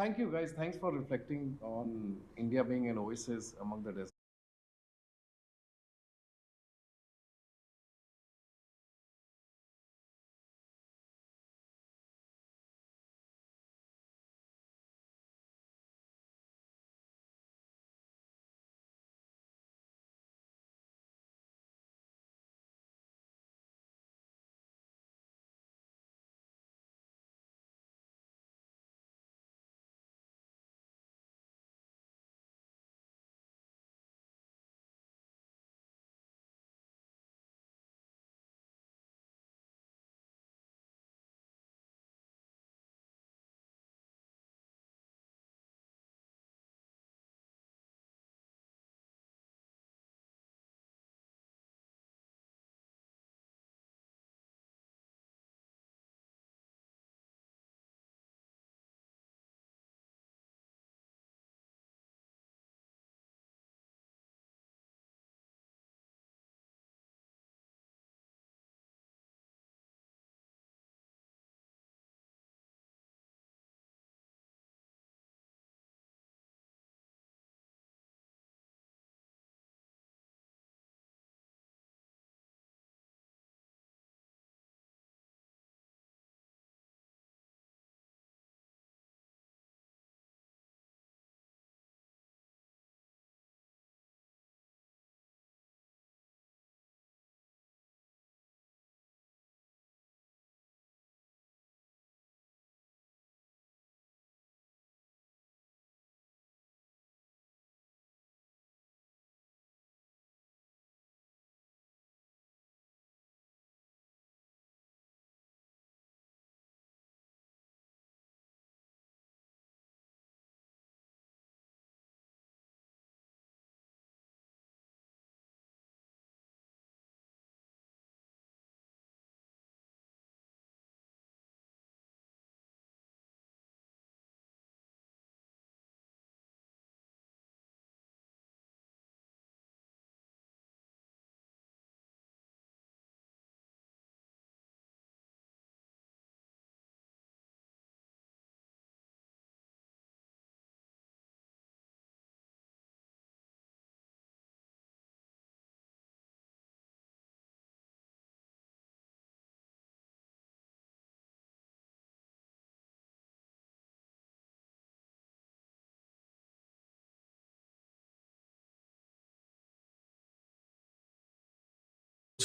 Thank you, guys. Thanks for reflecting on India being an oasis among the deserts.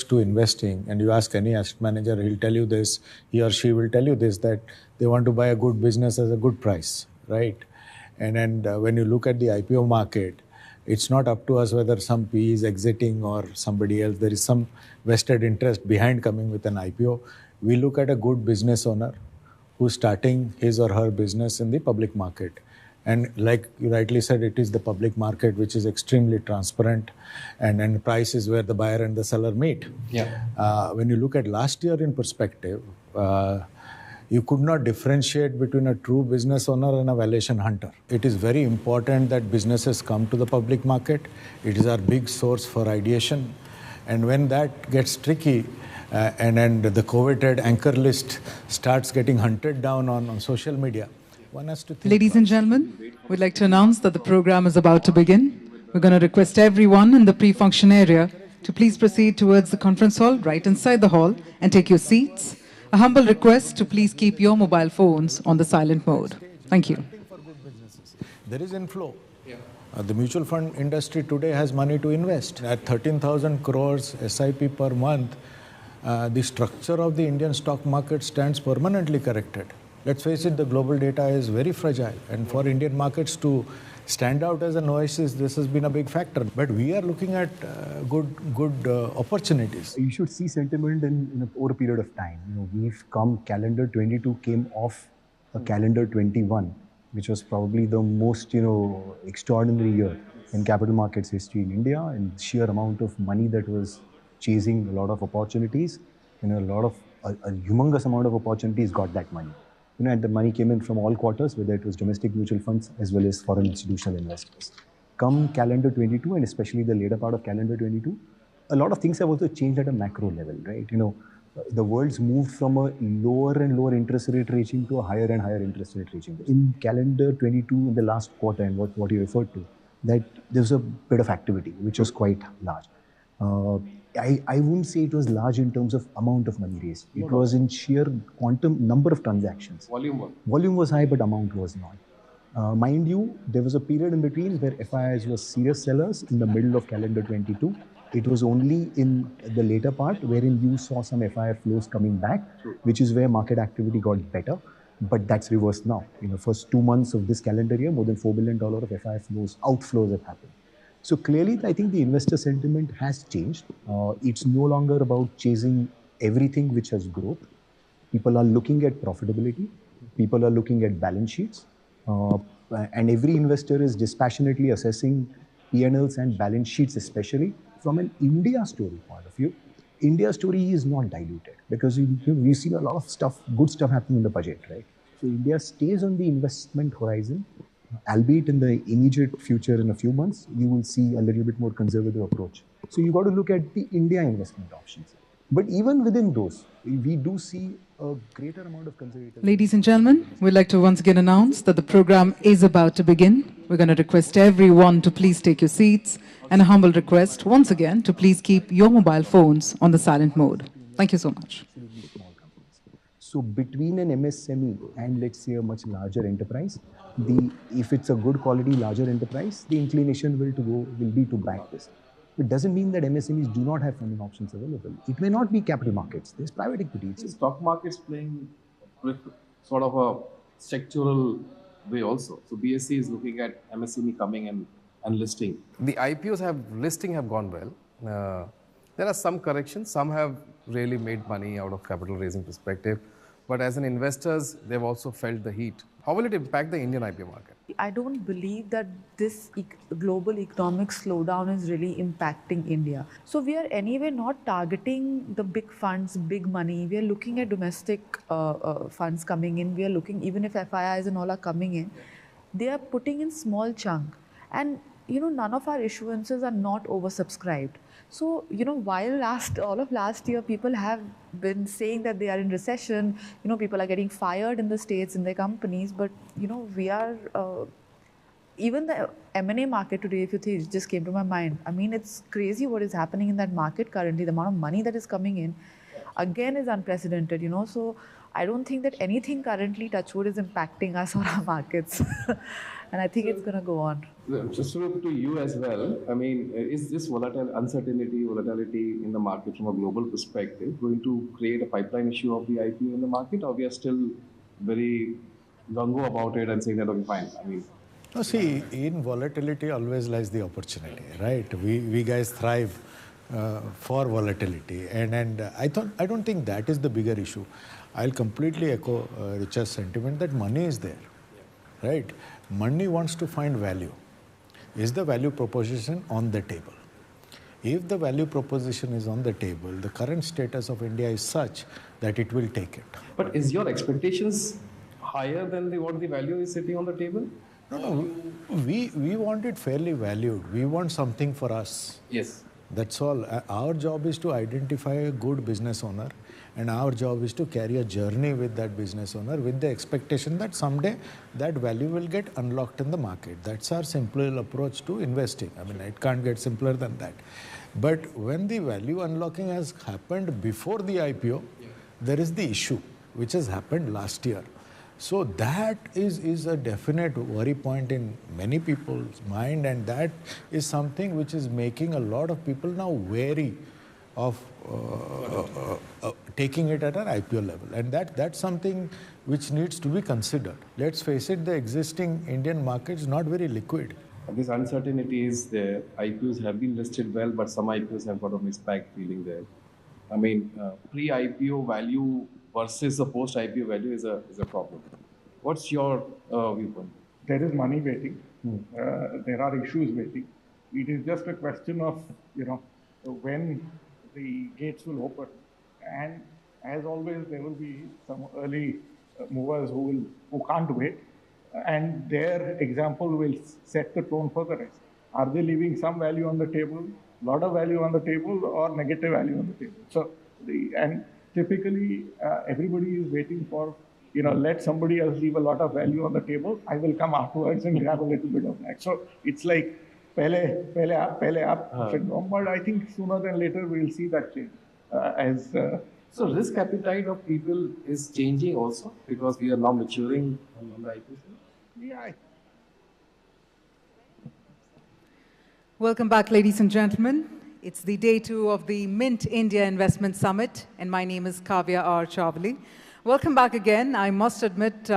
To investing, and you ask any asset manager, he'll tell you this, he or she will tell you this, that they want to buy a good business at a good price, right? And when you look at the IPO market, it's not up to us whether some PE is exiting or somebody else. There is some vested interest behind coming with an IPO. We look at a good business owner who's starting his or her business in the public market. And like you rightly said, it is the public market which is extremely transparent, and price is where the buyer and the seller meet. Yeah. When you look at last year in perspective, you could not differentiate between a true business owner and a valuation hunter. It is very important that businesses come to the public market. It is our big source for ideation. And when that gets tricky, and the coveted anchor list starts getting hunted down on social media, one has to think. Ladies and gentlemen, we'd like to announce that the program is about to begin. We're going to request everyone in the pre-function area to please proceed towards the conference hall right inside the hall and take your seats. A humble request to please keep your mobile phones on the silent mode. Thank you. There is inflow. The mutual fund industry today has money to invest. At 13,000 crores SIP per month, the structure of the Indian stock market stands permanently corrected. Let's face it, the global data is very fragile. And for Indian markets to stand out as an oasis, this has been a big factor. But we are looking at good opportunities. You should see sentiment over a period of time. We've come, calendar 22 came off a calendar 21, which was probably the most, extraordinary year in capital markets history in India, and sheer amount of money that was chasing a lot of opportunities, a humongous amount of opportunities got that money. And the money came in from all quarters, whether it was domestic mutual funds as well as foreign institutional investors. Come calendar 22, and especially the later part of calendar 22, a lot of things have also changed at a macro level, right? the world's moved from a lower and lower interest rate regime to a higher and higher interest rate regime. In calendar 22, in the last quarter, and what you referred to, that there's a bit of activity, which was quite large. I wouldn't say it was large in terms of amount of money raised. It was in sheer quantum number of transactions. Volume was high, but amount was not. Mind you, there was a period in between where FIIs were serious sellers in the middle of calendar 22. It was only in the later part wherein you saw some FII flows coming back, which is where market activity got better. But that's reversed now. In the first 2 months of this calendar year, more than $4 billion of FII flows, outflows have happened. So clearly, I think the investor sentiment has changed. It's no longer about chasing everything which has growth. People are looking at profitability. People are looking at balance sheets. And every investor is dispassionately assessing P&Ls and balance sheets, especially from an India story point of view. India story is not diluted because we've seen a lot of stuff, good stuff happening in the budget, right? So India stays on the investment horizon, albeit in the immediate future in a few months, you will see a little bit more conservative approach. So you got to look at the India investment options. But even within those, we do see a greater amount of conservative. Ladies and gentlemen, we'd like to once again announce that the program is about to begin. We're going to request everyone to please take your seats, and a humble request once again to please keep your mobile phones on the silent mode. Thank you so much. So between an MSME and let's say a much larger enterprise, if it's a good quality larger enterprise, the inclination will be to back this. It doesn't mean that MSMEs do not have funding options available. It may not be capital markets. There's private equity. The stock market's playing sort of a sectoral way also. So BSE is looking at MSME coming and listing. The IPOs listing have gone well. There are some corrections. Some have really made money out of capital raising perspective. But as an investors, they've also felt the heat. How will it impact the Indian IPO market? I don't believe that this global economic slowdown is really impacting India. So we are anyway not targeting the big funds, big money. We are looking at domestic funds coming in. We are looking, even if FIIs and all are coming in, they are putting in small chunk. And none of our issuances are not oversubscribed. So, while all of last year, people have been saying that they are in recession, people are getting fired in the States in their companies, but, we are, even the M&A market today, if you think, it just came to my mind. I mean, it's crazy what is happening in that market currently. The amount of money that is coming in, again, is unprecedented, So I don't think that anything currently, touchwood, is impacting us or our markets. And I think it's going to go on. Just to look to you as well, I mean, is this volatility in the market from a global perspective going to create a pipeline issue of the IPO in the market, or we are still very gung-ho about it and saying that, okay, fine. I mean, no, see, in volatility always lies the opportunity, right? We guys thrive for volatility, and I don't think that is the bigger issue. I'll completely echo Richard's sentiment that money is there, right? Money wants to find value. Is the value proposition on the table? If the value proposition is on the table, the current status of India is such that it will take it. But is your expectations higher than what the value is sitting on the table? No, we want it fairly valued. We want something for us. Yes. That's all. Our job is to identify a good business owner, and our job is to carry a journey with that business owner with the expectation that someday that value will get unlocked in the market. That's our simple approach to investing. I mean, it can't get simpler than that. But when the value unlocking has happened before the IPO, there is the issue which has happened last year. So that is a definite worry point in many people's mind, and that is something which is making a lot of people now wary of taking it at an IPO level, and that's something which needs to be considered. Let's face it, the existing Indian market is not very liquid. This uncertainty is there. IPOs have been listed well, but some IPOs have got a mixed bag feeling there. I mean, pre-IPO value versus the post-IPO value is a problem. What's your viewpoint? There is money waiting. There are issues waiting. It is just a question of, when the gates will open. And as always, there will be some early movers who can't wait. And their example will set the tone for the rest. Are they leaving some value on the table, lot of value on the table, or negative value on the table? So, typically everybody is waiting for, let somebody else leave a lot of value on the table. I will come afterwards and grab a little bit of that. So it's like, pehle aap syndrome. But I think sooner than later we'll see that change So risk appetite of people is changing also because we are now maturing on the IPO. Yeah. Welcome back, ladies and gentlemen. It's the day 2 of the Mint India Investment Summit, and my name is Kavya R. Chavali. Welcome back again. I must admit,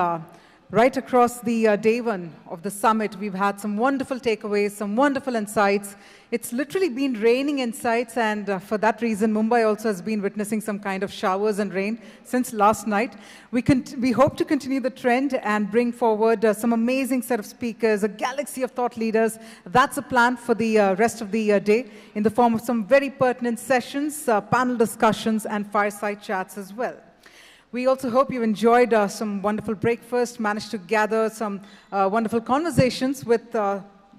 right across the day 1 of the summit, we've had some wonderful takeaways, some wonderful insights. It's literally been raining insights, and for that reason, Mumbai also has been witnessing some kind of showers and rain since last night. We hope to continue the trend and bring forward some amazing set of speakers, a galaxy of thought leaders. That's a plan for the rest of the day in the form of some very pertinent sessions, panel discussions, and fireside chats as well. We also hope you enjoyed some wonderful breakfast, managed to gather some wonderful conversations with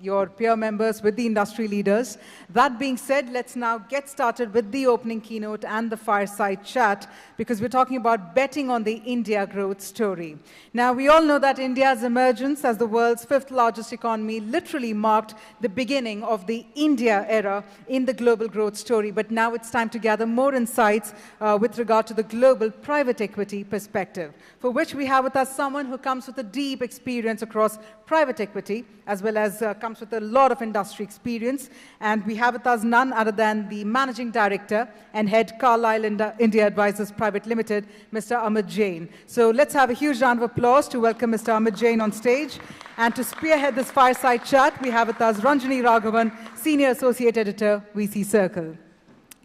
your peer members, with the industry leaders. That being said, let's now get started with the opening keynote and the fireside chat, because we're talking about betting on the India growth story. Now, we all know that India's emergence as the world's 5th largest economy literally marked the beginning of the India era in the global growth story. But now it's time to gather more insights with regard to the global private equity perspective, for which we have with us someone who comes with a deep experience across private equity, as well as comes with a lot of industry experience. And we have with us none other than the Managing Director and Head Carlyle India Advisors Private Limited, Mr. Amit Jain. So let's have a huge round of applause to welcome Mr. Amit Jain on stage. And to spearhead this fireside chat, we have with us Ranjani Raghavan, Senior Associate Editor, VC Circle.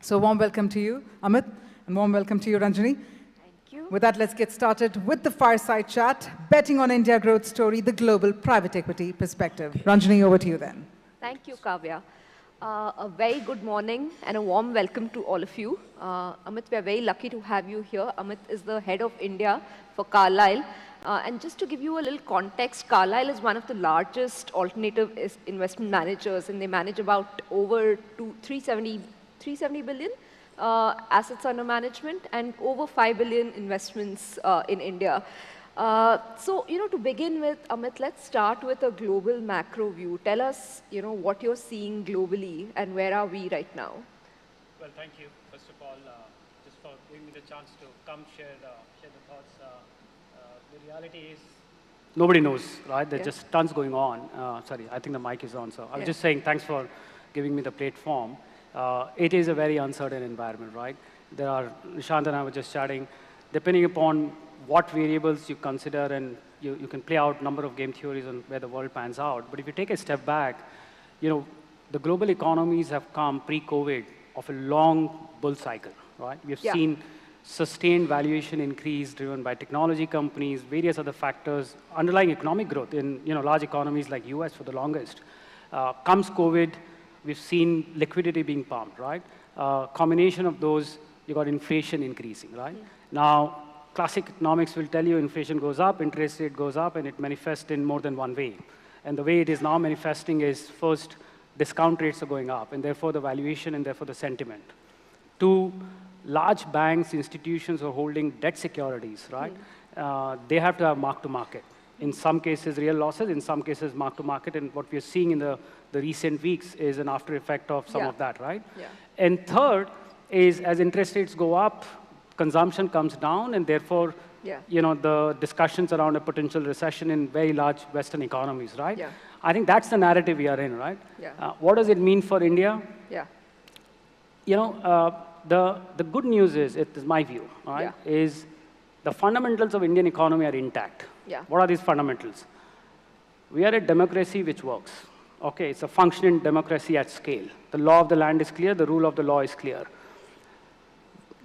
So warm welcome to you, Amit, and warm welcome to you, Ranjani. With that, let's get started with the fireside chat, betting on India growth story, the global private equity perspective. Ranjani, over to you then. Thank you, Kavya. A very good morning and a warm welcome to all of you. Amit, we are very lucky to have you here. Amit is the head of India for Carlyle. And just to give you a little context, Carlyle is one of the largest alternative investment managers, and they manage about over 370 billion assets under management and over 5 billion investments in India. So, to begin with, Amit, let's start with a global macro view. Tell us, what you're seeing globally and where are we right now? Well, thank you, first of all, just for giving me the chance to come share the thoughts. The reality is, nobody knows, right? There's just tons going on. Sorry, I think the mic is on. So I was just saying thanks for giving me the platform. It is a very uncertain environment, right? Nishant and I were just chatting, depending upon what variables you consider, and you can play out a number of game theories on where the world pans out. But if you take a step back, the global economies have come pre-COVID of a long bull cycle, right? We have seen sustained valuation increase driven by technology companies, various other factors, underlying economic growth in large economies like US for the longest. Comes COVID, we've seen liquidity being pumped, right? Combination of those, you got inflation increasing, right? Now, classic economics will tell you inflation goes up, interest rate goes up, and it manifests in more than one way. And the way it is now manifesting is, first, discount rates are going up, and therefore the valuation and therefore the sentiment. Two, large banks, institutions are holding debt securities, right? They have to have mark-to-market. In some cases, real losses, in some cases, mark-to-market. And what we're seeing in the recent weeks is an after effect of some of that, right? And third is, as interest rates go up, consumption comes down, and therefore, the discussions around a potential recession in very large Western economies, right? I think that's the narrative we are in, right? What does it mean for India? The good news is, it is my view, right, is the fundamentals of Indian economy are intact. What are these fundamentals? We are a democracy which works. Okay, it's a functioning democracy at scale. The law of the land is clear, the rule of the law is clear.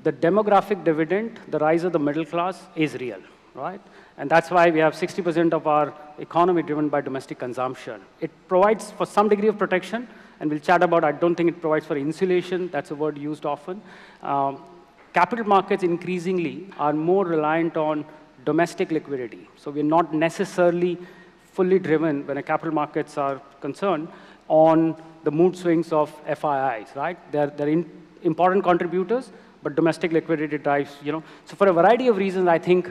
The demographic dividend, the rise of the middle class is real, right? And that's why we have 60% of our economy driven by domestic consumption. It provides for some degree of protection, and we'll chat about, I don't think it provides for insulation, that's a word used often. Capital markets increasingly are more reliant on domestic liquidity. So we're not necessarily fully driven, when capital markets are concerned, on the mood swings of FIIs, right? They're important contributors, but domestic liquidity drives, So for a variety of reasons, I think,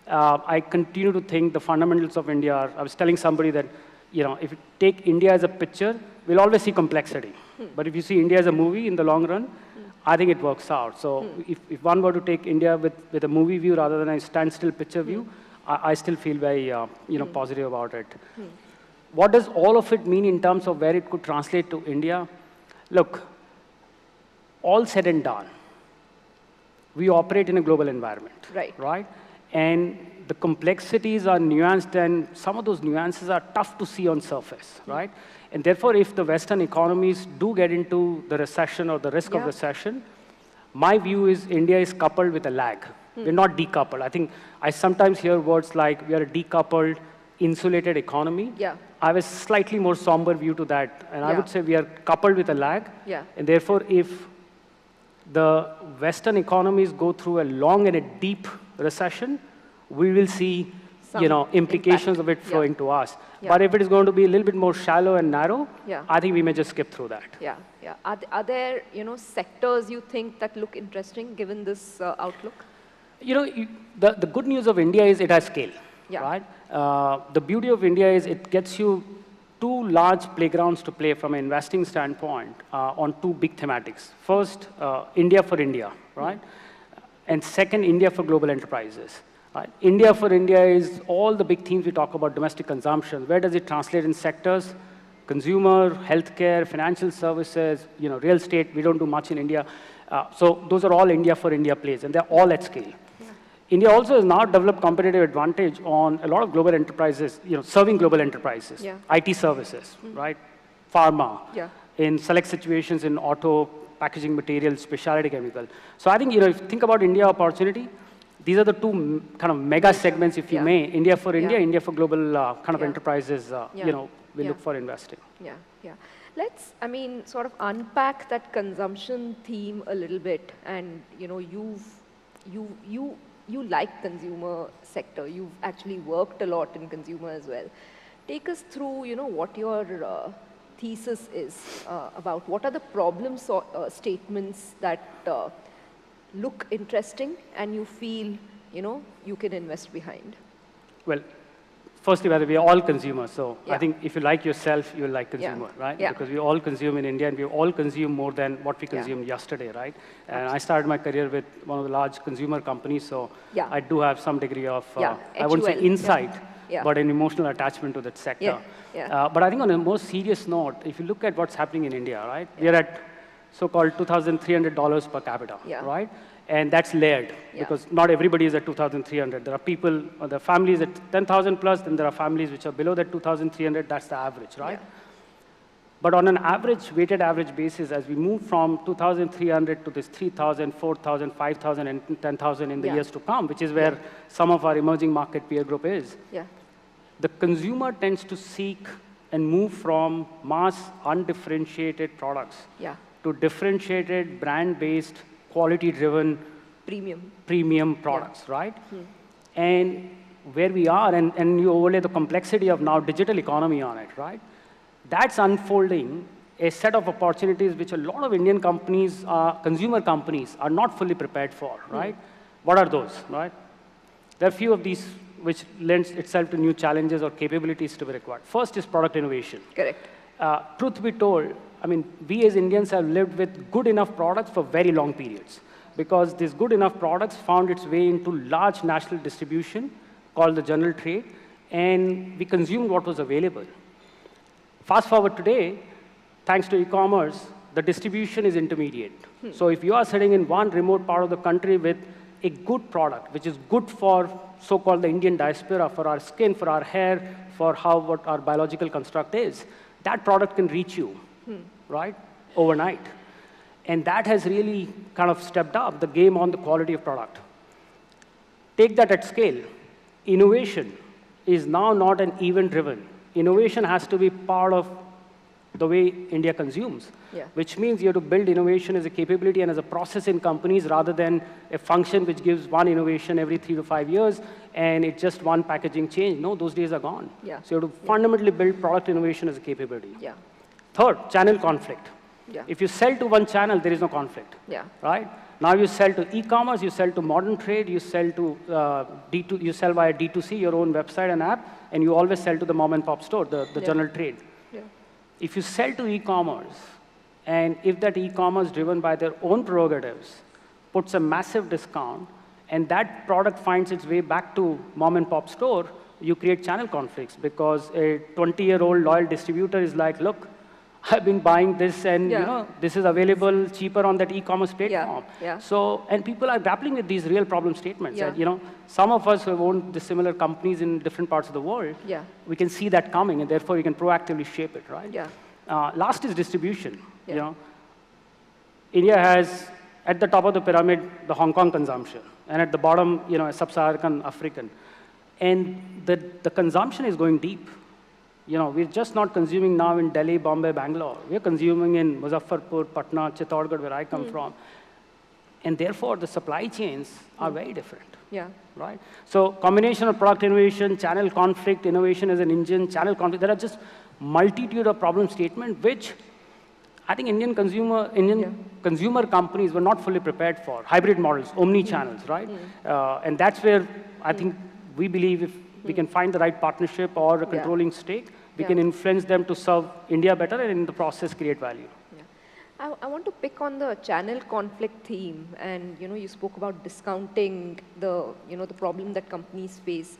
I continue to think the fundamentals of India are, I was telling somebody that, if you take India as a picture, we'll always see complexity. But if you see India as a movie in the long run, I think it works out. So if one were to take India with a movie view rather than a standstill picture view, I still feel very, positive about it. What does all of it mean in terms of where it could translate to India? Look, all said and done, we operate in a global environment, right? And the complexities are nuanced, and some of those nuances are tough to see on surface, right? And therefore, if the Western economies do get into the recession or the risk of recession, my view is India is coupled with a lag. We're not decoupled. I think I sometimes hear words like we are a decoupled, insulated economy. I have a slightly more somber view to that, and I would say we are coupled with a lag. And therefore, if the Western economies go through a long and a deep recession, we will see implications of it flowing to us. But if it is going to be a little bit more shallow and narrow, I think we may just skip through that. Are there, sectors you think that look interesting given this outlook? The good news of India is it has scale, right? The beauty of India is it gets you two large playgrounds to play from an investing standpoint on two big thematics. First, India for India, right? And second, India for global enterprises. Right? India for India is all the big themes we talk about, domestic consumption. Where does it translate in sectors? Consumer, healthcare, financial services, real estate. We don't do much in India. So those are all India for India plays, and they're all at scale. India also has now developed competitive advantage on a lot of global enterprises, serving global enterprises, IT services, right? Pharma, in select situations in auto, packaging materials, specialty chemical. So I think, if you think about India opportunity, these are the two kind of mega segments, if you may, India for India, India for global kind of enterprises, we look for investing. Let's, sort of unpack that consumption theme a little bit. And, you like consumer sector. You've actually worked a lot in consumer as well. Take us through, what your thesis is about. What are the problem statements that look interesting and you feel, you can invest behind? Well, firstly, we are all consumers. So I think if you like yourself, you will like consumer, right? Because we all consume in India, and we all consume more than what we consumed yesterday, right? And I started my career with one of the large consumer companies, so I do have some degree of, I wouldn't say insight, but an emotional attachment to that sector. But I think on a more serious note, if you look at what's happening in India, right? We are at so-called $2,300 per capita, right? And that's layered because not everybody is at 2,300. There are people, there are families at 10,000 plus, then there are families which are below that 2,300. That's the average, right? But on an average, weighted average basis, as we move from 2,300 to this 3,000, 4,000, 5,000, and 10,000 in the years to come, which is where some of our emerging market peer group is, the consumer tends to seek and move from mass, undifferentiated products to differentiated, brand-based, quality-driven, premium products, right? And where we are, and you overlay the complexity of now digital economy on it, right? That's unfolding a set of opportunities which a lot of Indian companies, consumer companies, are not fully prepared for, right? What are those, right? There are a few of these which lends itself to new challenges or capabilities to be required. First is product innovation. Correct. Truth be told, we as Indians have lived with good enough products for very long periods because these good enough products found its way into large national distribution called the general trade, and we consumed what was available. Fast forward today, thanks to e-commerce, the distribution is intermediate. So if you are sitting in one remote part of the country with a good product, which is good for so-called the Indian diaspora, for our skin, for our hair, for what our biological construct is, that product can reach you. Right, overnight. And that has really kind of stepped up the game on the quality of product. Take that at scale. Innovation is now not an event-driven. Innovation has to be part of the way India consumes, which means you have to build innovation as a capability and as a process in companies rather than a function which gives one innovation every 3 to 5 years and it's just one packaging change. No, those days are gone. So you have to fundamentally build product innovation as a capability. Third, channel conflict. Yeah. If you sell to one channel, there is no conflict. Yeah. Right? Now you sell to e-commerce, you sell to modern trade, you sell to you sell via D2C, your own website and app, and you always sell to the mom and pop store, the general trade. Yeah. If you sell to e-commerce, and if that e-commerce driven by their own prerogatives puts a massive discount, and that product finds its way back to mom and pop store, you create channel conflicts because a 20-year-old loyal distributor is like, look, I've been buying this and you know, this is available cheaper on that e-commerce platform. So, and people are grappling with these real problem statements. And, you know, some of us who have owned the similar companies in different parts of the world, we can see that coming and therefore we can proactively shape it, right? Last is distribution. You know, India has, at the top of the pyramid, the Hong Kong consumption, and at the bottom, you know, sub-Saharan African. And the consumption is going deep. You know, we're just not consuming now in Delhi, Bombay, Bangalore. We're consuming in Muzaffarpur, Patna, Chittorgarh, where I come from. And therefore, the supply chains are very different. Right? So combination of product innovation, channel conflict, innovation as an engine, channel conflict, there are just multitude of problem statements which I think Indian consumer companies were not fully prepared for. Hybrid models, omni-channels, right? And that's where I think we believe if we can find the right partnership or a controlling stake, we can influence them to serve India better and in the process create value. I want to pick on the channel conflict theme, and you know, you spoke about discounting the the problem that companies face.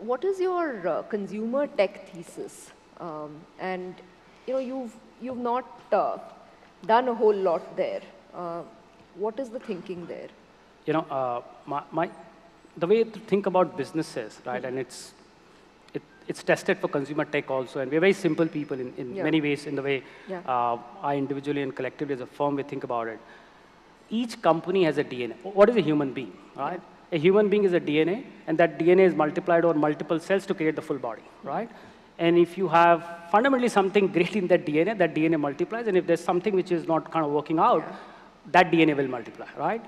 What is your consumer tech thesis? And you know, you've not done a whole lot there. What is the thinking there? You know, the way to think about businesses, right? And it's tested for consumer tech also, and we're very simple people in many ways in the way I individually and collectively as a firm we think about it. Each company has a DNA. What is a human being, right? A human being is a DNA, and that DNA is multiplied over multiple cells to create the full body, right? And if you have fundamentally something great in that DNA multiplies, and if there's something which is not kind of working out, that DNA will multiply, right?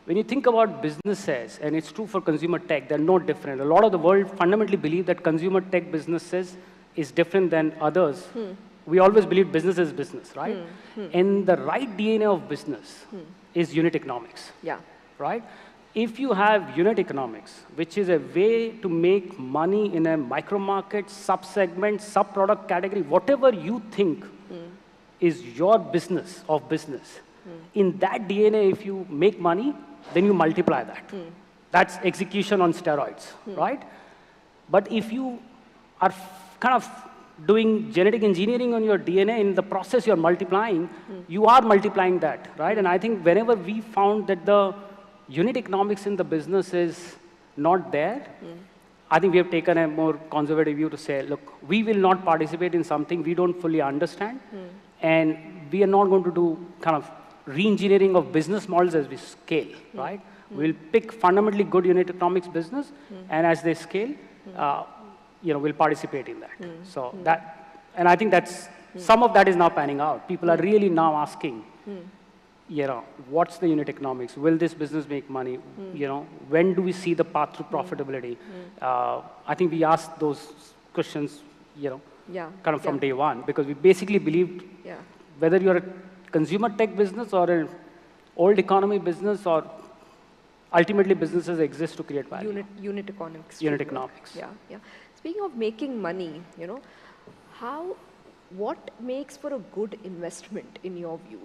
When you think about businesses, and it's true for consumer tech, they're no different. A lot of the world fundamentally believe that consumer tech businesses is different than others. We always believe business is business, right? And the right DNA of business is unit economics, right? If you have unit economics, which is a way to make money in a micro market, sub-segment, sub-product category, whatever you think is your business of business, in that DNA, if you make money, then you multiply that. That's execution on steroids, right? But if you are kind of doing genetic engineering on your DNA, in the process you're multiplying, you are multiplying that, right? And I think whenever we found that the unit economics in the business is not there, I think we have taken a more conservative view to say, look, we will not participate in something we don't fully understand, and we are not going to do kind of re-engineering of business models as we scale, right? We'll pick fundamentally good unit economics business, and as they scale, you know, we'll participate in that. So that, and I think that's, some of that is now panning out. People are really now asking, you know, what's the unit economics? Will this business make money? You know, when do we see the path to profitability? I think we asked those questions, you know, kind of from day one, because we basically believed whether you're a consumer tech business or an old economy business, or ultimately businesses exist to create value. Unit economics. Unit economics. Speaking of making money, you know, what makes for a good investment in your view?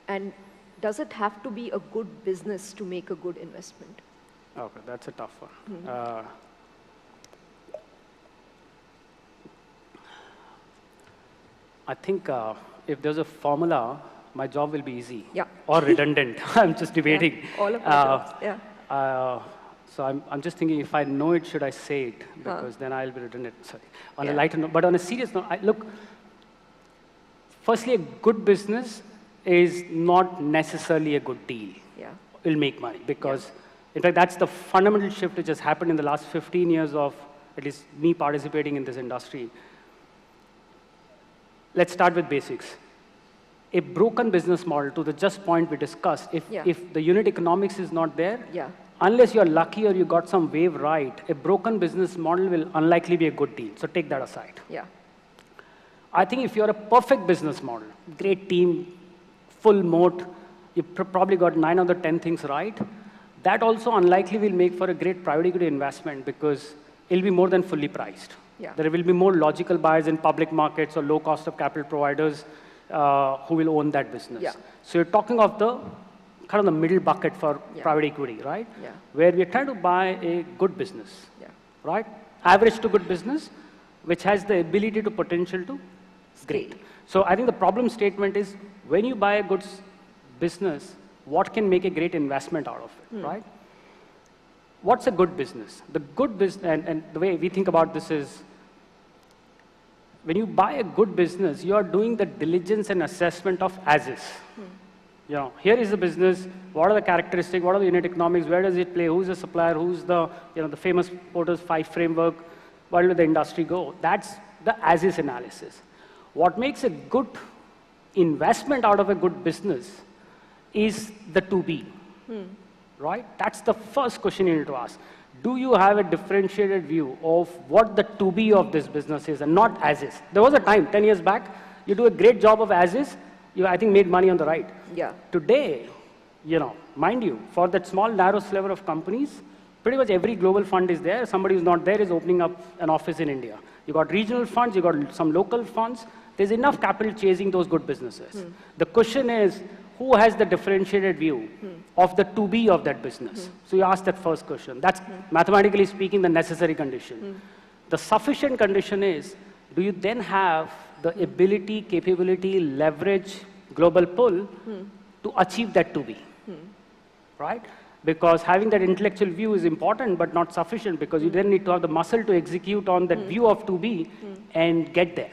And does it have to be a good business to make a good investment? Okay, that's a tough one. I think if there's a formula, my job will be easy or redundant. I'm just debating. All of our jobs, So I'm just thinking, if I know it, should I say it? Because then I'll be redundant. Sorry. On a lighter note, but on a serious note, look, firstly, a good business is not necessarily a good deal. Will make money, because in fact, that's the fundamental shift which has happened in the last 15 years of at least me participating in this industry. Let's start with basics. A broken business model, to the just point we discussed, if the unit economics is not there, unless you're lucky or you got some wave right, a broken business model will unlikely be a good deal. So take that aside. I think if you're a perfect business model, great team, full moat, you probably got 9 out of the 10 things right, that also unlikely will make for a great private equity investment because it'll be more than fully priced. Yeah. There will be more logical buyers in public markets or low cost of capital providers who will own that business. Yeah. So you're talking of the kind of the middle bucket for private equity, right? Yeah. Where we're trying to buy a good business, Yeah. right? Average to good business, which has the ability to potential to great. So I think the problem statement is when you buy a good business, what can make a great investment out of it, right? What's a good business? The good business, and the way we think about this is, when you buy a good business, you are doing the diligence and assessment of as is. You know, here is the business, what are the characteristics, what are the unit economics, where does it play, who's the supplier, who's the, the famous Porter's 5 framework, where will the industry go? That's the as is analysis. What makes a good investment out of a good business is the to be, right? That's the first question you need to ask. Do you have a differentiated view of what the to be of this business is and not as is? There was a time, 10 years back, you do a great job of as is, you, I think, made money on the right. Yeah. Today, mind you, for that small, narrow sliver of companies, pretty much every global fund is there. Somebody who's not there is opening up an office in India. You got regional funds, you got some local funds. There's enough capital chasing those good businesses. The question is, who has the differentiated view of the to be of that business? So you ask that first question. That's, mathematically speaking, the necessary condition. The sufficient condition is, do you then have the ability, capability, leverage, global pull to achieve that to be, right? Because having that intellectual view is important, but not sufficient, because you then need to have the muscle to execute on that view of to be and get there.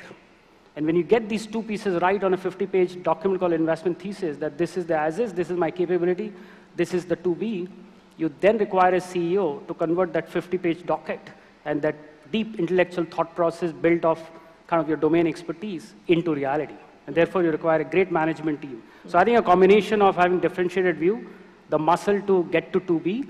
And when you get these two pieces right on a 50-page document called investment thesis, that this is the as is, this is my capability, this is the to be, you then require a CEO to convert that 50-page docket and that deep intellectual thought process built of kind of your domain expertise into reality. And therefore, you require a great management team. So I think a combination of having differentiated view, the muscle to get to be,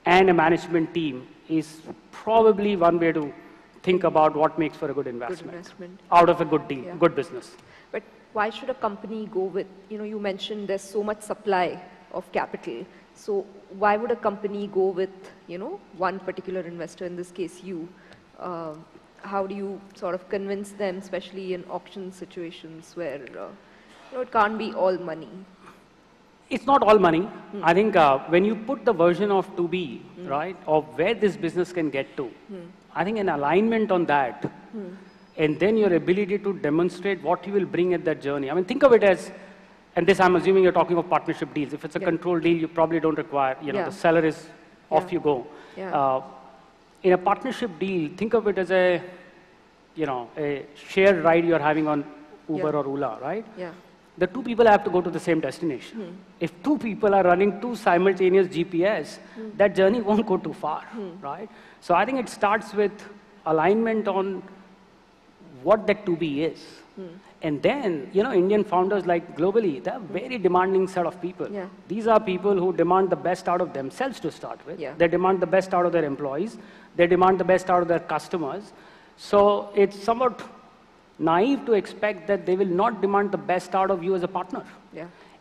and a management team is probably one way to think about what makes for a good investment, out of a good deal, good business. But why should a company go with, you mentioned there's so much supply of capital. So why would a company go with, one particular investor, in this case you? How do you sort of convince them, especially in auction situations where, it can't be all money? It's not all money. I think when you put the version of to be, right, of where this business can get to, I think an alignment on that, and then your ability to demonstrate what you will bring at that journey. I mean, think of it as, and this I'm assuming you're talking of partnership deals. If it's a control deal, you probably don't require, the seller is off you go. In a partnership deal, think of it as a shared ride you're having on Uber or Ola, right? The two people have to go to the same destination. If two people are running two simultaneous GPS, that journey won't go too far, right? So I think it starts with alignment on what that to be is. And then, Indian founders, like globally, they're a very demanding set of people. These are people who demand the best out of themselves to start with. They demand the best out of their employees. They demand the best out of their customers. So it's somewhat naive to expect that they will not demand the best out of you as a partner.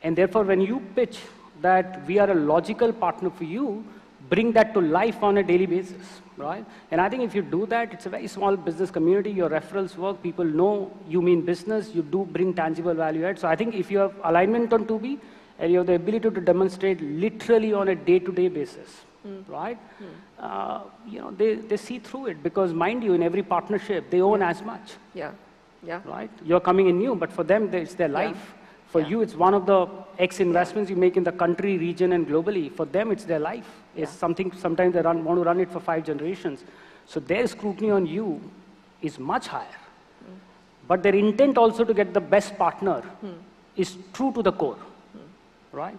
And therefore, when you pitch that we are a logical partner for you, bring that to life on a daily basis, right? And I think if you do that, it's a very small business community, your referrals work, people know you mean business, you do bring tangible value add. So I think if you have alignment on to be, and you have the ability to demonstrate literally on a day-to-day basis, right? They see through it, because mind you, in every partnership, they own as much. Right? You're coming in new, but for them, it's their life. For you, it's one of the X investments you make in the country, region, and globally. For them, it's their life. It's something, sometimes they want to run it for 5 generations. So their scrutiny on you is much higher. But their intent also to get the best partner is true to the core, right?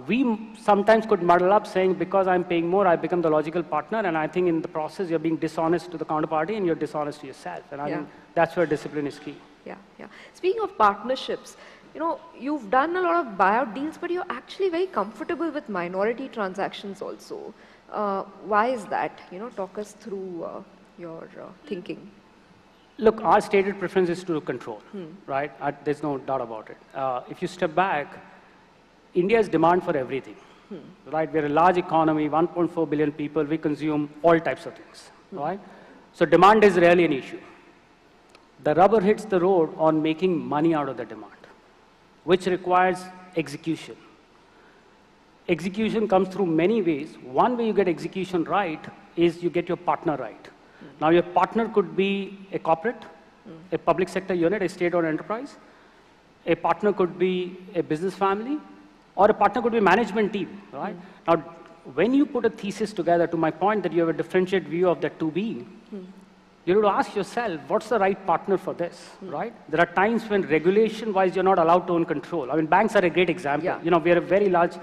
We sometimes could muddle up saying, because I'm paying more, I become the logical partner, and I think in the process, you're being dishonest to the counterparty and you're dishonest to yourself. And I think that's where discipline is key. Speaking of partnerships, you've done a lot of buyout deals, but you're actually very comfortable with minority transactions also. Why is that? Talk us through your thinking. Look, our stated preference is to control, right? There's no doubt about it. If you step back, India's demand for everything, right? We're a large economy, 1.4 billion people. We consume all types of things, right? So demand is rarely an issue. The rubber hits the road on making money out of the demand, which requires execution. Execution comes through many ways. One way you get execution right is you get your partner right. Now, your partner could be a corporate, a public sector unit, a state-owned enterprise. A partner could be a business family, or a partner could be a management team, right? Now, when you put a thesis together, to my point that you have a differentiated view of that to be, you have to ask yourself, what's the right partner for this, right? There are times when regulation-wise, you're not allowed to own control. I mean, banks are a great example. Yeah. You know, we are a very large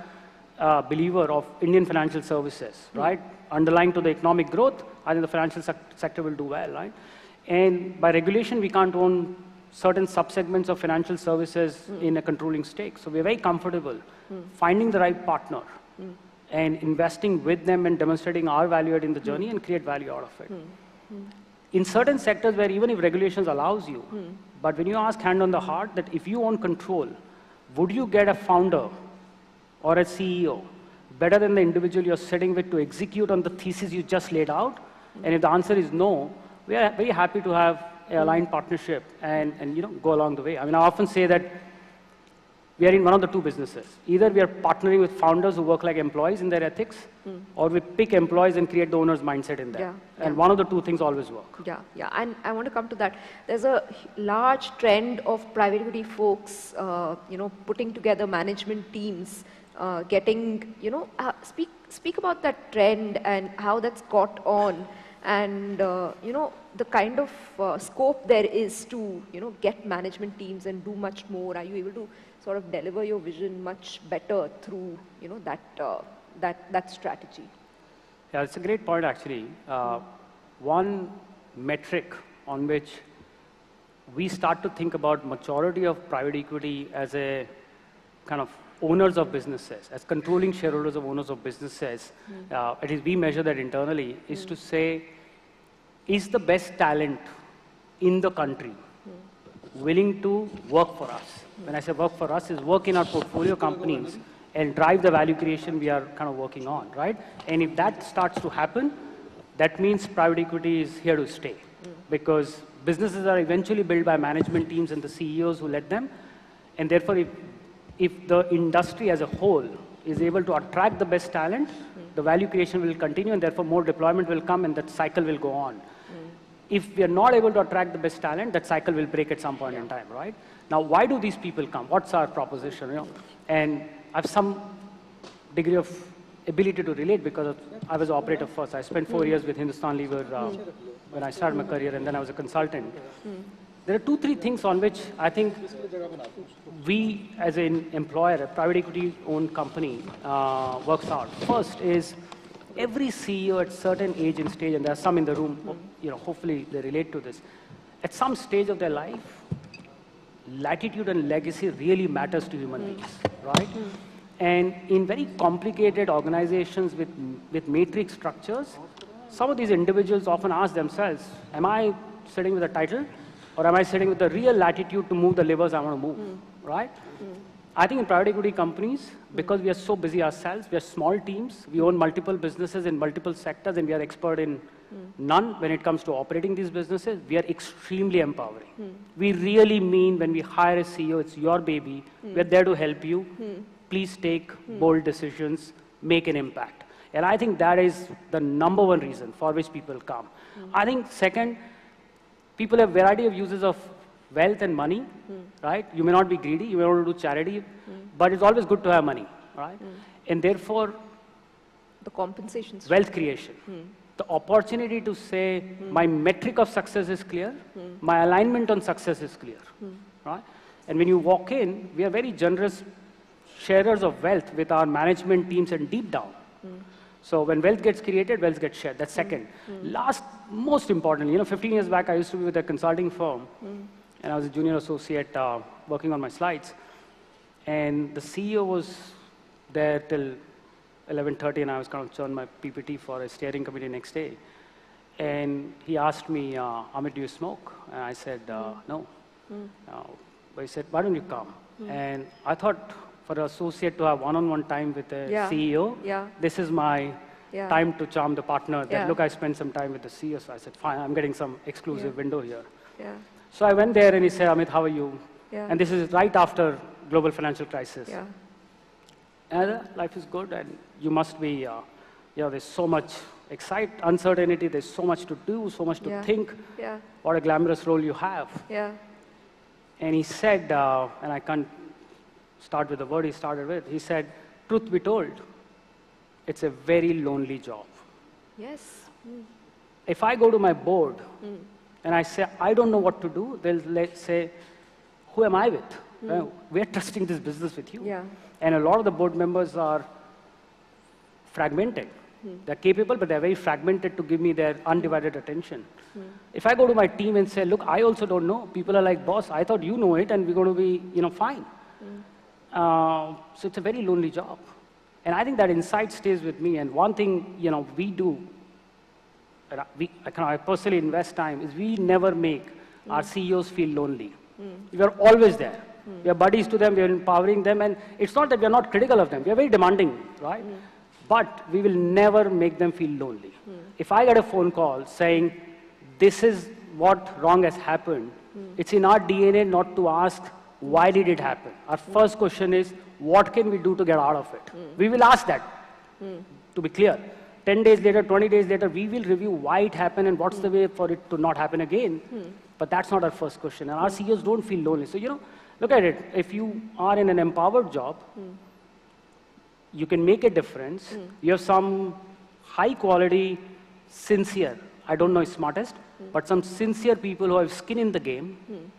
believer of Indian financial services, right? Underlying to the economic growth, I think the financial sector will do well, right? And by regulation, we can't own certain subsegments of financial services in a controlling stake. So we're very comfortable finding the right partner and investing with them and demonstrating our value add in the journey and create value out of it. In certain sectors where even if regulations allows you, but when you ask hand on the heart that if you own control, would you get a founder or a CEO better than the individual you're sitting with to execute on the thesis you just laid out? And if the answer is no, we are very happy to have an aligned partnership and you know, go along the way. I mean, I often say that we are in one of the two businesses. Either we are partnering with founders who work like employees in their ethics, or we pick employees and create the owner's mindset in them. And one of the two things always work. Yeah, and I want to come to that. There's a large trend of private equity folks, you know, putting together management teams, getting, you know, speak about that trend and how that's caught on, and you know, the kind of scope there is to, you know, get management teams and do much more. Are you able to sort of deliver your vision much better through, you know, that strategy? Yeah, it's a great point actually. One metric on which we start to think about maturity of private equity as a kind of owners of businesses, as controlling shareholders of owners of businesses, at least we measure that internally, is to say, is the best talent in the country willing to work for us? When I say work for us, is work in our portfolio companies and drive the value creation we are kind of working on, right? And if that starts to happen, that means private equity is here to stay, because businesses are eventually built by management teams and the CEOs who led them. And therefore, if the industry as a whole is able to attract the best talent, the value creation will continue, and therefore more deployment will come and that cycle will go on. If we are not able to attract the best talent, that cycle will break at some point in time, right? Now, why do these people come? What's our proposition? You know? And I have some degree of ability to relate because I was an operator first. I spent 4 years with Hindustan Lever when I started my career, and then I was a consultant. There are 2-3 things on which I think we, as an employer, a private equity-owned company, works out. First is every CEO at certain age and stage, and there are some in the room, you know, hopefully they relate to this. At some stage of their life, latitude and legacy really matters to human beings, right? And in very complicated organizations with matrix structures, some of these individuals often ask themselves, am I sitting with a title, or am I sitting with the real latitude to move the levers I want to move, right? I think in private equity companies, because we are so busy ourselves, we are small teams, we own multiple businesses in multiple sectors, and we are expert in none when it comes to operating these businesses, we are extremely empowering. We really mean when we hire a CEO, it's your baby, we're there to help you. Please take bold decisions, make an impact. And I think that is the #1 reason for which people come. I think second, people have variety of uses of wealth and money, right? You may not be greedy, you may want to do charity, but it's always good to have money, right? And therefore, the compensation structure, wealth creation, the opportunity to say, my metric of success is clear, my alignment on success is clear, right? And when you walk in, we are very generous sharers of wealth with our management teams and deep down. So when wealth gets created, wealth gets shared. That's second. Last, most importantly, you know, 15 years back, I used to be with a consulting firm, and I was a junior associate working on my slides. And the CEO was there till 11:30, and I was kind of churning my PPT for a steering committee next day. And he asked me, Amit, do you smoke? And I said, no. But he said, why don't you come? And I thought for an associate to have one-on-one time with a CEO, this is my time to charm the partner. That, look, I spent some time with the CEO. So I said, fine, I'm getting some exclusive window here. So I went there and he said, Amit, how are you? And this is right after global financial crisis. And life is good and you must be, there's so much uncertainty, there's so much to do, so much to think. What a glamorous role you have. And he said, and I can't start with the word he started with, he said, truth be told, it's a very lonely job. Yes. If I go to my board and I say, I don't know what to do, they'll say, who am I with? We're trusting this business with you. And a lot of the board members are fragmented. They're capable, but they're very fragmented to give me their undivided attention. If I go to my team and say, look, I also don't know, people are like, boss, I thought you know it, and we're going to be, fine. So it's a very lonely job. And I think that insight stays with me. And one thing, we do, I personally invest time, is we never make our CEOs feel lonely. We are always there. We are buddies to them, we are empowering them, and it's not that we are not critical of them. We are very demanding, right? But we will never make them feel lonely. If I get a phone call saying, this is what wrong has happened, it's in our DNA not to ask, why did it happen? Our first question is, what can we do to get out of it? We will ask that, to be clear. 10 days later, 20 days later, we will review why it happened and what's the way for it to not happen again. But that's not our first question. And our CEOs don't feel lonely. So, look at it. If you are in an empowered job, you can make a difference. You have some high quality, sincere, I don't know smartest, but some sincere people who have skin in the game.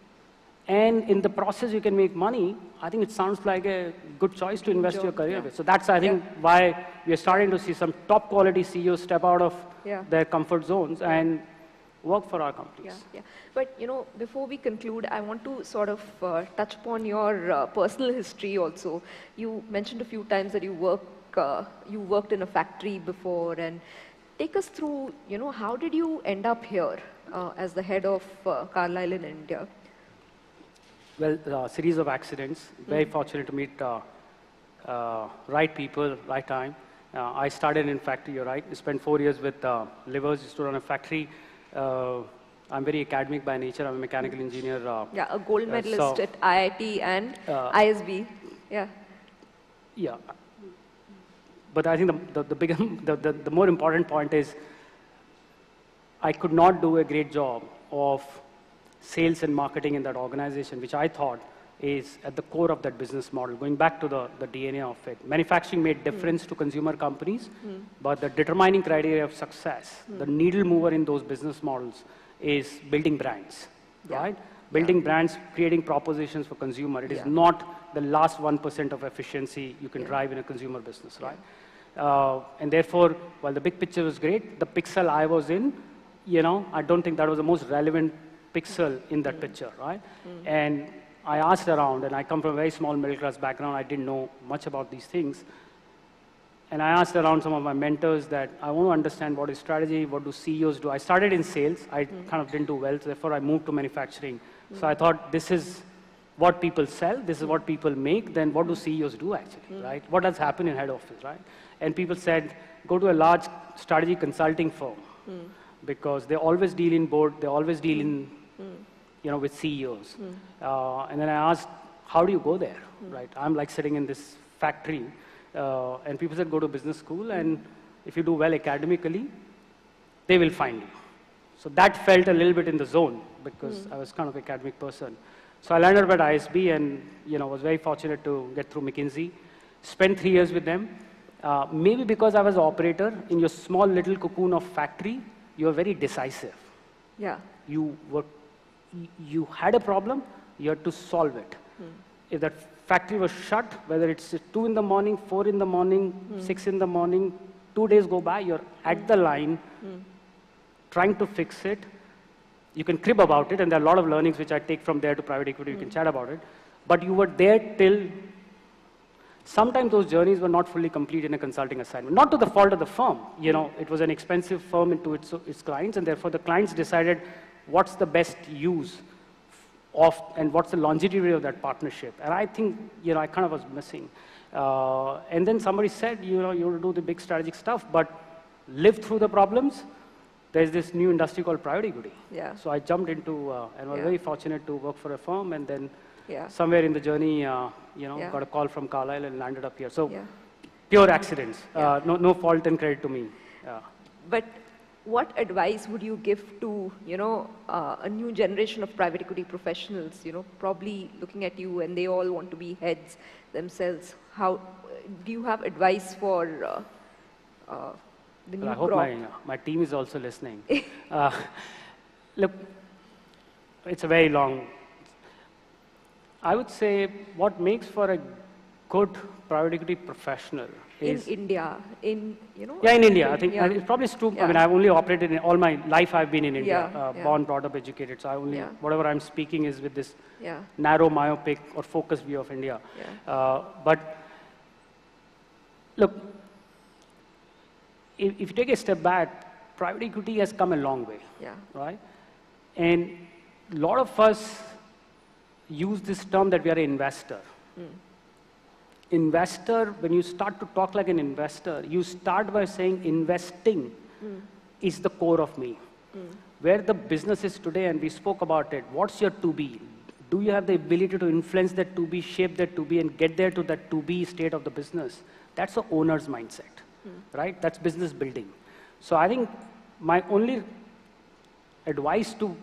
And in the process, you can make money. I think it sounds like a good choice to invest your career with. So that's, I think, why we are starting to see some top quality CEOs step out of their comfort zones and work for our companies. But, before we conclude, I want to sort of touch upon your personal history also. You mentioned a few times that you worked in a factory before, and take us through, how did you end up here as the head of Carlyle in India? Well, a series of accidents. Very fortunate to meet right people, right time. I started in factory, you're right. I spent 4 years with Livers, used to run a factory. I'm very academic by nature. I'm a mechanical engineer. A gold medalist at IIT and ISB. Yeah. But I think the more important point is I could not do a great job of sales and marketing in that organization, which I thought is at the core of that business model, going back to the DNA of it. Manufacturing made difference to consumer companies, but the determining criteria of success, the needle mover in those business models is building brands, right? Building brands, creating propositions for consumer. It is not the last 1% of efficiency you can drive in a consumer business, right? And therefore, while the big picture was great, the pixel I was in, I don't think that was the most relevant pixel in that picture, right? And I asked around, and I come from a very small middle class background. I didn't know much about these things. And I asked around some of my mentors that I want to understand what is strategy, what do CEOs do. I started in sales. I kind of didn't do well, so therefore I moved to manufacturing. So I thought, this is what people sell, this is what people make, then what do CEOs do actually, right? What does happen in head office, right? And people said, go to a large strategy consulting firm because they always deal in board, they always deal in with CEOs. And then I asked, how do you go there, right? I'm like sitting in this factory, and people said, go to business school, and if you do well academically, they will find you. So that felt a little bit in the zone, because I was kind of an academic person. So I landed up at ISB, and was very fortunate to get through McKinsey. Spent 3 years with them. Maybe because I was an operator, in your small little cocoon of factory, you were very decisive. You had a problem, you had to solve it. If that factory was shut, whether it's 2 in the morning, 4 in the morning, 6 in the morning, 2 days go by, you're at the line, trying to fix it. You can crib about it, and there are a lot of learnings which I take from there to private equity, you can chat about it. But you were there till Sometimes those journeys were not fully complete in a consulting assignment. Not to the fault of the firm. It was an expensive firm into its clients, and therefore the clients decided what's the best use of and what's the longevity of that partnership. And I think, I kind of was missing. And then somebody said, you will do the big strategic stuff, but live through the problems. There's this new industry called private equity. Yeah. So I jumped into, and was very fortunate to work for a firm, and then yeah. somewhere in the journey, got a call from Carlyle and landed up here. So pure accidents. No fault and credit to me. But what advice would you give to, a new generation of private equity professionals, probably looking at you and they all want to be heads themselves? How do you have advice for the new I hope my team is also listening. Look, it's a very long. I would say what makes for a good private equity professional is in India, in India. I think it's probably true. I mean, I've only operated in all my life. I've been in India, born, brought up, educated. So I only whatever I'm speaking is with this narrow, myopic, or focused view of India. But look, if you take a step back, private equity has come a long way, right? And a lot of us use this term that we are an investor. Investor, when you start to talk like an investor, you start by saying investing is the core of me. Where the business is today, and we spoke about it, what's your to-be? Do you have the ability to influence that to-be, shape that to-be, and get there to that to-be state of the business? That's the owner's mindset, right? That's business building. So I think my only advice to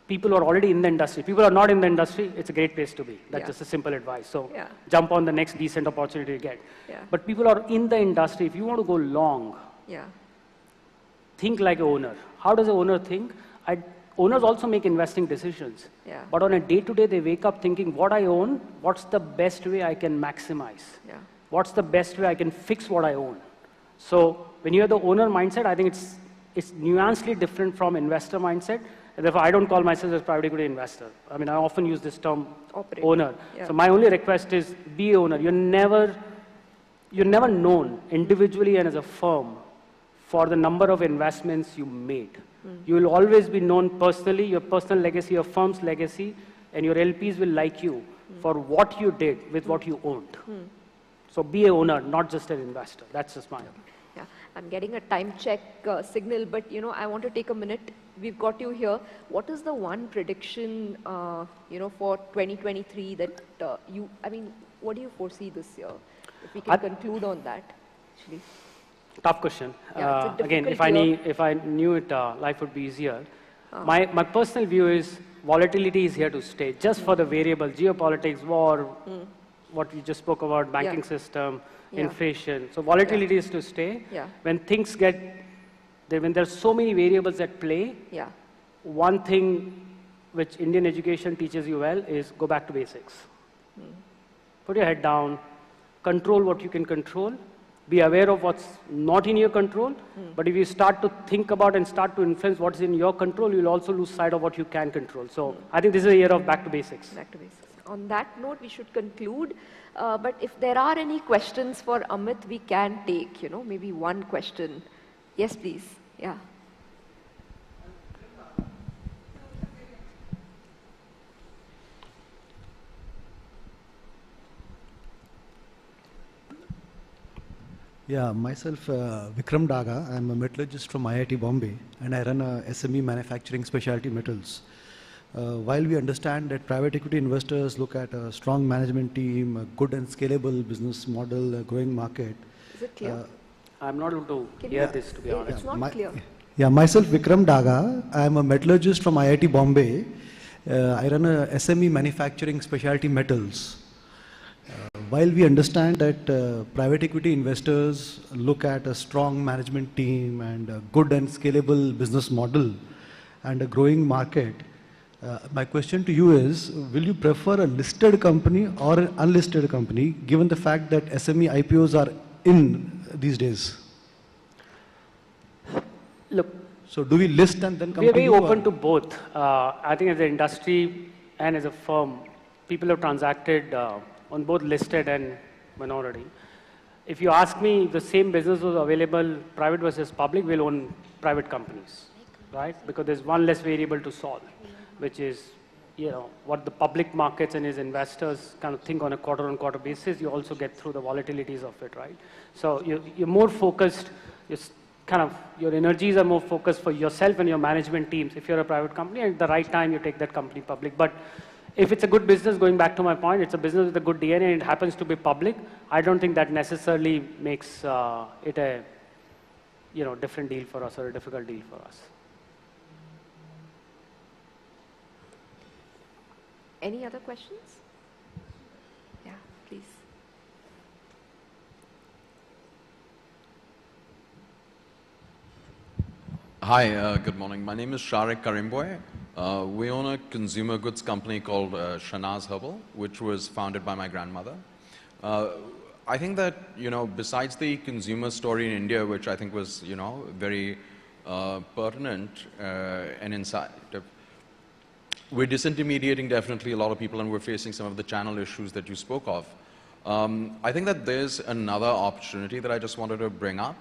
people who are already in the industry, people who are not in the industry, it's a great place to be. That's just a simple advice. So jump on the next decent opportunity you get. But people who are in the industry, if you want to go long, think like an owner. How does an owner think? Owners also make investing decisions. But on a day-to-day, they wake up thinking, what I own, what's the best way I can maximize? What's the best way I can fix what I own? So when you have the owner mindset, I think it's nuancedly different from investor mindset. And therefore, I don't call myself a private equity investor. I mean, I often use this term, owner. So my only request is be an owner. You're never known individually and as a firm for the number of investments you made. You will always be known personally, your personal legacy, your firm's legacy, and your LPs will like you for what you did with what you owned. So be an owner, not just an investor. That's just my opinion. I'm getting a time check signal, but I want to take a minute. We've got you here. What is the one prediction, for 2023 that what do you foresee this year? If we can conclude on that, actually. Tough question. Again, if I knew it, life would be easier. My personal view is volatility is here to stay, just for the variable, geopolitics, war, what we just spoke about, banking system, inflation. So volatility is to stay. When things when there's so many variables at play, one thing which Indian education teaches you well is go back to basics. Put your head down, control what you can control, be aware of what's not in your control, but if you start to think about and start to influence what's in your control, you'll also lose sight of what you can control. So I think this is a year of back to basics. Back to basics. On that note, we should conclude. But if there are any questions for Amit, we can take, maybe one question. Yes, please. Yeah. Yeah, myself, Vikram Daga. I'm a metallurgist from IIT Bombay, and I run a SME manufacturing specialty metals. While we understand that private equity investors look at a strong management team, a good and scalable business model, a growing market. Is it clear? I'm not able to hear this, to be honest. It's not clear. Yeah, myself, Vikram Daga. I'm a metallurgist from IIT Bombay. I run a SME manufacturing specialty metals. While we understand that private equity investors look at a strong management team and a good and scalable business model and a growing market, my question to you is, will you prefer a listed company or an unlisted company, given the fact that SME IPOs are in these days? Look, so do we list and then come to you? We're very open to both. I think as an industry and as a firm, people have transacted on both listed and minority. If you ask me if the same business was available, private versus public, we'll own private companies, right? Because there's one less variable to solve, which is, what the public markets and its investors kind of think on a quarter-on-quarter basis. You also get through the volatilities of it, right? So you're more focused. Your energies are more focused for yourself and your management teams. If you're a private company, at the right time, you take that company public. But if it's a good business, going back to my point, it's a business with a good DNA and it happens to be public, I don't think that necessarily makes it a different deal for us or a difficult deal for us. Any other questions? Yeah, please. Hi, good morning. My name is Sharik Karimboy. We own a consumer goods company called Shanaz Herbal, which was founded by my grandmother. I think that, besides the consumer story in India, which I think was, very pertinent and insightful, we're disintermediating definitely a lot of people, and we're facing some of the channel issues that you spoke of. I think that there's another opportunity that I just wanted to bring up.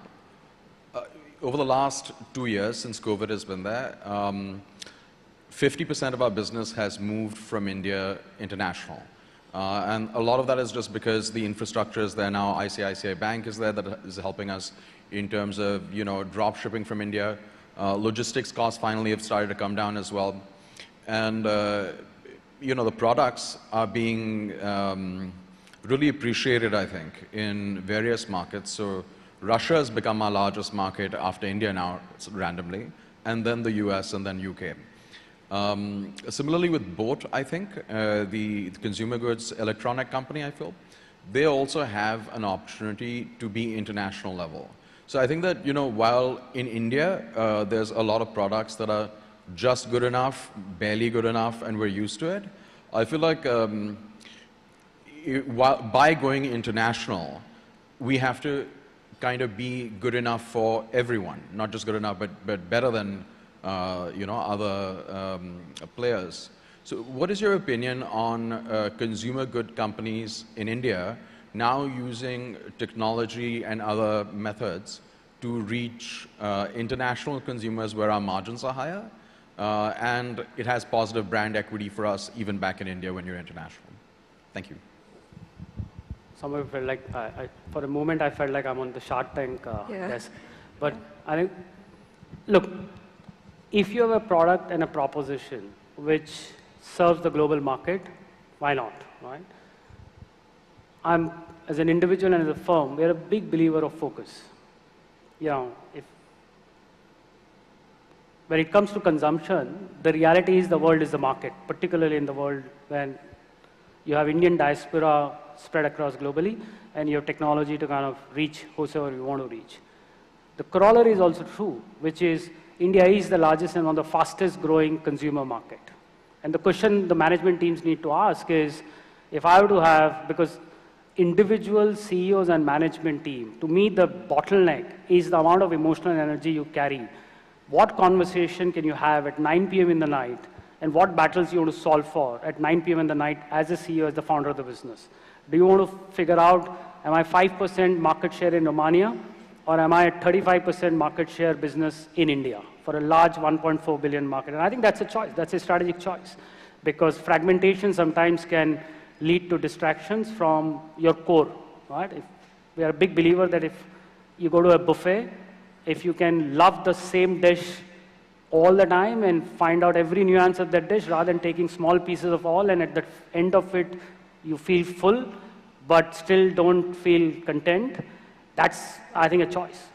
Over the last 2 years, since COVID has been there, 50% of our business has moved from India international. And a lot of that is just because the infrastructure is there now. ICICI Bank is there that is helping us in terms of, drop shipping from India. Logistics costs finally have started to come down as well. And, the products are being really appreciated, I think, in various markets. So Russia has become our largest market after India now, randomly, and then the US and then UK. Similarly with Boat, I think, the consumer goods electronic company, I feel, they also have an opportunity to be international level. So I think that, while in India, there's a lot of products that are just good enough, barely good enough, and we're used to it, I feel like by going international, we have to kind of be good enough for everyone, not just good enough, but better than other players. So what is your opinion on consumer good companies in India now using technology and other methods to reach international consumers where our margins are higher, and it has positive brand equity for us even back in India when you're international? Thank you. Somewhere felt like, for a moment, I felt like I'm on the Shark Tank desk. But I think, look, if you have a product and a proposition which serves the global market, why not, right? As an individual and as a firm, we're a big believer of focus. When it comes to consumption, the reality is the world is the market, particularly in the world when you have Indian diaspora spread across globally, and you have technology to kind of reach whosoever you want to reach. The corollary is also true, which is India is the largest and one of the fastest growing consumer market. And the question the management teams need to ask is, if I were to have, because individual CEOs and management team, to me the bottleneck is the amount of emotional energy you carry. What conversation can you have at 9 p.m. in the night, and what battles you want to solve for at 9 p.m. in the night as a CEO, as the founder of the business? Do you want to figure out, am I 5% market share in Romania, or am I at 35% market share business in India for a large 1.4 billion market? And I think that's a choice, that's a strategic choice, because fragmentation sometimes can lead to distractions from your core, right? We are a big believer that if you go to a buffet, if you can love the same dish all the time and find out every nuance of that dish rather than taking small pieces of all, and at the end of it, you feel full, but still don't feel content, that's, I think, a choice.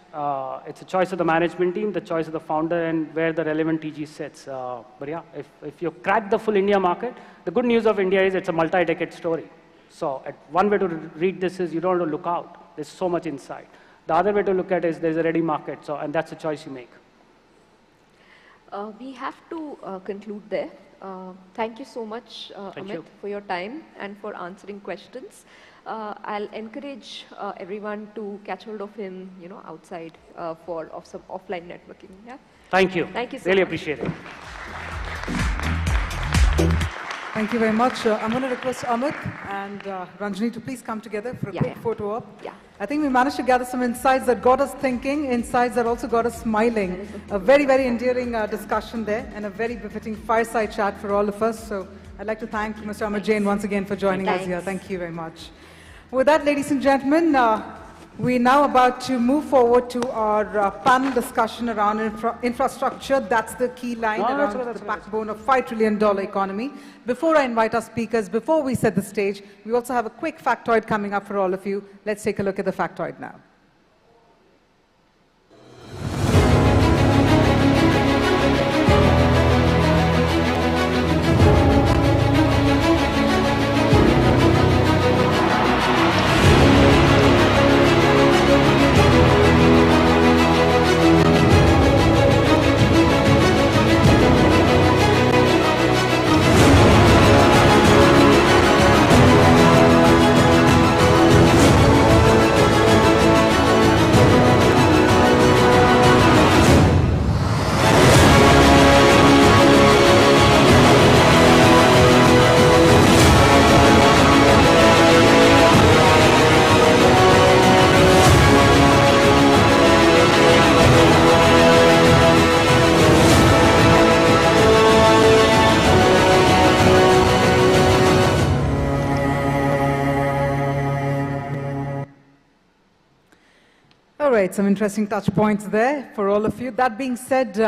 It's a choice of the management team, the choice of the founder, and where the relevant TG sits. But yeah, if you crack the full India market, the good news of India is it's a multi-decade story. So one way to read this is you don't have to look out. There's so much inside. The other way to look at it is there's a ready market, and that's a choice you make. We have to conclude there. Thank you so much, Amit, for your time and for answering questions. I'll encourage everyone to catch hold of him, outside for some offline networking. Yeah. Thank you. Thank you so really much. Appreciate it. Thank you very much. I'm going to request Amit and Ranjani to please come together for a quick photo op. Yeah. I think we managed to gather some insights that got us thinking, insights that also got us smiling. A very, very endearing discussion there and a very befitting fireside chat for all of us. So I'd like to thank Mr. Amit Jain once again for joining us here. Thank you very much. With that, ladies and gentlemen, we're now about to move forward to our panel discussion around infrastructure. That's the key line around the backbone of $5 trillion economy. Before I invite our speakers, before we set the stage, we also have a quick factoid coming up for all of you. Let's take a look at the factoid now. All right, some interesting touch points there for all of you. That being said,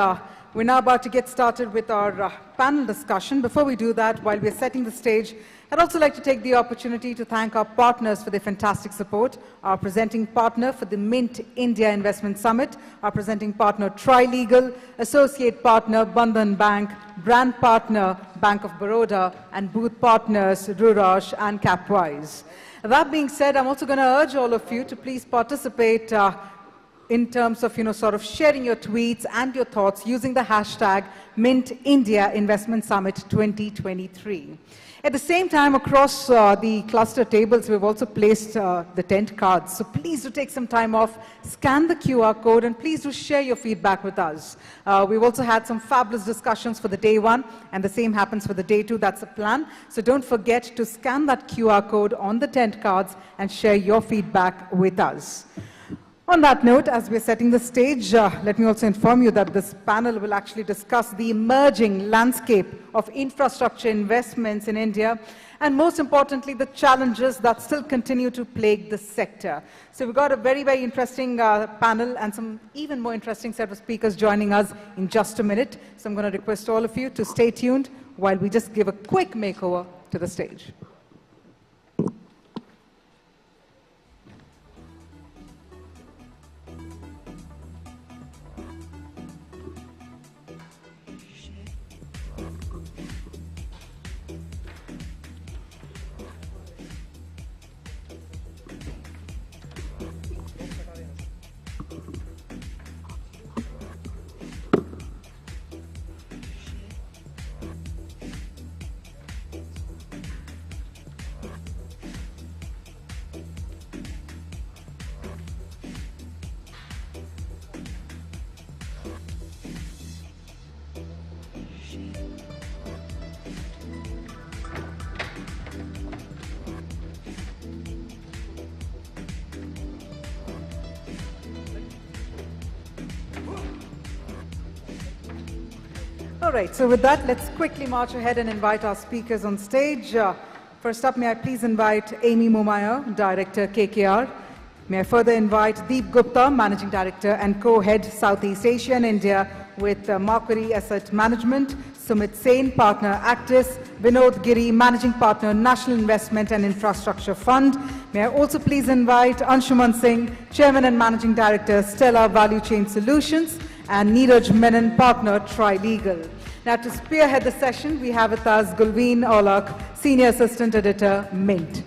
we're now about to get started with our panel discussion. Before we do that, while we're setting the stage, I'd also like to take the opportunity to thank our partners for their fantastic support. Our presenting partner for the Mint India Investment Summit, our presenting partner Trilegal, associate partner Bandhan Bank, brand partner Bank of Baroda, and booth partners Rurosh and Capwise. That being said, I'm also going to urge all of you to please participate in terms of, sort of sharing your tweets and your thoughts using the hashtag Mint India Investment Summit 2023. At the same time, across the cluster tables, we've also placed the tent cards. So please do take some time off, scan the QR code, and please do share your feedback with us. We've also had some fabulous discussions for the day one, and the same happens for the day two. That's the plan. So don't forget to scan that QR code on the tent cards and share your feedback with us. On that note, as we're setting the stage, let me also inform you that this panel will actually discuss the emerging landscape of infrastructure investments in India, and most importantly, the challenges that still continue to plague the sector. So we've got a very, very interesting panel and some even more interesting set of speakers joining us in just a minute. So I'm going to request all of you to stay tuned while we just give a quick makeover to the stage. All right, so with that, let's quickly march ahead and invite our speakers on stage. First up, may I please invite Amy Momaya, Director, KKR. May I further invite Deep Gupta, Managing Director and Co-Head, Southeast Asia and India with Macquarie Asset Management, Sumit Sen, Partner, Actis, Vinod Giri, Managing Partner, National Investment and Infrastructure Fund. May I also please invite Anshuman Singh, Chairman and Managing Director, Stella Value Chain Solutions, and Neeraj Menon, Partner, Trilegal. Now, to spearhead the session, we have with us Gulveen Aulak, Senior Assistant Editor, Mint.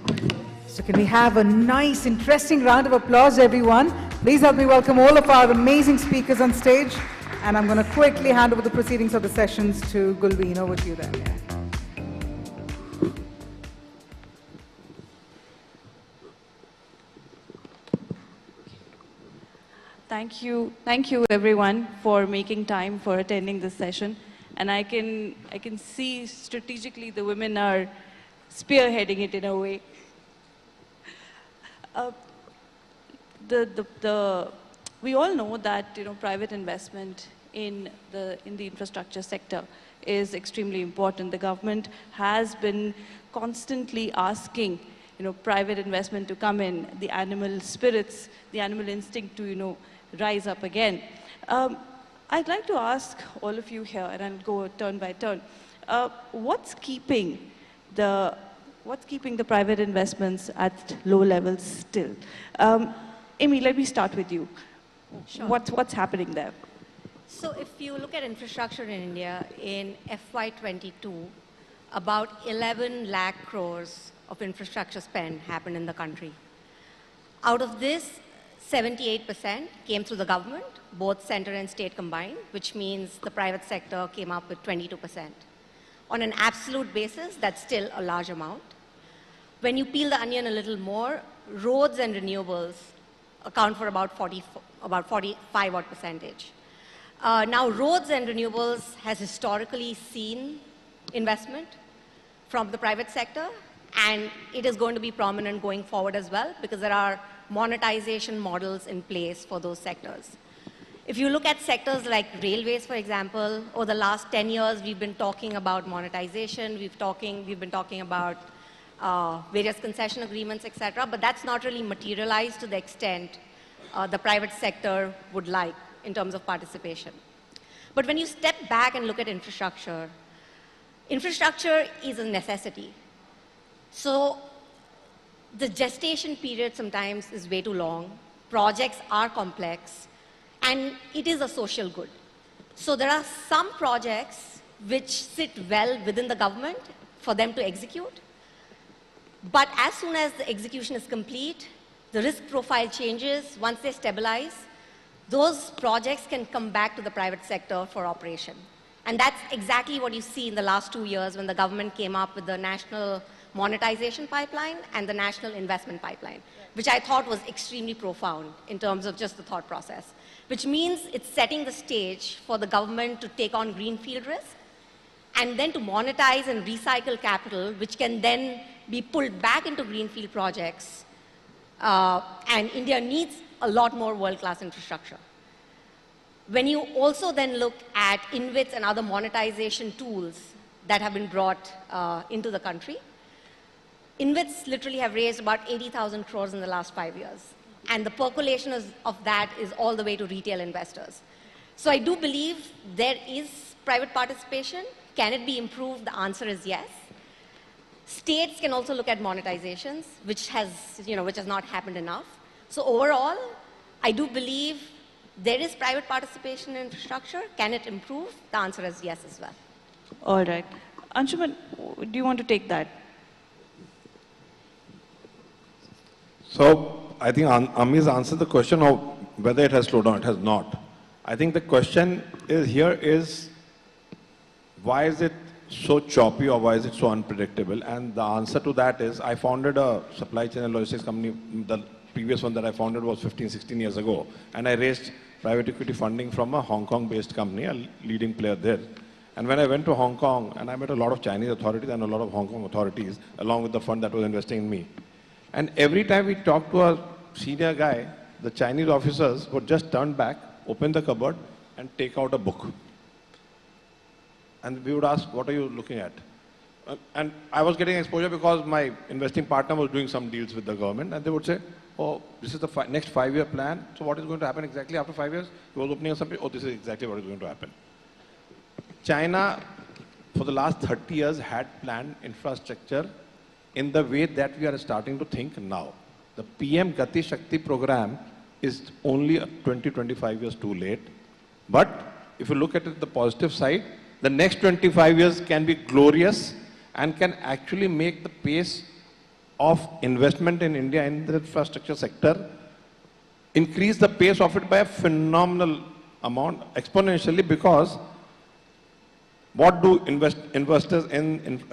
So can we have a nice, interesting round of applause, everyone? Please help me welcome all of our amazing speakers on stage. And I'm going to quickly hand over the proceedings of the sessions to Gulveen. Over to you then. Yeah. Thank you everyone for making time for attending this session. And I can see strategically the women are spearheading it in a way. We all know that private investment in the infrastructure sector is extremely important. The government has been constantly asking private investment to come in, the animal spirits, the animal instinct to rise up again. I'd like to ask all of you here, and I'll go turn by turn. What's keeping the private investments at low levels still? Amy, let me start with you. Sure. What's happening there? So if you look at infrastructure in India, in FY22, about 11 lakh crores of infrastructure spend happened in the country. Out of this, 78% came through the government, both center and state combined, which means the private sector came up with 22%. On an absolute basis, that's still a large amount. When you peel the onion a little more, roads and renewables account for about 45 odd percentage. Now, roads and renewables has historically seen investment from the private sector, and it is going to be prominent going forward as well, because there are monetization models in place for those sectors. If you look at sectors like railways, for example, over the last 10 years, we've been talking about monetization, we've been talking about various concession agreements, etc., but that's not really materialized to the extent the private sector would like in terms of participation. But when you step back and look at infrastructure, infrastructure is a necessity. So the gestation period sometimes is way too long, projects are complex, and it is a social good. So there are some projects which sit well within the government for them to execute, but as soon as the execution is complete, the risk profile changes. Once they stabilize, those projects can come back to the private sector for operation. And that's exactly what you see in the last 2 years when the government came up with the National Monetization Pipeline and the National Investment Pipeline, which I thought was extremely profound in terms of just the thought process, which means it's setting the stage for the government to take on greenfield risk and then to monetize and recycle capital, which can then be pulled back into greenfield projects. And India needs a lot more world-class infrastructure. When you also then look at InvITs and other monetization tools that have been brought into the country, InvITs literally have raised about 80,000 crores in the last 5 years. And the percolation of that is all the way to retail investors. So I do believe there is private participation. Can it be improved? The answer is yes. States can also look at monetizations, which has not happened enough. So overall, I do believe there is private participation in infrastructure. Can it improve? The answer is yes as well. All right. Anshuman, do you want to take that? So I think Ami's answered the question of whether it has slowed down. It has not. I think the question is why is it so choppy or why is it so unpredictable? And the answer to that is I founded a supply chain and logistics company. The previous one that I founded was 15, 16 years ago. And I raised private equity funding from a Hong Kong-based company, a leading player there. And when I went to Hong Kong, and I met a lot of Chinese authorities and a lot of Hong Kong authorities, along with the fund that was investing in me. And every time we talked to a senior guy, the Chinese officers would just turn back, open the cupboard, and take out a book. And we would ask, what are you looking at? And I was getting exposure because my investing partner was doing some deals with the government, and they would say, oh, this is the next 5-year plan. So what is going to happen exactly after 5 years? He was opening up something, oh, this is exactly what is going to happen. China, for the last 30 years, had planned infrastructure in the way that we are starting to think now. The PM Gati Shakti program is only 20-25 years too late. But if you look at it the positive side, the next 25 years can be glorious and can actually make the pace of investment in India in the infrastructure sector, increase the pace of it by a phenomenal amount, exponentially, because what do investors in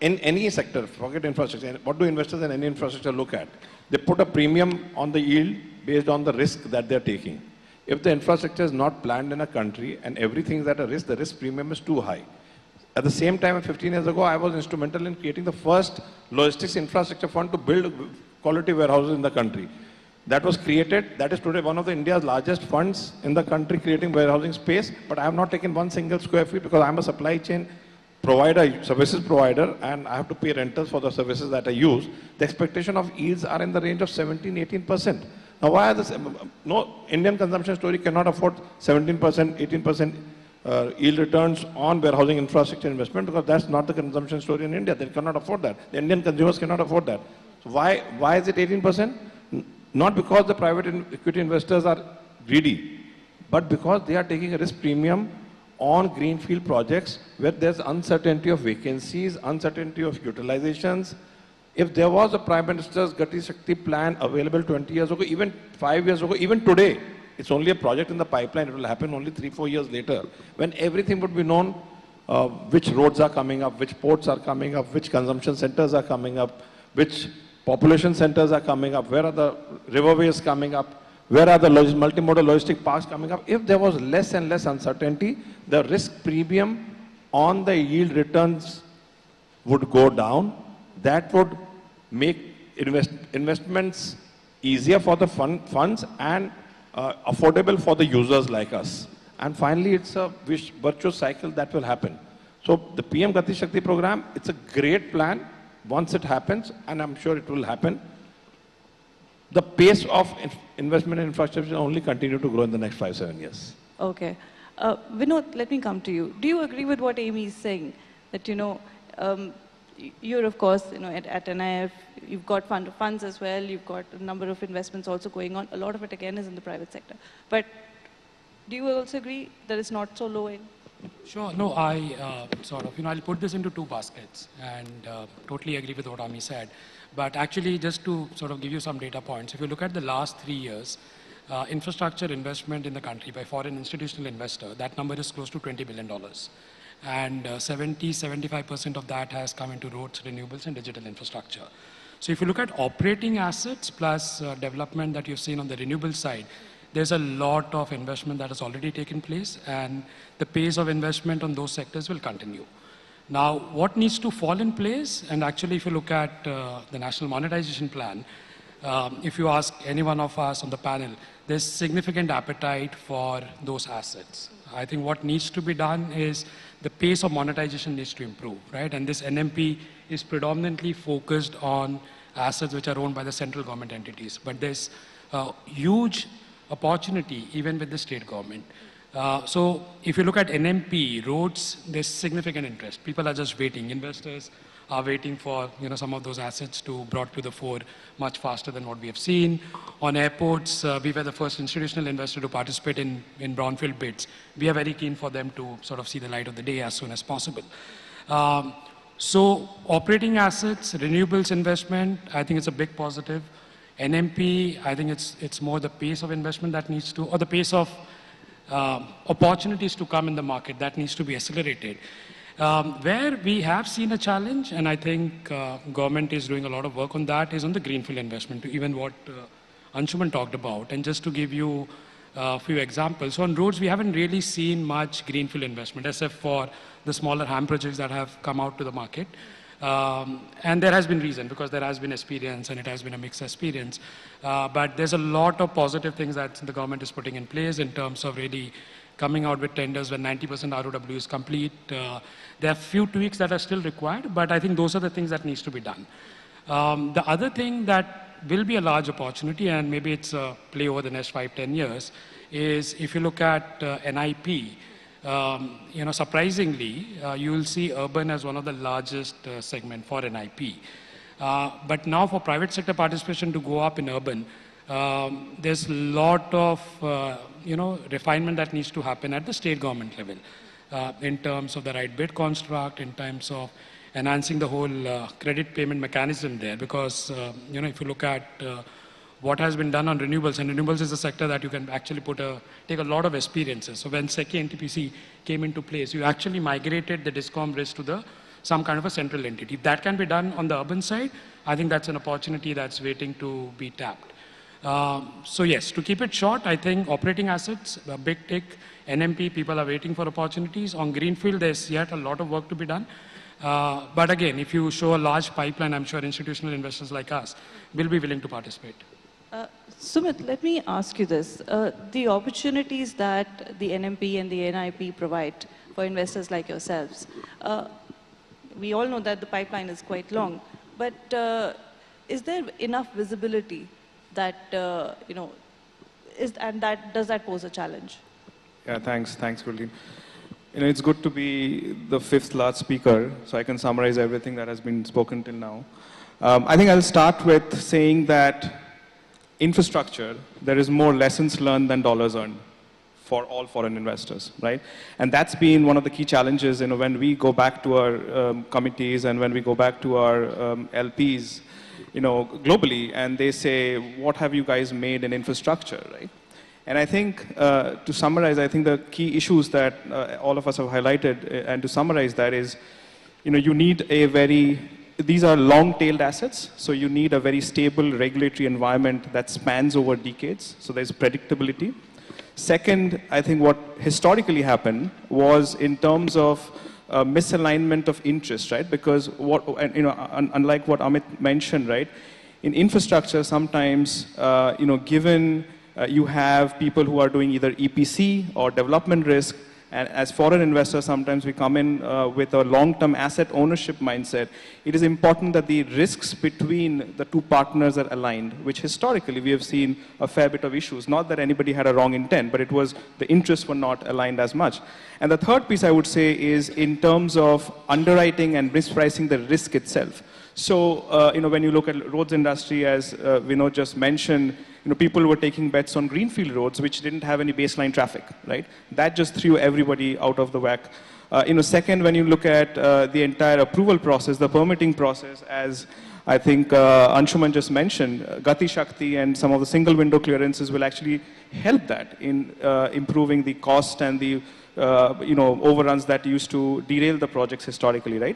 any sector, forget infrastructure, what do investors in any infrastructure look at? They put a premium on the yield based on the risk that they're taking. If the infrastructure is not planned in a country and everything is at a risk, the risk premium is too high. At the same time, 15 years ago, I was instrumental in creating the first logistics infrastructure fund to build quality warehouses in the country. That was created. That is today one of India's largest funds in the country creating warehousing space. But I have not taken one single square feet because I'm a supply chain provider, services provider, and I have to pay rentals for the services that I use. The expectation of yields are in the range of 17-18%. Now, why are this? No Indian consumption story cannot afford 17%, 18% yield returns on warehousing infrastructure investment, because that's not the consumption story in India. They cannot afford that. The Indian consumers cannot afford that. So why is it 18%? Not because the private equity investors are greedy, but because they are taking a risk premium on greenfield projects where there's uncertainty of vacancies, uncertainty of utilizations. If there was a Prime Minister's Gati Shakti plan available 20 years ago, even 5 years ago, even today, it's only a project in the pipeline. It will happen only 3-4 years later, when everything would be known, which roads are coming up, which ports are coming up, which consumption centers are coming up, which population centers are coming up, where are the riverways coming up, where are the multimodal logistic parks coming up. If there was less and less uncertainty, the risk premium on the yield returns would go down. That would make investments easier for the funds and affordable for the users like us. And finally, it's a virtuous cycle that will happen. So the PM Gati Shakti program, it's a great plan. Once it happens, and I'm sure it will happen, the pace of investment in infrastructure will only continue to grow in the next 5-7 years. Okay. Vinod, let me come to you. Do you agree with what Amy is saying? That, you're, of course, at NIF, you've got funds as well, you've got a number of investments also going on. A lot of it, again, is in the private sector. But do you also agree that it's not so low in? Sure. No, I I'll put this into two baskets, and totally agree with what Ami said. But actually, just to sort of give you some data points, if you look at the last 3 years, infrastructure investment in the country by foreign institutional investor, that number is close to $20 billion. And 70-75% of that has come into roads, renewables, and digital infrastructure. So if you look at operating assets plus development that you've seen on the renewable side, there's a lot of investment that has already taken place, and the pace of investment on those sectors will continue. Now, what needs to fall in place, and actually if you look at the National Monetization Plan, if you ask any one of us on the panel, there's significant appetite for those assets. I think what needs to be done is the pace of monetization needs to improve, right? And this NMP is predominantly focused on assets which are owned by the central government entities. But there's huge opportunity even with the state government. So if you look at NMP, roads, there's significant interest. People are just waiting. Investors are waiting for some of those assets to brought to the fore much faster than what we have seen. On airports, we were the first institutional investor to participate in brownfield bids. We are very keen for them to sort of see the light of the day as soon as possible. So operating assets, renewables investment, I think it's a big positive. NMP, I think it's more the pace of investment that needs to, or the pace of opportunities to come in the market that needs to be accelerated. Where we have seen a challenge, and I think government is doing a lot of work on that, is on the greenfield investment, even what Anshuman talked about. And just to give you a few examples, so on roads, we haven't really seen much greenfield investment, except for the smaller HAM projects that have come out to the market. And there has been reason, because there has been experience and it has been a mixed experience. But there's a lot of positive things that the government is putting in place in terms of really coming out with tenders when 90% ROW is complete. There are few tweaks that are still required, but I think those are the things that needs to be done. The other thing that will be a large opportunity, and maybe it's a play over the next 5-10 years, is if you look at NIP, surprisingly, you will see urban as one of the largest segment for NIP. But now for private sector participation to go up in urban, there's a lot of, refinement that needs to happen at the state government level in terms of the right bid construct, in terms of enhancing the whole credit payment mechanism there. Because, if you look at what has been done on renewables, and renewables is a sector that you can actually take a lot of experiences. So when SECI NTPC came into place, you actually migrated the DISCOM risk to some kind of a central entity. If that can be done on the urban side, I think that's an opportunity that's waiting to be tapped. So yes, to keep it short, I think operating assets, big tech, NMP, people are waiting for opportunities. On greenfield, there's yet a lot of work to be done. But again, if you show a large pipeline, I'm sure institutional investors like us will be willing to participate. Sumit, let me ask you this. The opportunities that the NMP and the NIP provide for investors like yourselves, we all know that the pipeline is quite long, but is there enough visibility that, does that pose a challenge? Yeah, thanks, Gulin. It's good to be the fifth last speaker, so I can summarize everything that has been spoken till now. I think I'll start with saying that infrastructure, there is more lessons learned than dollars earned for all foreign investors, right? And that's been one of the key challenges, when we go back to our committees and when we go back to our LPs, globally, and they say, what have you guys made in infrastructure, right? And I think, to summarize, I think the key issues that all of us have highlighted, and to summarize that is, you need these are long-tailed assets, so you need a very stable regulatory environment that spans over decades, so there's predictability. Second, I think what historically happened was in terms of misalignment of interest, right? Because unlike what Amit mentioned, right? In infrastructure, sometimes, given you have people who are doing either EPC or development risk, and as foreign investors, sometimes we come in with a long-term asset ownership mindset. It is important that the risks between the two partners are aligned, which historically we have seen a fair bit of issues. Not that anybody had a wrong intent, but it was the interests were not aligned as much. And the third piece I would say is in terms of underwriting and mispricing the risk itself. So, when you look at roads industry, as Vinod just mentioned, people were taking bets on greenfield roads, which didn't have any baseline traffic, right? That just threw everybody out of the whack. Second, when you look at the entire approval process, the permitting process, as I think Anshuman just mentioned, Gati Shakti and some of the single window clearances will actually help that in improving the cost and the overruns that used to derail the projects historically, right?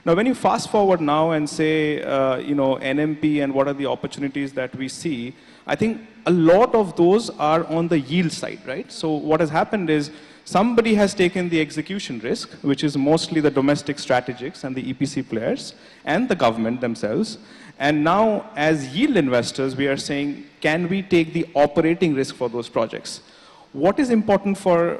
Now, when you fast forward now and say, NMP and what are the opportunities that we see, I think a lot of those are on the yield side, right? So what has happened is somebody has taken the execution risk, which is mostly the domestic strategics and the EPC players and the government themselves. And now, as yield investors, we are saying, can we take the operating risk for those projects? What is important for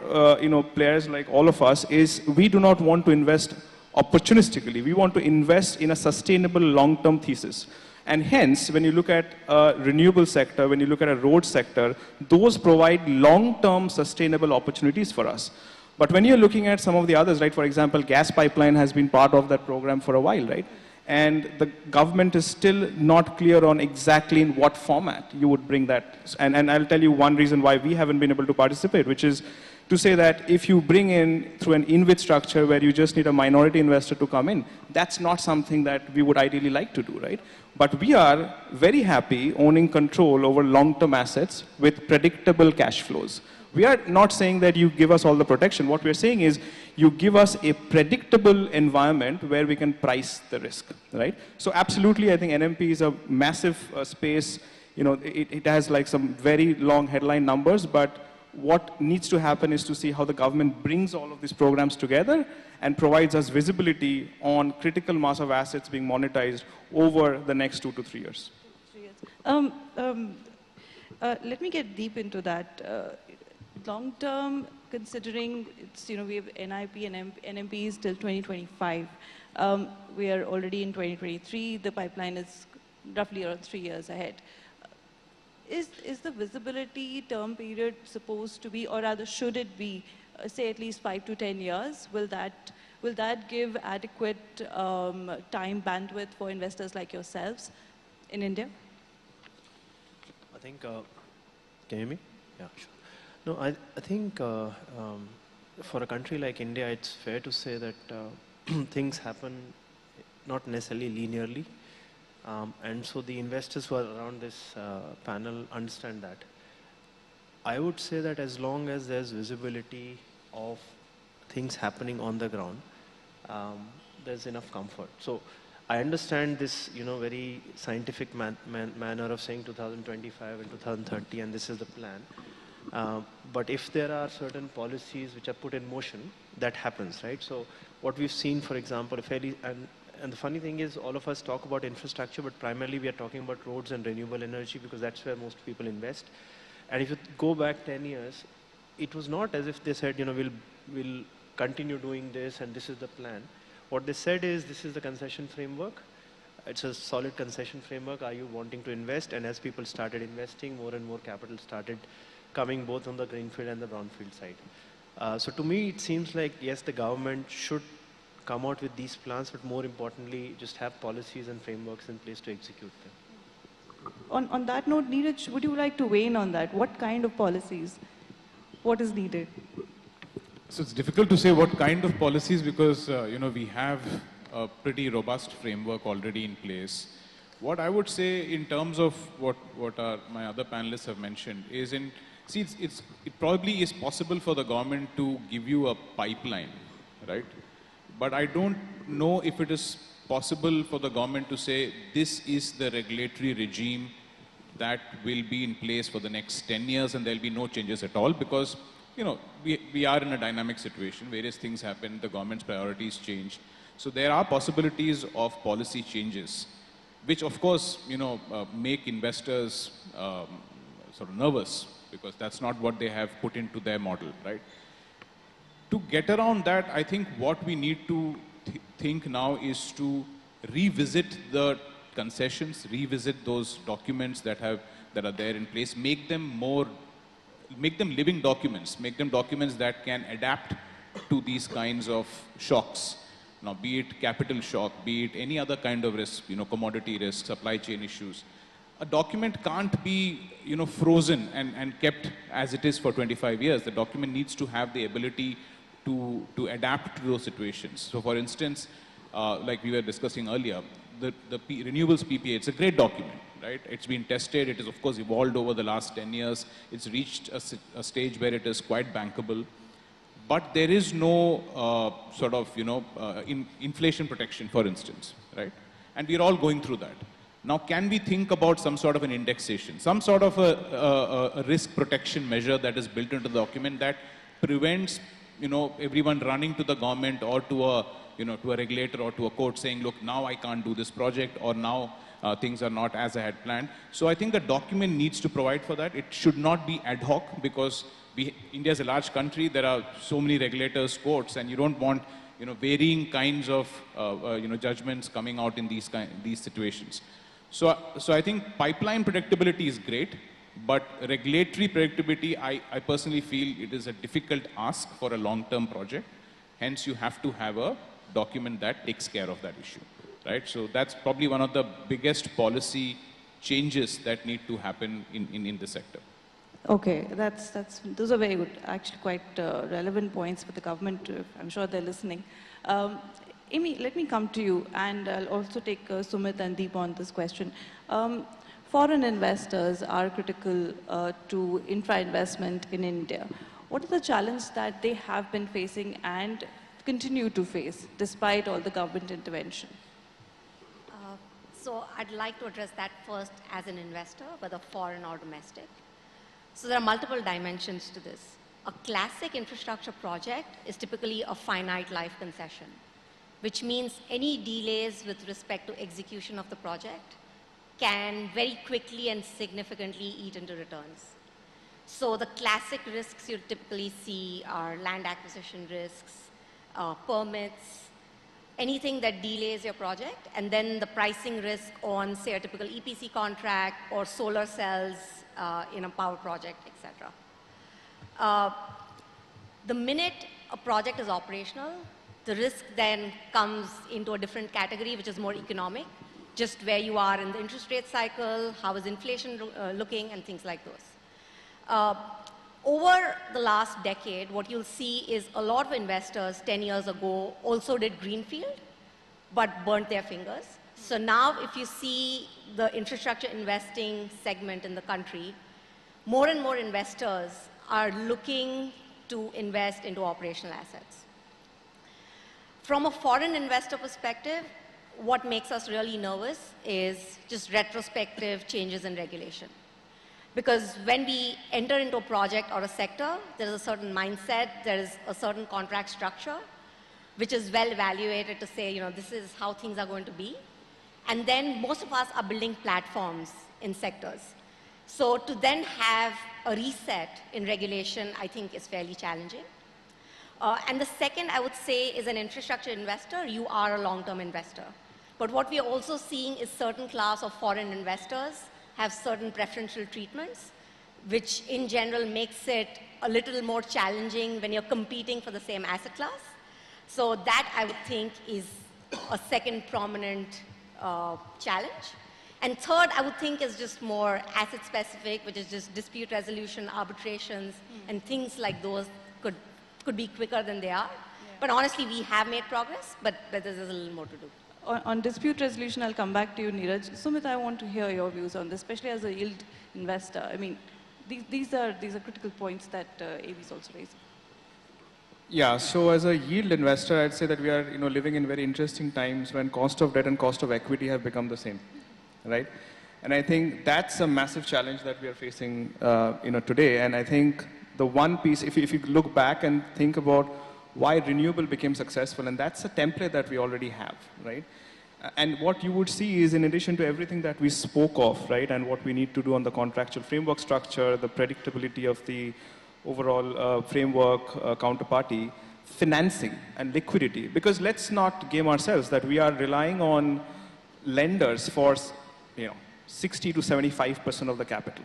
players like all of us is we do not want to invest opportunistically. We want to invest in a sustainable long-term thesis. And hence, when you look at a renewable sector, when you look at a road sector, those provide long-term sustainable opportunities for us. But when you're looking at some of the others, right, for example, gas pipeline has been part of that program for a while, right? And the government is still not clear on exactly in what format you would bring that. And I'll tell you one reason why we haven't been able to participate, which is to say that if you bring in through an InvIT structure where you just need a minority investor to come in, that's not something that we would ideally like to do, right? But we are very happy owning control over long-term assets with predictable cash flows. We are not saying that you give us all the protection. What we're saying is you give us a predictable environment where we can price the risk, right? So absolutely, I think NMP is a massive space. It has like some very long headline numbers, but what needs to happen is to see how the government brings all of these programs together and provides us visibility on critical mass of assets being monetized over the next 2 to 3 years. Let me get deep into that. Long term, considering it's, we have NIP and NMPs till 2025. We are already in 2023. The pipeline is roughly around 3 years ahead. Is the visibility term period supposed to be, or rather should it be, say at least 5 to 10 years? Will that give adequate time bandwidth for investors like yourselves in India? I think, can you hear me? Yeah, sure. No, I think for a country like India, it's fair to say that things happen not necessarily linearly. And so the investors who are around this panel understand that. I would say that as long as there's visibility of things happening on the ground, there's enough comfort. So I understand this, very scientific manner of saying 2025 and 2030, and this is the plan. But if there are certain policies which are put in motion, that happens, right? So what we've seen, for example, and the funny thing is all of us talk about infrastructure, but primarily we are talking about roads and renewable energy because that's where most people invest. And if you go back 10 years, it was not as if they said, we'll continue doing this and this is the plan. What they said is, this is the concession framework. It's a solid concession framework. Are you wanting to invest? And as people started investing, more and more capital started coming both on the greenfield and the brownfield side. So to me, it seems like, yes, the government should come out with these plans, but more importantly, just have policies and frameworks in place to execute them. On that note, Neeraj, would you like to weigh in on that? What kind of policies? What is needed? So it's difficult to say what kind of policies because, we have a pretty robust framework already in place. What I would say in terms of what my other panelists have mentioned is it probably is possible for the government to give you a pipeline, right? But I don't know if it is possible for the government to say this is the regulatory regime that will be in place for the next 10 years and there'll be no changes at all because, we are in a dynamic situation. Various things happen, the government's priorities change. So there are possibilities of policy changes, which of course, make investors sort of nervous because that's not what they have put into their model, right? To get around that, I think what we need to think now is to revisit the concessions, revisit those documents that are there in place, make them living documents, make them documents that can adapt to these kinds of shocks. Now, be it capital shock, be it any other kind of risk, commodity risk, supply chain issues. A document can't be, frozen and kept as it is for 25 years. The document needs to have the ability to adapt to those situations. So for instance, like we were discussing earlier, the renewables PPA, it's a great document, right? It's been tested, it has of course evolved over the last 10 years. It's reached a stage where it is quite bankable. But there is no inflation protection, for instance, right? And we're all going through that. Now, can we think about some sort of an indexation, some sort of a risk protection measure that is built into the document that prevents everyone running to the government or to a regulator or to a court saying, look, now I can't do this project or now things are not as I had planned. So I think the document needs to provide for that. It should not be ad hoc because India is a large country. There are so many regulators, courts, and you don't want varying kinds of judgments coming out in these situations. So I think pipeline predictability is great. But regulatory predictability, I personally feel it is a difficult ask for a long-term project. Hence, you have to have a document that takes care of that issue, right? So that's probably one of the biggest policy changes that need to happen in the sector. Okay, those are very good, actually quite relevant points for the government. I'm sure they're listening. Amy, let me come to you, and I'll also take Sumit and Deep on this question. Foreign investors are critical to infra investment in India. What are the challenges that they have been facing and continue to face despite all the government intervention? So I'd like to address that first as an investor, whether foreign or domestic. So there are multiple dimensions to this. A classic infrastructure project is typically a finite life concession, which means any delays with respect to execution of the project can very quickly and significantly eat into returns. So the classic risks you typically see are land acquisition risks, permits, anything that delays your project, and then the pricing risk on, say, a typical EPC contract or solar cells in a power project, etc. The minute a project is operational, the risk then comes into a different category, which is more economic, just where you are in the interest rate cycle, how is inflation looking, and things like those. Over the last decade, what you'll see is a lot of investors 10 years ago also did greenfield, but burnt their fingers. So now if you see the infrastructure investing segment in the country, more and more investors are looking to invest into operational assets. From a foreign investor perspective, what makes us really nervous is just retrospective changes in regulation. Because when we enter into a project or a sector, there is a certain mindset, there is a certain contract structure, which is well evaluated to say, this is how things are going to be. And then most of us are building platforms in sectors. So to then have a reset in regulation, I think is fairly challenging. And the second, I would say, is an infrastructure investor. You are a long-term investor. But what we are also seeing is certain class of foreign investors have certain preferential treatments, which in general makes it a little more challenging when you're competing for the same asset class. So that, I would think, is a second prominent challenge. And third, I would think, is just more asset-specific, which is just dispute resolution, arbitrations, and things like those could be quicker than they are. But honestly, we have made progress, but there's a little more to do. On dispute resolution, I'll come back to you, Neeraj. Sumit, I want to hear your views on this, especially as a yield investor. I mean, these are critical points that AB is also raising. Yeah, so as a yield investor, I'd say that we are living in very interesting times when cost of debt and cost of equity have become the same, right? And I think that's a massive challenge that we are facing today. And I think the one piece, if you look back and think about why renewable became successful, and that's a template that we already have, right? And what you would see is, in addition to everything that we spoke of, right, and what we need to do on the contractual framework structure, the predictability of the overall framework counterparty, financing and liquidity. Because let's not game ourselves that we are relying on lenders for 60 to 75% of the capital,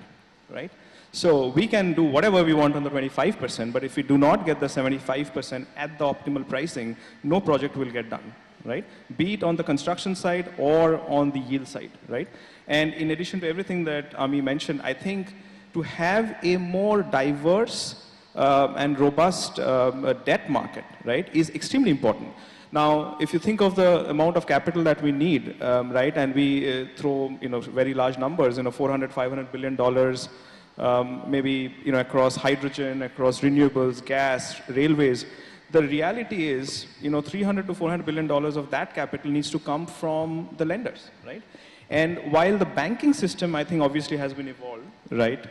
right? So we can do whatever we want on the 25%, but if we do not get the 75% at the optimal pricing, no project will get done, right? Be it on the construction side or on the yield side, right? And in addition to everything that Ami mentioned, I think to have a more diverse and robust debt market, right, is extremely important. Now, if you think of the amount of capital that we need, right, and we throw very large numbers, $400, $500 billion, maybe across hydrogen, across renewables, gas, railways. The reality is, $300 to $400 billion of that capital needs to come from the lenders, right? And while the banking system, I think, obviously has been evolved, right?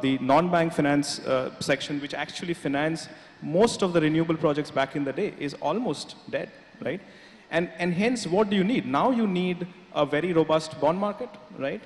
The non-bank finance section, which actually financed most of the renewable projects back in the day, is almost dead, right? And hence, what do you need? Now you need a very robust bond market, right?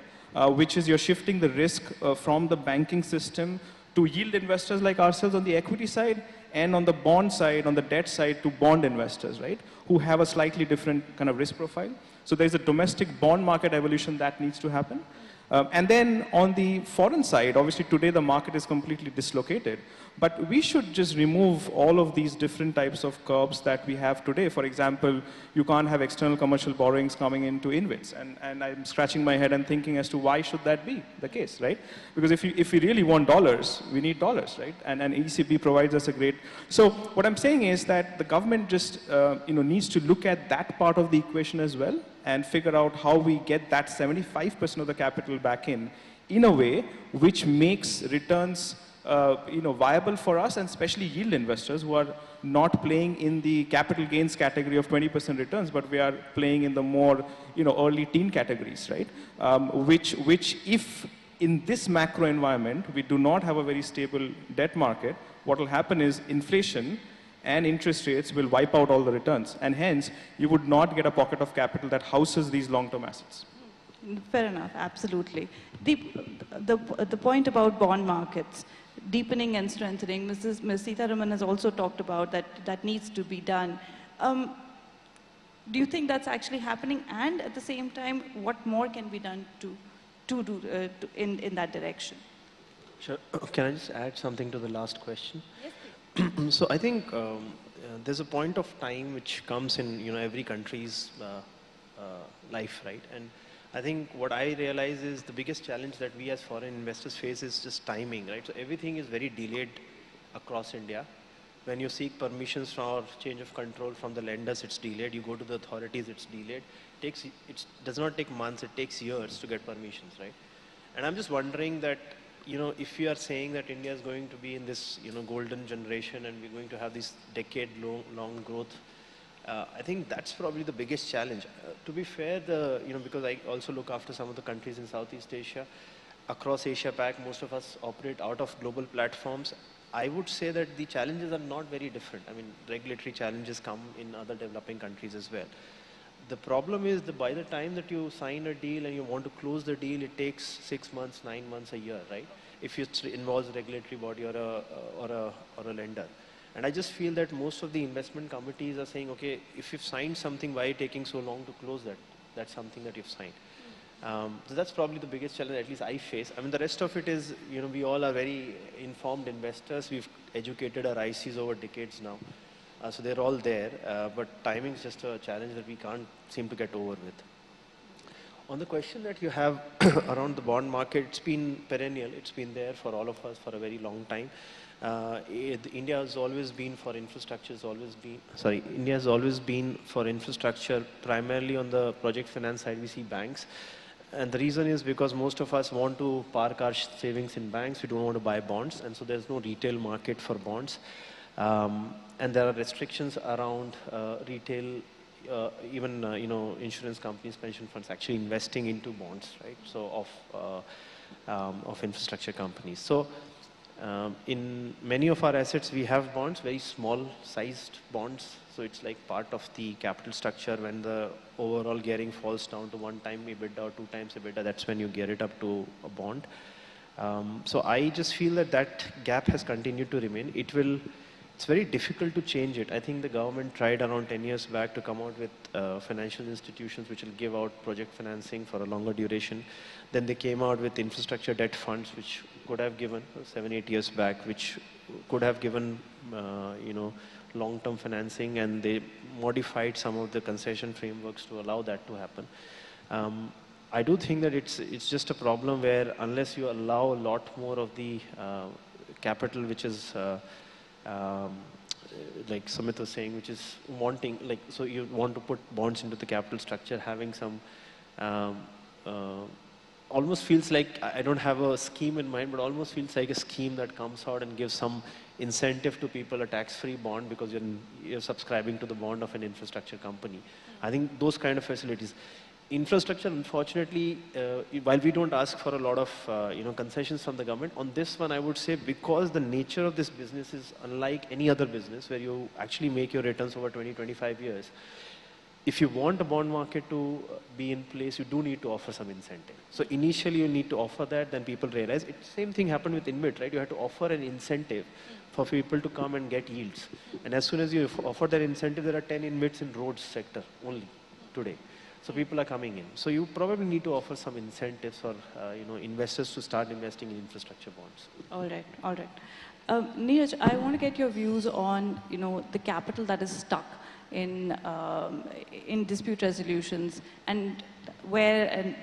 Which is you're shifting the risk from the banking system to yield investors like ourselves on the equity side, and on the bond side, on the debt side, to bond investors, right? Who have a slightly different kind of risk profile. So there's a domestic bond market evolution that needs to happen. And then on the foreign side, obviously today the market is completely dislocated, but we should just remove all of these different types of curbs that we have today. For example, you can't have external commercial borrowings coming into InvITs, and I'm scratching my head and thinking as to why should that be the case, right? Because if we really want dollars, we need dollars, right? And ECB provides us a great... So what I'm saying is that the government just needs to look at that part of the equation as well, and figure out how we get that 75% of the capital back in a way which makes returns viable for us, and especially yield investors who are not playing in the capital gains category of 20% returns, but we are playing in the more early teen categories, right? Which if in this macro environment we do not have a very stable debt market, what will happen is inflation and interest rates will wipe out all the returns, and hence you would not get a pocket of capital that houses these long-term assets. Fair enough, absolutely. The point about bond markets, deepening and strengthening, Ms. Sitaraman has also talked about that needs to be done. Do you think that's actually happening? And at the same time, what more can be done to do in that direction? Sure. Can I just add something to the last question? Yes, please. So I think there's a point of time which comes in every country's life, right? And I think what I realize is the biggest challenge that we as foreign investors face is just timing, right? So everything is very delayed across India. When you seek permissions or change of control from the lenders, it's delayed. You go to the authorities, it's delayed. It does not take months, it takes years to get permissions, right? And I'm just wondering that, if you are saying that India is going to be in this, golden generation and we're going to have this decade-long growth, I think that's probably the biggest challenge. To be fair, because I also look after some of the countries in Southeast Asia, across Asia Pac, most of us operate out of global platforms. I would say that the challenges are not very different. I mean, regulatory challenges come in other developing countries as well. The problem is that by the time that you sign a deal and you want to close the deal, it takes 6 months, 9 months, a year, right? If it involves a regulatory body or a lender. And I just feel that most of the investment committees are saying, okay, if you've signed something, why are you taking so long to close that? That's something that you've signed. So that's probably the biggest challenge, at least I face. I mean, the rest of it is, we all are very informed investors. We've educated our ICs over decades now. So they're all there, but timing is just a challenge that we can't seem to get over with. On the question that you have around the bond market, it's been perennial. It's been there for all of us for a very long time. India has always been for infrastructure, India has always been for infrastructure, primarily on the project finance side. We see banks. And the reason is because most of us want to park our savings in banks. We don't want to buy bonds. And so there's no retail market for bonds. And there are restrictions around retail, even insurance companies, pension funds actually investing into bonds, right? So of infrastructure companies. So in many of our assets, we have bonds, very small sized bonds. So it's like part of the capital structure. When the overall gearing falls down to 1 time EBITDA or 2 times EBITDA, that's when you gear it up to a bond. So I just feel that gap has continued to remain. It's very difficult to change it. I think the government tried around 10 years back to come out with financial institutions which will give out project financing for a longer duration. Then they came out with infrastructure debt funds, which could have given 7-8 years back, which could have given long-term financing, and they modified some of the concession frameworks to allow that to happen. I do think that it's just a problem where unless you allow a lot more of the capital, which is like Sumit was saying, which is wanting, so you want to put bonds into the capital structure, having some, almost feels like, I don't have a scheme in mind, but almost feels like a scheme that comes out and gives some incentive to people, a tax-free bond, because you're subscribing to the bond of an infrastructure company. I think those kind of facilities. Infrastructure, unfortunately, while we don't ask for a lot of concessions from the government, on this one I would say, because the nature of this business is unlike any other business where you actually make your returns over 20-25 years, if you want a bond market to be in place, you do need to offer some incentive. So initially you need to offer that, then people realize. Same thing happened with InvIT, right? You have to offer an incentive for people to come and get yields. And as soon as you offer that incentive, there are 10 InvITs in roads sector only today. So people are coming in. So you probably need to offer some incentives for investors to start investing in infrastructure bonds. All right. Neeraj, I want to get your views on the capital that is stuck in dispute resolutions and where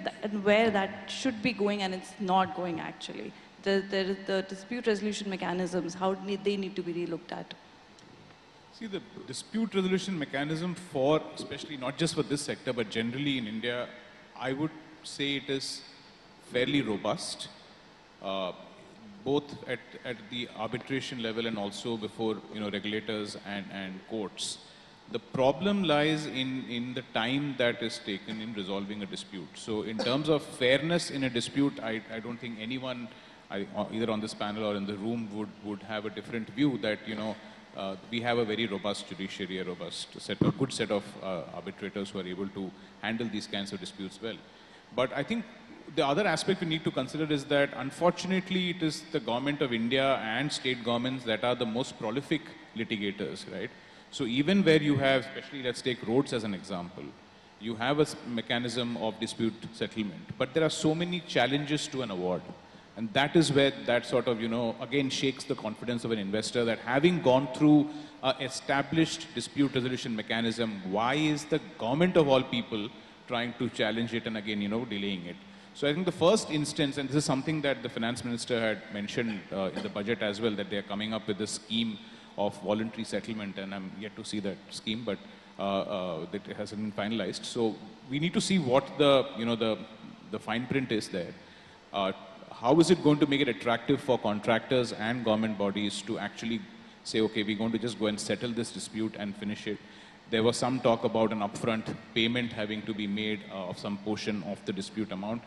that should be going and it's not going actually. The dispute resolution mechanisms, how they need to be relooked at? See, the dispute resolution mechanism for, especially not just for this sector, but generally in India, I would say it is fairly robust, both at the arbitration level and also before regulators and courts. The problem lies in the time that is taken in resolving a dispute. So in terms of fairness in a dispute, I don't think anyone, either on this panel or in the room, would have a different view that, we have a very robust judiciary, a good set of arbitrators who are able to handle these kinds of disputes well. But I think the other aspect we need to consider is that, unfortunately, it is the government of India and state governments that are the most prolific litigators, right? So even where you have, especially let's take roads as an example, you have a mechanism of dispute settlement, but there are so many challenges to an award. And that is where that sort of, again shakes the confidence of an investor that having gone through an established dispute resolution mechanism, why is the government of all people trying to challenge it and again, delaying it? So I think the first instance, and this is something that the finance minister had mentioned in the budget as well, that they are coming up with a scheme of voluntary settlement, and I'm yet to see that scheme, but that hasn't been finalized. So we need to see what the fine print is there. How is it going to make it attractive for contractors and government bodies to actually say, okay, we're going to just go and settle this dispute and finish it? There was some talk about an upfront payment having to be made of some portion of the dispute amount.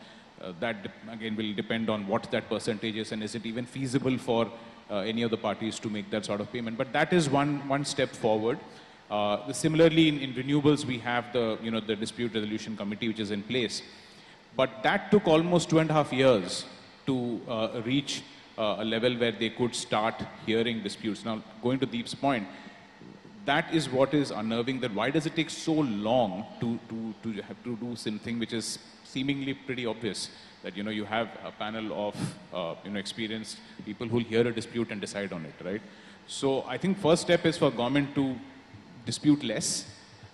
That again will depend on what that percentage is, and is it even feasible for any of the parties to make that sort of payment. But that is one step forward. Similarly, in renewables, we have the dispute resolution committee, which is in place. But that took almost 2.5 years to reach a level where they could start hearing disputes. Now, going to Deep's point, that is what is unnerving, that why does it take so long to have to do something which is seemingly pretty obvious, that you have a panel of experienced people who will hear a dispute and decide on it, right? So I think first step is for government to dispute less,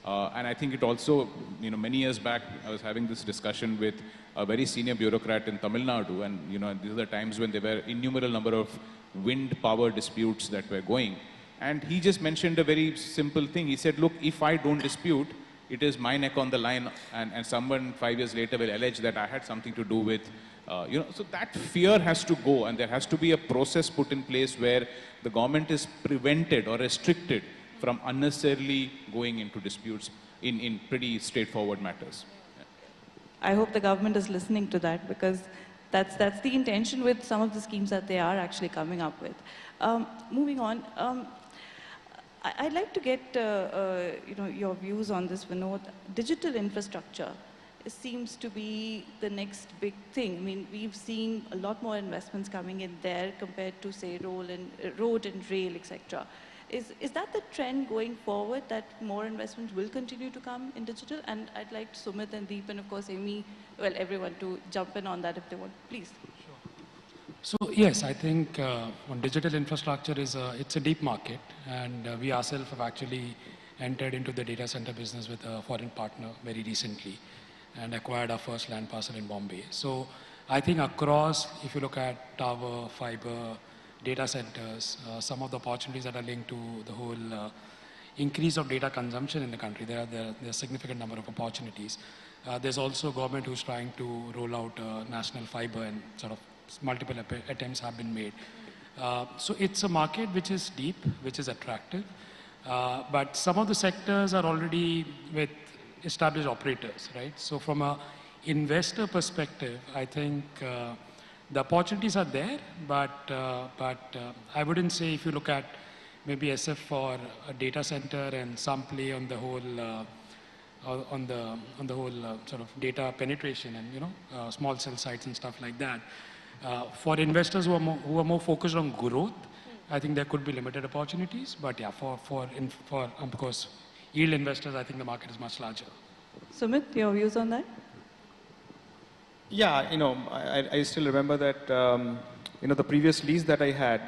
and I think it also, many years back I was having this discussion with a very senior bureaucrat in Tamil Nadu, and these are the times when there were innumerable number of wind power disputes that were going. And he just mentioned a very simple thing. He said, look, if I don't dispute, it is my neck on the line, and someone 5 years later will allege that I had something to do with, so that fear has to go, and there has to be a process put in place where the government is prevented or restricted from unnecessarily going into disputes in pretty straightforward matters. I hope the government is listening to that, because that's the intention with some of the schemes that they are actually coming up with. Moving on, I'd like to get your views on this, Vinod. Digital infrastructure seems to be the next big thing. I mean, we've seen a lot more investments coming in there compared to, say, road and rail, etc. Is that the trend going forward, that more investments will continue to come in digital? And I'd like Sumit and Deep and, of course, Amy, well, everyone to jump in on that if they want. Please. So yes, I think on digital infrastructure it's a deep market, and we ourselves have actually entered into the data center business with a foreign partner very recently and acquired our first land parcel in Bombay. So I think across, if you look at tower, fiber, data centers, some of the opportunities that are linked to the whole increase of data consumption in the country, there are a significant number of opportunities. There's also government who's trying to roll out national fiber, and sort of multiple attempts have been made. So it's a market which is deep, which is attractive, but some of the sectors are already with established operators, right? So from a investor perspective, I think the opportunities are there, but I wouldn't say, if you look at maybe SF for a data center and some play on the whole sort of data penetration and small cell sites and stuff like that. For investors who are more focused on growth, I think there could be limited opportunities. But yeah, for of course, yield investors, I think the market is much larger. Sumit, your views on that? Yeah, I still remember that, the previous lease that I had,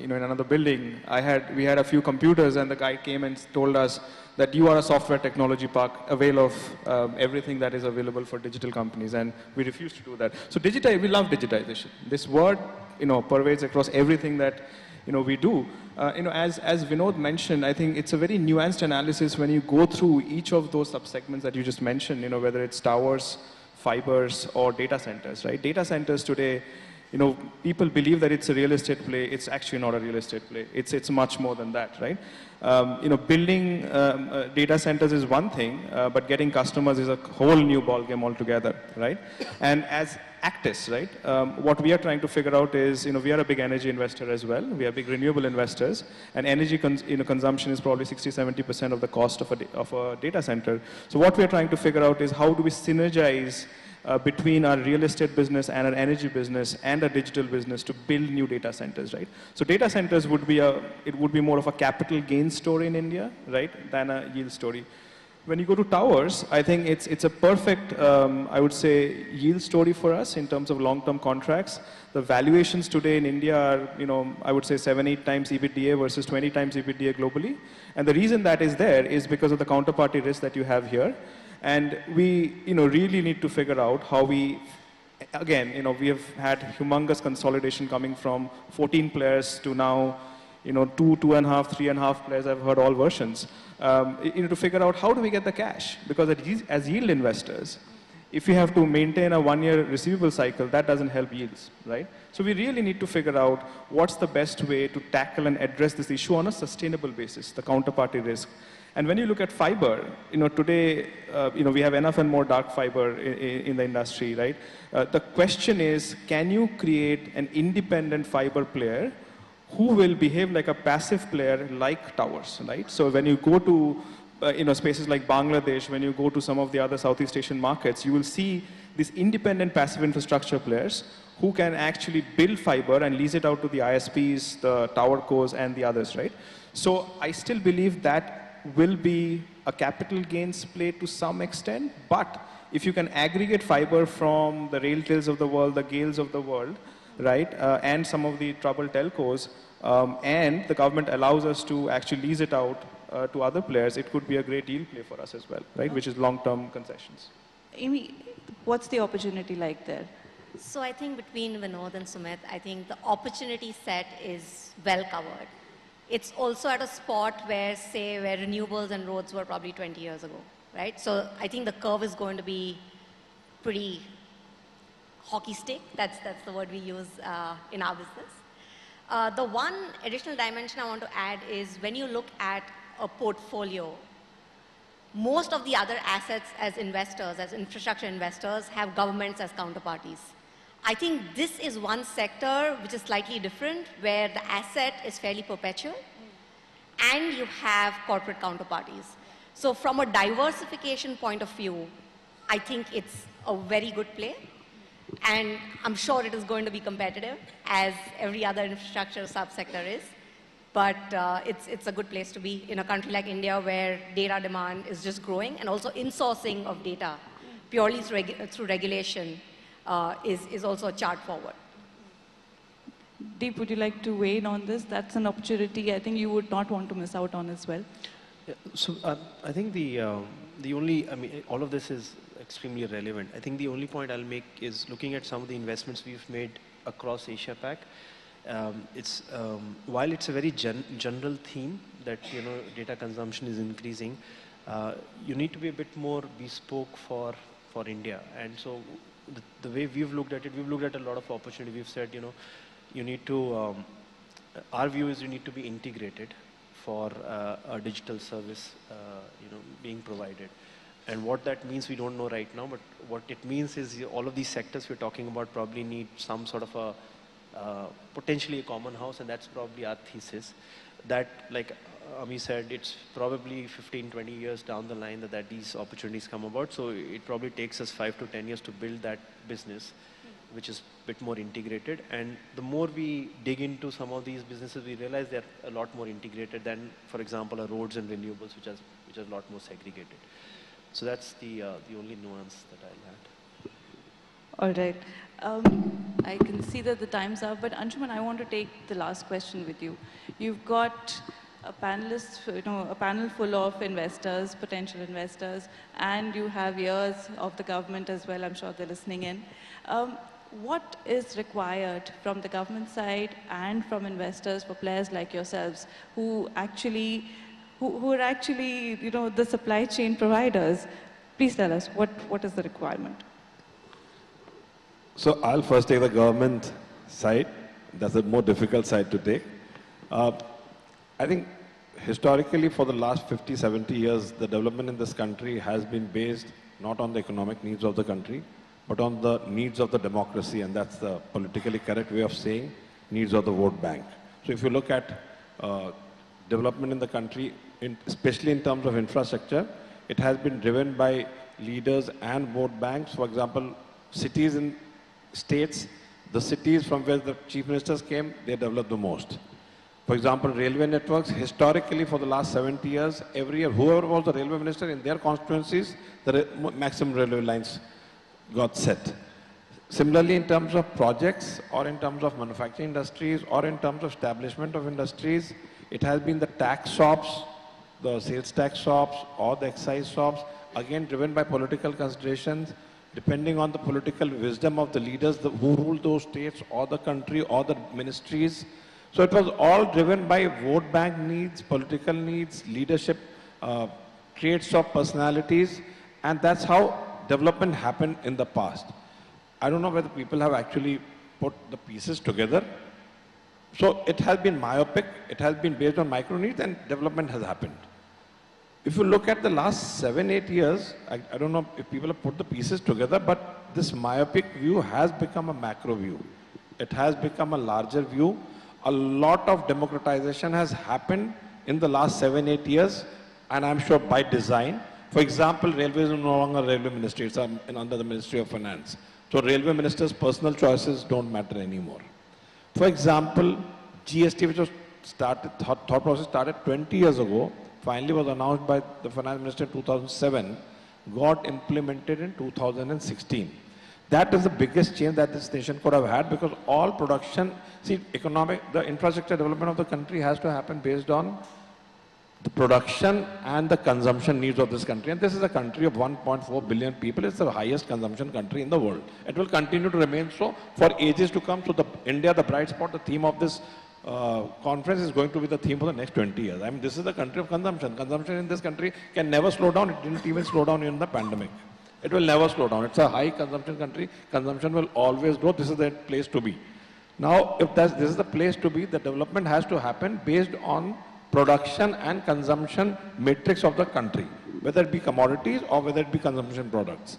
in another building, we had a few computers, and the guy came and told us that you are a software technology park, avail of everything that is available for digital companies, and we refused to do that. So we love digitization. This word, pervades across everything that, we do. As Vinod mentioned, I think it's a very nuanced analysis when you go through each of those subsegments that you just mentioned, whether it's towers, fibers, or data centers, right? Data centers today, people believe that it's a real estate play. It's actually not a real estate play. It's much more than that, right? Building data centers is one thing, but getting customers is a whole new ballgame altogether, right? And as Actis, right, what we are trying to figure out is, we are a big energy investor as well. We are big renewable investors, and energy consumption is probably 60–70% of the cost of a data center. So what we are trying to figure out is, how do we synergize between our real estate business and our energy business and our digital business to build new data centers, right? So data centers would be more of a capital gain story in India, right, than a yield story. When you go to towers, I think it's a perfect, I would say, yield story for us in terms of long-term contracts. The valuations today in India are, I would say 7–8 times EBITDA versus 20 times EBITDA globally. And the reason that is there is because of the counterparty risk that you have here. And we, really need to figure out how we, again, we have had humongous consolidation coming from 14 players to now, 2, 2.5, 3.5 players. I've heard all versions. To figure out how do we get the cash, because as yield investors, if you have to maintain a 1-year receivable cycle, that doesn't help yields, right? So we really need to figure out what's the best way to tackle and address this issue on a sustainable basis, the counterparty risk. And when you look at fiber, today, we have enough and more dark fiber in the industry, right? The question is, can you create an independent fiber player who will behave like a passive player like towers, right? So when you go to spaces like Bangladesh, when you go to some of the other Southeast Asian markets, you will see these independent passive infrastructure players who can actually build fiber and lease it out to the ISPs, the tower cos, and the others, right? So I still believe that will be a capital gains play to some extent, but if you can aggregate fiber from the RailTels of the world, the Gales of the world, right, and some of the troubled telcos, and the government allows us to actually lease it out to other players, it could be a great deal play for us as well, right, which is long-term concessions. Amy, what's the opportunity like there? So I think between Vinod and Sumit, I think the opportunity set is well covered. It's also at a spot where, say, where renewables and roads were probably 20 years ago, right? So I think the curve is going to be pretty hockey stick. That's the word we use in our business. The one additional dimension I want to add is when you look at a portfolio, most of the other assets as investors, as infrastructure investors, have governments as counterparties. I think this is one sector which is slightly different, where the asset is fairly perpetual and you have corporate counterparties. So from a diversification point of view, I think it's a very good play. And I'm sure it is going to be competitive, as every other infrastructure subsector is. But it's a good place to be in a country like India, where data demand is just growing, and also insourcing of data purely through regulation is also a chart forward. Deep, would you like to weigh in on this? That's an opportunity I think you would not want to miss out on as well. Yeah, so I think all of this is extremely relevant. I think the only point I'll make is looking at some of the investments we've made across Asia Pac. While it's a very general theme that data consumption is increasing, you need to be a bit more bespoke for India. And so the way we've looked at it, we've looked at a lot of opportunity. We've said you need to. Our view is you need to be integrated for a digital service being provided. And what that means, we don't know right now, but what it means is all of these sectors we're talking about probably need some sort of potentially a common house, and that's probably our thesis. That, like Ami said, it's probably 15, 20 years down the line that these opportunities come about. So it probably takes us 5 to 10 years to build that business, which is a bit more integrated. And the more we dig into some of these businesses, we realize they're a lot more integrated than, for example, roads and renewables, which are a lot more segregated. So that's the only nuance that I'll add. All right. I can see that the time's up, but Anshuman, I want to take the last question with you. You've got a panel full of investors, potential investors, and you have ears of the government as well. I'm sure they're listening in. What is required from the government side and from investors for players like yourselves who are actually the supply chain providers? Please tell us, what is the requirement? So I'll first take the government side. That's a more difficult side to take. I think historically for the last 50, 70 years, the development in this country has been based not on the economic needs of the country, but on the needs of the democracy, and that's the politically correct way of saying needs of the vote bank. So if you look at development in the country, especially in terms of infrastructure, it has been driven by leaders and vote banks. For example, cities in states, the cities from where the chief ministers came, they developed the most. For example, railway networks, historically for the last 70 years, every year, whoever was the railway minister in their constituencies, the maximum railway lines got set. Similarly, in terms of projects or in terms of manufacturing industries or in terms of establishment of industries, it has been the tax shops, the sales tax shops or the excise shops, again driven by political considerations, depending on the political wisdom of the leaders who rule those states or the country or the ministries. So it was all driven by vote bank needs, political needs, leadership, traits of personalities, and that's how development happened in the past. I don't know whether people have actually put the pieces together. So it has been myopic, it has been based on micro needs, and development has happened. if you look at the last 7-8 years, I don't know if people have put the pieces together, but this myopic view has become a macro view. It has become a larger view. A lot of democratization has happened in the last 7-8 years, and I'm sure by design. For example, railways are no longer railway ministry, it's under the Ministry of Finance. So railway ministers' personal choices don't matter anymore. For example, GST, which was thought process started 20 years ago, finally was announced by the finance minister in 2007, got implemented in 2016. That is the biggest change that this nation could have had, because all production, the infrastructure development of the country has to happen based on the production and the consumption needs of this country. And this is a country of 1.4 billion people. It's the highest consumption country in the world. It will continue to remain so for ages to come. So India, the bright spot, the theme of this conference is going to be the theme for the next 20 years. I mean, this is the country of consumption. Consumption in this country can never slow down. It didn't even slow down in the pandemic. It will never slow down. It's a high consumption country. Consumption will always grow. This is the place to be. Now, if this is the place to be, the development has to happen based on production and consumption matrix of the country, whether it be commodities or whether it be consumption products.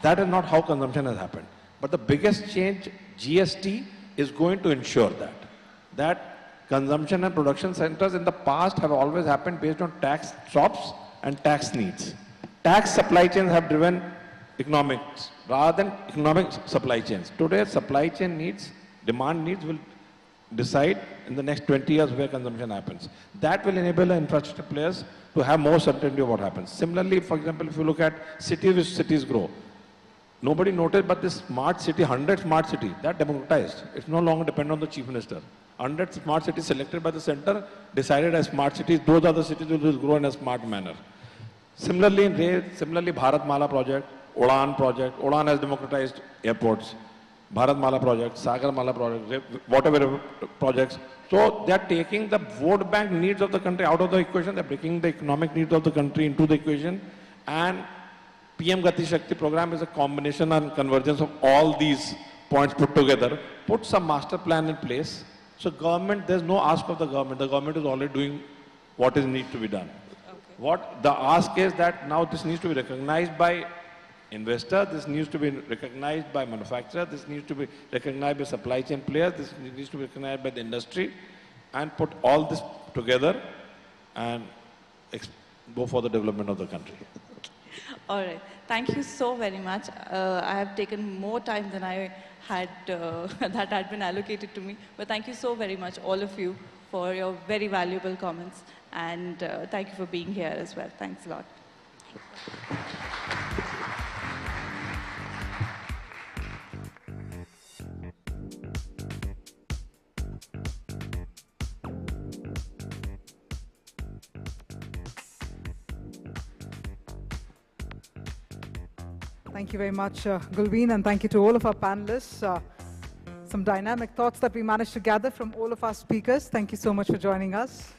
That is not how consumption has happened. But the biggest change, GST, is going to ensure that consumption and production centers in the past have always happened based on tax shops and tax needs. Tax supply chains have driven economics rather than economic supply chains. Today, supply chain needs, demand needs will decide in the next 20 years where consumption happens. That will enable the infrastructure players to have more certainty of what happens. Similarly, for example, if you look at cities, which cities grow, nobody noticed, but this smart city, 100 smart cities, that democratized. It's no longer dependent on the chief minister. 100 smart cities selected by the center, decided as smart cities. Those are the cities which will grow in a smart manner. Similarly, in rail, Bharat Mala project, Udan project. Udan has democratized airports. Bharat Mala project, Sagar Mala project, whatever projects. So they are taking the vote bank needs of the country out of the equation. They are bringing the economic needs of the country into the equation. And PM Gati Shakti program is a combination and convergence of all these points put together. Put some master plan in place. So government, there's no ask of the government. The government is already doing what is needs to be done. Okay. What the ask is that now this needs to be recognized by investor, this needs to be recognized by manufacturer, this needs to be recognized by supply chain players, this needs to be recognized by the industry, and put all this together and go for the development of the country. All right. Thank you so very much. I have taken more time than I had that had been allocated to me. But thank you so very much, all of you, for your very valuable comments. And thank you for being here as well. Thanks a lot. Thank you very much, Gulbeen, and thank you to all of our panelists. Some dynamic thoughts that we managed to gather from all of our speakers. Thank you so much for joining us.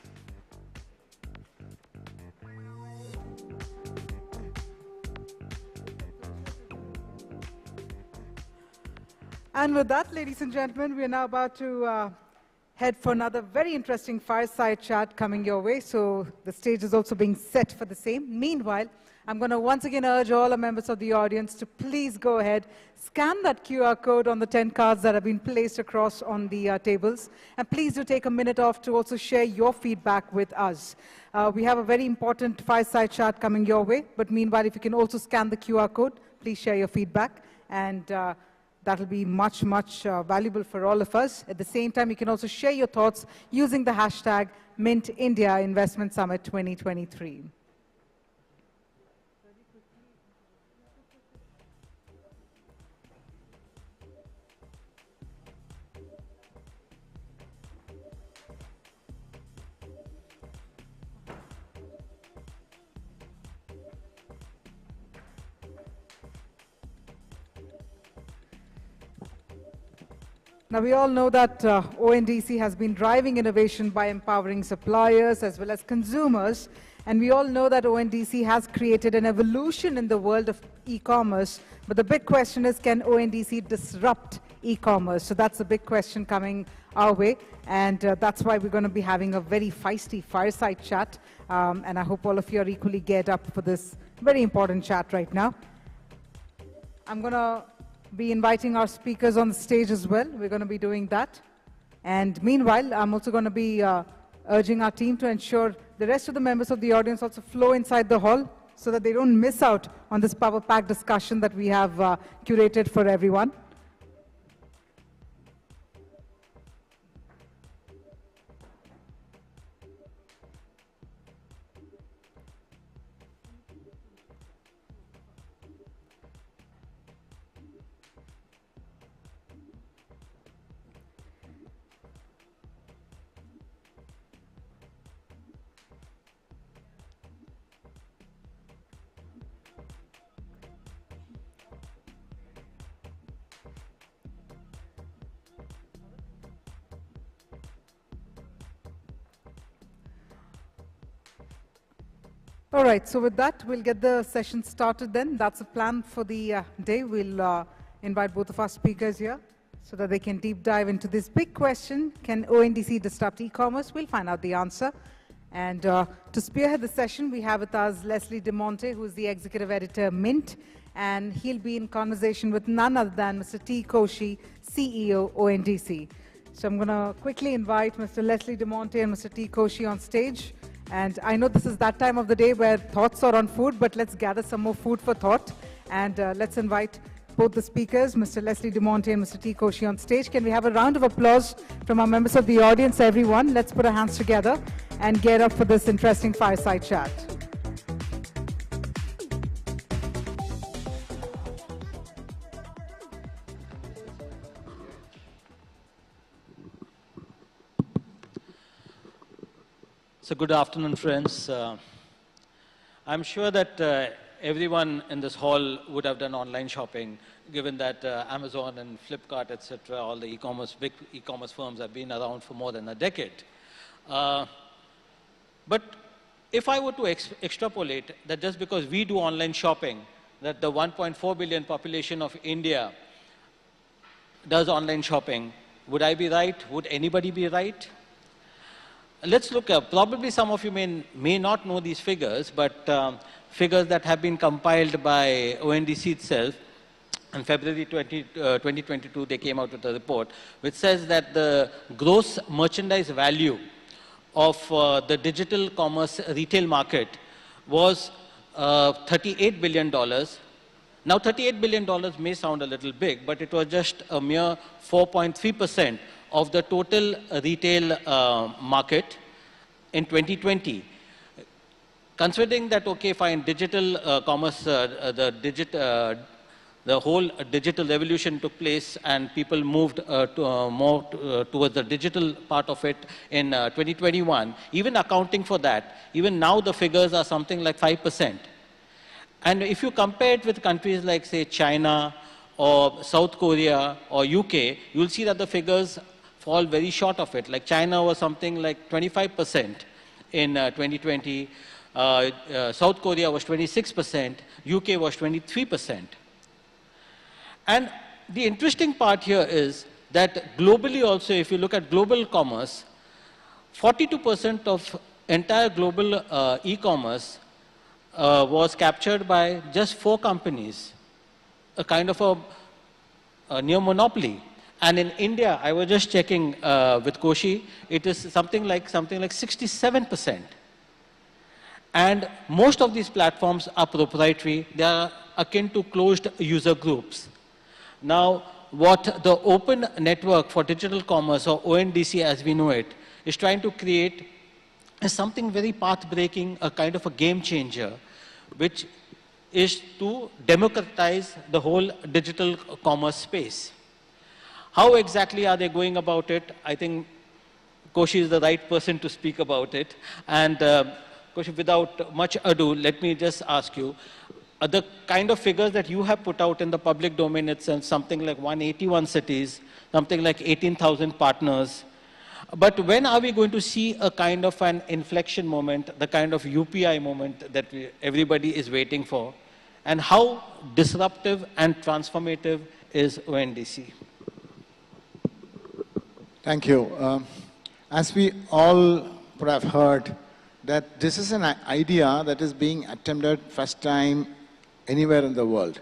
And with that, ladies and gentlemen, we are now about to head for another very interesting fireside chat coming your way. So the stage is also being set for the same. Meanwhile, I'm going to once again urge all our members of the audience to please go ahead, scan that QR code on the 10 cards that have been placed across on the tables. And please do take a minute off to also share your feedback with us. We have a very important fireside chat coming your way. But meanwhile, if you can also scan the QR code, please share your feedback. And that will be much, much valuable for all of us. At the same time, you can also share your thoughts using the hashtag MintIndia Investment Summit 2023. Now, we all know that ONDC has been driving innovation by empowering suppliers as well as consumers. And we all know that ONDC has created an evolution in the world of e-commerce. But the big question is, can ONDC disrupt e-commerce? So that's a big question coming our way, and that's why we're going to be having a very feisty fireside chat, and I hope all of you are equally geared up for this very important chat right now. I'm going to be inviting our speakers on the stage as well. We're going to be doing that. And meanwhile, I'm also going to be urging our team to ensure the rest of the members of the audience also flow inside the hall so that they don't miss out on this power-packed discussion that we have curated for everyone. All right, so with that, we'll get the session started then. That's the plan for the day. We'll invite both of our speakers here so that they can deep dive into this big question, can ONDC disrupt e-commerce? We'll find out the answer. And to spearhead the session, we have with us Leslie DeMonte, who's the executive editor, Mint, and he'll be in conversation with none other than Mr. T. Koshi, CEO, ONDC. So I'm going to quickly invite Mr. Leslie DeMonte and Mr. T. Koshi on stage. And I know this is that time of the day where thoughts are on food, but let's gather some more food for thought. And let's invite both the speakers, Mr. Leslie DeMonte and Mr. T. Koshi, on stage. Can we have a round of applause from our members of the audience, everyone? Let's put our hands together and get up for this interesting fireside chat. So good afternoon, friends. I'm sure that everyone in this hall would have done online shopping, given that Amazon and Flipkart, etc., all the big e-commerce firms have been around for more than a decade. But if I were to extrapolate that just because we do online shopping, that the 1.4 billion population of India does online shopping, would I be right? Would anybody be right? Let's look up, probably some of you may not know these figures, but figures that have been compiled by ONDC itself. In February 2022, they came out with a report which says that the gross merchandise value of the digital commerce retail market was $38 billion. Now, $38 billion may sound a little big, but it was just a mere 4.3% of the total retail market in 2020. Considering that, okay, fine, digital commerce, the whole digital revolution took place and people moved more towards the digital part of it in 2021, even accounting for that, even now the figures are something like 5%. And if you compare it with countries like, say, China or South Korea or UK, you'll see that the figures fall very short of it. Like China was something like 25% in 2020, South Korea was 26%, UK was 23%. And the interesting part here is that globally also, if you look at global commerce, 42% of entire global e-commerce was captured by just 4 companies, a kind of a near monopoly. And in India, I was just checking with Koshi, it is something like 67%. And most of these platforms are proprietary. They are akin to closed user groups. Now, what the Open Network for Digital Commerce, or ONDC as we know it, is trying to create is something very path-breaking, a kind of a game changer, which is to democratize the whole digital commerce space. How exactly are they going about it? I think Koshi is the right person to speak about it. And Koshi, without much ado, let me just ask you, the kind of figures that you have put out in the public domain itself, something like 181 cities, something like 18,000 partners. But when are we going to see a kind of an inflection moment, the kind of UPI moment that everybody is waiting for? And how disruptive and transformative is ONDC? Thank you. As we all would have heard, that this is an idea that is being attempted first time anywhere in the world.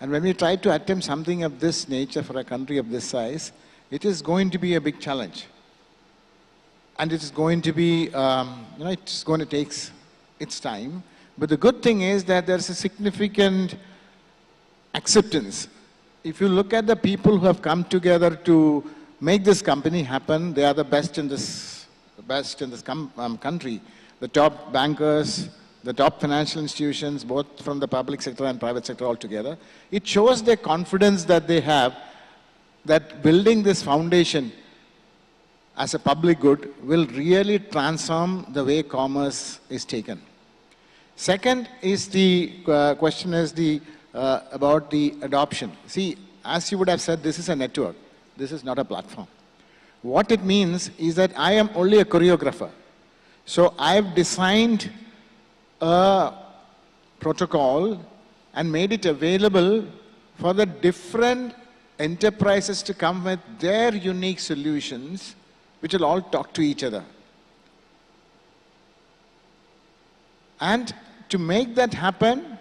And when we try to attempt something of this nature for a country of this size, it is going to be a big challenge. And it is going to be, it's going to take its time. But the good thing is that there's a significant acceptance. If you look at the people who have come together to make this company happen, they are the best in this country. The top bankers, the top financial institutions, both from the public sector and private sector altogether. It shows the confidence that they have that building this foundation as a public good will really transform the way commerce is taken. Second is the question is about the adoption. See, as you would have said, this is a network. This is not a platform. What it means is that I am only a choreographer. So I've designed a protocol and made it available for the different enterprises to come with their unique solutions, which will all talk to each other. And to make that happen,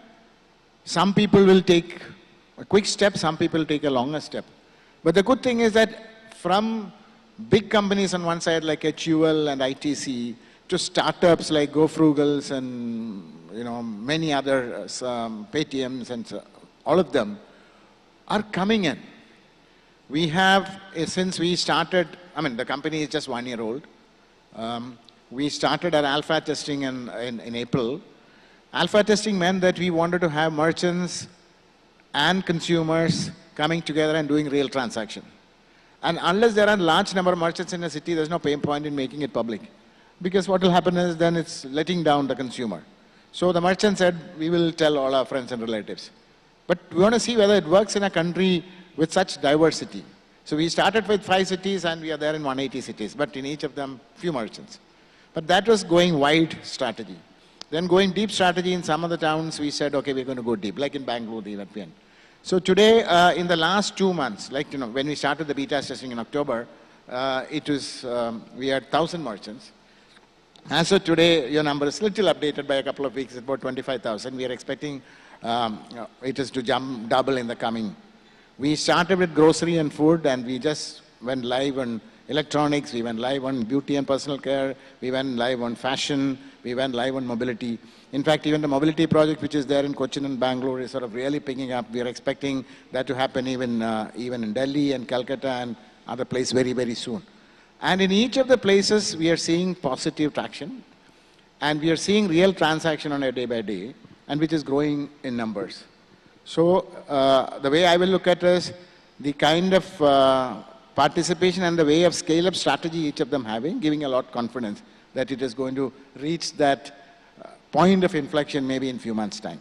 some people will take a quick step, some people take a longer step. But the good thing is that from big companies on one side like HUL and ITC to startups like GoFrugals and many other Paytms and all of them are coming in. We have, since we started, the company is just 1 year old. We started our alpha testing in April. Alpha testing meant that we wanted to have merchants and consumers coming together and doing real transaction. And unless there are a large number of merchants in a city, there's no pain point in making it public. Because what will happen is then it's letting down the consumer. So the merchant said, we will tell all our friends and relatives. But we want to see whether it works in a country with such diversity. So we started with 5 cities and we are there in 180 cities, but in each of them, few merchants. But that was going wide strategy. Then going deep strategy in some of the towns, we said, okay, we're going to go deep, like in Bangalore, the European. So today, in the last 2 months, when we started the beta testing in October, we had 1,000 merchants. As of today, your number is little updated by a couple of weeks, it's about 25,000. We are expecting it is to double in the coming. We started with grocery and food, and we just went live on electronics, we went live on beauty and personal care, we went live on fashion, we went live on mobility. In fact, even the mobility project, which is there in Cochin and Bangalore, is sort of really picking up. We are expecting that to happen even in Delhi and Calcutta and other places very, very soon. And in each of the places, we are seeing positive traction, and we are seeing real transaction on a day by day, and which is growing in numbers. So the way I will look at it is the kind of participation and the way of scale-up strategy each of them having, giving a lot of confidence that it is going to reach that point of inflection maybe in a few months' time.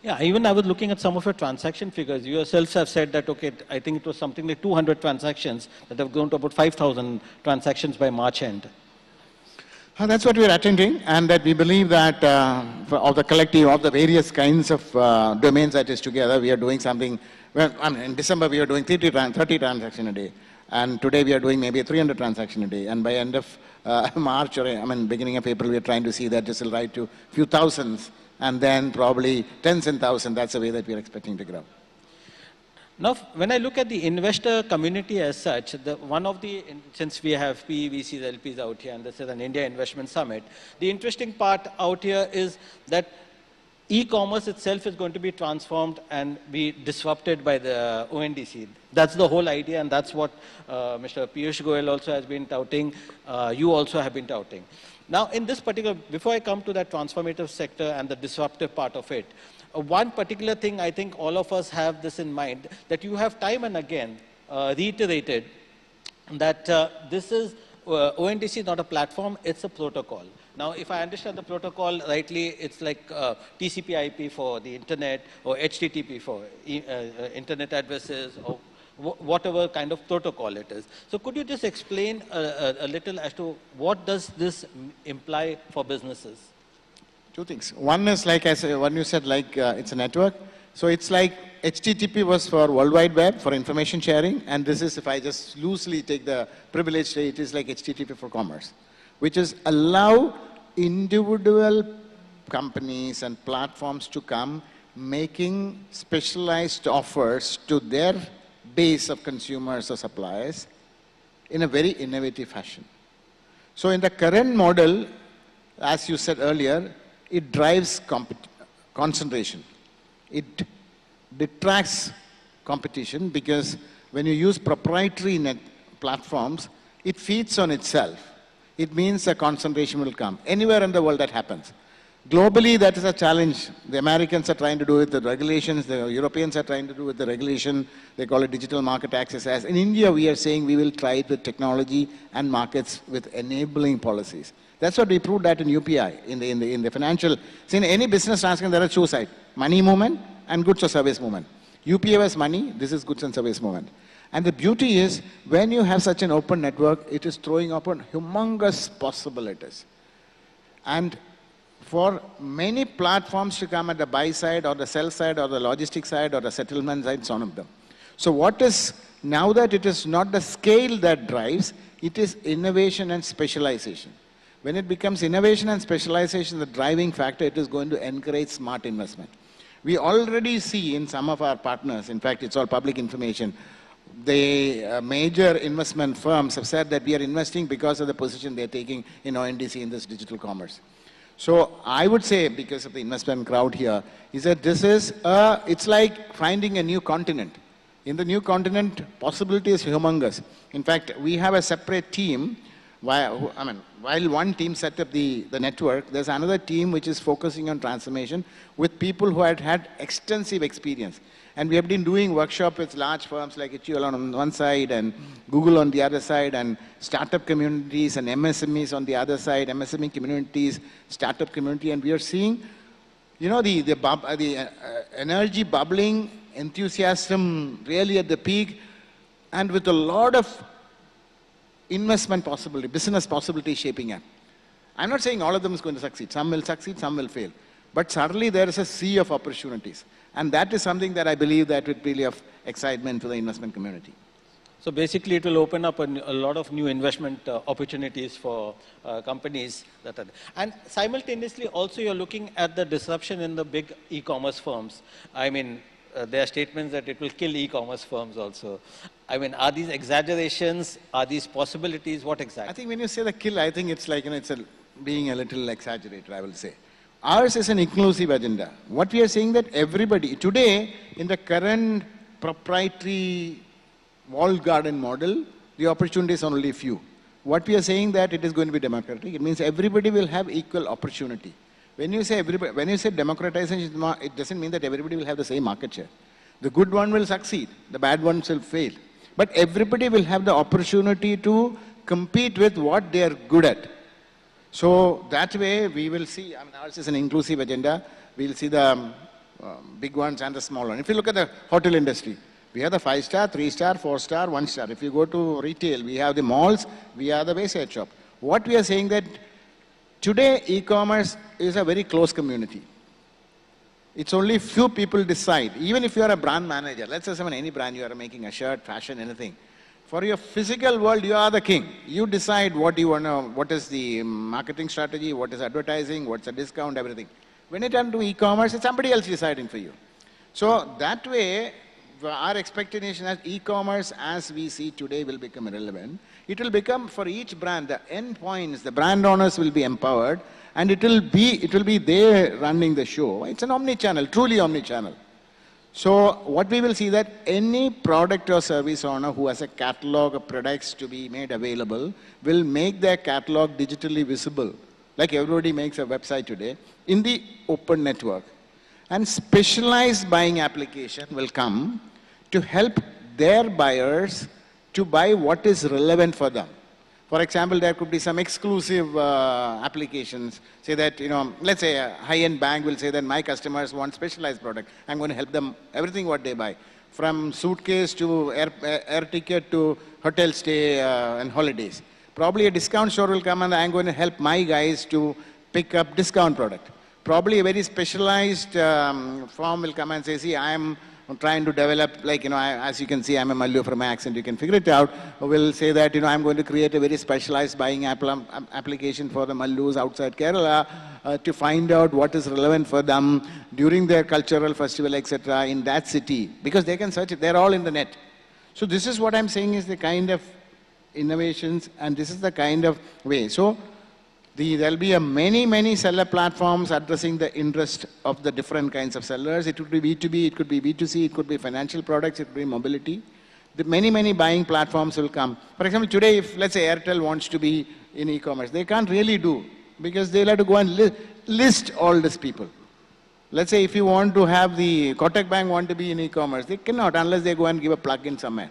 Yeah, even I was looking at some of your transaction figures. You yourselves have said that, okay, I think it was something like 200 transactions that have grown to about 5,000 transactions by March end. That's what we are attending, and that we believe that of the collective of the various kinds of domains that is together, we are doing something. Well, in December we are doing 30 transactions a day, and today we are doing maybe 300 transactions a day, and by end of March or beginning of April, we are trying to see that this will rise to a few thousands, and then probably tens and thousands. That's the way that we are expecting to grow. Now, when I look at the investor community as such, since we have PE, VCs, LPs out here, and this is an India Investment Summit, the interesting part out here is that e-commerce itself is going to be transformed and be disrupted by the ONDC. That's the whole idea, and that's what Mr. Piyush Goyal also has been touting. You also have been touting. Now, in this particular, before I come to that transformative sector and the disruptive part of it, one particular thing I think all of us have this in mind, that you have time and again reiterated that this is, ONDC is not a platform, it's a protocol. Now, if I understand the protocol rightly, it's like TCP/IP for the internet, or HTTP for internet addresses, or whatever kind of protocol it is. So could you just explain a little as to what does this imply for businesses? Two things. One is, like I said, when you said it's a network. So it's like HTTP was for World Wide Web, for information sharing, and this is, if I just loosely take the privilege, it is like HTTP for commerce, which is allow individual companies and platforms to come making specialized offers to their base of consumers or suppliers in a very innovative fashion. So in the current model, as you said earlier, it drives concentration. It detracts competition because when you use proprietary net platforms, it feeds on itself. It means a concentration will come. Anywhere in the world that happens. Globally, that is a challenge. The Americans are trying to do it, the regulations, the Europeans are trying to do it, the regulation, they call it digital market access. As in India, we are saying we will try it with technology and markets with enabling policies. That's what we proved that in UPI, in the financial. See, in any business transaction, there are two sides, money movement and goods or service movement. UPI was money, this is goods and service movement. And the beauty is, when you have such an open network, it is throwing open humongous possibilities. And for many platforms to come at the buy side or the sell side or the logistics side or the settlement side, it's one of them. So what is, now that it is not the scale that drives, it is innovation and specialization. When it becomes innovation and specialization, the driving factor, it is going to encourage smart investment. We already see in some of our partners, in fact, it's all public information, the major investment firms have said that we are investing because of the position they're taking in ONDC in this digital commerce. So I would say, because of the investment crowd here, is that this is, it's like finding a new continent. In the new continent, possibility is humongous. In fact, we have a separate team. While one team set up the network, there's another team which is focusing on transformation with people who had had extensive experience. And we have been doing workshops with large firms like HUL on one side and Google on the other side, and startup communities and MSMEs on the other side, MSME communities, startup community, and we are seeing, you know, the energy bubbling, enthusiasm really at the peak, and with a lot of investment possibility, business possibility shaping up. I'm not saying all of them is going to succeed. Some will succeed, some will fail. But certainly there is a sea of opportunities. And that is something that I believe that would be of excitement to the investment community. So basically it will open up a lot of new investment opportunities for companies that are there. And simultaneously also you're looking at the disruption in the big e-commerce firms. I mean, there are statements that it will kill e-commerce firms also. I mean, are these exaggerations? Are these possibilities? What exactly? I think when you say the kill, I think it's like, you know, it's being a little exaggerated, I will say. Ours is an inclusive agenda. What we are saying that everybody, today, in the current proprietary walled garden model, the opportunities are only few. What we are saying that it is going to be democratic, it means everybody will have equal opportunity. When you say everybody, when you say democratization, it doesn't mean that everybody will have the same market share. The good one will succeed, the bad ones will fail. But everybody will have the opportunity to compete with what they are good at. So that way we will see, I mean, ours is an inclusive agenda. We'll see the big ones and the small ones. If you look at the hotel industry, we have the 5-star, 3-star, 4-star, 1-star. If you go to retail, we have the malls, we have the wayside shop. What we are saying that today e-commerce is a very close community. It's only few people decide. Even if you are a brand manager, let's say someone, any brand, you are making a shirt, fashion, anything. For your physical world, you are the king. You decide what you want to, what is the marketing strategy, what is advertising, what's the discount, everything. When it comes to e-commerce, it's somebody else deciding for you. So that way, our expectation is e-commerce as we see today will become irrelevant. It will become for each brand, the endpoints, the brand owners will be empowered, and it will be they running the show. It's an omni-channel, truly omni-channel. So what we will see that any product or service owner who has a catalog of products to be made available will make their catalog digitally visible, like everybody makes a website today, in the open network. And specialized buying application will come to help their buyers to buy what is relevant for them. For example, there could be some exclusive applications, say that, you know, let's say a high-end bank will say that my customers want specialized product. I'm going to help them everything what they buy, from suitcase to air ticket to hotel stay and holidays. Probably a discount store will come and I'm going to help my guys to pick up discount product. Probably a very specialized firm will come and say, see, I'm trying to develop, like, as you can see, I'm a Mallu from my accent, you can figure it out, will say that, I'm going to create a very specialized buying application for the Mallus outside Kerala to find out what is relevant for them during their cultural festival, etc. in that city, because they can search it, they're all in the net. So this is what I'm saying is the kind of innovations, and this is the kind of way. So there'll be many seller platforms addressing the interest of the different kinds of sellers. It could be B2B, it could be B2C, it could be financial products, it could be mobility. The many buying platforms will come. For example, today, if let's say Airtel wants to be in e-commerce, they can't really do, because they'll have to go and list all these people. Let's say if you want to have the Kotak Bank want to be in e-commerce, they cannot unless they go and give a plug-in somewhere.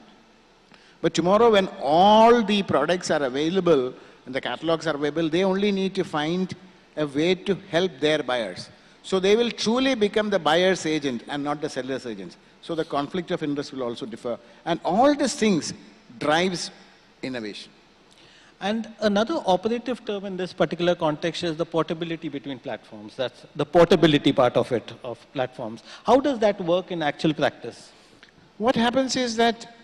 But tomorrow, when all the products are available and the catalogs are available, they only need to find a way to help their buyers. So they will truly become the buyer's agent and not the seller's agent. So the conflict of interest will also differ. And all these things drives innovation. And another operative term in this particular context is the portability between platforms. That's the portability part of it, of platforms. How does that work in actual practice? What happens is that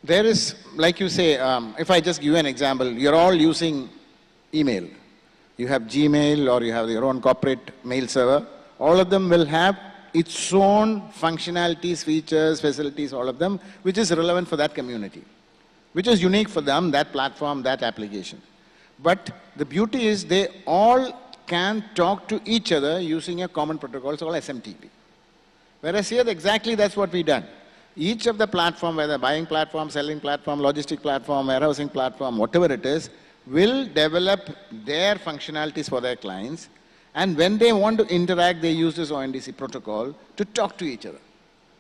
there is, like you say, if I just give you an example, you're all using email. You have Gmail or you have your own corporate mail server. All of them will have its own functionalities, features, facilities, all of them, which is relevant for that community, which is unique for them, that platform, that application. But the beauty is they all can talk to each other using a common protocol, it's called SMTP. Whereas here, exactly that's what we've done. Each of the platform, whether buying platform, selling platform, logistic platform, warehousing platform, whatever it is, will develop their functionalities for their clients. And when they want to interact, they use this ONDC protocol to talk to each other.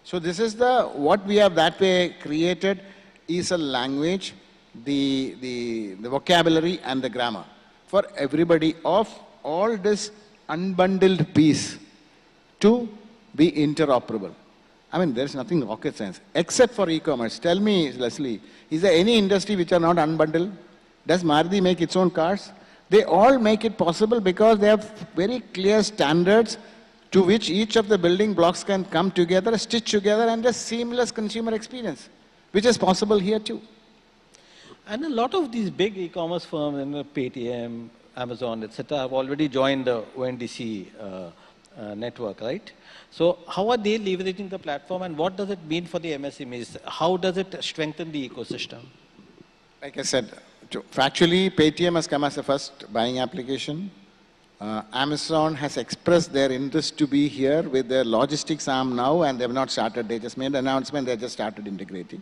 So this is what we have that way created is a language, the vocabulary and the grammar for everybody of all this unbundled piece to be interoperable. I mean, there's nothing rocket science, except for e-commerce. Tell me, Leslie, is there any industry which are not unbundled? Does Maruti make its own cars? They all make it possible because they have very clear standards to which each of the building blocks can come together, stitch together, and a seamless consumer experience, which is possible here too. And a lot of these big e-commerce firms, Paytm, Amazon, etc., have already joined the ONDC network, right? So how are they leveraging the platform, and what does it mean for the MSMEs? How does it strengthen the ecosystem? Like I said, factually, Paytm has come as the first buying application. Amazon has expressed their interest to be here with their logistics arm now, and they have not started. They just made an announcement, they just started integrating.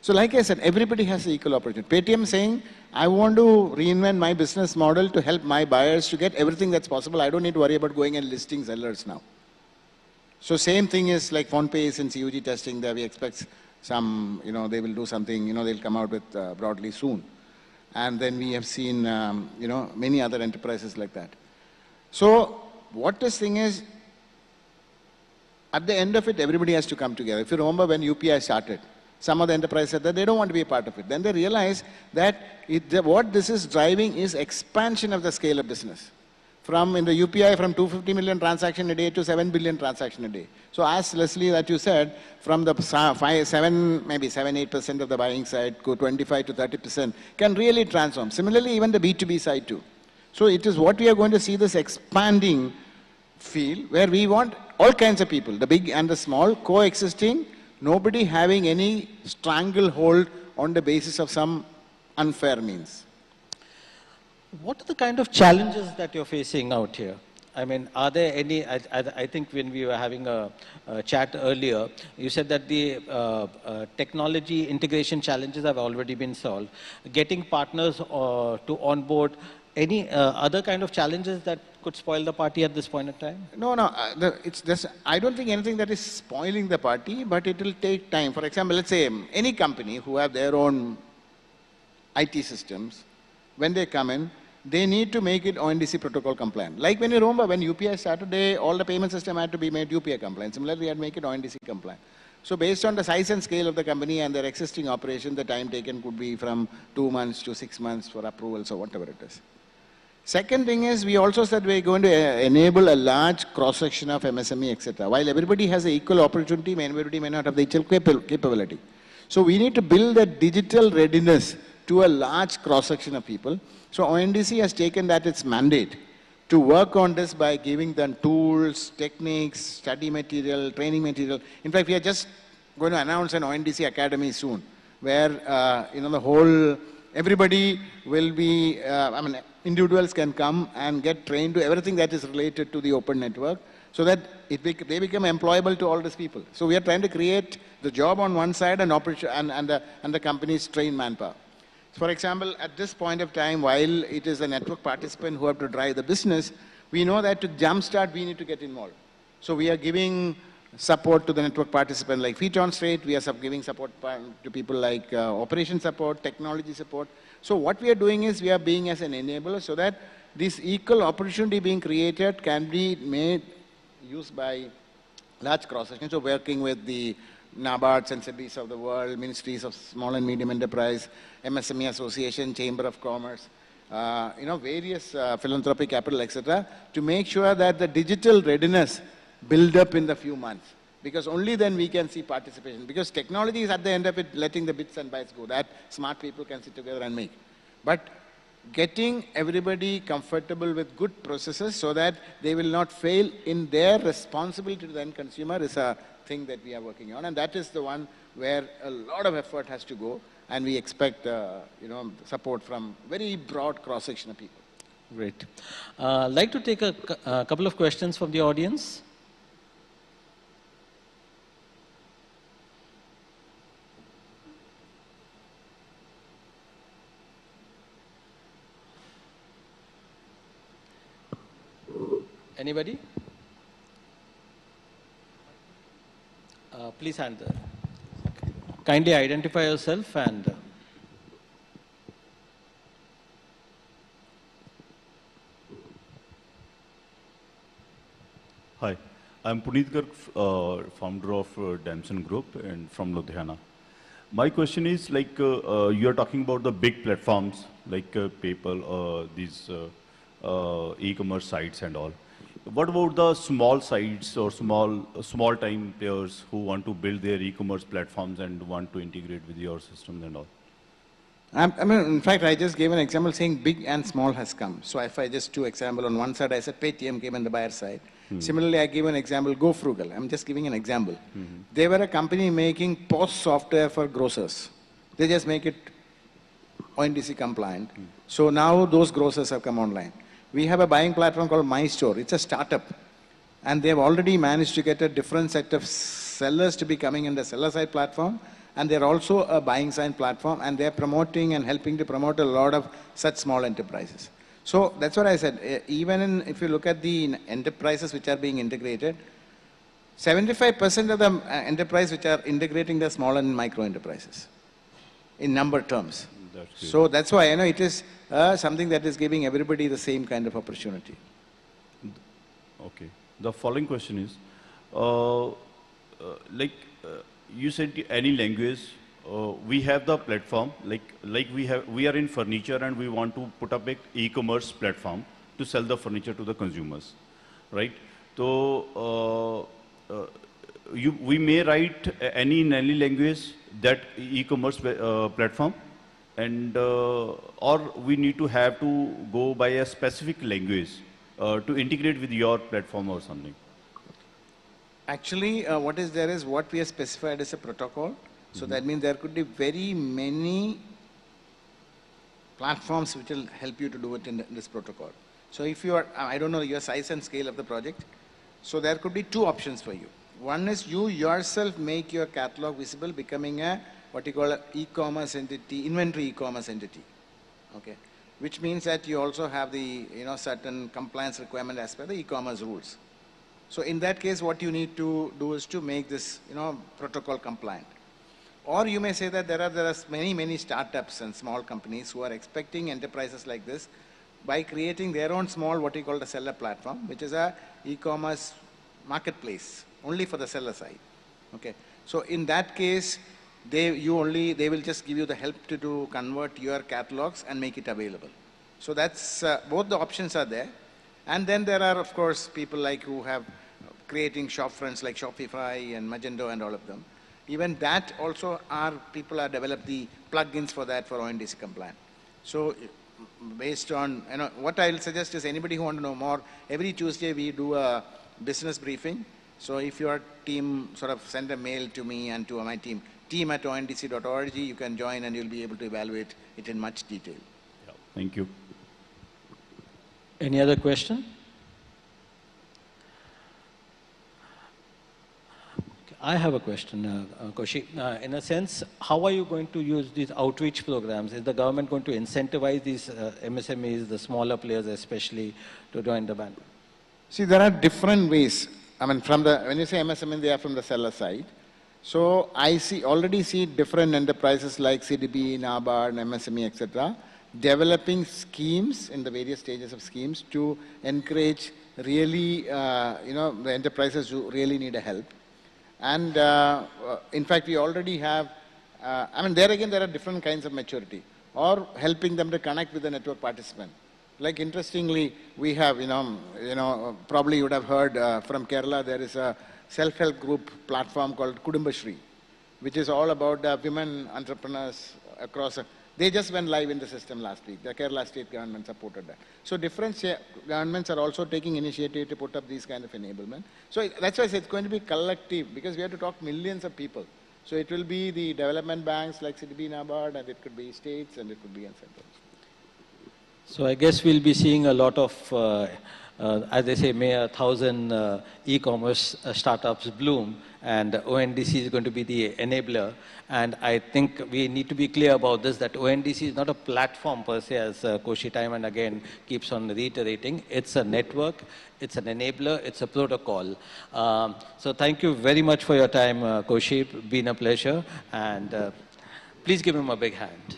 So like I said, everybody has equal opportunity. Paytm saying, I want to reinvent my business model to help my buyers to get everything that's possible. I don't need to worry about going and listing sellers now. So same thing is like PhonePe is in CUG testing there. We expect some, they will do something, they'll come out with broadly soon. And then we have seen, many other enterprises like that. So what this thing is, at the end of it, everybody has to come together. If you remember when UPI started, some of the enterprises said that they don't want to be a part of it. Then they realized that what this is driving is expansion of the scale of business. In the UPI, from 250 million transactions a day to 7 billion transactions a day. So as Leslie that you said, from the 7-8% of the buying side, go 25 to 30%, can really transform. Similarly, even the B2B side too. So it is what we are going to see this expanding field where we want all kinds of people, the big and the small, coexisting, nobody having any stranglehold on the basis of some unfair means. What are the kind of challenges that you're facing out here? I mean, are there any, I think when we were having a chat earlier, you said that the technology integration challenges have already been solved. Getting partners to onboard, any other kind of challenges that could spoil the party at this point in time? No, I don't think anything that is spoiling the party, but it will take time. For example, let's say any company who have their own IT systems, when they come in, they need to make it ONDC protocol compliant. Like when you remember, when UPI started, all the payment system had to be made UPI compliant. Similarly, they had to make it ONDC compliant. So based on the size and scale of the company and their existing operation, the time taken could be from 2 months to 6 months for approvals or whatever it is. Second thing is, we also said we're going to enable a large cross-section of MSME, etc. While everybody has an equal opportunity, everybody may not have the equal capability. So we need to build a digital readiness to a large cross-section of people. So ONDC has taken that its mandate to work on this by giving them tools, techniques, study material, training material. In fact, we are just going to announce an ONDC Academy soon, where the whole, everybody will be, individuals can come and get trained to everything that is related to the open network, so that they become employable to all these people. So we are trying to create the job on one side and the companies train manpower. For example, at this point of time, while it is a network participant who have to drive the business, we know that to jumpstart, we need to get involved. So we are giving support to the network participant like feet on street. We are giving support to people like operation support, technology support. So what we are doing is we are being as an enabler so that this equal opportunity being created can be made used by large cross-sections. So working with the NABARDs and SEBIs of the world, ministries of small and medium enterprise, MSME Association, Chamber of Commerce, various philanthropic capital, etc., to make sure that the digital readiness build up in the few months. Because only then we can see participation. Because technology is at the end of it letting the bits and bytes go. That smart people can sit together and make. But getting everybody comfortable with good processes so that they will not fail in their responsibility to the end consumer is a thing that we are working on. And that is the one where a lot of effort has to go. And we expect support from very broad cross-section of people. Great. I'd like to take a couple of questions from the audience. Anybody? Please kindly identify yourself and. Hi, I'm Puneet Garg, founder of Damson Group and from Ludhiana. My question is you are talking about the big platforms like PayPal, these e-commerce sites and all. What about the small sites or small time players who want to build their e-commerce platforms and want to integrate with your systems and all? In fact, I just gave an example saying big and small has come. So if I just do example, on one side I said Paytm came on the buyer side. Similarly, I gave an example, Go Frugal. I'm just giving an example. They were a company making POS software for grocers. They just make it ONDC compliant. So now those grocers have come online. We have a buying platform called My Store. It's a startup. And they've already managed to get a different set of sellers to be coming in the seller side platform. And they're also a buying side platform. And they're promoting and helping to promote a lot of such small enterprises. So that's what I said. Even if you look at the enterprises which are being integrated, 75% of the enterprise which are integrating the small and micro enterprises in number terms. So that's why it is something that is giving everybody the same kind of opportunity. Okay. The following question is, you said any language. We have the platform, we are in furniture and we want to put up an e-commerce platform to sell the furniture to the consumers, right? So we may write any language that e-commerce platform, and or we need to have to go by a specific language to integrate with your platform or something. Actually, what is there is what we have specified as a protocol. So that means there could be very many platforms which will help you to do it in this protocol. So if you are, I don't know your size and scale of the project, so there could be two options for you. One is you yourself make your catalog visible, becoming a what you call an e-commerce entity, inventory e-commerce entity, okay? Which means that you also have the certain compliance requirement as per the e-commerce rules. So in that case, what you need to do is to make this protocol compliant. Or you may say that there are many startups and small companies who are expecting enterprises like this by creating their own small, what we call the seller platform, which is a e-commerce marketplace only for the seller side. Okay. So in that case, they will just give you the help to convert your catalogs and make it available. So that's, both the options are there. And then there are, of course, people like who have creating shop fronts like Shopify and Magento and all of them. Even that also people are developed the plugins for that for ONDC compliant. So based on, what I'll suggest is anybody who want to know more, every Tuesday we do a business briefing. So if your team sort of send a mail to me and to my team@ondc.org, you can join and you'll be able to evaluate it in much detail. Yeah. Thank you. Any other question? I have a question, Koshi. In a sense, how are you going to use these outreach programs? Is the government going to incentivize these MSMEs, the smaller players especially, to join the band? See, there are different ways. I mean, when you say MSME, they are from the seller side. So I already see different enterprises like CDB, NABARD, MSME, etc., developing schemes in the various stages of schemes to encourage really, the enterprises who really need a help. And in fact, we already have, there again, there are different kinds of maturity, or helping them to connect with the network participant. Like interestingly, we have, probably you would have heard from Kerala, there is a self-help group platform called Kudumbashri, which is all about women entrepreneurs across. They just went live in the system last week. The Kerala state government supported that. So different governments are also taking initiative to put up these kind of enablement. So that's why I say it's going to be collective, because we have to talk millions of people. So it will be the development banks like CDB, NABARD, and it could be states, and it could be central. So I guess we'll be seeing a lot of, as they say, may 1,000 e-commerce startups bloom, and ONDC is going to be the enabler. And I think we need to be clear about this, that ONDC is not a platform per se, as Koshi time and again keeps on reiterating. It's a network, it's an enabler, it's a protocol. So thank you very much for your time, Koshi. Been a pleasure. And please give him a big hand.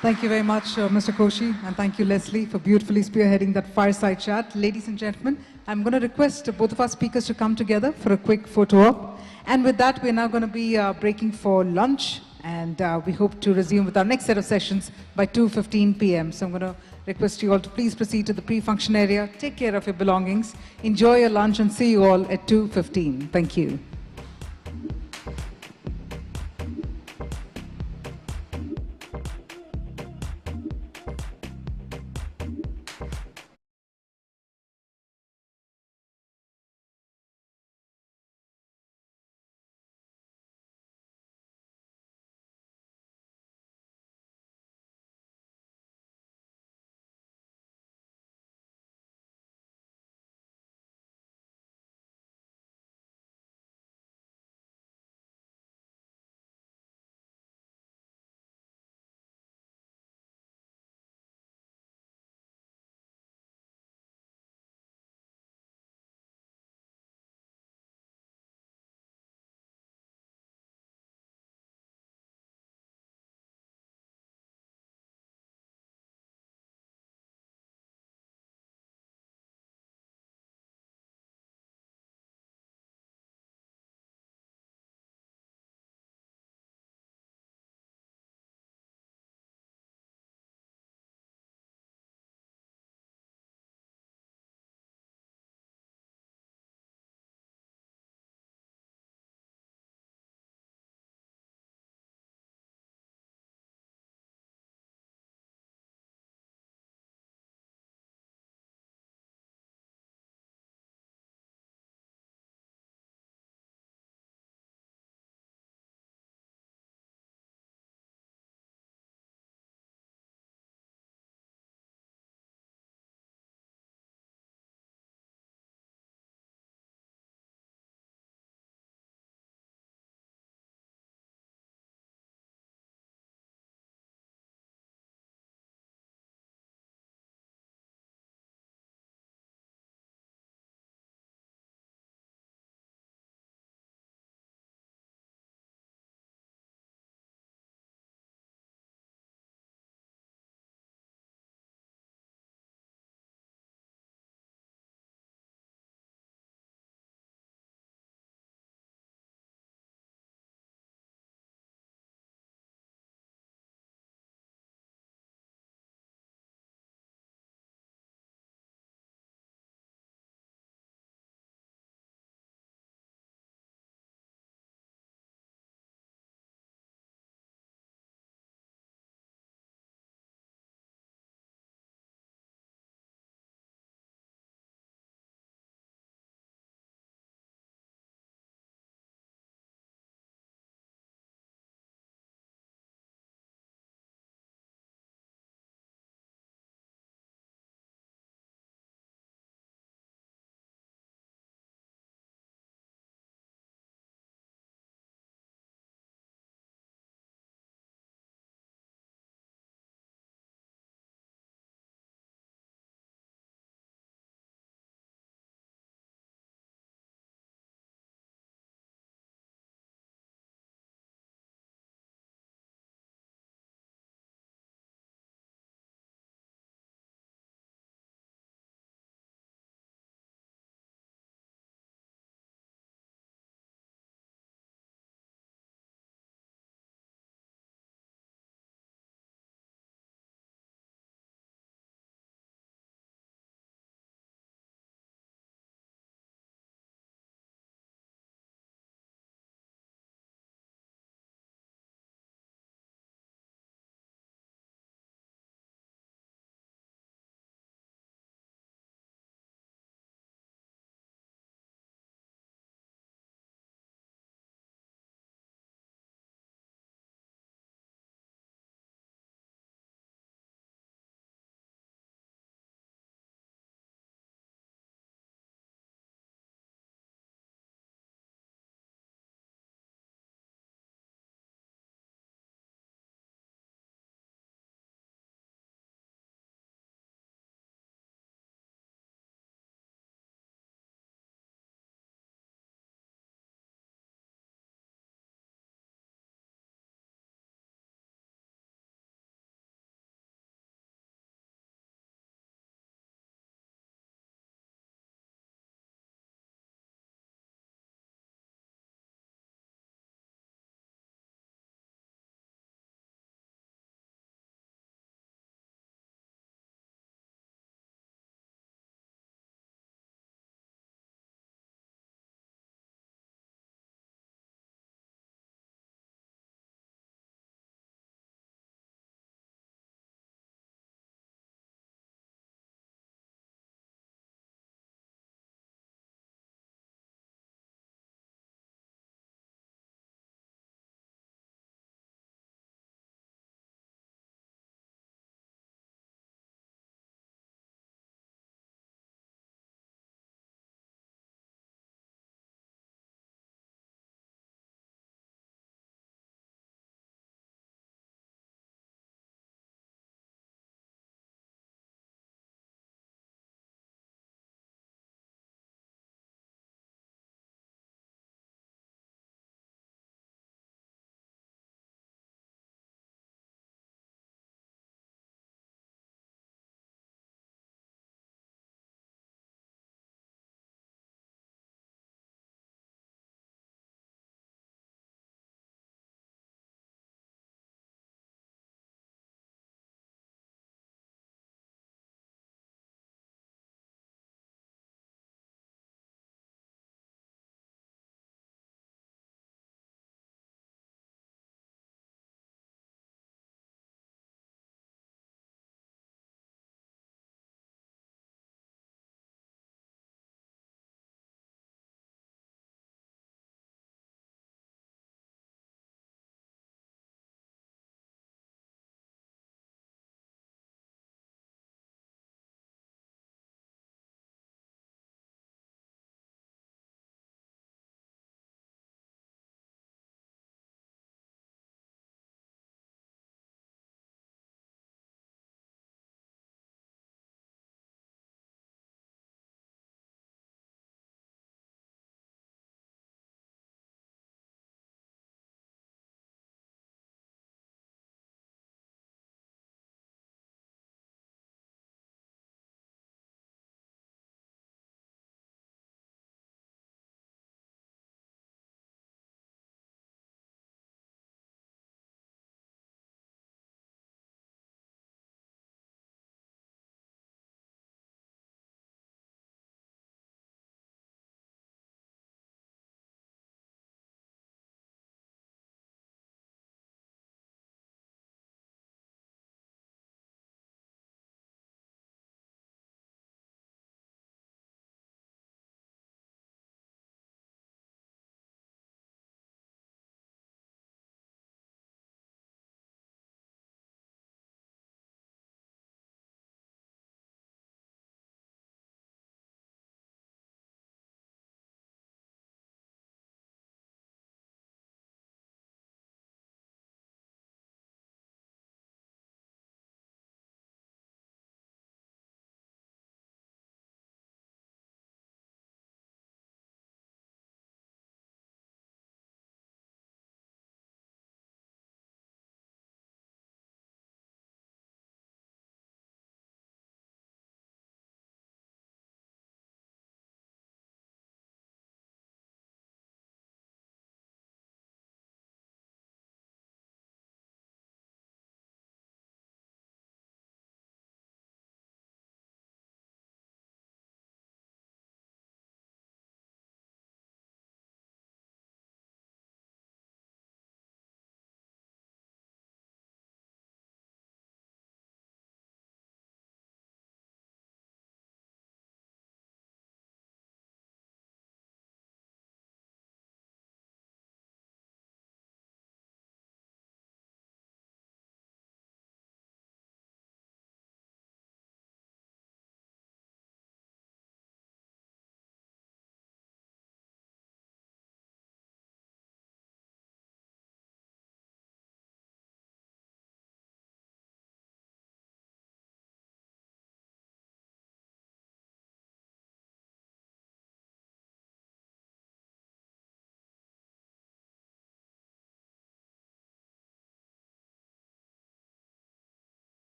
Thank you very much, Mr. Koshi, and thank you, Leslie, for beautifully spearheading that fireside chat. Ladies and gentlemen, I'm going to request both of our speakers to come together for a quick photo op. And with that, we're now going to be breaking for lunch, and we hope to resume with our next set of sessions by 2:15 p.m. So I'm going to request you all to please proceed to the pre-function area, take care of your belongings, enjoy your lunch, and see you all at 2:15. Thank you.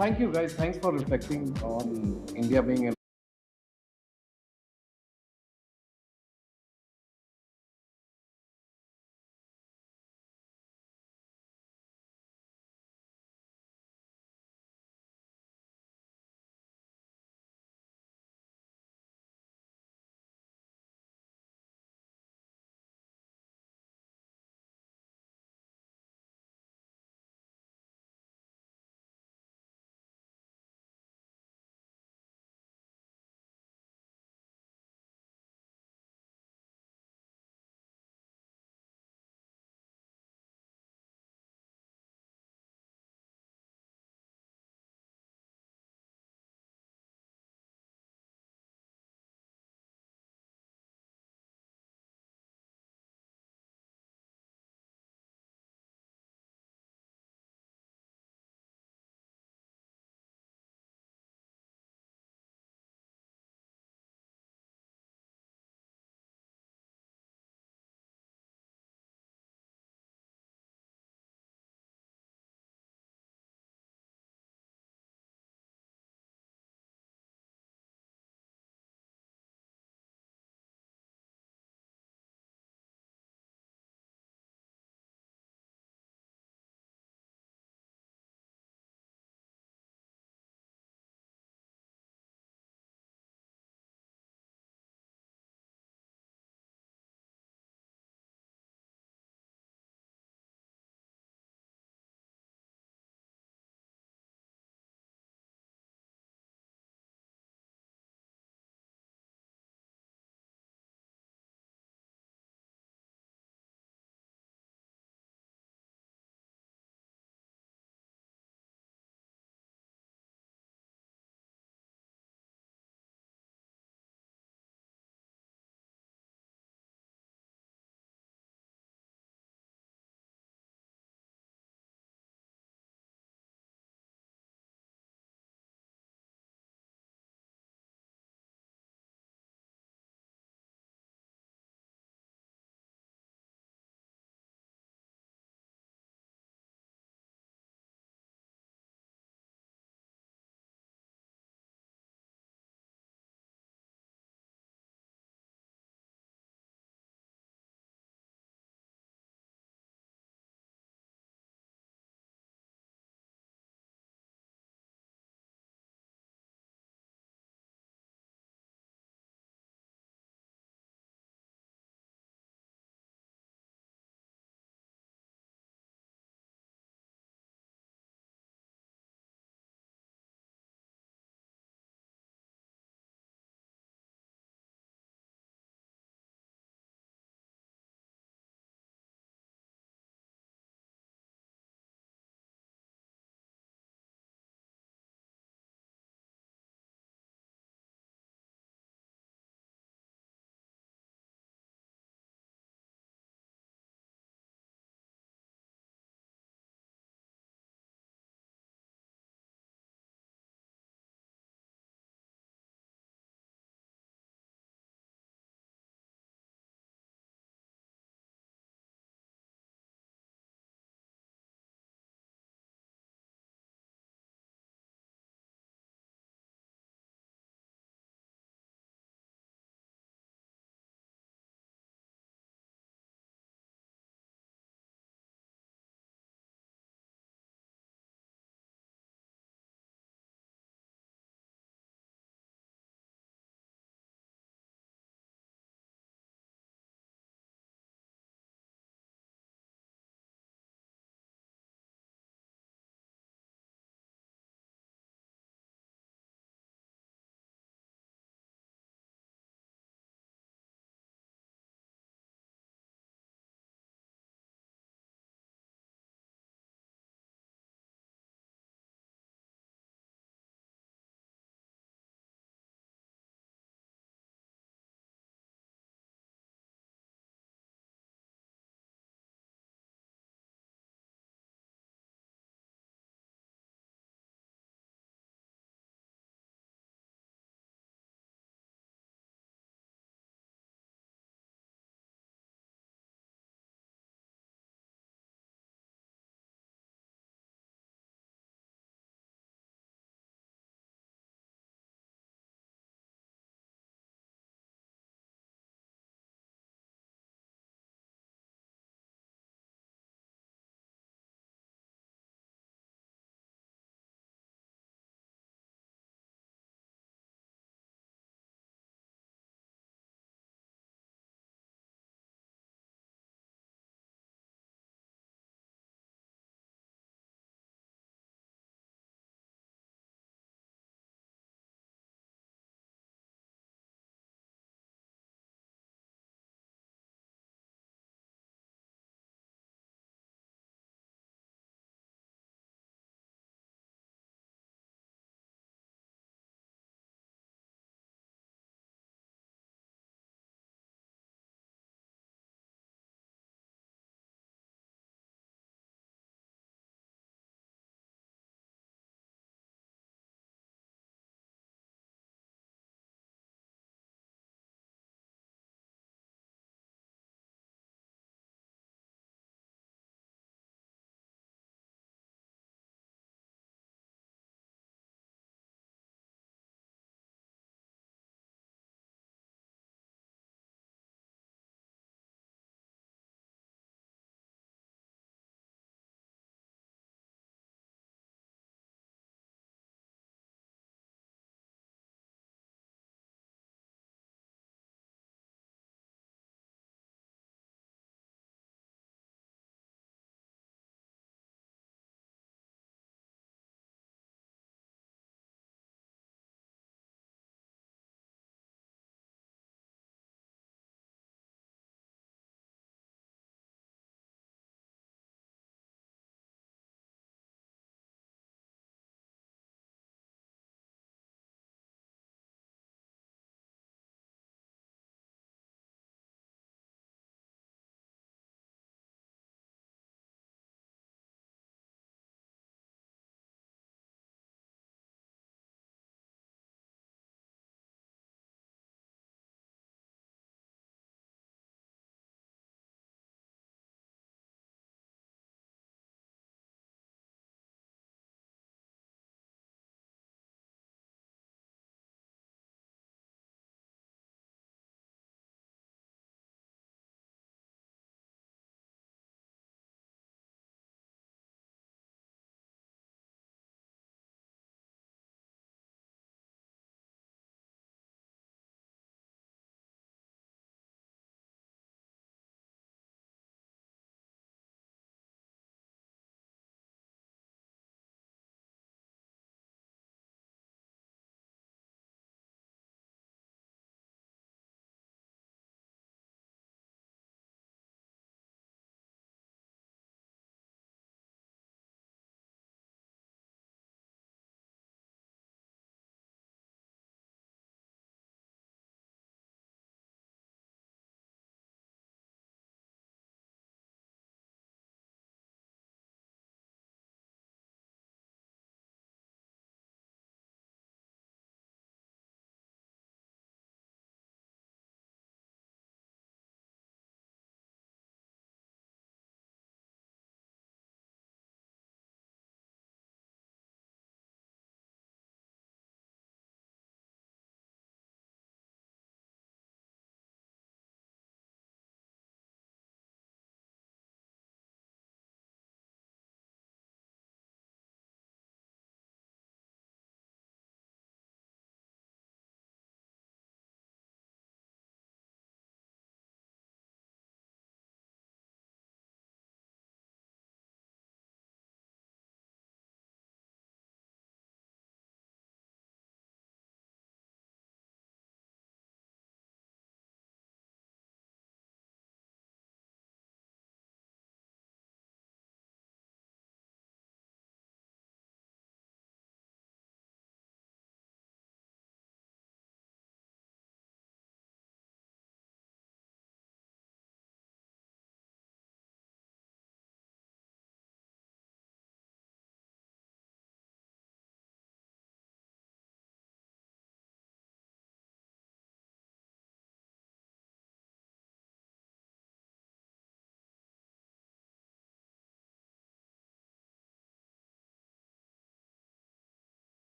Thank you, guys. Thanks for reflecting on India being an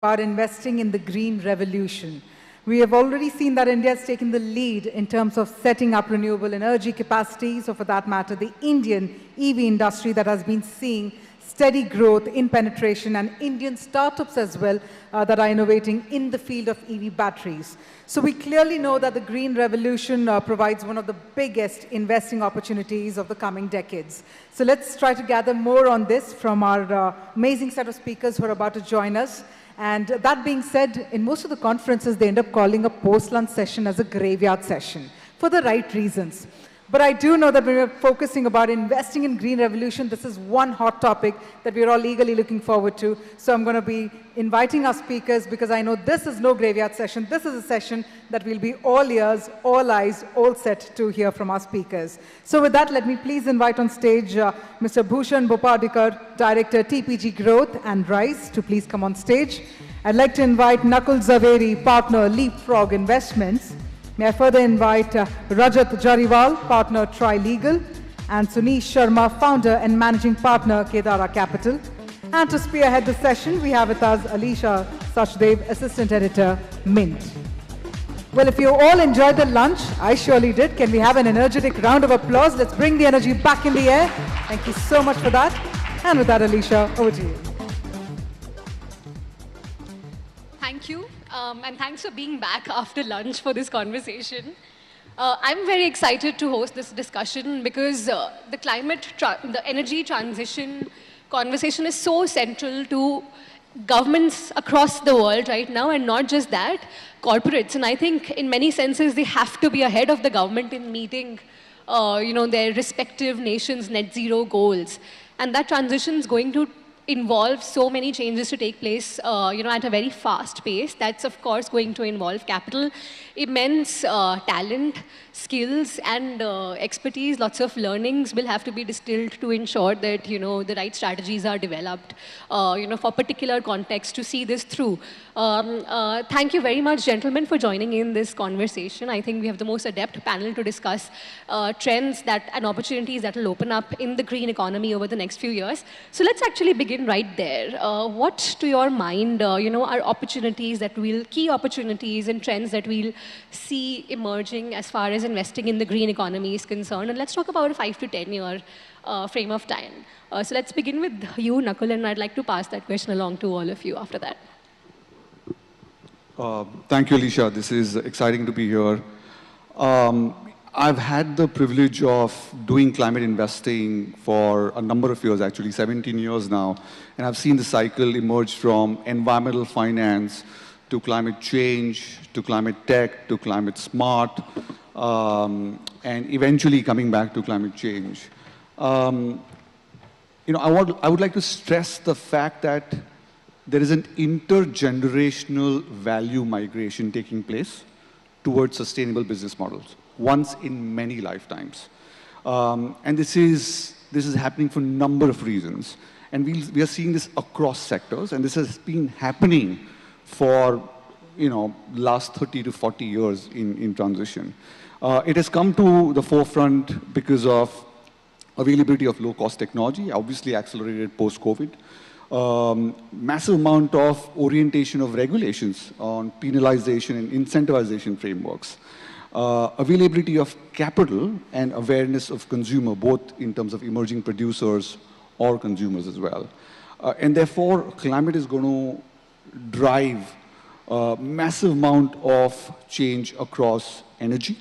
about investing in the green revolution. We have already seen that India has taken the lead in terms of setting up renewable energy capacities, or for that matter, the Indian EV industry that has been seeing steady growth in penetration, and Indian startups as well that are innovating in the field of EV batteries. So we clearly know that the green revolution provides one of the biggest investing opportunities of the coming decades. So let's try to gather more on this from our amazing set of speakers who are about to join us. And that being said, in most of the conferences, they end up calling a post-lunch session as a graveyard session for the right reasons. But I do know that when we're focusing about investing in green revolution, this is one hot topic that we're all eagerly looking forward to. So I'm going to be inviting our speakers, because I know this is no graveyard session. This is a session that will be all ears, all eyes, all set to hear from our speakers. So with that, let me please invite on stage Mr. Bhushan Bopadikar, Director, TPG Growth and Rise, to please come on stage. I'd like to invite Nakul Zaveri, Partner, Leapfrog Investments. May I further invite Rajat Jariwal, Partner, Tri-Legal, and Sunish Sharma, Founder and Managing Partner, Kedara Capital. And to spearhead the session, we have with us Alisha Sachdev, Assistant Editor, Mint. Well, if you all enjoyed the lunch, I surely did. Can we have an energetic round of applause? Let's bring the energy back in the air. Thank you so much for that. And with that, Alisha, over to you. Thank you. And thanks for being back after lunch for this conversation. I'm very excited to host this discussion because the energy transition conversation is so central to governments across the world right now, and not just that, corporates. And I think in many senses, they have to be ahead of the government in meeting their respective nations' net zero goals. And that transition is going to involve so many changes to take place, at a very fast pace. That's, of course, going to involve capital, immense talent, skills, and expertise. Lots of learnings will have to be distilled to ensure that, the right strategies are developed, for particular context to see this through. Thank you very much, gentlemen, for joining in this conversation. I think we have the most adept panel to discuss trends and opportunities that will open up in the green economy over the next few years. So let's actually begin right there. What, to your mind, are opportunities key opportunities and trends that we'll see emerging as far as investing in the green economy is concerned? And let's talk about a 5 to 10 year frame of time. So let's begin with you, Nakul, and I'd like to pass that question along to all of you after that. Thank you, Alisha. This is exciting to be here. I've had the privilege of doing climate investing for a number of years, actually 17 years now, and I've seen the cycle emerge from environmental finance to climate change, to climate tech, to climate smart, and eventually coming back to climate change. I would like to stress the fact that there is an intergenerational value migration taking place towards sustainable business models, once in many lifetimes. And this is happening for a number of reasons. And we are seeing this across sectors, and this has been happening for last 30 to 40 years in transition. It has come to the forefront because of availability of low-cost technology, obviously accelerated post-COVID. Massive amount of orientation of regulations on penalization and incentivization frameworks. Availability of capital and awareness of consumer, both in terms of emerging producers or consumers as well. And therefore, climate is going to drive a massive amount of change across energy,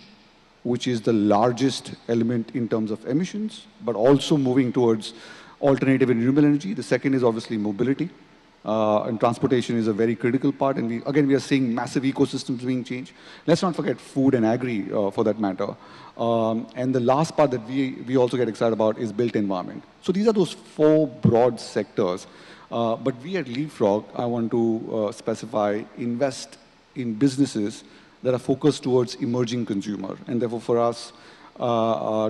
which is the largest element in terms of emissions, but also moving towards alternative and renewable energy. The second is obviously mobility, and transportation is a very critical part. And we are seeing massive ecosystems being changed. Let's not forget food and agri, for that matter. And the last part that we also get excited about is built environment. So these are those 4 broad sectors. But we at Leapfrog, I want to specify, invest in businesses that are focused towards emerging consumer. And therefore, for us,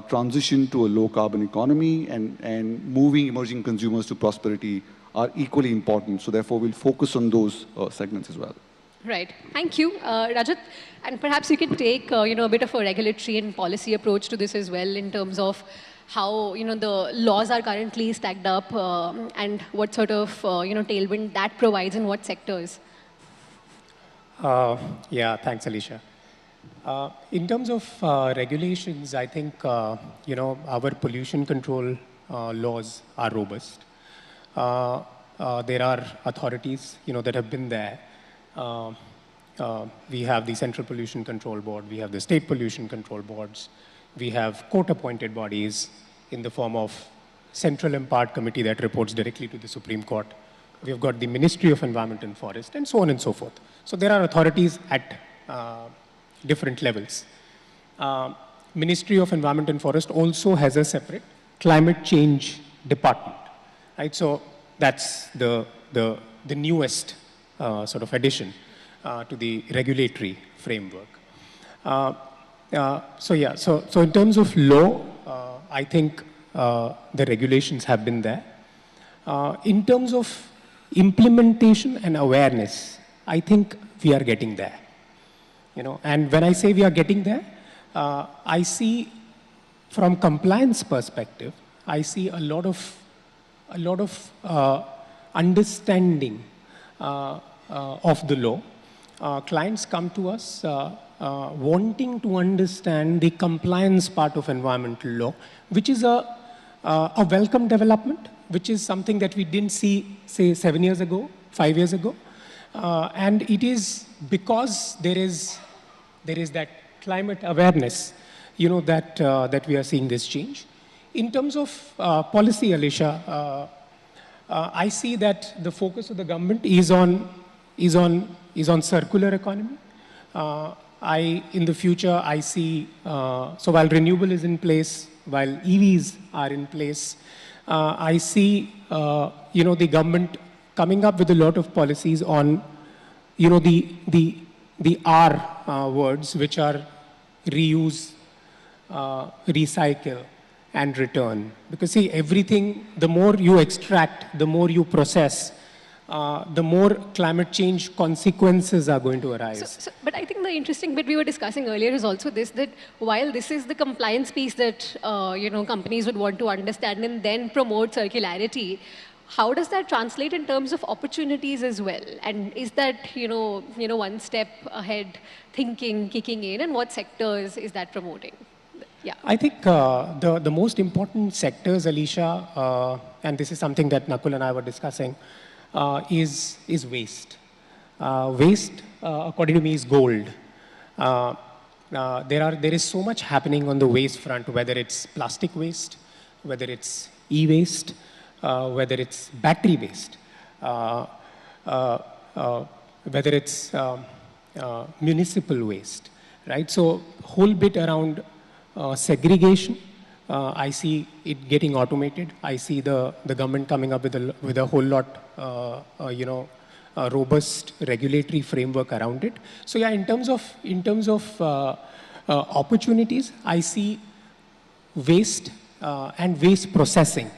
transition to a low-carbon economy and moving emerging consumers to prosperity are equally important. So therefore, we'll focus on those segments as well. Right. Thank you, Rajat. And perhaps you can take a bit of a regulatory and policy approach to this as well, in terms of how the laws are currently stacked up, and what sort of tailwind that provides in what sectors. Yeah, thanks, Alicia. In terms of regulations, I think, our pollution control laws are robust. There are authorities, that have been there. We have the Central Pollution Control Board, we have the State Pollution Control Boards, we have court-appointed bodies in the form of Central Impart Committee that reports directly to the Supreme Court. We've got the Ministry of Environment and Forest, and so on and so forth. So there are authorities at different levels. Ministry of Environment and Forest also has a separate climate change department, right? So that's the newest sort of addition to the regulatory framework. So in terms of law, I think the regulations have been there. In terms of implementation and awareness, I think we are getting there. And when I say we are getting there, I see from compliance perspective, I see a lot of understanding of the law. Clients come to us wanting to understand the compliance part of environmental law, which is a welcome development, which is something that we didn't see, say, 7 years ago, 5 years ago. And it is because there is that climate awareness, that we are seeing this change. In terms of policy, Alicia, I see that the focus of the government is on circular economy. In the future, I see, so while renewable is in place, while EVs are in place, I see, the government coming up with a lot of policies on, the R words, which are reuse, recycle, and return. Because see, everything, the more you extract, the more you process, the more climate change consequences are going to arise. But I think the interesting bit we were discussing earlier is also this, that while this is the compliance piece that companies would want to understand and then promote circularity, how does that translate in terms of opportunities as well? And is that one step ahead thinking kicking in, and what sectors is that promoting? Yeah. I think the most important sectors, Alicia, and this is something that Nakul and I were discussing, is waste. Waste, according to me, is gold. There is so much happening on the waste front, whether it's plastic waste, whether it's e-waste, whether it's battery waste, whether it's municipal waste, right? So whole bit around segregation, I see it getting automated. I see the government coming up with a whole lot, a robust regulatory framework around it. So yeah, in terms of opportunities, I see waste and waste processing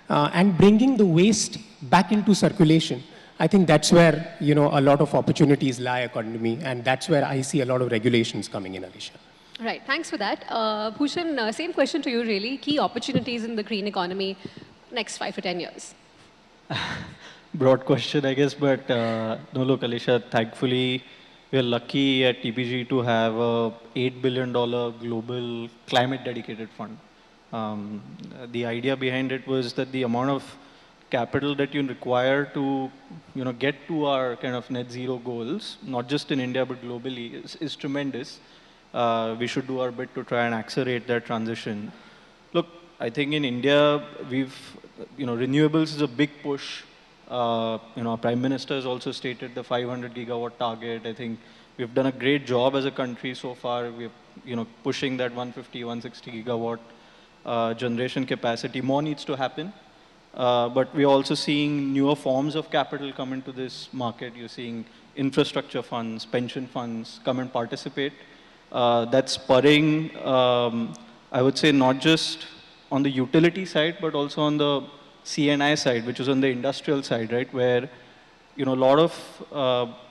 and bringing the waste back into circulation. I think that's where a lot of opportunities lie, according to me, and that's where I see a lot of regulations coming in, Alicia. Right, thanks for that. Bhushan, same question to you really. Key opportunities in the green economy next 5 to 10 years. Broad question, I guess, but no, look, Alicia, thankfully, we're lucky at TPG to have a $8 billion global climate dedicated fund. The idea behind it was that the amount of capital that you require to get to our kind of net zero goals, not just in India, but globally, is tremendous. We should do our bit to try and accelerate that transition. Look, I think in India, renewables is a big push. Our Prime Minister has also stated the 500 gigawatt target. I think we've done a great job as a country so far. We're, pushing that 150, 160 gigawatt generation capacity. More needs to happen. But we're also seeing newer forms of capital come into this market. You're seeing infrastructure funds, pension funds come and participate. That's spurring, I would say, not just on the utility side, but also on the C&I side, which is on the industrial side, right? Where, a lot of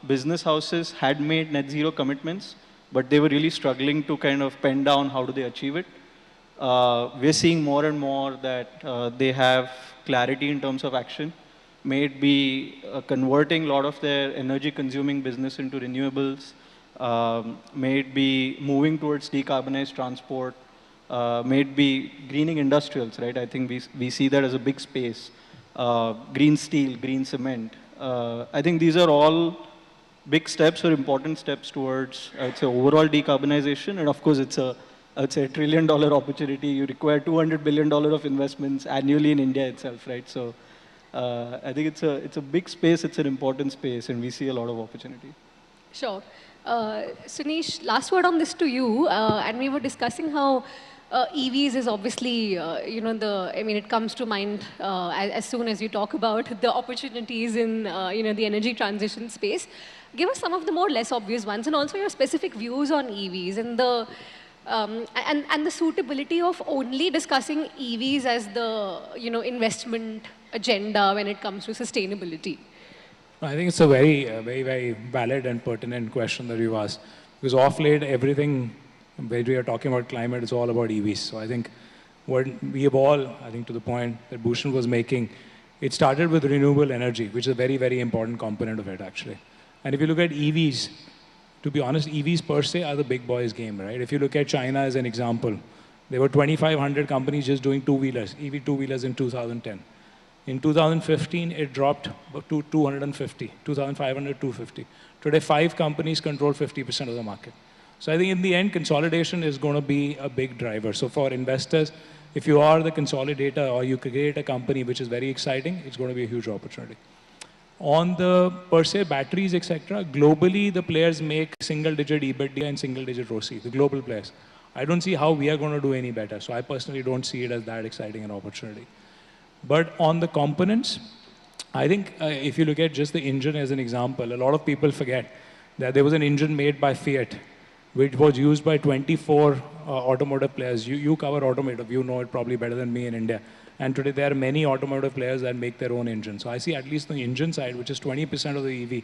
business houses had made net zero commitments, but they were really struggling to kind of pen down how do they achieve it. We're seeing more and more that they have clarity in terms of action. may it be converting a lot of their energy-consuming business into renewables, may it be moving towards decarbonized transport, may it be greening industrials, right? I think we see that as a big space. Green steel, green cement. I think these are all big steps or important steps towards, I would say, overall decarbonization. And of course, it's a, I would say, $1 trillion opportunity. You require $200 billion of investments annually in India itself, right? So I think it's a big space, it's an important space, and we see a lot of opportunity. Sure. Sunish, last word on this to you. And we were discussing how EVs is obviously, it comes to mind as soon as you talk about the opportunities in, the energy transition space. Give us some of the more less obvious ones, and also your specific views on EVs and the and the suitability of only discussing EVs as the investment agenda when it comes to sustainability. I think it's a very, very valid and pertinent question that you asked, because off late everything when we are talking about climate is all about EVs. So I think what we have all, I think to the point that Bhushan was making, it started with renewable energy, which is a very, very important component of it actually. And if you look at EVs, to be honest, EVs per se are the big boys game, right? If you look at China as an example, there were 2,500 companies just doing two-wheelers, EV two-wheelers in 2010. In 2015, it dropped to 250, 2,500, 250. Today, 5 companies control 50% of the market. So I think in the end, consolidation is going to be a big driver. So for investors, if you are the consolidator or you create a company which is very exciting, it's going to be a huge opportunity. On the per se batteries, etc., globally the players make single-digit EBITDA and single-digit ROCE, the global players. I don't see how we are going to do any better. So I personally don't see it as that exciting an opportunity. But on the components, I think if you look at just the engine as an example, a lot of people forget that there was an engine made by Fiat, which was used by 24 automotive players. You cover automotive, you know it probably better than me in India. And today there are many automotive players that make their own engine. So I see at least the engine side, which is 20% of the EV,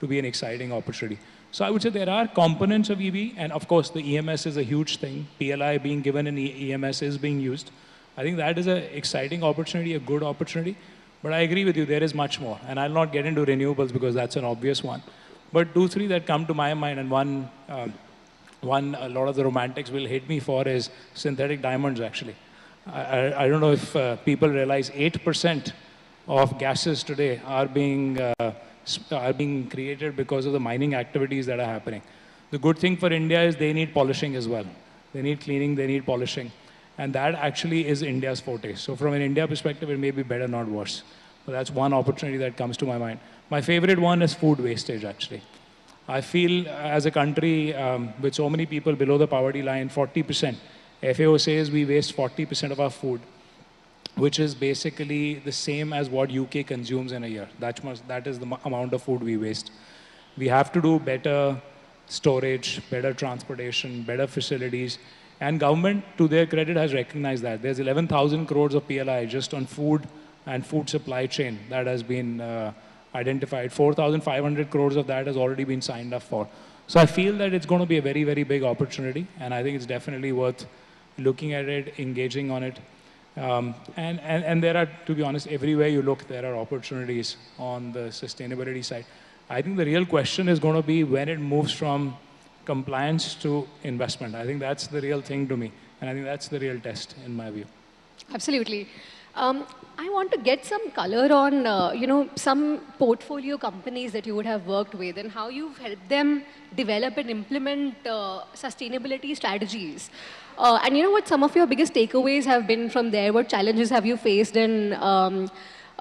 to be an exciting opportunity. So I would say there are components of EV, and of course the EMS is a huge thing. PLI being given in EMS is being used. I think that is an exciting opportunity, a good opportunity. But I agree with you, there is much more. And I'll not get into renewables because that's an obvious one. But 2, 3 that come to my mind, and one a lot of the romantics will hate me for is synthetic diamonds actually. I don't know if people realize 8% of gases today are being created because of the mining activities that are happening. The good thing for India is they need polishing as well. They need cleaning, they need polishing. And that actually is India's forte. So from an India perspective, it may be better, not worse. So that's one opportunity that comes to my mind. My favorite one is food wastage actually. I feel as a country with so many people below the poverty line, 40%. FAO says we waste 40% of our food, which is basically the same as what UK consumes in a year. That is the amount of food we waste. We have to do better storage, better transportation, better facilities. And government, to their credit, has recognized that. There's 11,000 crores of PLI just on food and food supply chain that has been identified. 4,500 crores of that has already been signed up for. So I feel that it's going to be a very, very big opportunity. And I think it's definitely worth looking at it, engaging on it. And there are, to be honest, everywhere you look, there are opportunities on the sustainability side. I think the real question is going to be when it moves from compliance to investment. I think that's the real thing to me. And I think that's the real test in my view. Absolutely. I want to get some color on, some portfolio companies that you would have worked with and how you've helped them develop and implement sustainability strategies. And you know what some of your biggest takeaways have been from there? What challenges have you faced? And,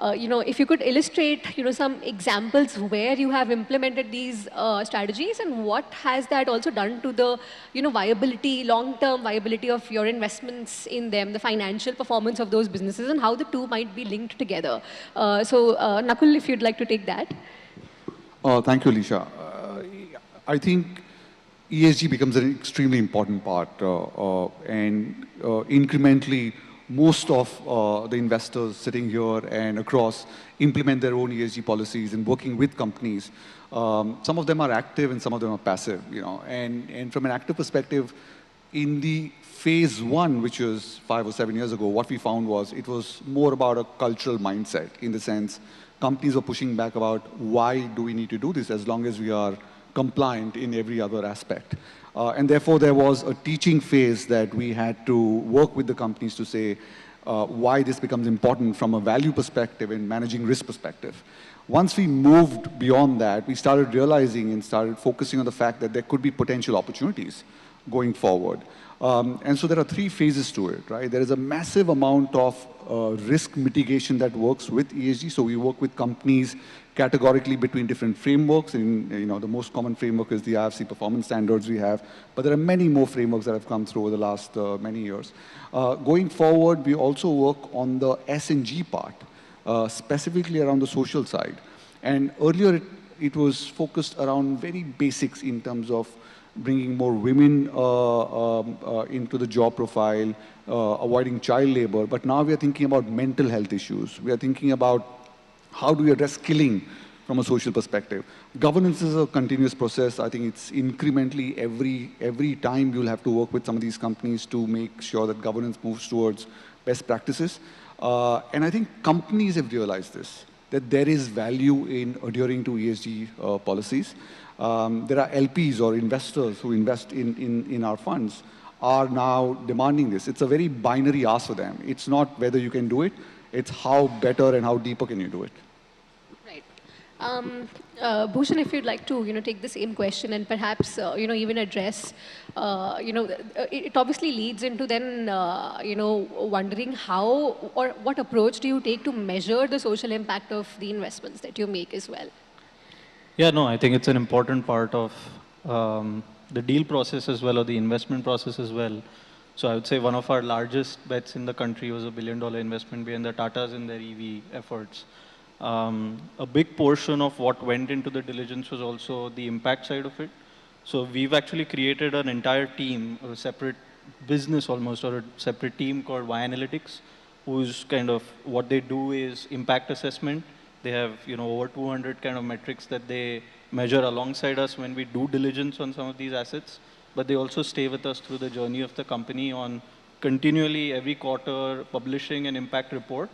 if you could illustrate, some examples where you have implemented these strategies and what has that also done to the, viability, long-term viability of your investments in them, the financial performance of those businesses and how the two might be linked together. So, Nakul, if you'd like to take that. Thank you, Alicia. I think ESG becomes an extremely important part and incrementally most of the investors sitting here and across implement their own ESG policies and working with companies. Some of them are active and some of them are passive, and from an active perspective, in the phase 1, which was 5 or 7 years ago, what we found was it was more about a cultural mindset in the sense companies were pushing back about why do we need to do this as long as we are compliant in every other aspect. And therefore, there was a teaching phase that we had to work with the companies to say why this becomes important from a value perspective and managing risk perspective. Once we moved beyond that, we started realizing and started focusing on the fact that there could be potential opportunities going forward. And so there are three phases to it, right? There is a massive amount of risk mitigation that works with ESG. So we work with companies categorically between different frameworks. And the most common framework is the IFC performance standards we have. But there are many more frameworks that have come through over the last many years. Going forward, we also work on the S&G part, specifically around the social side. And earlier, it was focused around very basics in terms of bringing more women into the job profile, avoiding child labor. But now we are thinking about mental health issues. We are thinking about how do we address skilling from a social perspective. Governance is a continuous process. I think it's incrementally every time you'll have to work with some of these companies to make sure that governance moves towards best practices. And I think companies have realized this, that there is value in adhering to ESG policies. There are LPs or investors who invest in our funds are now demanding this. It's a very binary ask for them. It's not whether you can do it, it's how better and how deeper can you do it. Right. Bhushan, if you'd like to, take the same question and perhaps, even address, it obviously leads into then, wondering how or what approach do you take to measure the social impact of the investments that you make as well? Yeah, no, I think it's an important part of the deal process as well, or the investment process as well. So I would say one of our largest bets in the country was $1 billion investment behind the Tatas in their EV efforts. A big portion of what went into the diligence was also the impact side of it. So we've actually created an entire team, a separate business almost, or a separate team called Y Analytics, whose kind of what they do is impact assessment. They have over 200 kind of metrics that they measure alongside us when we do diligence on some of these assets. But they also stay with us through the journey of the company on continually every quarter publishing an impact report,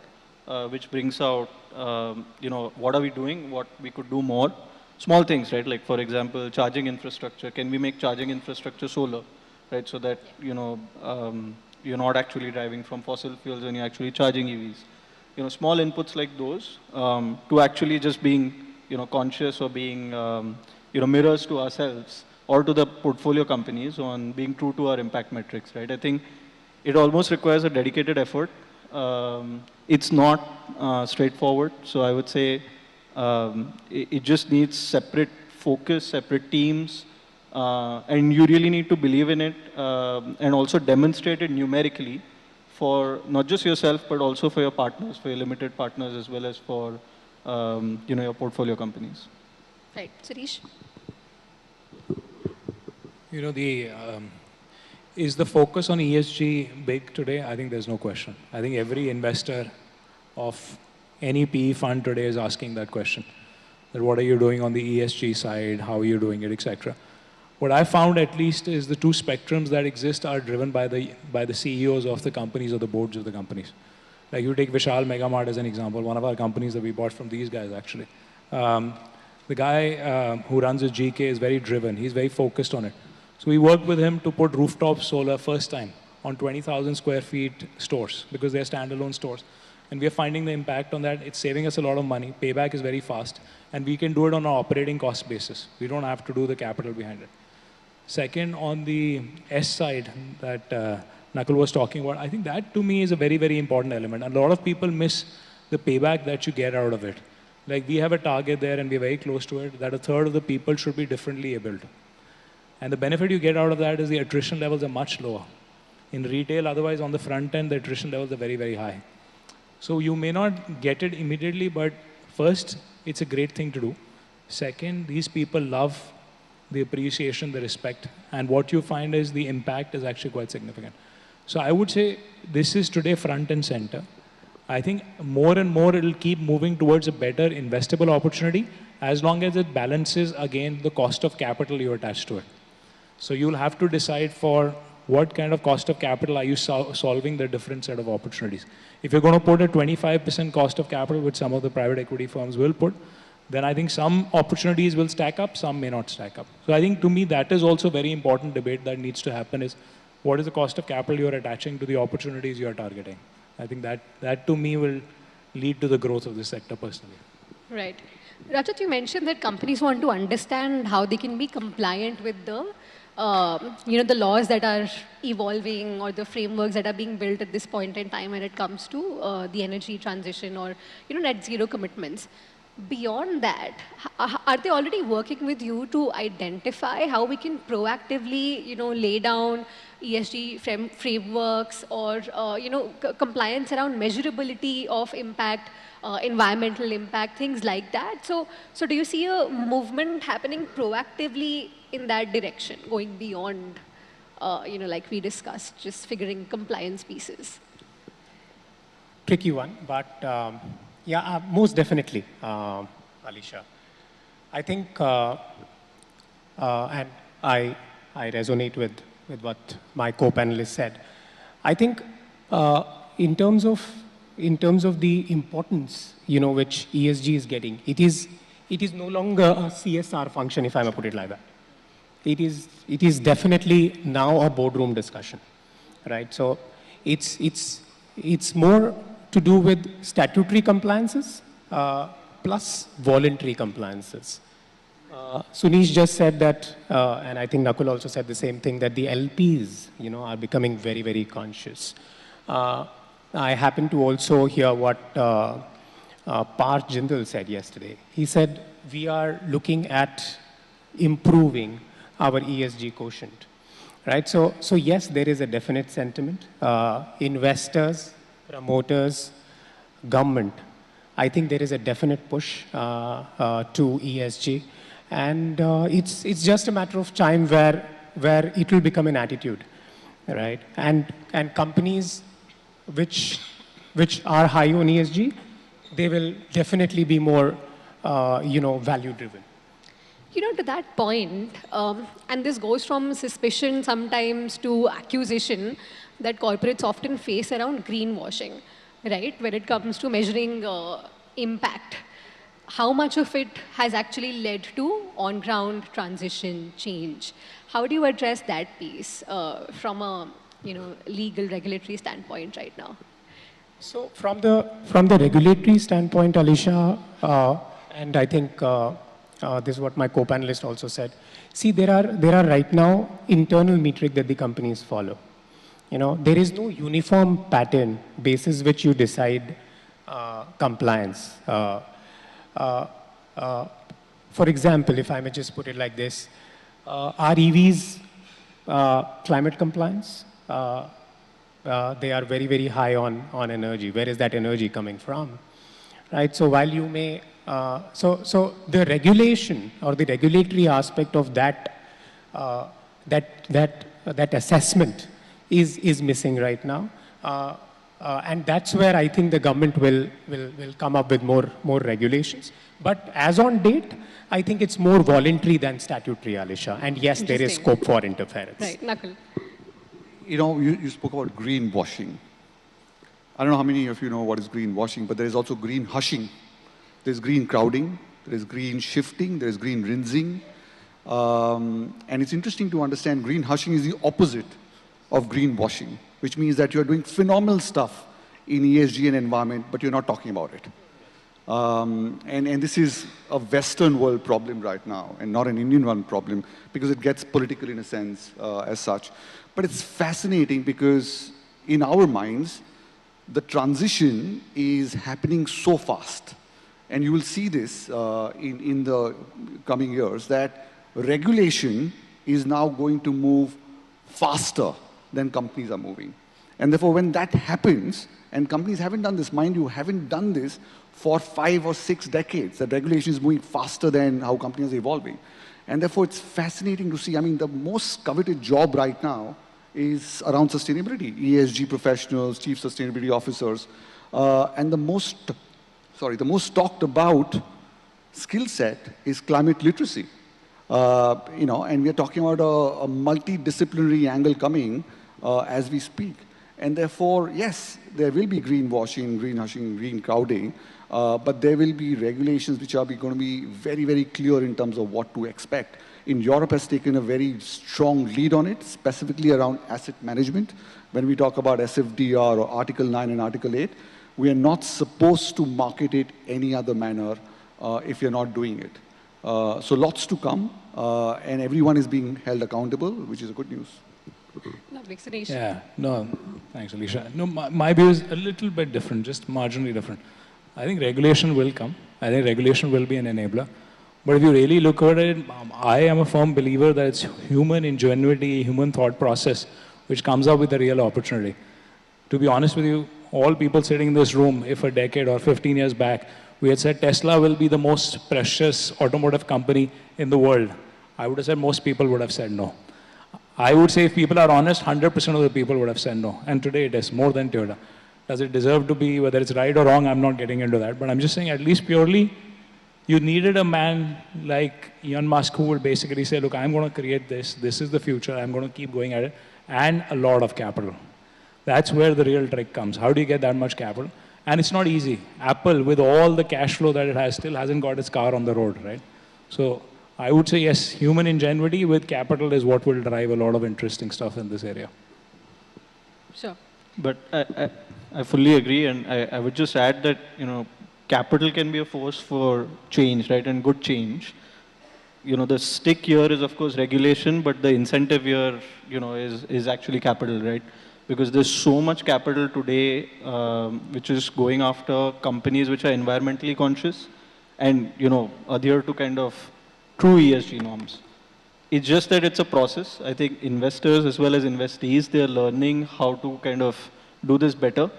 which brings out, what are we doing, what we could do more. Small things, right? Like, for example, charging infrastructure. Can we make charging infrastructure solar, right? So that, you're not actually driving from fossil fuels and you're actually charging EVs. Small inputs like those to actually just being, conscious or being, mirrors to ourselves or to the portfolio companies on being true to our impact metrics, right? I think it almost requires a dedicated effort. It's not straightforward. So I would say it just needs separate focus, separate teams, and you really need to believe in it and also demonstrate it numerically for not just yourself, but also for your partners, for your limited partners, as well as for your portfolio companies. Right. Sirish? Is the focus on ESG big today? I think there's no question. I think every investor of any PE fund today is asking that question. That what are you doing on the ESG side? How are you doing it, etc. What I found at least is the two spectrums that exist are driven by the CEOs of the companies or the boards of the companies. Like you take Vishal Megamart as an example, one of our companies that we bought from these guys actually. The guy who runs his GK is very driven. He's very focused on it. So we worked with him to put rooftop solar first time on 20,000 square feet stores because they're standalone stores. And we are finding the impact on that. It's saving us a lot of money. Payback is very fast. And we can do it on an operating cost basis. We don't have to do the capital behind it. Second, on the S side that Nakul was talking about, I think that to me is a very, very important element. And a lot of people miss the payback that you get out of it. Like we have a target there and we're very close to it, that a third of the people should be differently abled. And the benefit you get out of that is the attrition levels are much lower. In retail, otherwise on the front end, the attrition levels are very, very high. So you may not get it immediately, but first, it's a great thing to do. Second, these people love the appreciation, the respect. And what you find is the impact is actually quite significant. So I would say this is today front and center. I think more and more it'll keep moving towards a better investable opportunity as long as it balances again the cost of capital you attach to it. So you'll have to decide for what kind of cost of capital are you solving the different set of opportunities. If you're going to put a 25% cost of capital, which some of the private equity firms will put, then I think some opportunities will stack up, some may not stack up. So I think to me that is also a very important debate that needs to happen is what is the cost of capital you're attaching to the opportunities you're targeting. I think that to me will lead to the growth of this sector personally. Right. Rajat, you mentioned that companies want to understand how they can be compliant with the the laws that are evolving or the frameworks that are being built at this point in time when it comes to the energy transition or net zero commitments. Beyond that, are they already working with you to identify how we can proactively lay down ESG frameworks or compliance around measurability of impact, environmental impact, things like that? So do you see a movement happening proactively in that direction, going beyond, like we discussed, just figuring compliance pieces? Tricky one, but yeah, most definitely, Alisha. I think, and I resonate with what my co-panelist said. I think in terms of the importance, which ESG is getting, it is no longer a CSR function, if I may put it like that. It is definitely now a boardroom discussion, right? So it's more to do with statutory compliances plus voluntary compliances. Sunish just said that, and I think Nakul also said the same thing, that the LPs, are becoming very, very conscious. I happened to also hear what Parth Jindal said yesterday. He said, we are looking at improving our ESG quotient, right? So yes, there is a definite sentiment. Investors, promoters, government, I think there is a definite push to ESG. And it's just a matter of time where it will become an attitude, right? And companies which are high on ESG, they will definitely be more, value driven. To that point, and this goes from suspicion sometimes to accusation that corporates often face around greenwashing, right? When it comes to measuring impact. How much of it has actually led to on-ground transition change? How do you address that piece from a legal regulatory standpoint right now? So from the regulatory standpoint, Alisha, and I think this is what my co-panelist also said. See, there are right now internal metric that the companies follow. There is no uniform pattern basis which you decide compliance. For example, if I may just put it like this, are EVs climate compliance? They are very, very high on energy. Where is that energy coming from? Right? So while you may, so the regulation or the regulatory aspect of that assessment is missing right now. And that's where I think the government will come up with more regulations. But as on date, I think it's more voluntary than statutory, Alisha. And yes, there is scope for interference. Right, Nakul. You spoke about greenwashing. I don't know how many of you know what is greenwashing, but there is also green hushing. There's green crowding, there's green shifting, there's green rinsing. And it's interesting to understand green hushing is the opposite of greenwashing, which means that you're doing phenomenal stuff in ESG and environment, but you're not talking about it. And this is a Western world problem right now, and not an Indian one problem, because it gets political in a sense as such. But it's fascinating because in our minds, the transition is happening so fast. And you will see this in the coming years, that regulation is now going to move faster than companies are moving. And therefore, when that happens, and companies haven't done this, mind you, haven't done this for 5 or 6 decades. That regulation is moving faster than how companies are evolving. And therefore, it's fascinating to see. I mean, the most coveted job right now is around sustainability. ESG professionals, chief sustainability officers, and the most talked about skill set is climate literacy. And we are talking about a multidisciplinary angle coming as we speak. And therefore, yes, there will be greenwashing, green crowding, but there will be regulations which are going to be very, very clear in terms of what to expect. In Europe has taken a very strong lead on it, specifically around asset management. When we talk about SFDR or Article 9 and Article 8, we are not supposed to market it any other manner if you're not doing it. So lots to come, and everyone is being held accountable, which is a good news. Lovely explanation. Yeah, no, thanks, Alicia. No, my view is a little bit different, just marginally different. I think regulation will come. I think regulation will be an enabler. But if you really look at it, I am a firm believer that it's human ingenuity, human thought process, which comes up with a real opportunity. To be honest with you, all people sitting in this room, if a decade or 15 years back, we had said Tesla will be the most precious automotive company in the world, I would have said most people would have said no. I would say if people are honest, 100% of the people would have said no. And today it is more than Toyota. Does it deserve to be, whether it's right or wrong, I'm not getting into that. But I'm just saying, at least purely, you needed a man like Elon Musk who would basically say, look, I'm going to create this. This is the future. I'm going to keep going at it. And a lot of capital. That's where the real trick comes. How do you get that much capital? And it's not easy. Apple, with all the cash flow that it has, still hasn't got its car on the road, right? So I would say, yes, human ingenuity with capital is what will drive a lot of interesting stuff in this area. Sure. But I fully agree, and I would just add that, capital can be a force for change, right, and good change. The stick here is, of course, regulation, but the incentive here, is actually capital, right? Because there's so much capital today which is going after companies which are environmentally conscious and, adhere to kind of true ESG norms. It's just that it's a process. I think investors as well as investees, they're learning how to kind of do this better.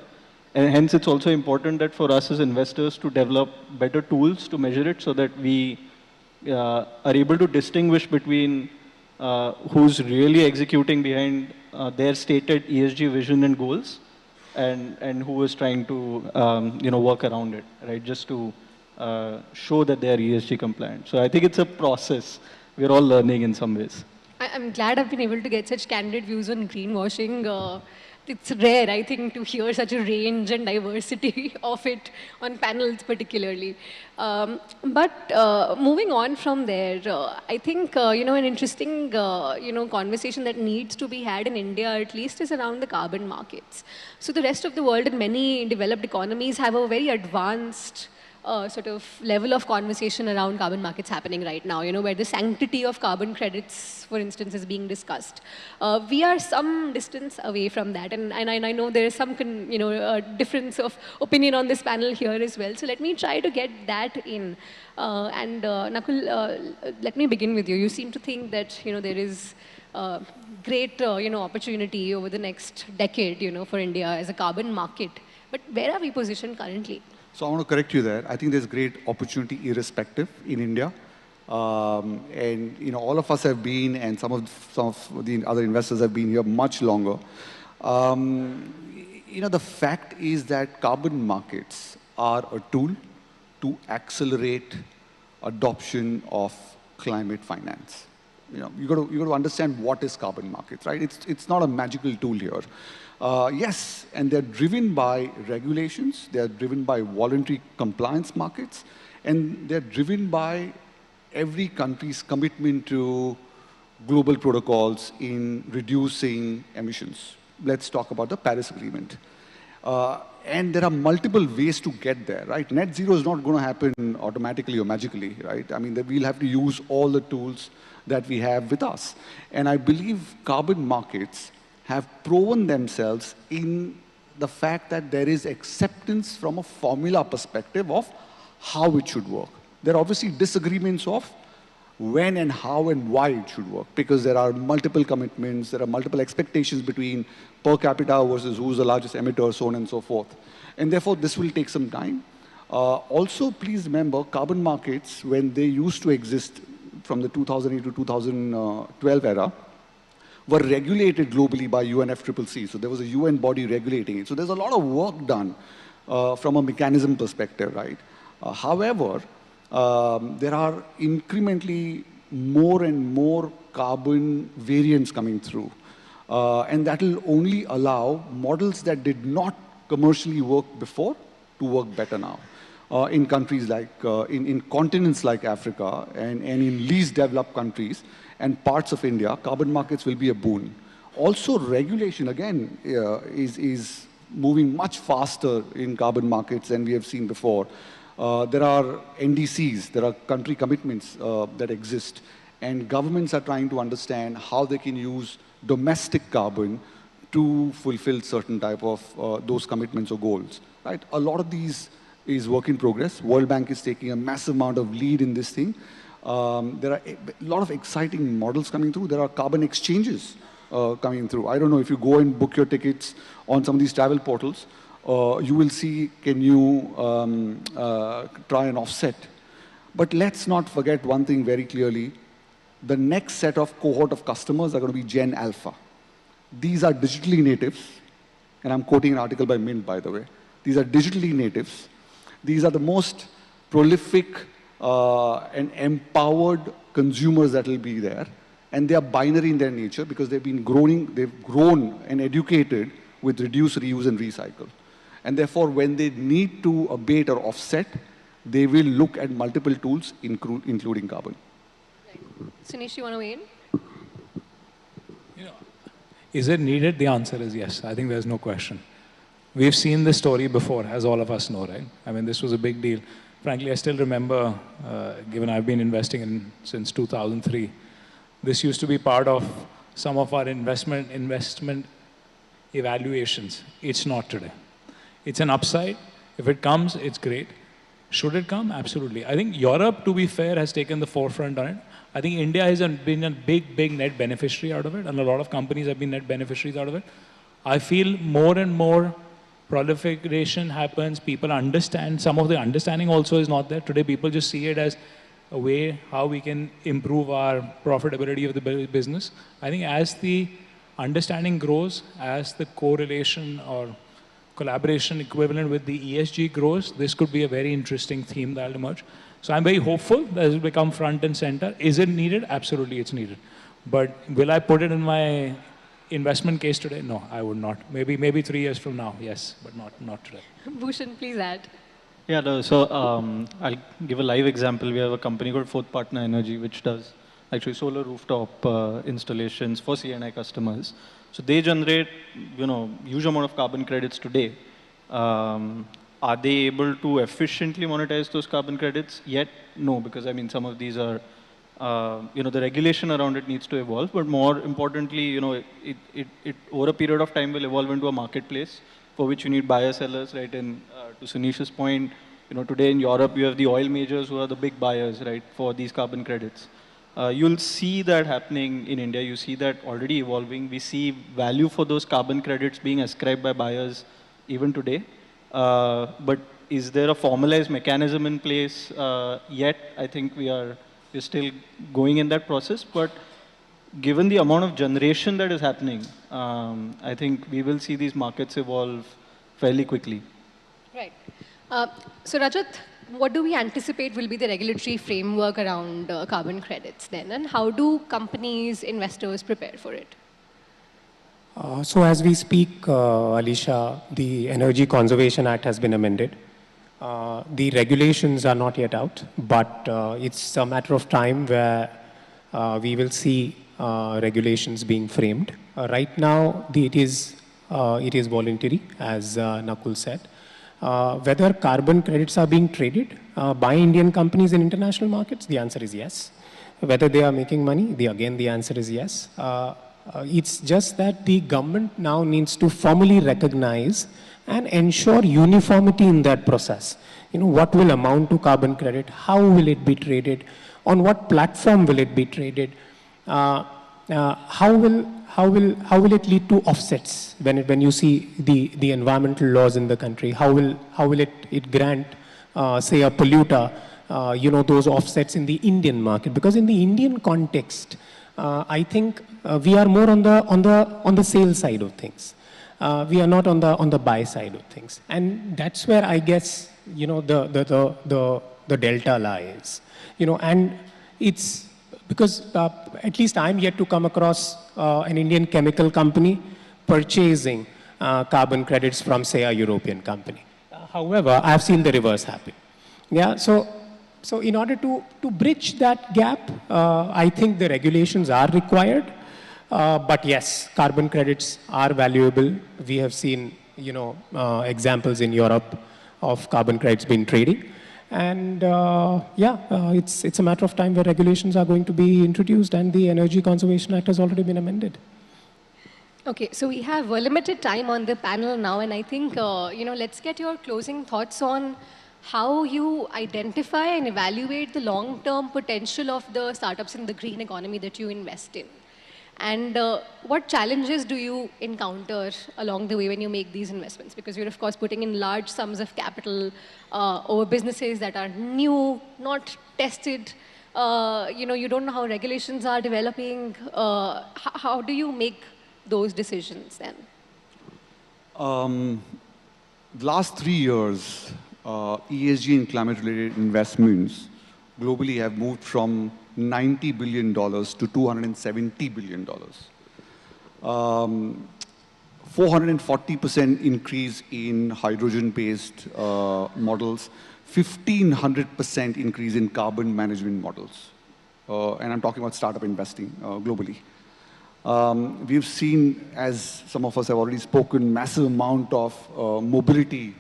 And hence, it's also important that for us as investors to develop better tools to measure it so that we are able to distinguish between who's really executing behind their stated ESG vision and goals and who is trying to, work around it, right? Just to show that they are ESG compliant. So I think it's a process. We're all learning in some ways. I'm glad I've been able to get such candid views on greenwashing. It's rare, I think, to hear such a range and diversity of it on panels particularly. But moving on from there, I think, an interesting, conversation that needs to be had in India at least is around the carbon markets. So the rest of the world and many developed economies have a very advanced sort of level of conversation around carbon markets happening right now, where the sanctity of carbon credits, for instance, is being discussed. We are some distance away from that, and I know there is some, difference of opinion on this panel here as well. So let me try to get that in. And Nakul, let me begin with you. You seem to think that, there is great, opportunity over the next decade, for India as a carbon market. But where are we positioned currently? So I want to correct you there. I think there's great opportunity irrespective in India. And all of us have been, and some of the other investors have been here much longer. The fact is that carbon markets are a tool to accelerate adoption of climate finance. You got to understand what is carbon markets, right? It's not a magical tool here. Yes, and they're driven by regulations, they're driven by voluntary compliance markets, and they're driven by every country's commitment to global protocols in reducing emissions. Let's talk about the Paris Agreement. And there are multiple ways to get there, right? Net zero is not going to happen automatically or magically, right? I mean, we'll have to use all the tools that we have with us. And I believe carbon markets have proven themselves in the fact that there is acceptance from a formula perspective of how it should work. There are obviously disagreements of when and how and why it should work, because there are multiple commitments, there are multiple expectations between per capita versus who's the largest emitter, so on and so forth. And therefore, this will take some time. Also, please remember, carbon markets, when they used to exist from the 2008 to 2012 era, were regulated globally by UNFCCC. So there was a UN body regulating it. So there's a lot of work done from a mechanism perspective, right? However, there are incrementally more and more carbon variants coming through. And that will only allow models that did not commercially work before to work better now. In countries like, in continents like Africa and in least developed countries and parts of India, carbon markets will be a boon. Also, regulation, again, is moving much faster in carbon markets than we have seen before. There are NDCs, there are country commitments that exist, and governments are trying to understand how they can use domestic carbon to fulfill certain type of those commitments or goals, right? A lot of these is work in progress. World Bank is taking a massive amount of lead in this thing. There are a lot of exciting models coming through. There are carbon exchanges coming through. I don't know if you go and book your tickets on some of these travel portals, you will see, can you try an offset? But let's not forget one thing very clearly. The next set of cohort of customers are going to be Gen Alpha. These are digitally natives, and I'm quoting an article by Mint, by the way. These are digitally natives. These are the most prolific and empowered consumers that will be there. And they are binary in their nature because they've grown and educated with reduce, reuse, and recycle. And therefore, when they need to abate or offset, they will look at multiple tools, including carbon. Sunesh, you want to weigh in? Is it needed? The answer is yes. I think there's no question. We've seen this story before, as all of us know, right? I mean, this was a big deal. Frankly, I still remember, given I've been investing since 2003, this used to be part of some of our investment evaluations. It's not today. It's an upside. If it comes, it's great. Should it come? Absolutely. I think Europe, to be fair, has taken the forefront on it. I think India has been a big net beneficiary out of it, and a lot of companies have been net beneficiaries out of it. I feel more and more proliferation happens. People understand. Some of the understanding also is not there. Today, people just see it as a way how we can improve our profitability of the business. I think as the understanding grows, as the correlation or collaboration equivalent with the ESG grows, this could be a very interesting theme that will emerge. So I'm very hopeful that it will become front and center. Is it needed? Absolutely, it's needed. But will I put it in my investment case today? No, I would not. Maybe 3 years from now, yes, but not today. Bhushan, please add. Yeah, no, so I'll give a live example. We have a company called Fourth Partner Energy, which does actually solar rooftop installations for C&I customers. So they generate, huge amount of carbon credits today. Are they able to efficiently monetize those carbon credits? Yet, no, because I mean, some of these are, the regulation around it needs to evolve. But more importantly, it over a period of time will evolve into a marketplace for which you need buyer sellers, right? And to Sunish's point, today in Europe, you have the oil majors who are the big buyers, right, for these carbon credits. You'll see that happening in India. You see that already evolving. We see value for those carbon credits being ascribed by buyers even today. But is there a formalized mechanism in place yet? I think we're still going in that process. But given the amount of generation that is happening, I think we will see these markets evolve fairly quickly. Right. So Rajat, what do we anticipate will be the regulatory framework around carbon credits then? And how do companies, investors prepare for it? So as we speak, Alisha, the Energy Conservation Act has been amended. The regulations are not yet out, but it's a matter of time where we will see regulations being framed. Right now, it is voluntary, as Nakul said. Whether carbon credits are being traded by Indian companies in international markets, the answer is yes. Whether they are making money, the answer is yes. It's just that the government now needs to formally recognize and ensure uniformity in that process. What will amount to carbon credit? How will it be traded? On what platform will it be traded? How will it lead to offsets when you see the environmental laws in the country? How will it grant, say, a polluter, those offsets in the Indian market? Because in the Indian context, I think we are more on the sales side of things. We are not on the buy side of things, and that's where I guess the delta lies. And it's because at least I'm yet to come across an Indian chemical company purchasing carbon credits from, say, a European company. However, I've seen the reverse happen. Yeah, so in order to bridge that gap, I think the regulations are required. But yes, carbon credits are valuable. We have seen, examples in Europe of carbon credits being traded. And it's a matter of time where regulations are going to be introduced, and the Energy Conservation Act has already been amended. Okay, so we have a limited time on the panel now, and I think, let's get your closing thoughts on how you identify and evaluate the long-term potential of the startups in the green economy that you invest in. And what challenges do you encounter along the way when you make these investments? Because you're, of course, putting in large sums of capital over businesses that are new, not tested. You don't know how regulations are developing. How do you make those decisions then? The last 3 years, ESG and climate-related investments globally have moved from $90 billion to $270 billion. 440% increase in hydrogen-based models, 1,500% increase in carbon management models. And I'm talking about startup investing globally. We've seen, as some of us have already spoken, massive amount of mobility,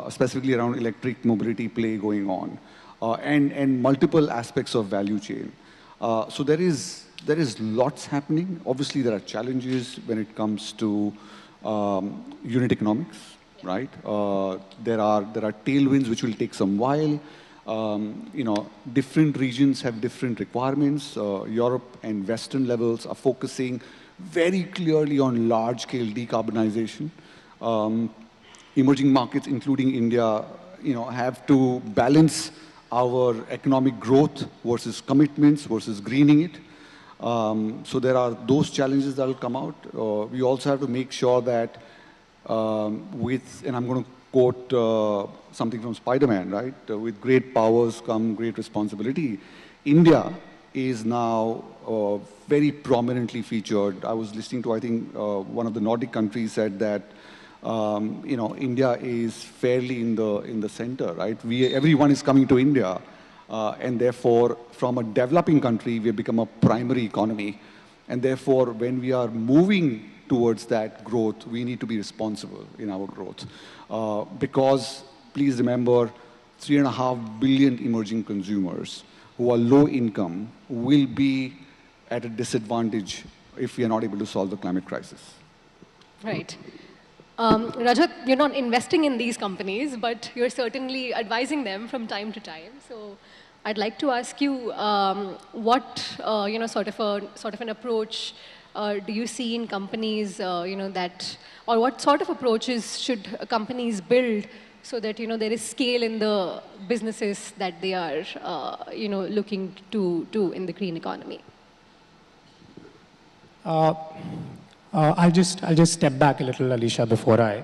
specifically around electric mobility play going on. And multiple aspects of value chain. So there is lots happening. Obviously, there are challenges when it comes to unit economics, right? There are tailwinds which will take some while. Different regions have different requirements. Europe and Western levels are focusing very clearly on large-scale decarbonization. Emerging markets, including India, have to balance our economic growth versus commitments versus greening it. So there are those challenges that will come out. We also have to make sure that and I'm going to quote something from Spider-Man, right? With great powers come great responsibility. India is now very prominently featured. I was listening to, I think, one of the Nordic countries said that India is fairly in the center, right? Everyone is coming to India, and therefore, from a developing country, we have become a primary economy. And therefore, when we are moving towards that growth, we need to be responsible in our growth. Because, please remember, 3.5 billion emerging consumers who are low income will be at a disadvantage if we are not able to solve the climate crisis. Right. Rajat, you're not investing in these companies, but you're certainly advising them from time to time. So I'd like to ask you what sort of an approach do you see in companies, or what sort of approaches should companies build so that there is scale in the businesses that they are looking to do in the green economy? I'll just step back a little, Alisha, before I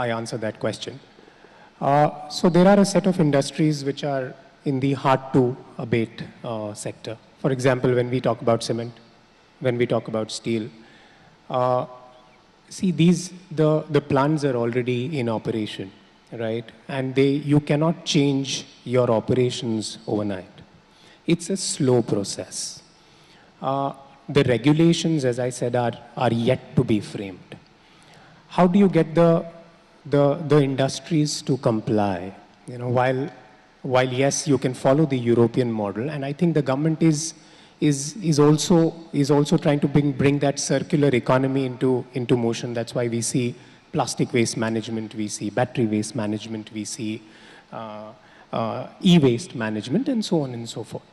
answer that question. So there are a set of industries which are in the hard-to-abate sector. For example, when we talk about cement, when we talk about steel, see, the plants are already in operation, right? And you cannot change your operations overnight. It's a slow process. The regulations, as I said, are yet to be framed. How do you get the industries to comply? While yes, you can follow the European model, and I think the government is also trying to bring that circular economy into motion. That's why we see plastic waste management, we see battery waste management, we see e-waste management, and so on and so forth.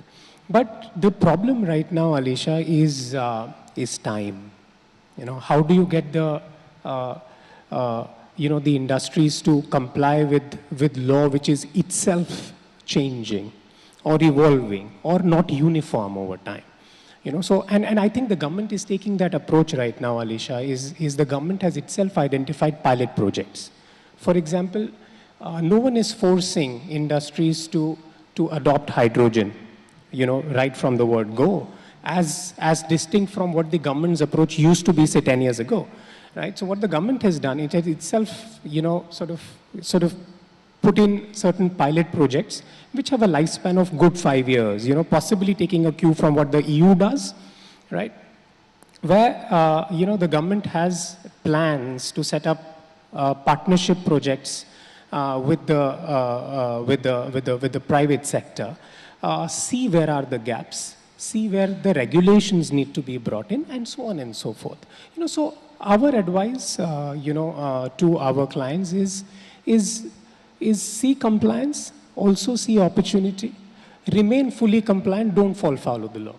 But the problem right now, Alisha, is time. How do you get the industries to comply with law which is itself changing or evolving or not uniform over time? So and I think the government is taking that approach right now, Alisha. Is the government has itself identified pilot projects. For example, no one is forcing industries to adopt hydrogen right from the word go, as distinct from what the government's approach used to be, say, 10 years ago, right? So what the government has done, it has itself, sort of put in certain pilot projects which have a lifespan of good 5 years, possibly taking a cue from what the EU does, right? Where, the government has plans to set up partnership projects with the private sector, see where are the gaps, see where the regulations need to be brought in, and so on and so forth. So our advice, to our clients is see compliance, also see opportunity, remain fully compliant, don't fall foul of the law.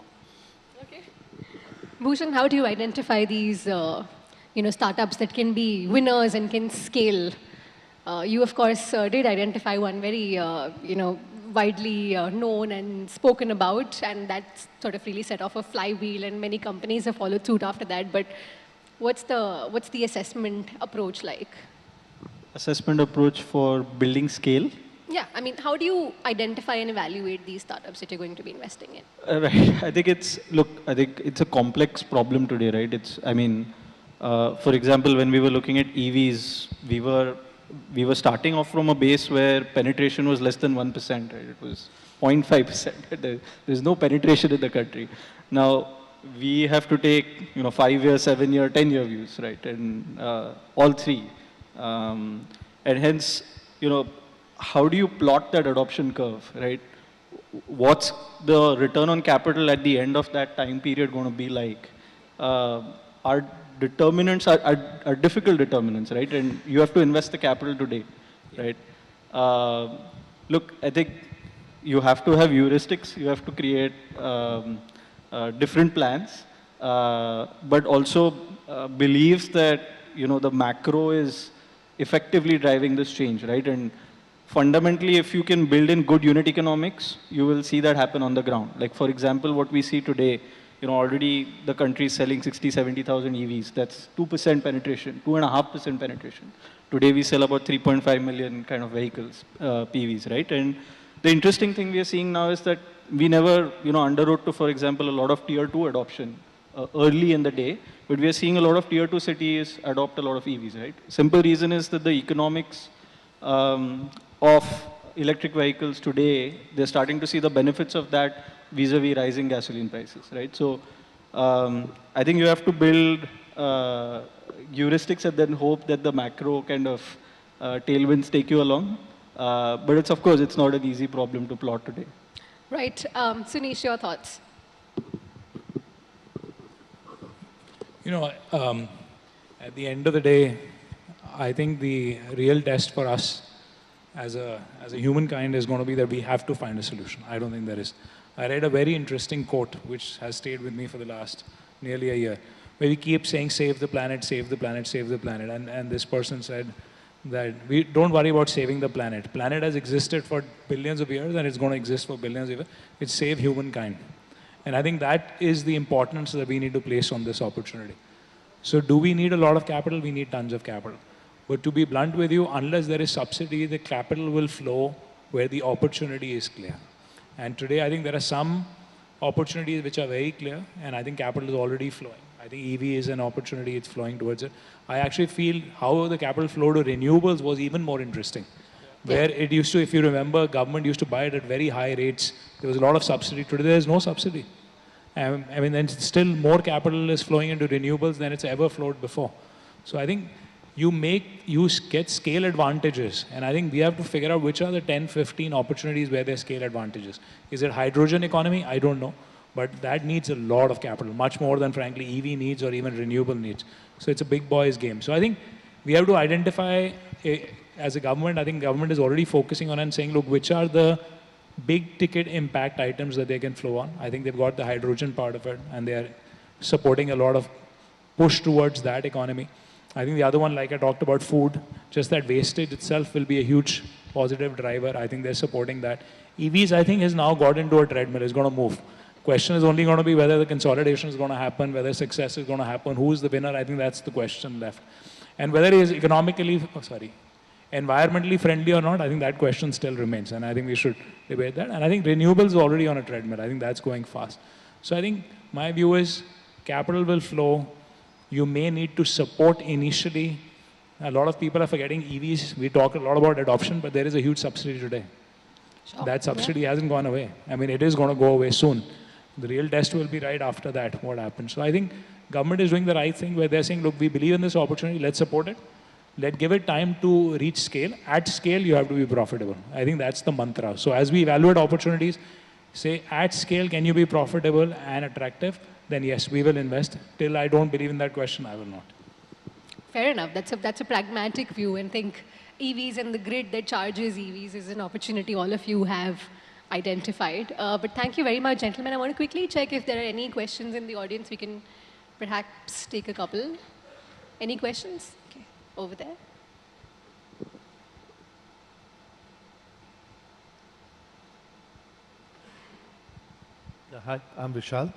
Bhushan, how do you identify these, startups that can be winners and can scale? You, of course, did identify one very, widely known and spoken about, and that sort of really set off a flywheel, and many companies have followed suit after that. But what's the assessment approach like? Assessment approach for building scale? Yeah, I mean, how do you identify and evaluate these startups that you're going to be investing in? Right. I think it's a complex problem today, right? For example, when we were looking at EVs, we were starting off from a base where penetration was less than 1%, right? It was 0.5%. There's no penetration in the country. Now, we have to take, 5-year, 7-year, 10-year views, right? And all three. And hence, how do you plot that adoption curve, right? What's the return on capital at the end of that time period going to be like? Our determinants are difficult determinants, right? And you have to invest the capital today, right? Look, I think you have to have heuristics. You have to create different plans, but also believes that, the macro is effectively driving this change, right? And fundamentally, if you can build in good unit economics, you will see that happen on the ground. Like, for example, what we see today, already the country is selling 60, 70,000 EVs. That's 2% penetration, 2.5% penetration. Today, we sell about 3.5 million kind of vehicles, PVs, right? And the interesting thing we are seeing now is that we never, underwrote to, for example, a lot of tier 2 adoption early in the day, but we are seeing a lot of tier 2 cities adopt a lot of EVs, right? Simple reason is that the economics of electric vehicles today, they're starting to see the benefits of that vis-a-vis rising gasoline prices, right? So I think you have to build heuristics and then hope that the macro kind of tailwinds take you along. But it's, of course, it's not an easy problem to plot today. Right. Sunish, your thoughts? At the end of the day, I think the real test for us as a humankind is going to be that we have to find a solution. I don't think there is. I read a very interesting quote, which has stayed with me for the last nearly a year, where we keep saying, save the planet, save the planet, save the planet. And this person said that we don't worry about saving the planet. Planet has existed for billions of years, and it's going to exist for billions of years. It's save humankind. And I think that is the importance that we need to place on this opportunity. So do we need a lot of capital? We need tons of capital. But to be blunt with you, unless there is subsidy, the capital will flow where the opportunity is clear. And today, I think there are some opportunities which are very clear, and I think capital is already flowing. I think EV is an opportunity, it's flowing towards it. I actually feel how the capital flow to renewables was even more interesting. Where it used to, if you remember, government used to buy it at very high rates. There was a lot of subsidy. Today, there is no subsidy. I mean, then still more capital is flowing into renewables than it's ever flowed before. So I think you get scale advantages. And I think we have to figure out which are the 10, 15 opportunities where there's scale advantages. Is it hydrogen economy? I don't know. But that needs a lot of capital, much more than, frankly, EV needs or even renewable needs. So it's a big boys game. So I think we have to identify, as a government, I think government is already focusing on and saying, look, which are the big ticket impact items that they can flow on. I think they've got the hydrogen part of it, and they are supporting a lot of push towards that economy. I think the other one, like I talked about food, just that wastage itself will be a huge positive driver. I think they're supporting that. EVs, I think, has now got into a treadmill, is going to move. Question is only going to be whether the consolidation is going to happen, whether success is going to happen, who is the winner. I think that's the question left. And whether it is environmentally friendly or not, I think that question still remains. And I think we should debate that. And I think renewables is already on a treadmill. I think that's going fast. So I think my view is capital will flow. You may need to support initially. A lot of people are forgetting EVs. We talk a lot about adoption, but there is a huge subsidy today. Sure. That subsidy hasn't gone away. I mean, it is going to go away soon. The real test will be right after that, what happens. So I think government is doing the right thing where they're saying, look, we believe in this opportunity, let's support it. Let's give it time to reach scale. At scale, you have to be profitable. I think that's the mantra. So as we evaluate opportunities, say at scale, can you be profitable and attractive? Then yes, we will invest. Till I don't believe in that question, I will not. Fair enough. That's a pragmatic view, and think EVs and the grid that charges EVs is an opportunity all of you have identified. But thank you very much, gentlemen. I want to quickly check if there are any questions in the audience. We can perhaps take a couple. Any questions? Okay, over there. Yeah, hi, I'm Vishal.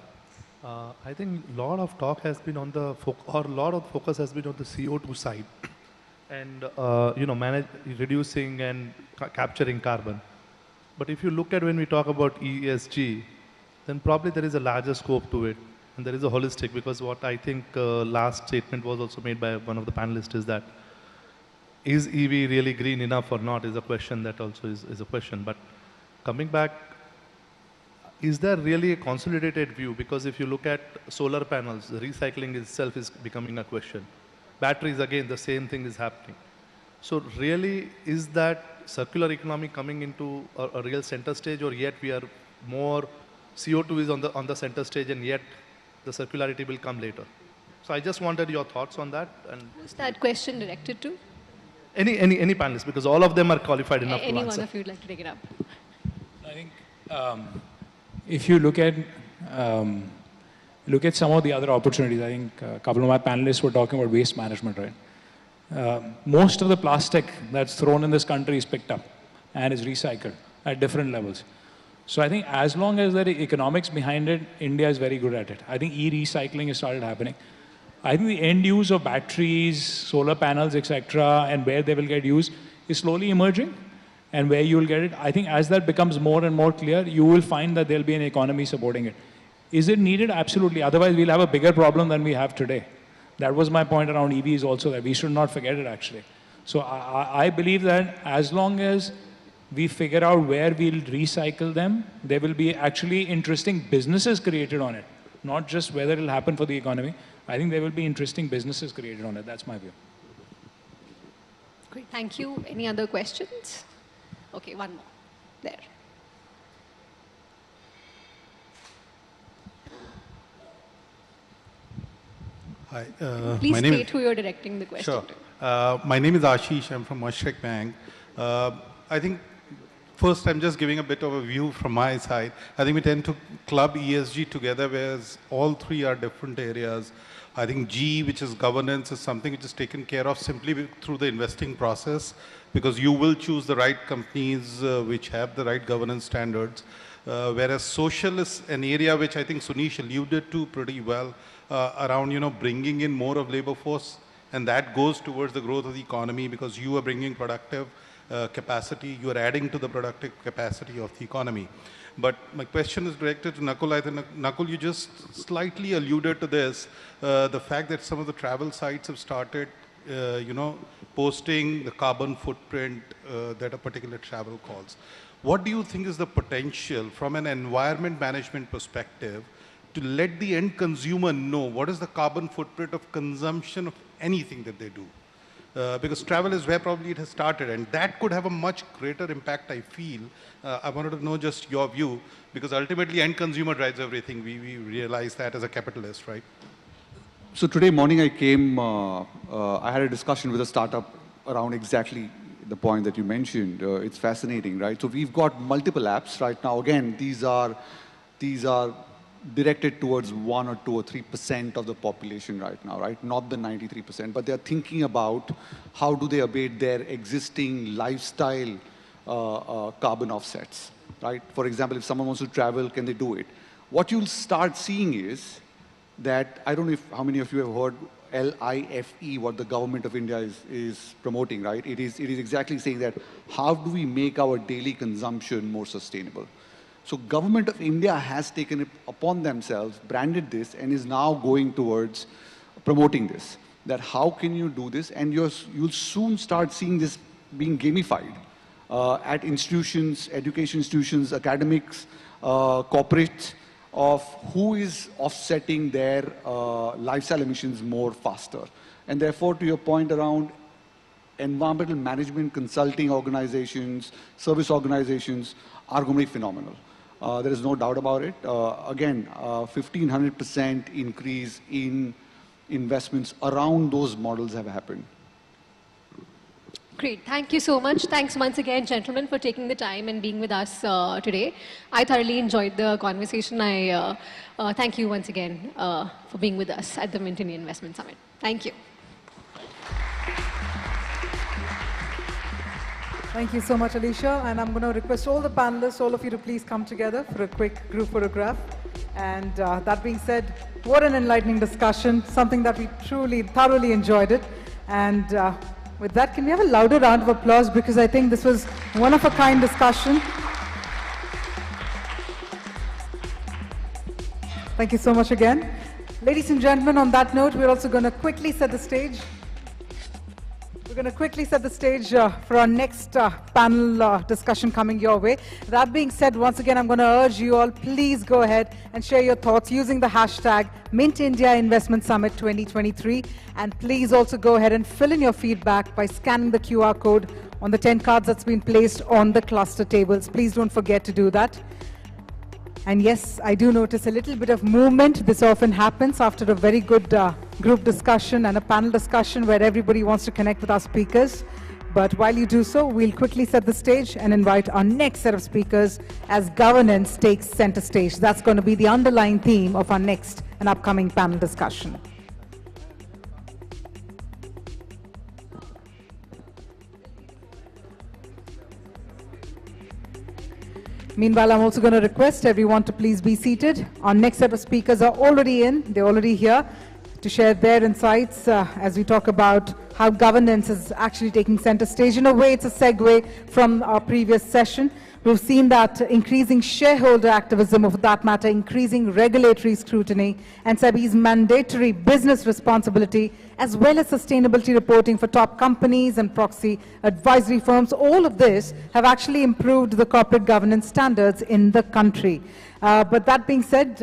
I think a lot of talk has been on the, a lot of focus has been on the CO2 side and, reducing and capturing carbon. But if you look at when we talk about ESG, then probably there is a larger scope to it. And there is a holistic, because what I think last statement was also made by one of the panelists is that, is EV really green enough or not is a question that also is a question. But coming back, is there really a consolidated view? Because if you look at solar panels, the recycling itself is becoming a question. Batteries, again, the same thing is happening. So really, is that circular economy coming into a real center stage, or yet we are more, CO2 is on the center stage and yet the circularity will come later? So I just wanted your thoughts on that. And who's that question directed to? Any panelists, because all of them are qualified enough to answer. Any one of you would like to take it up? I think if you look at some of the other opportunities, I think a couple of my panelists were talking about waste management, right? Most of the plastic that's thrown in this country is picked up and is recycled at different levels. So I think as long as there are economics behind it, India is very good at it. I think e-recycling has started happening. I think the end use of batteries, solar panels, etc., and where they will get used is slowly emerging. And where you will get it, I think as that becomes more and more clear, you will find that there will be an economy supporting it. Is it needed? Absolutely. Otherwise, we'll have a bigger problem than we have today. That was my point around EVs also, that we should not forget it actually. So I believe that as long as we figure out where we'll recycle them, there will be actually interesting businesses created on it. Not just whether it'll happen for the economy. I think there will be interesting businesses created on it. That's my view. Great, thank you. Any other questions? Okay, one more. There. Hi. Please state who you're directing the question Sure. to. My name is Ashish. I'm from Mashreq Bank. I think first I'm just giving a bit of a view from my side. I think we tend to club ESG together, whereas all three are different areas. I think G, which is governance, is something which is taken care of simply through the investing process, because you will choose the right companies which have the right governance standards. Whereas social is an area which I think Sunish alluded to pretty well around, bringing in more of labor force, and that goes towards the growth of the economy because you are bringing productive capacity, you are adding to the productive capacity of the economy. But my question is directed to Nakul. I think, Nakul, you just slightly alluded to this, the fact that some of the travel sites have started, posting the carbon footprint that a particular travel calls. What do you think is the potential from an environment management perspective to let the end consumer know what is the carbon footprint of consumption of anything that they do? Because travel is where probably it has started, and that could have a much greater impact, I feel. I wanted to know just your view, because ultimately end consumer drives everything. We realize that as a capitalist, right? So today morning I came, I had a discussion with a startup around exactly the point that you mentioned. It's fascinating, right? So we've got multiple apps right now. Again, these are directed towards 1 or 2 or 3% of the population right now, right? Not the 93%, but they're thinking about how do they abate their existing lifestyle carbon offsets, right? For example, if someone wants to travel, can they do it? What you'll start seeing is that, I don't know how many of you have heard LIFE, what the government of India is promoting, right? It is exactly saying that how do we make our daily consumption more sustainable? So government of India has taken it upon themselves, branded this, and is now going towards promoting this. That how can you do this? And you'll soon start seeing this being gamified at institutions, education institutions, academics, corporates, of who is offsetting their lifestyle emissions more faster. And therefore, to your point around environmental management consulting organizations, service organizations are going to be phenomenal. There is no doubt about it. Again, 1,500% increase in investments around those models have happened. Great. Thank you so much. Thanks once again, gentlemen, for taking the time and being with us today. I thoroughly enjoyed the conversation. I thank you once again for being with us at the Mint India Investment Summit. Thank you. Thank you so much, Alicia. And I'm going to request all the panelists, all of you to please come together for a quick group photograph. And that being said, what an enlightening discussion, something that we truly, thoroughly enjoyed it. And with that, can we have a louder round of applause, because I think this was one of a kind discussion. Thank you so much again. Ladies and gentlemen, on that note, we're also going to quickly set the stage. We're going to quickly set the stage for our next panel discussion coming your way. That being said, once again, I'm going to urge you all, please go ahead and share your thoughts using the hashtag Mint India Investment Summit 2023. And please also go ahead and fill in your feedback by scanning the QR code on the 10 cards that's been placed on the cluster tables. Please don't forget to do that. And yes, I do notice a little bit of movement. This often happens after a very good group discussion and a panel discussion where everybody wants to connect with our speakers. But while you do so, we'll quickly set the stage and invite our next set of speakers as governance takes center stage. That's going to be the underlying theme of our next and upcoming panel discussion. Meanwhile, I'm also going to request everyone to please be seated. Our next set of speakers are already in. They're already here to share their insights as we talk about how governance is actually taking center stage. In a way, it's a segue from our previous session. We've seen that increasing shareholder activism, or for that matter, increasing regulatory scrutiny, and SEBI's mandatory business responsibility, as well as sustainability reporting for top companies and proxy advisory firms. All of this have actually improved the corporate governance standards in the country. But that being said,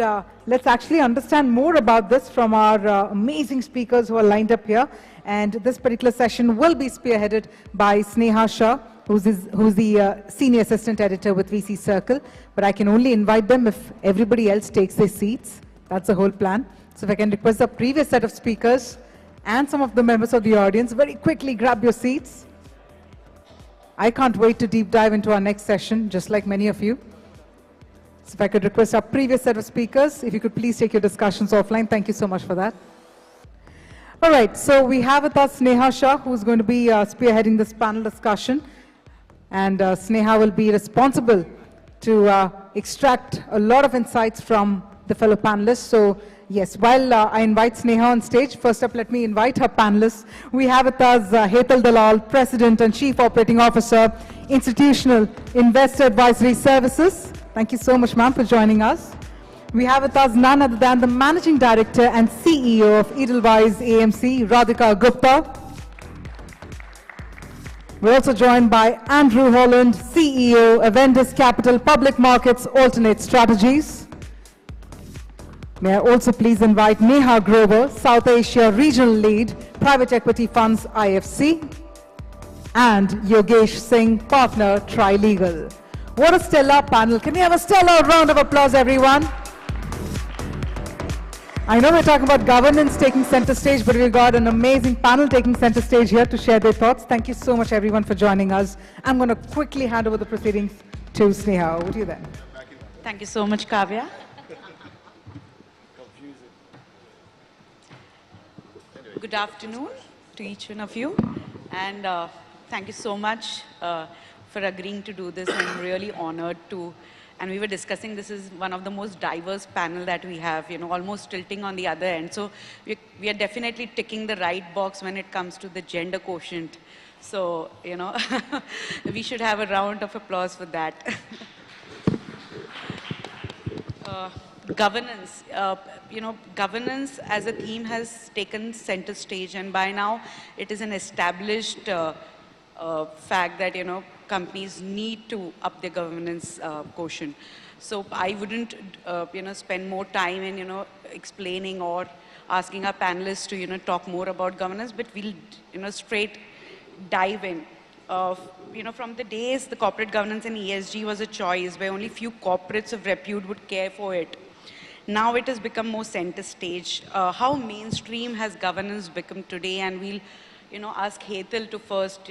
let's actually understand more about this from our amazing speakers who are lined up here. And this particular session will be spearheaded by Sneha Shah, who's the Senior Assistant Editor with VC Circle. But I can only invite them if everybody else takes their seats. That's the whole plan. So if I can request the previous set of speakers and some of the members of the audience, very quickly grab your seats. I can't wait to deep dive into our next session, just like many of you. So if I could request our previous set of speakers, if you could please take your discussions offline. Thank you so much for that. All right, so we have with us Sneha Shah, who's going to be spearheading this panel discussion. And Sneha will be responsible to extract a lot of insights from the fellow panelists. So yes, while I invite Sneha on stage, first up, let me invite her panelists. We have with us Hetal Dalal, President and Chief Operating Officer, Institutional Investor Advisory Services. Thank you so much, ma'am, for joining us. We have with us none other than the Managing Director and CEO of Edelweiss AMC, Radhika Gupta. We're also joined by Andrew Holland, CEO, Avendus Capital Public Markets Alternate Strategies. May I also please invite Neha Grover, South Asia Regional Lead, Private Equity Funds IFC, and Yogesh Singh, Partner, Trilegal. What a stellar panel. Can we have a stellar round of applause, everyone? I know we're talking about governance taking center stage, but we've got an amazing panel taking center stage here to share their thoughts. Thank you so much, everyone, for joining us. I'm going to quickly hand over the proceedings to Sneha. Over to you then. Thank you so much, Kavya. Good afternoon to each one of you. And thank you so much for agreeing to do this. I'm really honored to And we were discussing this is one of the most diverse panel that we have, almost tilting on the other end. So we are definitely ticking the right box when it comes to the gender quotient. So, we should have a round of applause for that. Governance, governance as a theme has taken center stage, and by now it is an established fact that, companies need to up their governance quotient. So I wouldn't, spend more time in, explaining or asking our panelists to, talk more about governance, but we'll, straight dive in. From the days the corporate governance and ESG was a choice where only few corporates of repute would care for it. Now it has become more center stage. How mainstream has governance become today? And we'll, ask Hetal to first,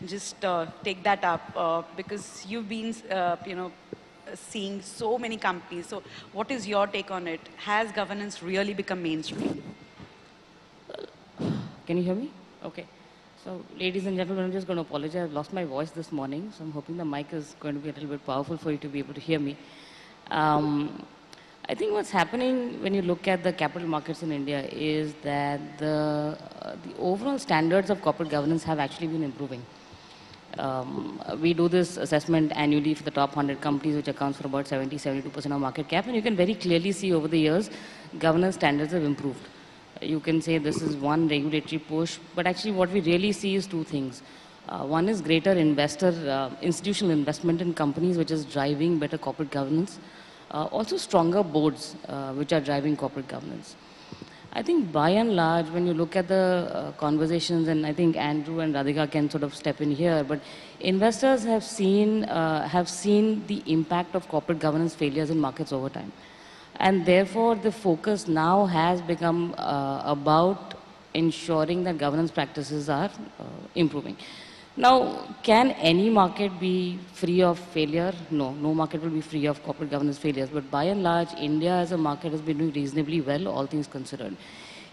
just take that up because you've been, seeing so many companies. So what is your take on it? Has governance really become mainstream? Can you hear me? Okay. So, ladies and gentlemen, I'm just going to apologize. I've lost my voice this morning, so I'm hoping the mic is going to be a little bit powerful for you to be able to hear me. I think what's happening when you look at the capital markets in India is that the overall standards of corporate governance have actually been improving. We do this assessment annually for the top 100 companies, which accounts for about 70-72% of market cap, and you can very clearly see over the years, governance standards have improved. You can say this is one regulatory push, but actually what we really see is two things. One is greater institutional investment in companies, which is driving better corporate governance. Also stronger boards, which are driving corporate governance. I think by and large, when you look at the conversations, and I think Andrew and Radhika can sort of step in here, but investors have seen the impact of corporate governance failures in markets over time. And therefore, the focus now has become about ensuring that governance practices are improving. Now, can any market be free of failure? No, no market will be free of corporate governance failures. But by and large, India as a market has been doing reasonably well, all things considered.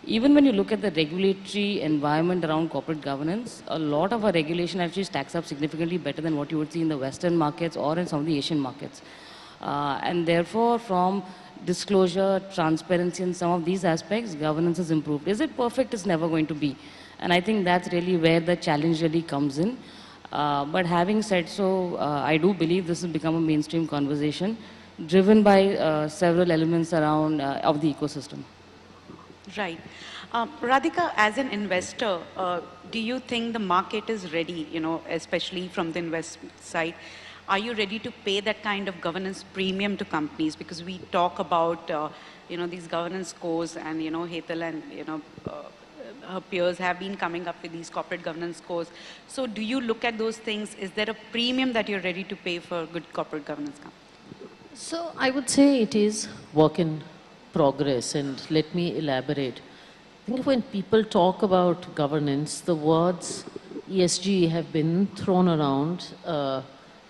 Even when you look at the regulatory environment around corporate governance, a lot of our regulation actually stacks up significantly better than what you would see in the Western markets or in some of the Asian markets. And therefore, from disclosure, transparency in some of these aspects, governance has improved. Is it perfect? It's never going to be. And I think that's really where the challenge really comes in. But having said so, I do believe this has become a mainstream conversation driven by several elements around of the ecosystem. Right. Radhika, as an investor, do you think the market is ready, especially from the investment side? Are you ready to pay that kind of governance premium to companies? Because we talk about, these governance scores, and, Hetal and, her peers have been coming up with these corporate governance scores. So do you look at those things? Is there a premium that you're ready to pay for good corporate governance companies? So I would say it is work in progress, and let me elaborate. I think when people talk about governance, the words ESG have been thrown around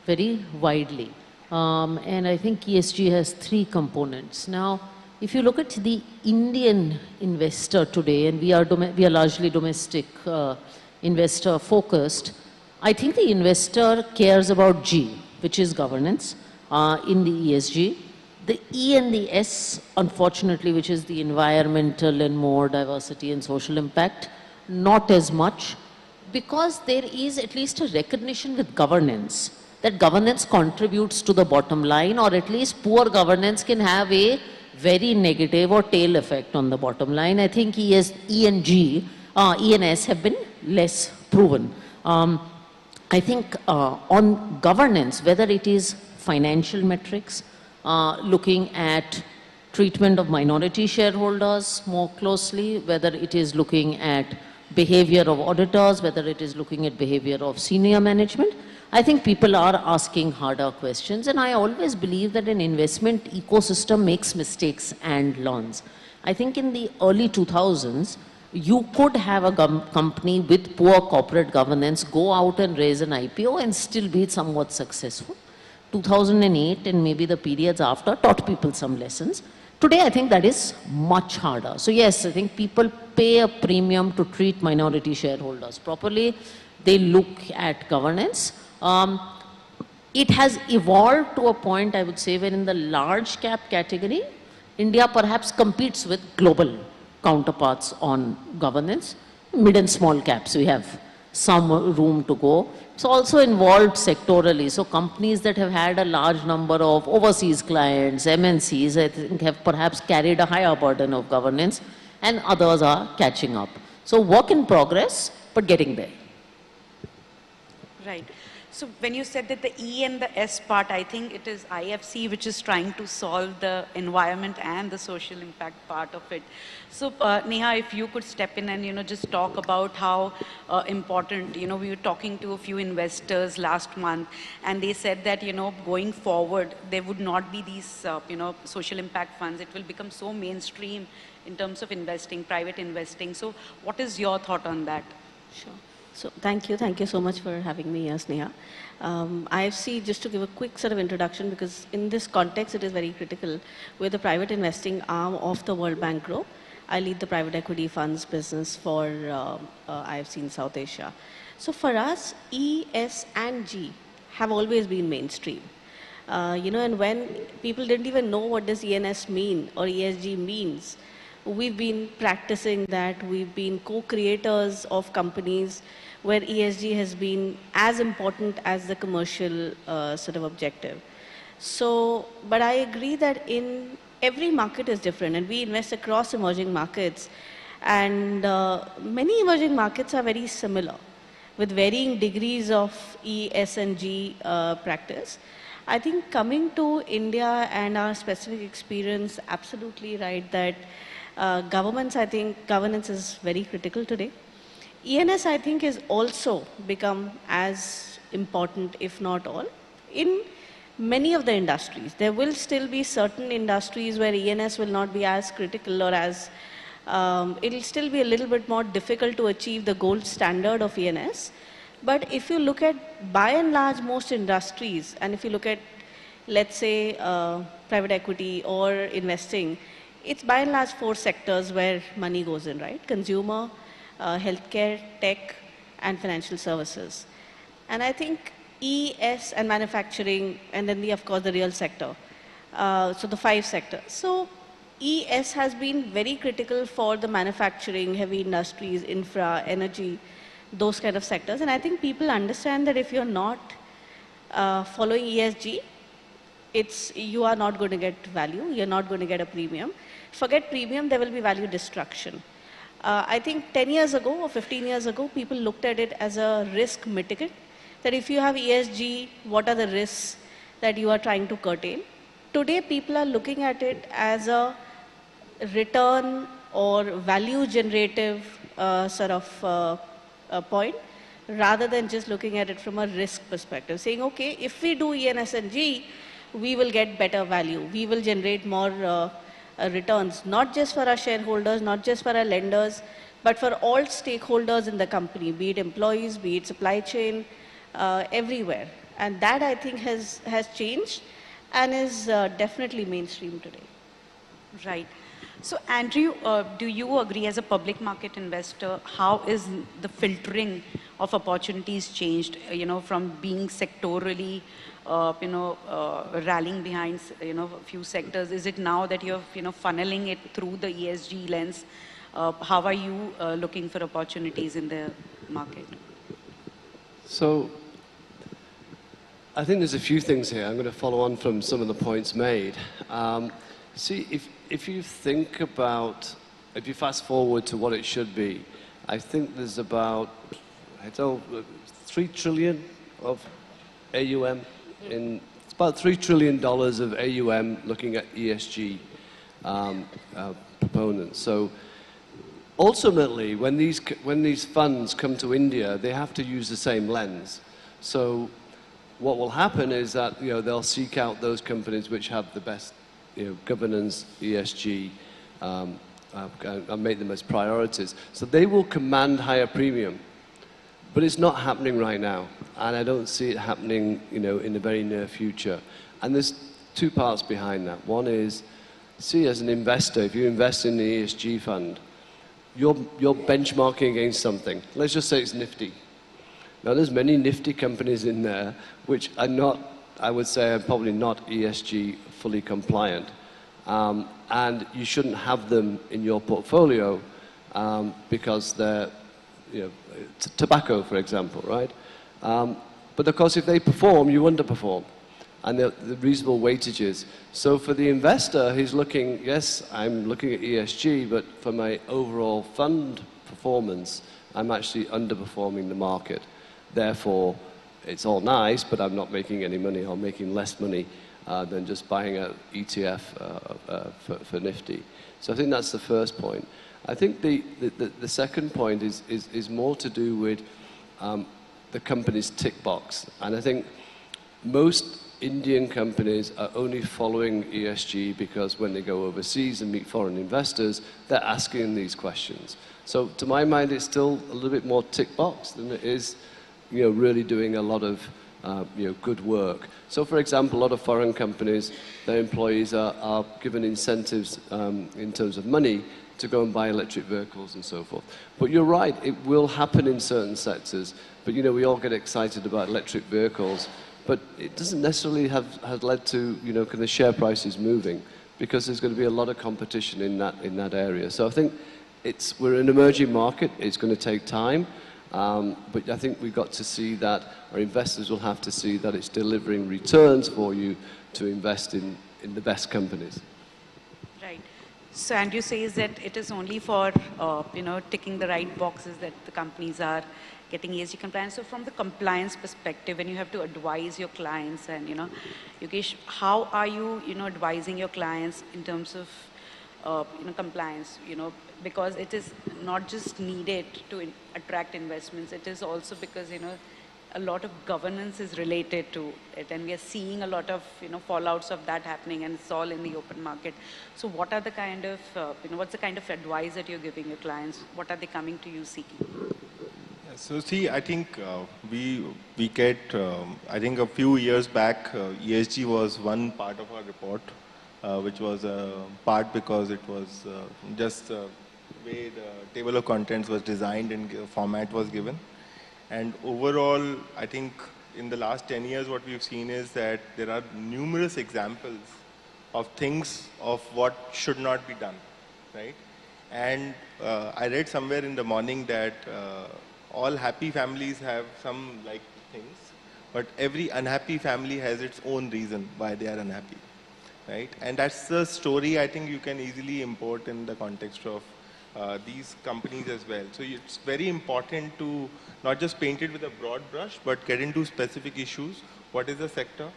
very widely. And I think ESG has three components. Now, if you look at the Indian investor today, and we are largely domestic investor focused, I think the investor cares about G, which is governance in the ESG. The E and the S, unfortunately, which is the environmental and more diversity and social impact, not as much, because there is at least a recognition with governance that governance contributes to the bottom line, or at least poor governance can have a very negative or tail effect on the bottom line. I think E and S have been less proven. I think on governance, whether it is financial metrics, looking at treatment of minority shareholders more closely, whether it is looking at behavior of auditors, whether it is looking at behavior of senior management, I think people are asking harder questions, and I always believe that an investment ecosystem makes mistakes and learns. I think in the early 2000s, you could have a company with poor corporate governance go out and raise an IPO and still be somewhat successful. 2008 and maybe the periods after taught people some lessons. Today, I think that is much harder. So yes, I think people pay a premium to treat minority shareholders properly. They look at governance. it has evolved to a point, I would say, where in the large cap category, India perhaps competes with global counterparts on governance. Mid and small caps, we have some room to go. It's also involved sectorally. So companies that have had a large number of overseas clients, MNCs, I think have perhaps carried a higher burden of governance, and others are catching up. So work in progress, but getting there. Right. So when you said that the E and the S part, I think it is IFC which is trying to solve the environment and the social impact part of it. So Neha, if you could step in and just talk about how important, we were talking to a few investors last month, and they said that going forward there would not be these social impact funds. It will become so mainstream in terms of investing, private investing. So what is your thought on that? Sure. So thank you so much for having me, Sneha. IFC, just to give a quick sort of introduction, because in this context it is very critical. We're the private investing arm of the World Bank Group. I lead the private equity funds business for IFC in South Asia. So for us, E, S and G have always been mainstream. And when people didn't even know what does ENS mean or ESG means, we've been practicing that. We've been co-creators of companies where ESG has been as important as the commercial sort of objective. So, but I agree that in every market is different, and we invest across emerging markets, and many emerging markets are very similar with varying degrees of E, S and G practice. I think coming to India and our specific experience, absolutely right that governance is very critical today. ENS, I think, is also become as important, if not all, in many of the industries. There will still be certain industries where ENS will not be as critical, or as, it'll still be a little bit more difficult to achieve the gold standard of ENS. But if you look at, by and large, most industries, and if you look at, let's say, private equity or investing, it's by and large 4 sectors where money goes in, right? Consumer, healthcare, tech, and financial services. And I think E, S, and manufacturing, and then of course the real sector. So the 5 sectors. So E, S has been very critical for the manufacturing, heavy industries, infra, energy, those kind of sectors. And I think people understand that if you're not following ESG, you are not going to get value, you're not going to get a premium. Forget premium, there will be value destruction. I think 10 years ago or 15 years ago, people looked at it as a risk mitigant, that if you have ESG, what are the risks that you are trying to curtail? Today, people are looking at it as a return or value generative sort of point, rather than just looking at it from a risk perspective, saying, okay, if we do ENS and G, we will get better value, we will generate more returns, not just for our shareholders, not just for our lenders, but for all stakeholders in the company, be it employees, be it supply chain, everywhere. And that, I think, has changed and is definitely mainstream today. Right. So Andrew, do you agree as a public market investor, how is the filtering of opportunities changed, from being sectorally rallying behind, a few sectors? Is it now that you're, funneling it through the ESG lens? How are you looking for opportunities in the market? So, I think there's a few things here. I'm going to follow on from some of the points made. See, if you think about, if you fast forward to what it should be, I think there's about, I don't know, 3 trillion of AUM. It's about $3 trillion of AUM looking at ESG proponents. So ultimately, when these funds come to India, they have to use the same lens. So what will happen is that they'll seek out those companies which have the best governance, ESG, and make them as priorities. So they will command higher premium. But it's not happening right now, and I don't see it happening, in the very near future. And there's 2 parts behind that. One is, see, as an investor, if you invest in the ESG fund, you're benchmarking against something. Let's just say it's Nifty. Now, there's many Nifty companies in there which are not I would say I'm probably not ESG fully compliant. And you shouldn't have them in your portfolio because they're, tobacco, for example, right? But of course, if they perform, you underperform. And the reasonable weightages. So for the investor, he's looking, yes, I'm looking at ESG, but for my overall fund performance, I'm actually underperforming the market. Therefore, it's all nice, but I'm not making any money or making less money than just buying an ETF for Nifty. So I think that's the first point. I think the second point is more to do with the company's tick box. And I think most Indian companies are only following ESG because when they go overseas and meet foreign investors, they're asking these questions. So to my mind, it's still a little bit more tick box than it is, really doing a lot of, good work. So for example, a lot of foreign companies, their employees are given incentives in terms of money to go and buy electric vehicles and so forth. But you're right, it will happen in certain sectors. But we all get excited about electric vehicles. But it doesn't necessarily have led to, kind of share prices moving because there's going to be a lot of competition in that area. So I think we're an emerging market. It's going to take time. But I think we've got to see that, our investors will have to see that it's delivering returns for you to invest in the best companies. Right. So Andrew says that it is only for, ticking the right boxes that the companies are getting ESG compliance. So from the compliance perspective, when you have to advise your clients and, Yogesh, how are you, advising your clients in terms of, compliance, because it is not just needed to attract investments, it is also because, a lot of governance is related to it, and we are seeing a lot of, fallouts of that happening, and it's all in the open market. So what are the kind of, what's the kind of advice that you're giving your clients? What are they coming to you seeking? So see, I think we get, I think a few years back, ESG was one part of our report, which was a part because it was just the way the table of contents was designed and format was given. And overall, I think in the last 10 years, what we've seen is that there are numerous examples of things of what should not be done, right? And I read somewhere in the morning that all happy families have some like things, but every unhappy family has its own reason why they are unhappy, right? And that's the story I think you can easily import in the context of these companies as well. So it's very important to not just paint it with a broad brush, but get into specific issues. What is the sector?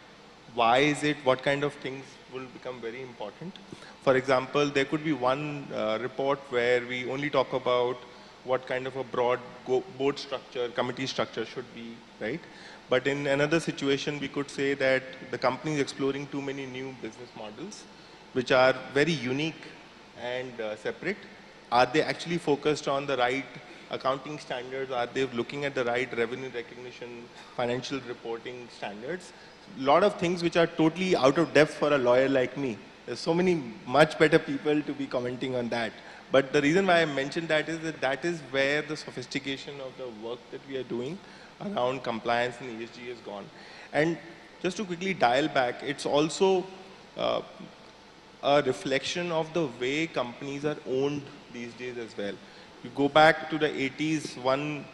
Why is it? What kind of things will become very important? For example, there could be one report where we only talk about what kind of a broad board structure, committee structure should be, right? But in another situation, we could say that the company is exploring too many new business models, which are very unique and separate. Are they actually focused on the right accounting standards? Are they looking at the right revenue recognition, financial reporting standards? A lot of things which are totally out of depth for a lawyer like me. There's so many much better people to be commenting on that. But the reason why I mentioned that is where the sophistication of the work that we are doing around compliance and ESG has gone. And just to quickly dial back, it's also a reflection of the way companies are owned these days as well. You go back to the 80s, one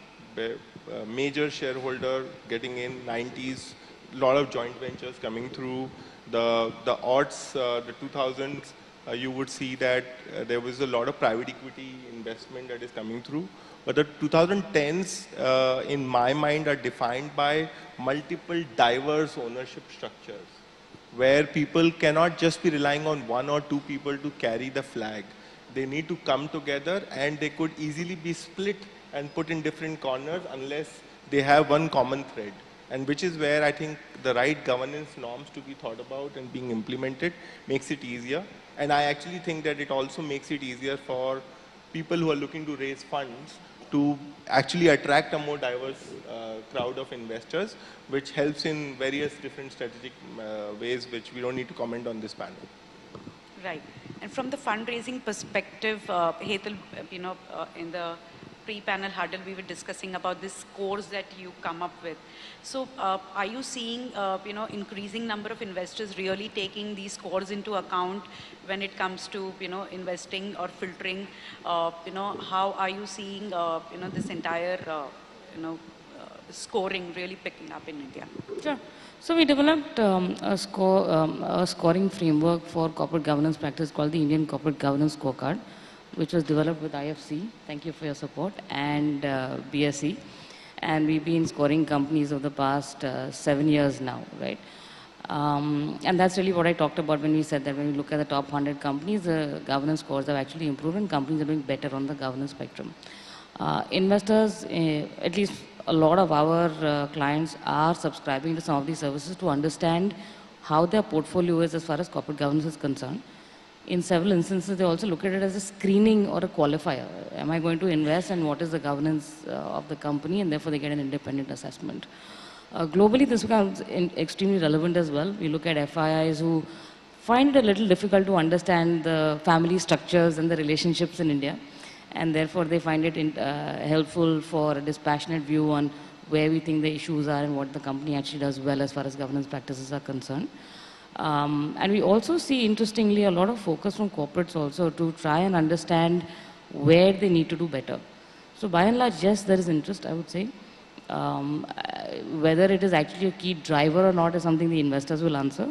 major shareholder getting in, 90s, a lot of joint ventures coming through. The aughts, the 2000s, you would see that there was a lot of private equity investment that is coming through. But the 2010s, in my mind, are defined by multiple diverse ownership structures, where people cannot just be relying on one or two people to carry the flag. They need to come together, and they could easily be split and put in different corners unless they have one common thread. And which is where I think the right governance norms to be thought about and being implemented makes it easier. And I actually think that it also makes it easier for people who are looking to raise funds to actually attract a more diverse crowd of investors, which helps in various different strategic ways, which we don't need to comment on this panel. Right. And from the fundraising perspective, Hetal, in the pre-panel huddle, we were discussing about this scores that you come up with. So are you seeing, increasing number of investors really taking these scores into account when it comes to, investing or filtering? How are you seeing, this entire, scoring really picking up in India? Sure. So we developed a scoring framework for corporate governance practice called the Indian Corporate Governance Scorecard, which was developed with IFC. Thank you for your support, and BSE. And we've been scoring companies over the past 7 years now, right? And that's really what I talked about when we said that when we look at the top 100 companies, the governance scores have actually improved and companies are doing better on the governance spectrum. Investors, at least a lot of our clients are subscribing to some of these services to understand how their portfolio is as far as corporate governance is concerned. In several instances, they also look at it as a screening or a qualifier. Am I going to invest and what is the governance of the company, and therefore they get an independent assessment. Globally, this becomes extremely relevant as well. We look at FIIs who find it a little difficult to understand the family structures and the relationships in India, and therefore they find it helpful for a dispassionate view on where we think the issues are and what the company actually does well as far as governance practices are concerned. And we also see, interestingly, a lot of focus from corporates also to try and understand where they need to do better. So by and large, yes, there is interest, I would say. Whether it is actually a key driver or not is something the investors will answer.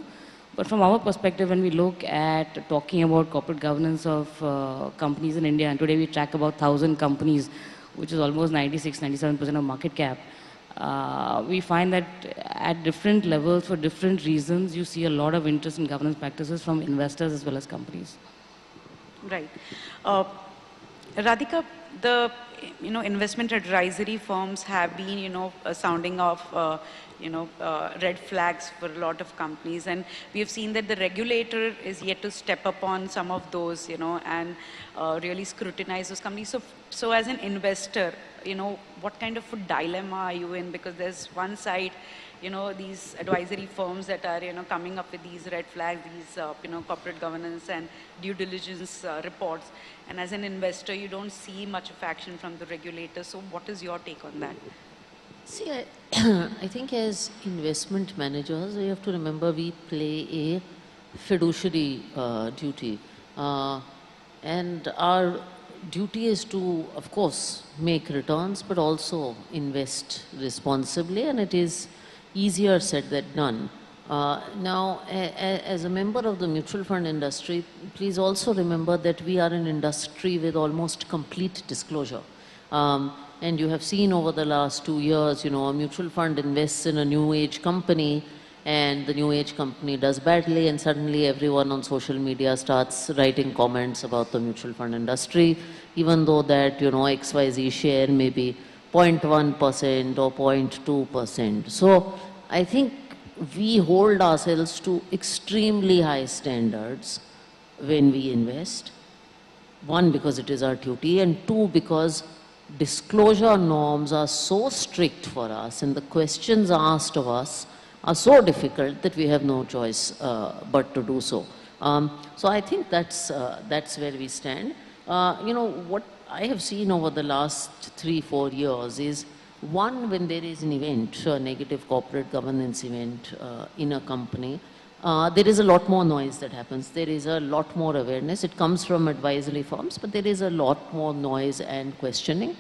But from our perspective, when we look at talking about corporate governance of companies in India, and today we track about 1,000 companies, which is almost 96-97% of market cap, we find that at different levels, for different reasons, you see a lot of interest in governance practices from investors as well as companies. Right. Radhika, the investment advisory firms have been sounding off red flags for a lot of companies, and we have seen that the regulator is yet to step up on some of those and really scrutinize those companies. So as an investor, what kind of a dilemma are you in? Because there's one side, these advisory firms that are, coming up with these red flags, these, corporate governance and due diligence reports. And as an investor, you don't see much of action from the regulator. So what is your take on that? See, I think as investment managers, we have to remember we play a fiduciary duty. And our duty is to, of course, make returns, but also invest responsibly, and it is easier said than done. Now, as a member of the mutual fund industry, please also remember that we are an industry with almost complete disclosure. And you have seen over the last 2 years, a mutual fund invests in a new age company, and the new age company does badly, and suddenly everyone on social media starts writing comments about the mutual fund industry, even though that, XYZ share may be 0.1% or 0.2%. So I think we hold ourselves to extremely high standards when we invest. One, because it is our duty, and two, because disclosure norms are so strict for us, and the questions asked of us are so difficult that we have no choice but to do so. So I think that's where we stand. What I have seen over the last 3-4 years is, one, when there is an event, a negative corporate governance event in a company, there is a lot more noise that happens. There is a lot more awareness. It comes from advisory firms, but there is a lot more noise and questioning.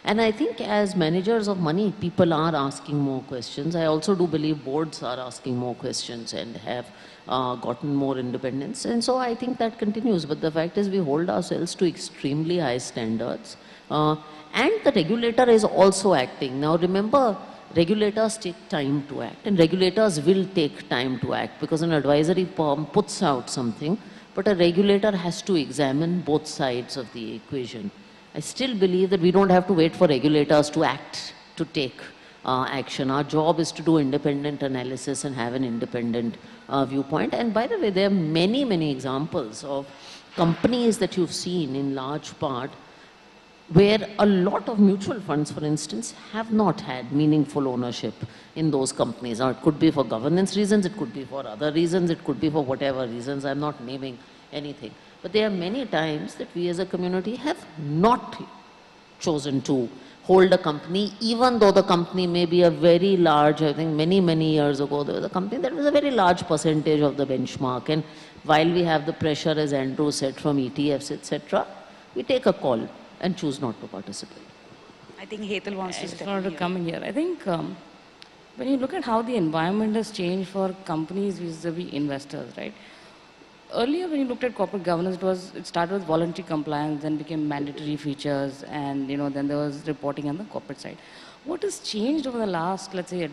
And I think as managers of money, people are asking more questions. I also do believe boards are asking more questions and have gotten more independence. And so I think that continues. But the fact is we hold ourselves to extremely high standards. And the regulator is also acting. Now remember, regulators take time to act, and regulators will take time to act, because an advisory firm puts out something, but a regulator has to examine both sides of the equation. I still believe that we don't have to wait for regulators to act, to take action. Our job is to do independent analysis and have an independent viewpoint. And by the way, there are many, many examples of companies that you've seen in large part where a lot of mutual funds, for instance, have not had meaningful ownership in those companies. Now, it could be for governance reasons, it could be for other reasons, it could be for whatever reasons. I'm not naming anything. But there are many times that we as a community have not chosen to hold a company, even though the company may be a very large, I think many, many years ago, there was a company that was a very large percentage of the benchmark. And while we have the pressure, as Andrew said, from ETFs, etc., we take a call and choose not to participate. I think Hetal wants to step in to come in here. I think when you look at how the environment has changed for companies vis-a-vis investors, right? Earlier, when you looked at corporate governance, it started with voluntary compliance, then became mandatory features, and then there was reporting on the corporate side. What has changed over the last, let's say,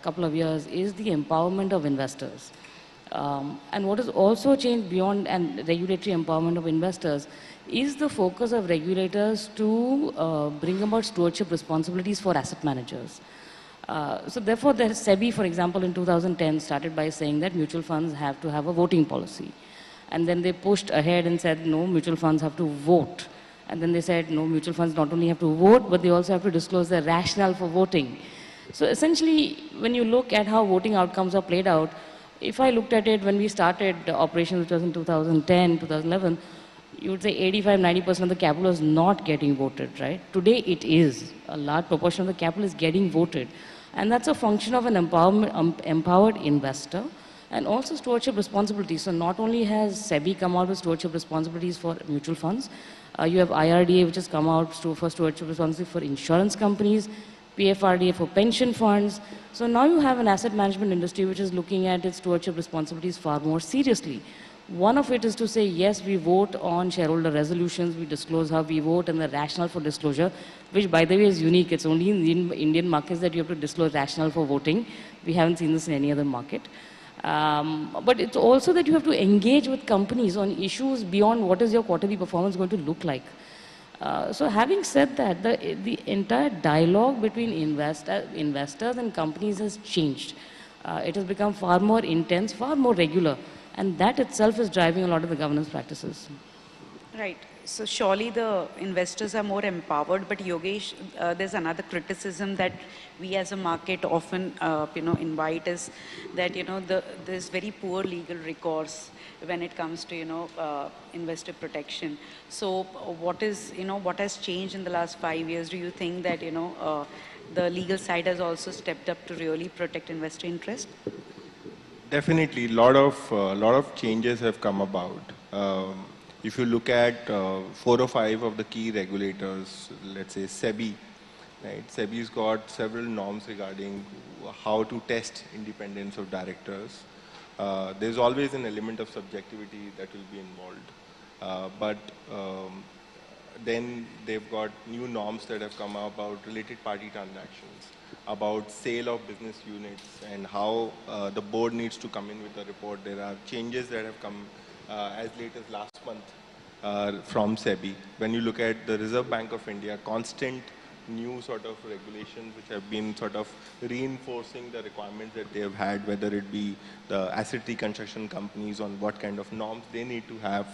couple of years is the empowerment of investors. And what has also changed beyond and regulatory empowerment of investors is the focus of regulators to bring about stewardship responsibilities for asset managers. So therefore, the SEBI, for example, in 2010 started by saying that mutual funds have to have a voting policy. And then they pushed ahead and said, no, mutual funds have to vote. And then they said, no, mutual funds not only have to vote, but they also have to disclose the rationale for voting. So essentially, when you look at how voting outcomes are played out, if I looked at it when we started operations, which was in 2010, 2011, you would say 85-90% of the capital is not getting voted, right? Today it is. A large proportion of the capital is getting voted. And that's a function of an empowered investor and also stewardship responsibilities. So not only has SEBI come out with stewardship responsibilities for mutual funds, you have IRDA, which has come out for stewardship responsibility for insurance companies, PFRDA for pension funds. So now you have an asset management industry which is looking at its stewardship responsibilities far more seriously. One of it is to say, yes, we vote on shareholder resolutions, we disclose how we vote and the rationale for disclosure, which by the way is unique. It's only in the Indian markets that you have to disclose rationale for voting. We haven't seen this in any other market. But it's also that you have to engage with companies on issues beyond what is your quarterly performance going to look like. So having said that, the entire dialogue between investors and companies has changed. It has become far more intense, far more regular. And that itself is driving a lot of the governance practices. Right. So surely the investors are more empowered, but Yogesh, there's another criticism that we as a market often, invite is that, there's very poor legal recourse when it comes to, investor protection. So what has changed in the last 5 years? Do you think that, the legal side has also stepped up to really protect investor interest? Definitely, lot of changes have come about. If you look at 4 or 5 of the key regulators, let's say SEBI, right? SEBI's got several norms regarding how to test independence of directors. There's always an element of subjectivity that will be involved. But then they've got new norms that have come out about related party transactions, about sale of business units and how the board needs to come in with a report. There are changes that have come as late as last month from SEBI. When you look at the Reserve Bank of India, constant new sort of regulations which have been sort of reinforcing the requirements that they have had, whether it be the asset reconstruction companies on what kind of norms they need to have.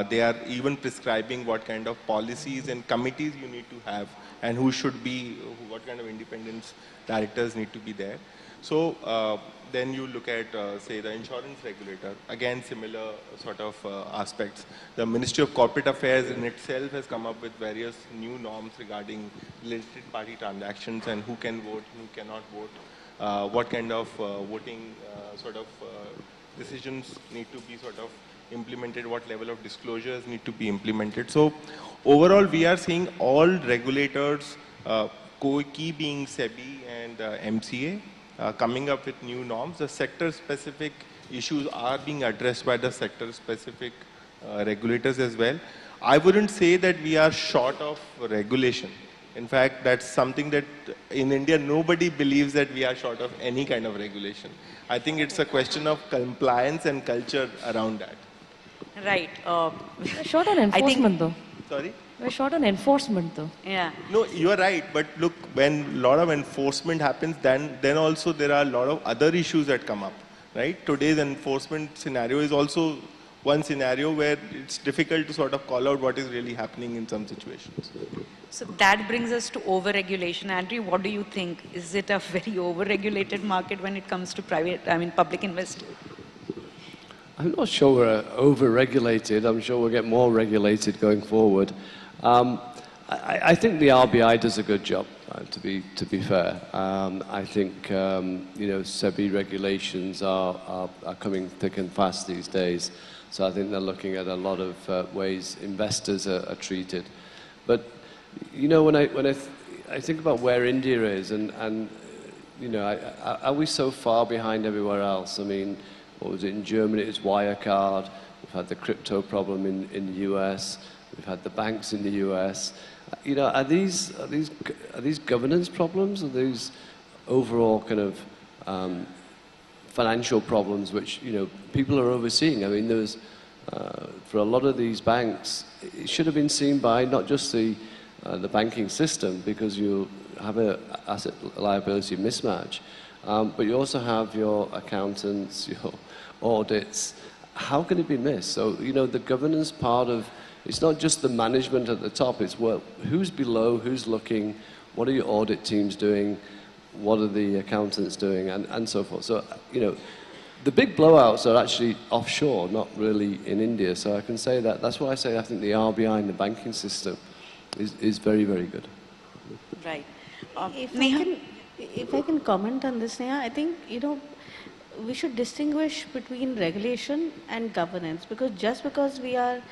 They are even prescribing what kind of policies and committees you need to have and who should be, what kind of independence directors need to be there. So then you look at, say, the insurance regulator, again, similar sort of aspects. The Ministry of Corporate Affairs in itself has come up with various new norms regarding related party transactions and who can vote, who cannot vote, what kind of voting sort of decisions need to be sort of implemented, what level of disclosures need to be implemented. So overall, we are seeing all regulators, key being SEBI and MCA, coming up with new norms. The sector-specific issues are being addressed by the sector-specific regulators as well. I wouldn't say that we are short of regulation. In fact, that's something that in India, nobody believes that we are short of any kind of regulation. I think it's a question of compliance and culture around that. Right. We're short on enforcement, though. Sorry? We're short on enforcement, though. Yeah. No, you are right. But look, when a lot of enforcement happens, then also there are a lot of other issues that come up, right? Today's enforcement scenario is also one scenario where it's difficult to sort of call out what is really happening in some situations. So that brings us to over-regulation. Andrew, what do you think? Is it a very over-regulated market when it comes to public investment? I'm not sure we're over-regulated. I'm sure we'll get more regulated going forward. I think the RBI does a good job, to be fair. I think SEBI regulations are coming thick and fast these days. So I think they're looking at a lot of ways investors are treated. But when I think about where India is, and are we so far behind everywhere else? I mean, what was it in Germany? It's Wirecard. We've had the crypto problem in the US. We've had the banks in the US. Are these governance problems? Are these overall kind of financial problems which people are overseeing? I mean, there's for a lot of these banks, it should have been seen by not just the banking system, because you have an asset liability mismatch, but you also have your accountants, your audits. How can it be missed? So the governance part of it's not just the management at the top, it's who's below, who's looking, what are your audit teams doing, what are the accountants doing, and so forth. So, the big blowouts are actually offshore, not really in India. So I can say that. That's why I say I think the RBI and the banking system is very, very good. Right. If I can comment on this, Neha, I think, we should distinguish between regulation and governance, because just because we have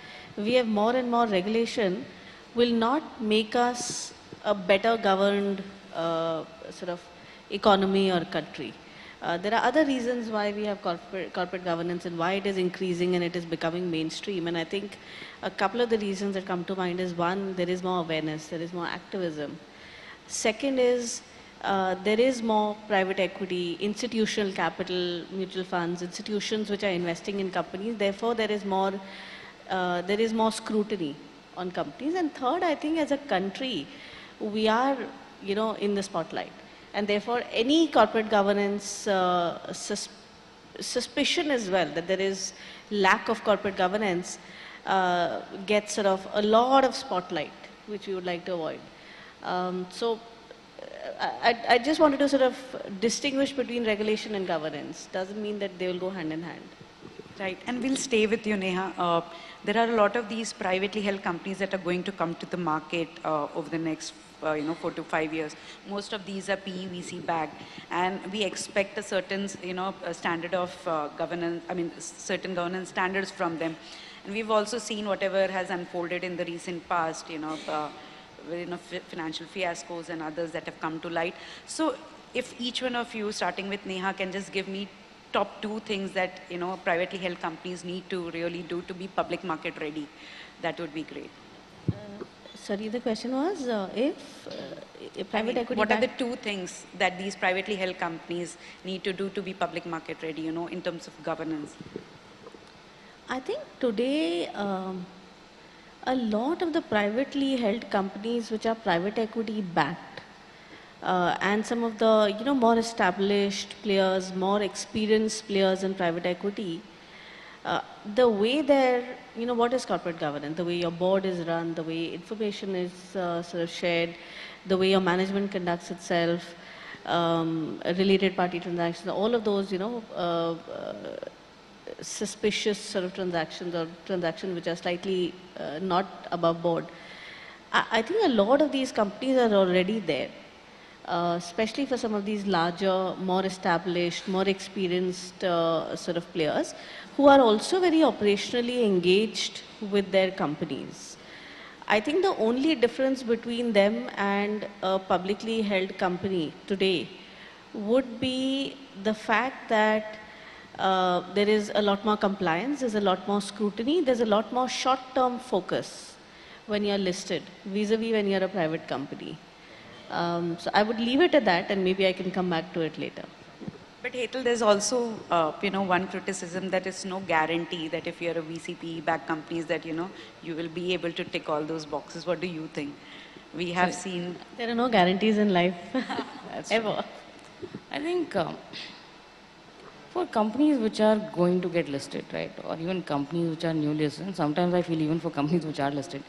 more and more regulation will not make us a better governed sort of economy or country. There are other reasons why we have corporate governance and why it is increasing and it is becoming mainstream. And I think a couple of the reasons that come to mind is, one, there is more awareness, there is more activism. Second is, there is more private equity, institutional capital, mutual funds, institutions which are investing in companies. Therefore, there is more scrutiny on companies. And third, I think as a country, we are, in the spotlight. And therefore, any corporate governance suspicion as well, that there is lack of corporate governance, gets sort of a lot of spotlight, which we would like to avoid. So I just wanted to sort of distinguish between regulation and governance. Doesn't mean that they will go hand in hand. Right, and we'll stay with you, Neha. There are a lot of these privately held companies that are going to come to the market over the next 4 to 5 years. Most of these are PE, VC backed, and we expect a certain, standard of governance. I mean, certain governance standards from them. And we've also seen whatever has unfolded in the recent past, financial fiascos and others that have come to light. So, if each one of you, starting with Neha, can just give me top 2 things that privately held companies need to really do to be public market ready, that would be great. Sorry, the question was if private equity. What are the 2 things that these privately held companies need to do to be public market ready, in terms of governance? I think today a lot of the privately held companies which are private equity backed and some of the more established players, more experienced players in private equity, the way what is corporate governance? The way your board is run, the way information is sort of shared, the way your management conducts itself, related party transactions, all of those, suspicious sort of transactions or transactions which are slightly not above board. I think a lot of these companies are already there, especially for some of these larger, more established, more experienced sort of players who are also very operationally engaged with their companies. I think the only difference between them and a publicly held company today would be the fact that there is a lot more compliance, there's a lot more scrutiny, there's a lot more short-term focus when you're listed, vis-a-vis when you're a private company. So I would leave it at that, and maybe I can come back to it later. But Hetal, there's also, one criticism that is no guarantee that if you're a VCP-backed companies that, you will be able to tick all those boxes. What do you think? We have seen... There are no guarantees in life, ever. I think for companies which are going to get listed, right, or even companies which are newly listed, and sometimes I feel even for companies which are listed,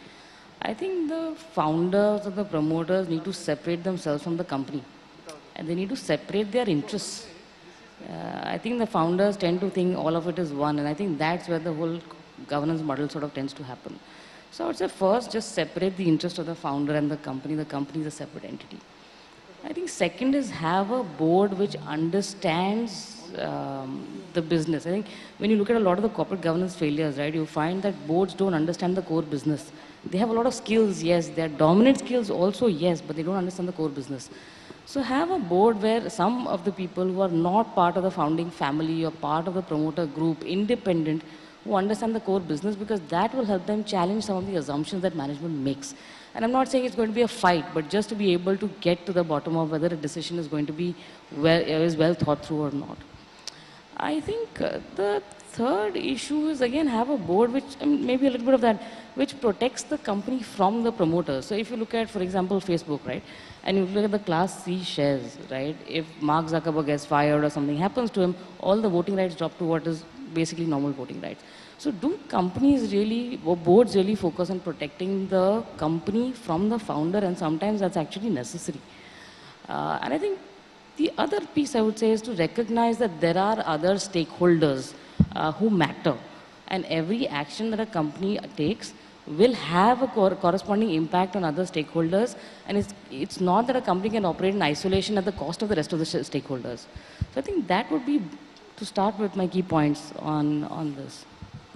I think the founders or the promoters need to separate themselves from the company, and they need to separate their interests. I think the founders tend to think all of it is one, and I think that's where the whole governance model sort of tends to happen. So I would say first, just separate the interest of the founder and the company. The company is a separate entity. I think second is have a board which understands the business. I think when you look at a lot of the corporate governance failures, right, you find that boards don't understand the core business. They have a lot of skills, yes. They are dominant skills also, yes, but they don't understand the core business. So have a board where some of the people who are not part of the founding family or part of the promoter group, independent, who understand the core business, because that will help them challenge some of the assumptions that management makes. And I'm not saying it's going to be a fight, but just to be able to get to the bottom of whether a decision is going to be well thought through or not. I think the third issue is again have a board which, maybe a little bit of that, which protects the company from the promoters. So if you look at, for example, Facebook, right, and you look at the Class C shares, right, if Mark Zuckerberg gets fired or something happens to him, all the voting rights drop to what is basically normal voting rights. So do companies really, or boards really focus on protecting the company from the founder, and sometimes that's actually necessary. And I think the other piece I would say is to recognize that there are other stakeholders who matter, and every action that a company takes will have a corresponding impact on other stakeholders, and it's not that a company can operate in isolation at the cost of the rest of the stakeholders. So I think that would be, to start with, my key points on this.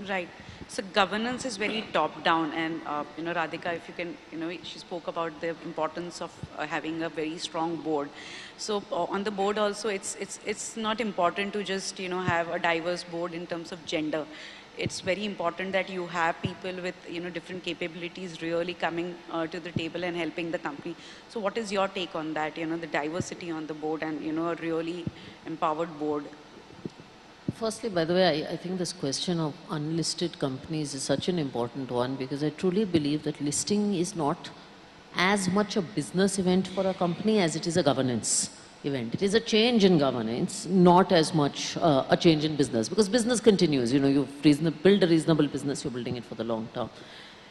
Right. So governance is very top-down, and Radhika, if you can, she spoke about the importance of having a very strong board. So on the board also, it's not important to just have a diverse board in terms of gender. It's very important that you have people with different capabilities really coming to the table and helping the company. So what is your take on that? The diversity on the board and a really empowered board. Firstly, by the way, I think this question of unlisted companies is such an important one, because I truly believe that listing is not as much a business event for a company as it is a governance event. It is a change in governance, not as much a change in business, because business continues. You build a reasonable business, you're building it for the long term.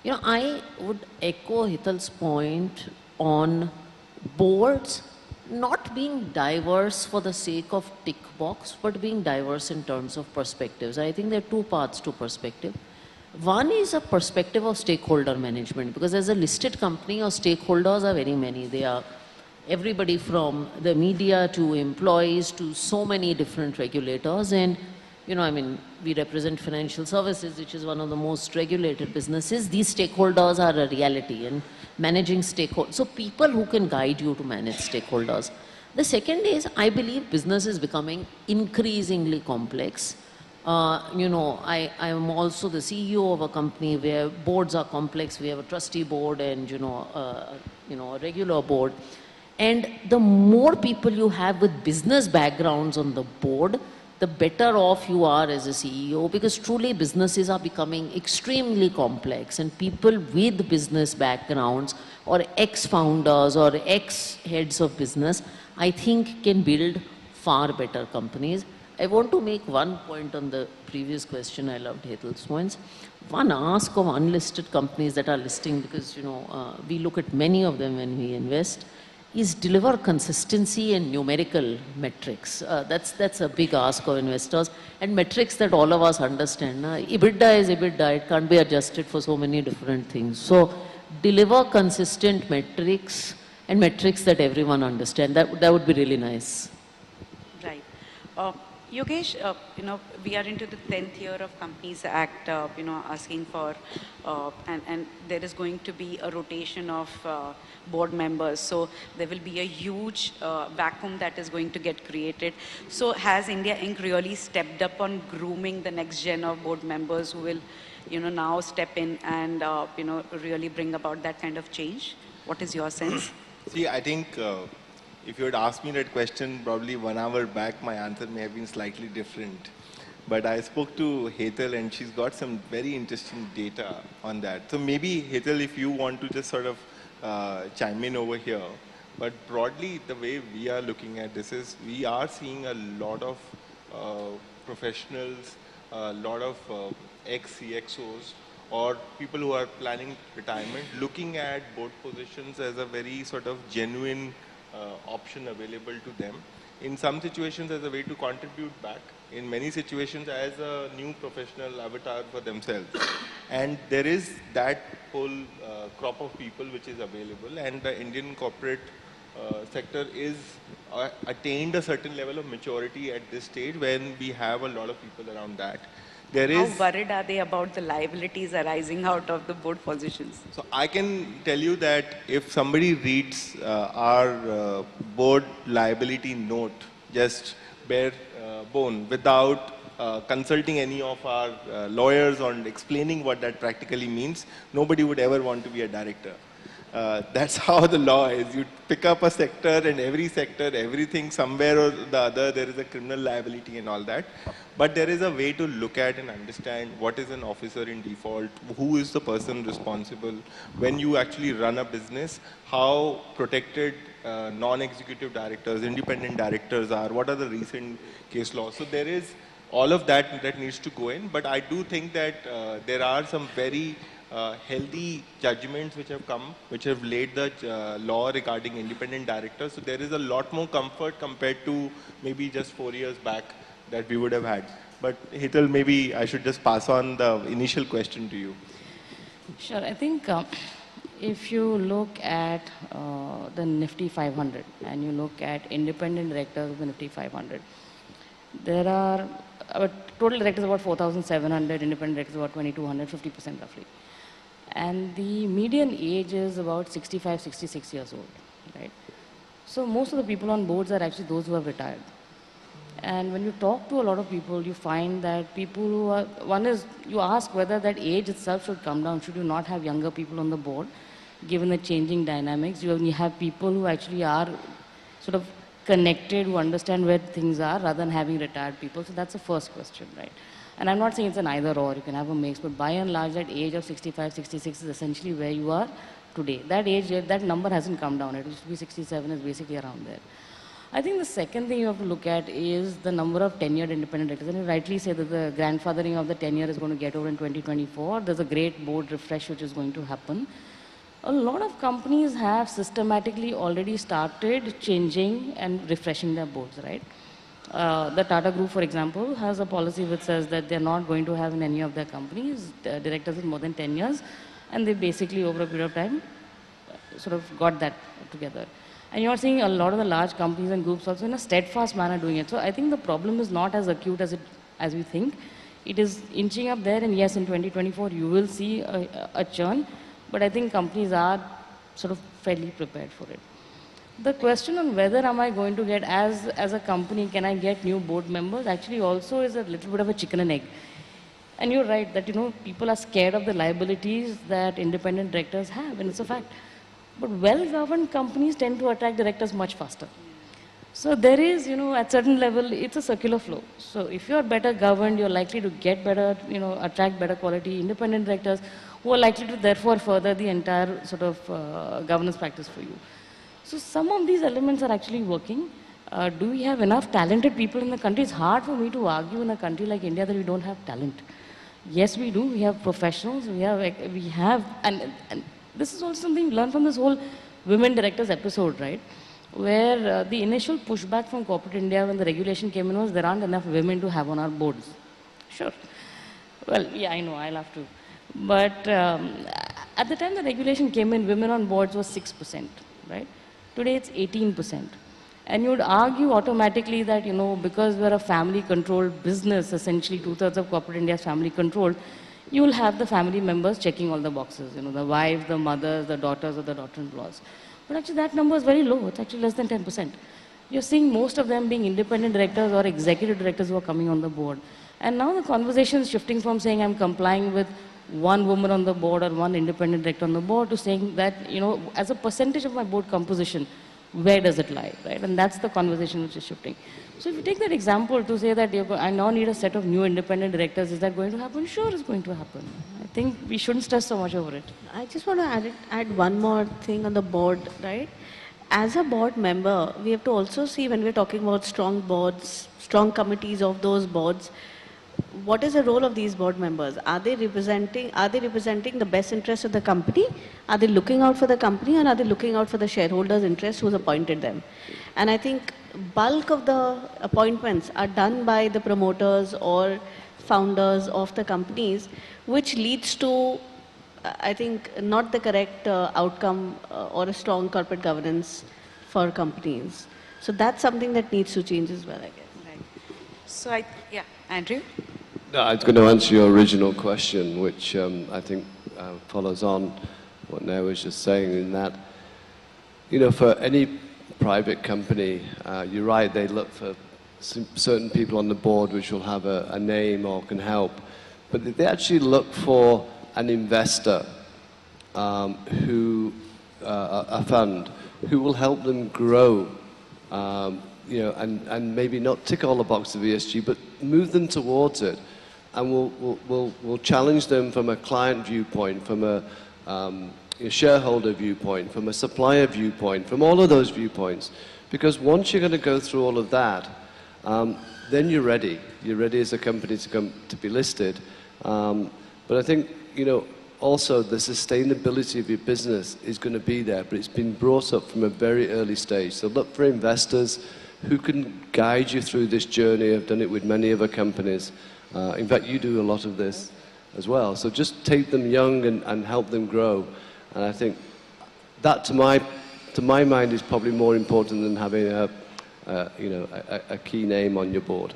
I would echo Hital's point on boards not being diverse for the sake of tick box, but being diverse in terms of perspectives. I think there are two paths to perspective. One is a perspective of stakeholder management, because as a listed company, your stakeholders are very many. They are everybody from the media to employees to so many different regulators. And, we represent financial services, which is one of the most regulated businesses. These stakeholders are a reality, and managing stakeholders. So people who can guide you to manage stakeholders. The second is, I believe business is becoming increasingly complex. I am also the CEO of a company where boards are complex. We have a trustee board and, a regular board. And the more people you have with business backgrounds on the board, the better off you are as a CEO, because truly businesses are becoming extremely complex, and people with business backgrounds or ex-founders or ex-heads of business, I think can build far better companies. I want to make one point on the previous question. I loved Hetal's points. One ask of unlisted companies that are listing, because we look at many of them when we invest, is deliver consistency and numerical metrics. That's a big ask of investors, and metrics that all of us understand. EBITDA is EBITDA, it can't be adjusted for so many different things. So deliver consistent metrics and metrics that everyone understands. That would be really nice. Right. Yogesh, we are into the 10th year of Companies Act, asking for, and there is going to be a rotation of board members. So there will be a huge vacuum that is going to get created. So has India Inc. really stepped up on grooming the next gen of board members who will, now step in and, really bring about that kind of change? What is your sense? See, I think if you had asked me that question probably 1 hour back, my answer may have been slightly different. But I spoke to Hetal, and she's got some very interesting data on that. So maybe, Hetal, if you want to just sort of chime in over here. But broadly, the way we are looking at this is we are seeing a lot of professionals, a lot of ex-CXOs, or people who are planning retirement, looking at board positions as a very sort of genuine option available to them. In some situations as a way to contribute back, in many situations as a new professional avatar for themselves. And there is that whole crop of people which is available, and the Indian corporate sector is attained a certain level of maturity at this stage when we have a lot of people around that. How worried are they about the liabilities arising out of the board positions? So I can tell you that if somebody reads our board liability note, just bare bone, without consulting any of our lawyers on explaining what that practically means, nobody would ever want to be a director. That's how the law is. You pick up a sector, and every sector, everything, somewhere or the other, there is a criminal liability and all that. But there is a way to look at and understand what is an officer in default, who is the person responsible, when you actually run a business, how protected non-executive directors, independent directors are, what are the recent case laws. So there is all of that that needs to go in. But I do think that there are some very healthy judgments which have come, which have laid the law regarding independent directors. So there is a lot more comfort compared to maybe just 4 years back that we would have had. But Hital, maybe I should just pass on the initial question to you. Sure. I think if you look at the Nifty 500 and you look at independent directors of the Nifty 500, there are total directors about 4,700, independent directors about 2,200, 50% roughly. And the median age is about 65, 66 years old, right? So most of the people on boards are actually those who have retired. And when you talk to a lot of people, you find that people who are, one is, you ask whether that age itself should come down. Should you not have younger people on the board, given the changing dynamics? You only have people who actually are sort of connected, who understand where things are, rather than having retired people. So that's the first question, right? And I'm not saying it's an either or, you can have a mix, but by and large, that age of 65, 66 is essentially where you are today. That age, that number hasn't come down. It used to be 67, is basically around there. I think the second thing you have to look at is the number of tenured independent directors. And you rightly say that the grandfathering of the tenure is going to get over in 2024. There's a great board refresh which is going to happen. A lot of companies have systematically already started changing and refreshing their boards, right? The Tata Group, for example, has a policy which says that they're not going to have in any of their companies directors with more than 10 years. And they basically, over a period of time, sort of got that together. And you're seeing a lot of the large companies and groups also in a steadfast manner doing it. So I think the problem is not as acute as we think. It is inching up there, and yes, in 2024 you will see a churn, but I think companies are sort of fairly prepared for it. The question on whether am I going to get, as a company, can I get new board members, actually also is a little bit of a chicken and egg. And you're right that, people are scared of the liabilities that independent directors have, and it's a fact. But well-governed companies tend to attract directors much faster. So there is, at certain level, it's a circular flow. So if you're better governed, you're likely to get better, attract better quality independent directors who are likely to therefore further the entire sort of governance practice for you. So some of these elements are actually working. Do we have enough talented people in the country? It's hard for me to argue in a country like India that we don't have talent. Yes, we do. We have professionals. We have, and this is also something we learned from this whole women directors episode, right? Where the initial pushback from corporate India when the regulation came in was there aren't enough women to have on our boards. Sure. Well, yeah, I know, I'll have to. But at the time the regulation came in, women on boards was 6%, right? Today it's 18%. And you would argue automatically that, because we're a family-controlled business, essentially 2/3 of corporate India is family-controlled, you will have the family members checking all the boxes, the wives, the mothers, the daughters, or the daughter-in-laws. But actually that number is very low. It's actually less than 10%. You're seeing most of them being independent directors or executive directors who are coming on the board. And now the conversation is shifting from saying I'm complying with one woman on the board or one independent director on the board to saying that, as a percentage of my board composition, where does it lie, right? And that's the conversation which is shifting. So if you take that example to say that I now need a set of new independent directors, is that going to happen? Sure, it's going to happen. I think we shouldn't stress so much over it. I just want to add one more thing on the board, right? As a board member, we have to also see when we're talking about strong boards, strong committees of those boards, what is the role of these board members? Are they representing the best interests of the company? Are they looking out for the company, or are they looking out for the shareholders' interests who's appointed them? And I think bulk of the appointments are done by the promoters or founders of the companies, which leads to I think, not the correct outcome or a strong corporate governance for companies. So that's something that needs to change as well, I guess. Right. So yeah, Andrew? No, I was going to answer your original question, which I think follows on what Nair was just saying, in that, you know, for any private company, you're right, they look for certain people on the board which will have a name or can help, but they actually look for an investor a fund, who will help them grow, you know, and maybe not tick all the boxes of ESG, but move them towards it. And we'll challenge them from a client viewpoint, from a shareholder viewpoint, from a supplier viewpoint, from all of those viewpoints. Because once you're going to go through all of that, then you're ready. You're ready as a company to be listed. But I think, you know, also the sustainability of your business is going to be there, but it's been brought up from a very early stage. So look for investors who can guide you through this journey. I've done it with many other companies. In fact, you do a lot of this as well. So just take them young and help them grow. And I think that, to my mind, is probably more important than having a key name on your board.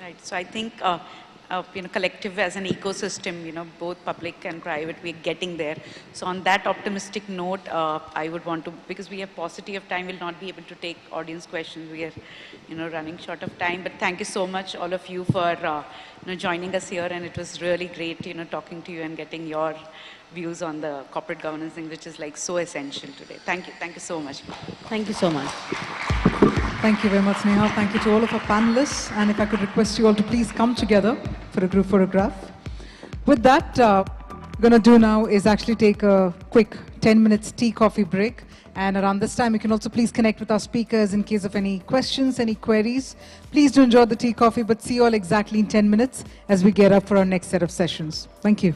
Right. So I think, you know, collective as an ecosystem, you know, both public and private, we're getting there. So on that optimistic note, I would want to, because we have paucity of time, we'll not be able to take audience questions. We are, you know, running short of time. But thank you so much, all of you, for you know, joining us here. And it was really great, you know, talking to you and getting your views on the corporate governance thing, which is like so essential today. Thank you. Thank you so much. Thank you so much. Thank you very much, Neha. Thank you to all of our panelists. And if I could request you all to please come together for a group photograph. With that, we're going to do now is actually take a quick 10 minutes tea coffee break. And around this time, you can also please connect with our speakers in case of any questions, any queries. Please do enjoy the tea coffee, but see you all exactly in 10 minutes as we get up for our next set of sessions. Thank you.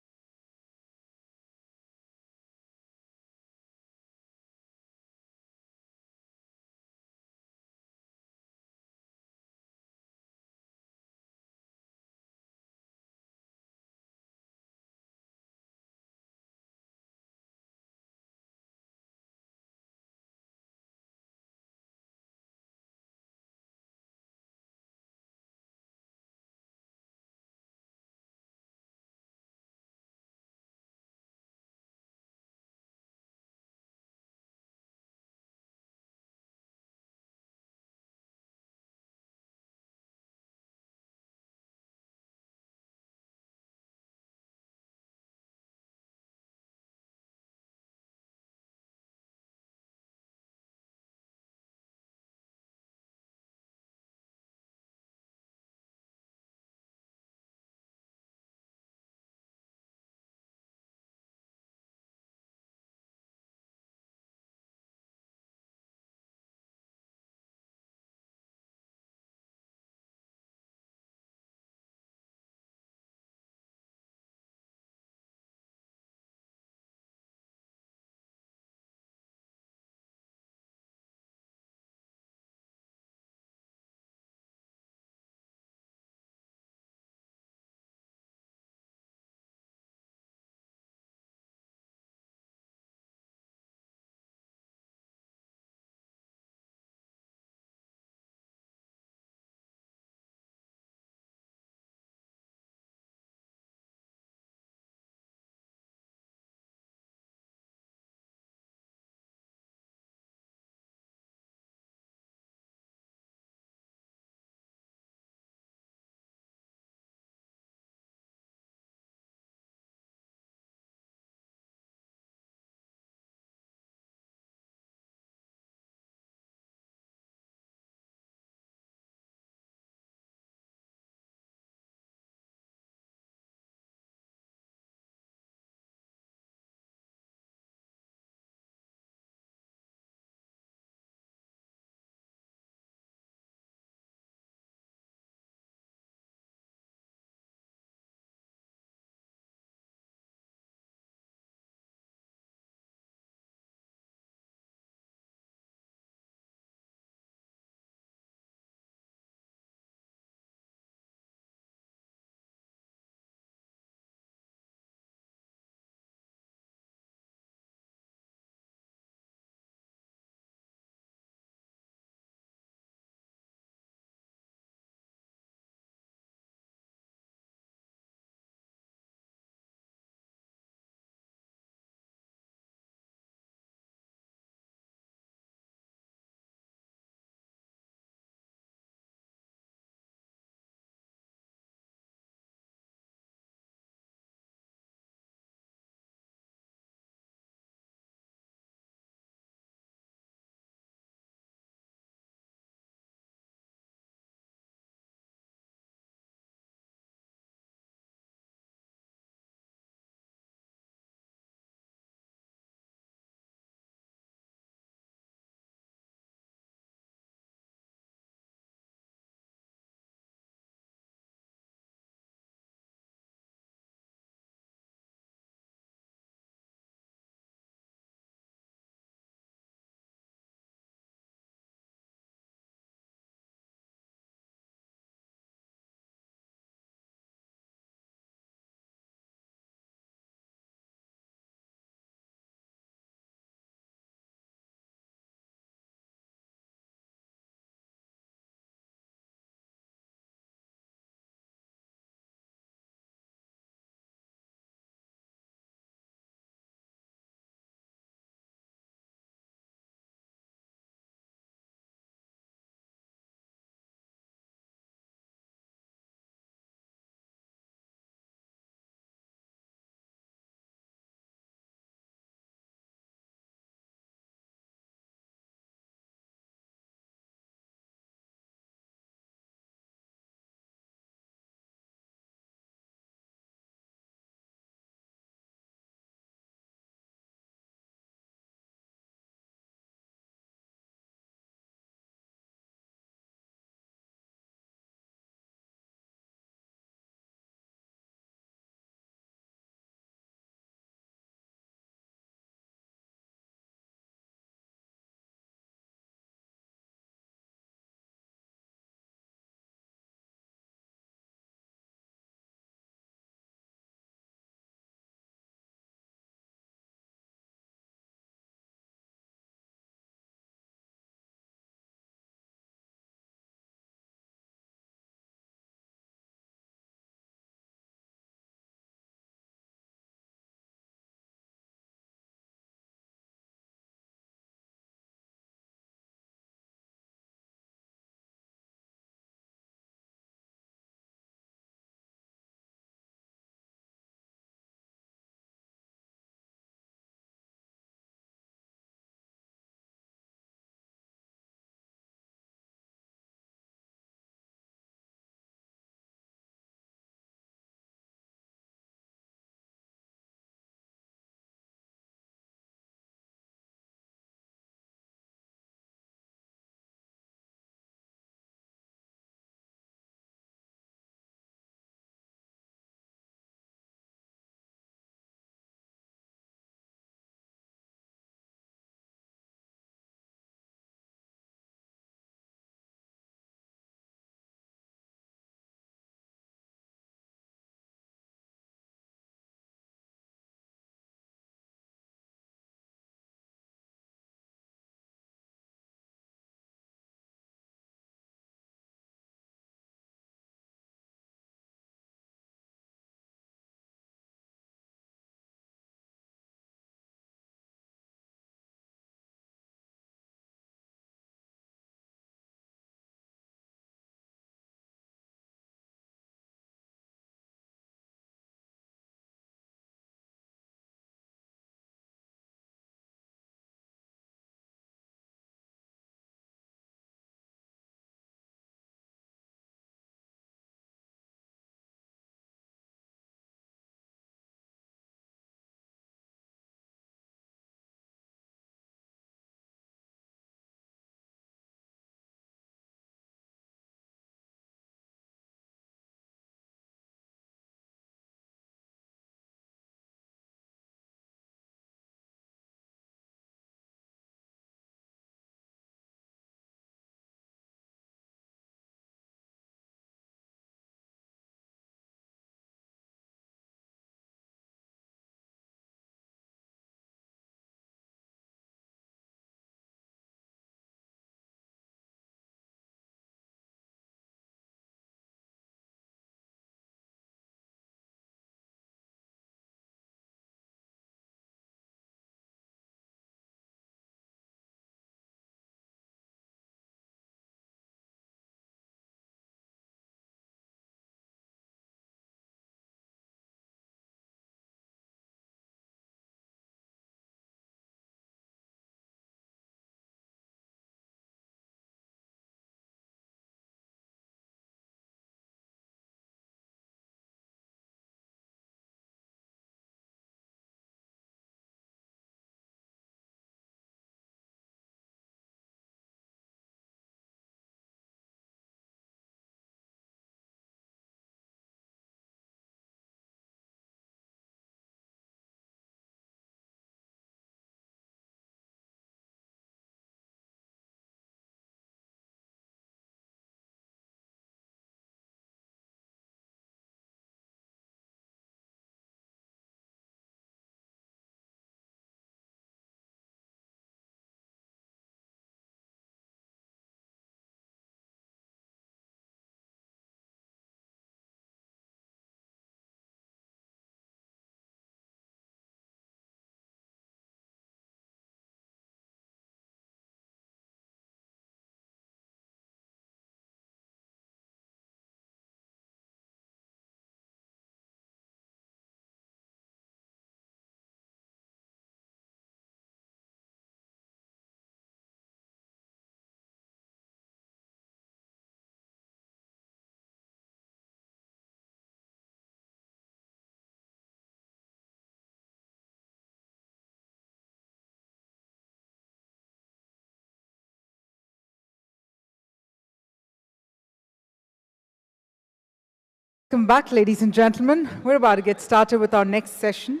Welcome back, ladies and gentlemen. We're about to get started with our next session.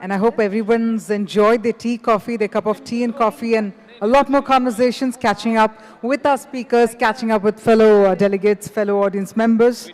And I hope everyone's enjoyed their tea, coffee, their cup of tea and coffee, and a lot more conversations, catching up with our speakers, catching up with fellow delegates, fellow audience members.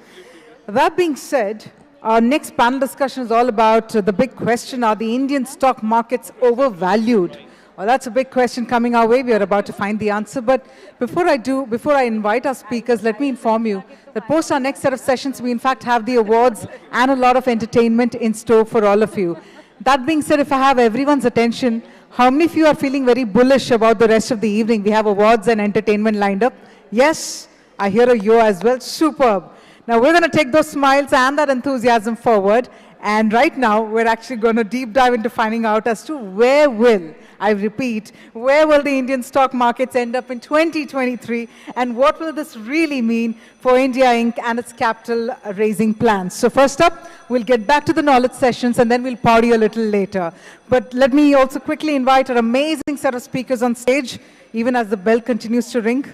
That being said, our next panel discussion is all about the big question, are the Indian stock markets overvalued? Well, that's a big question coming our way. We are about to find the answer. But before I invite our speakers, let me inform you that post our next set of sessions, we in fact have the awards and a lot of entertainment in store for all of you. That being said, if I have everyone's attention, how many of you are feeling very bullish about the rest of the evening? We have awards and entertainment lined up. Yes, I hear a yo as well. Superb. Now we're going to take those smiles and that enthusiasm forward. And right now, we're actually going to deep dive into finding out as to where will the Indian stock markets end up in 2023, and what will this really mean for India Inc. and its capital raising plans? So first up, we'll get back to the knowledge sessions, and then we'll party a little later. But let me also quickly invite our amazing set of speakers on stage, even as the bell continues to ring.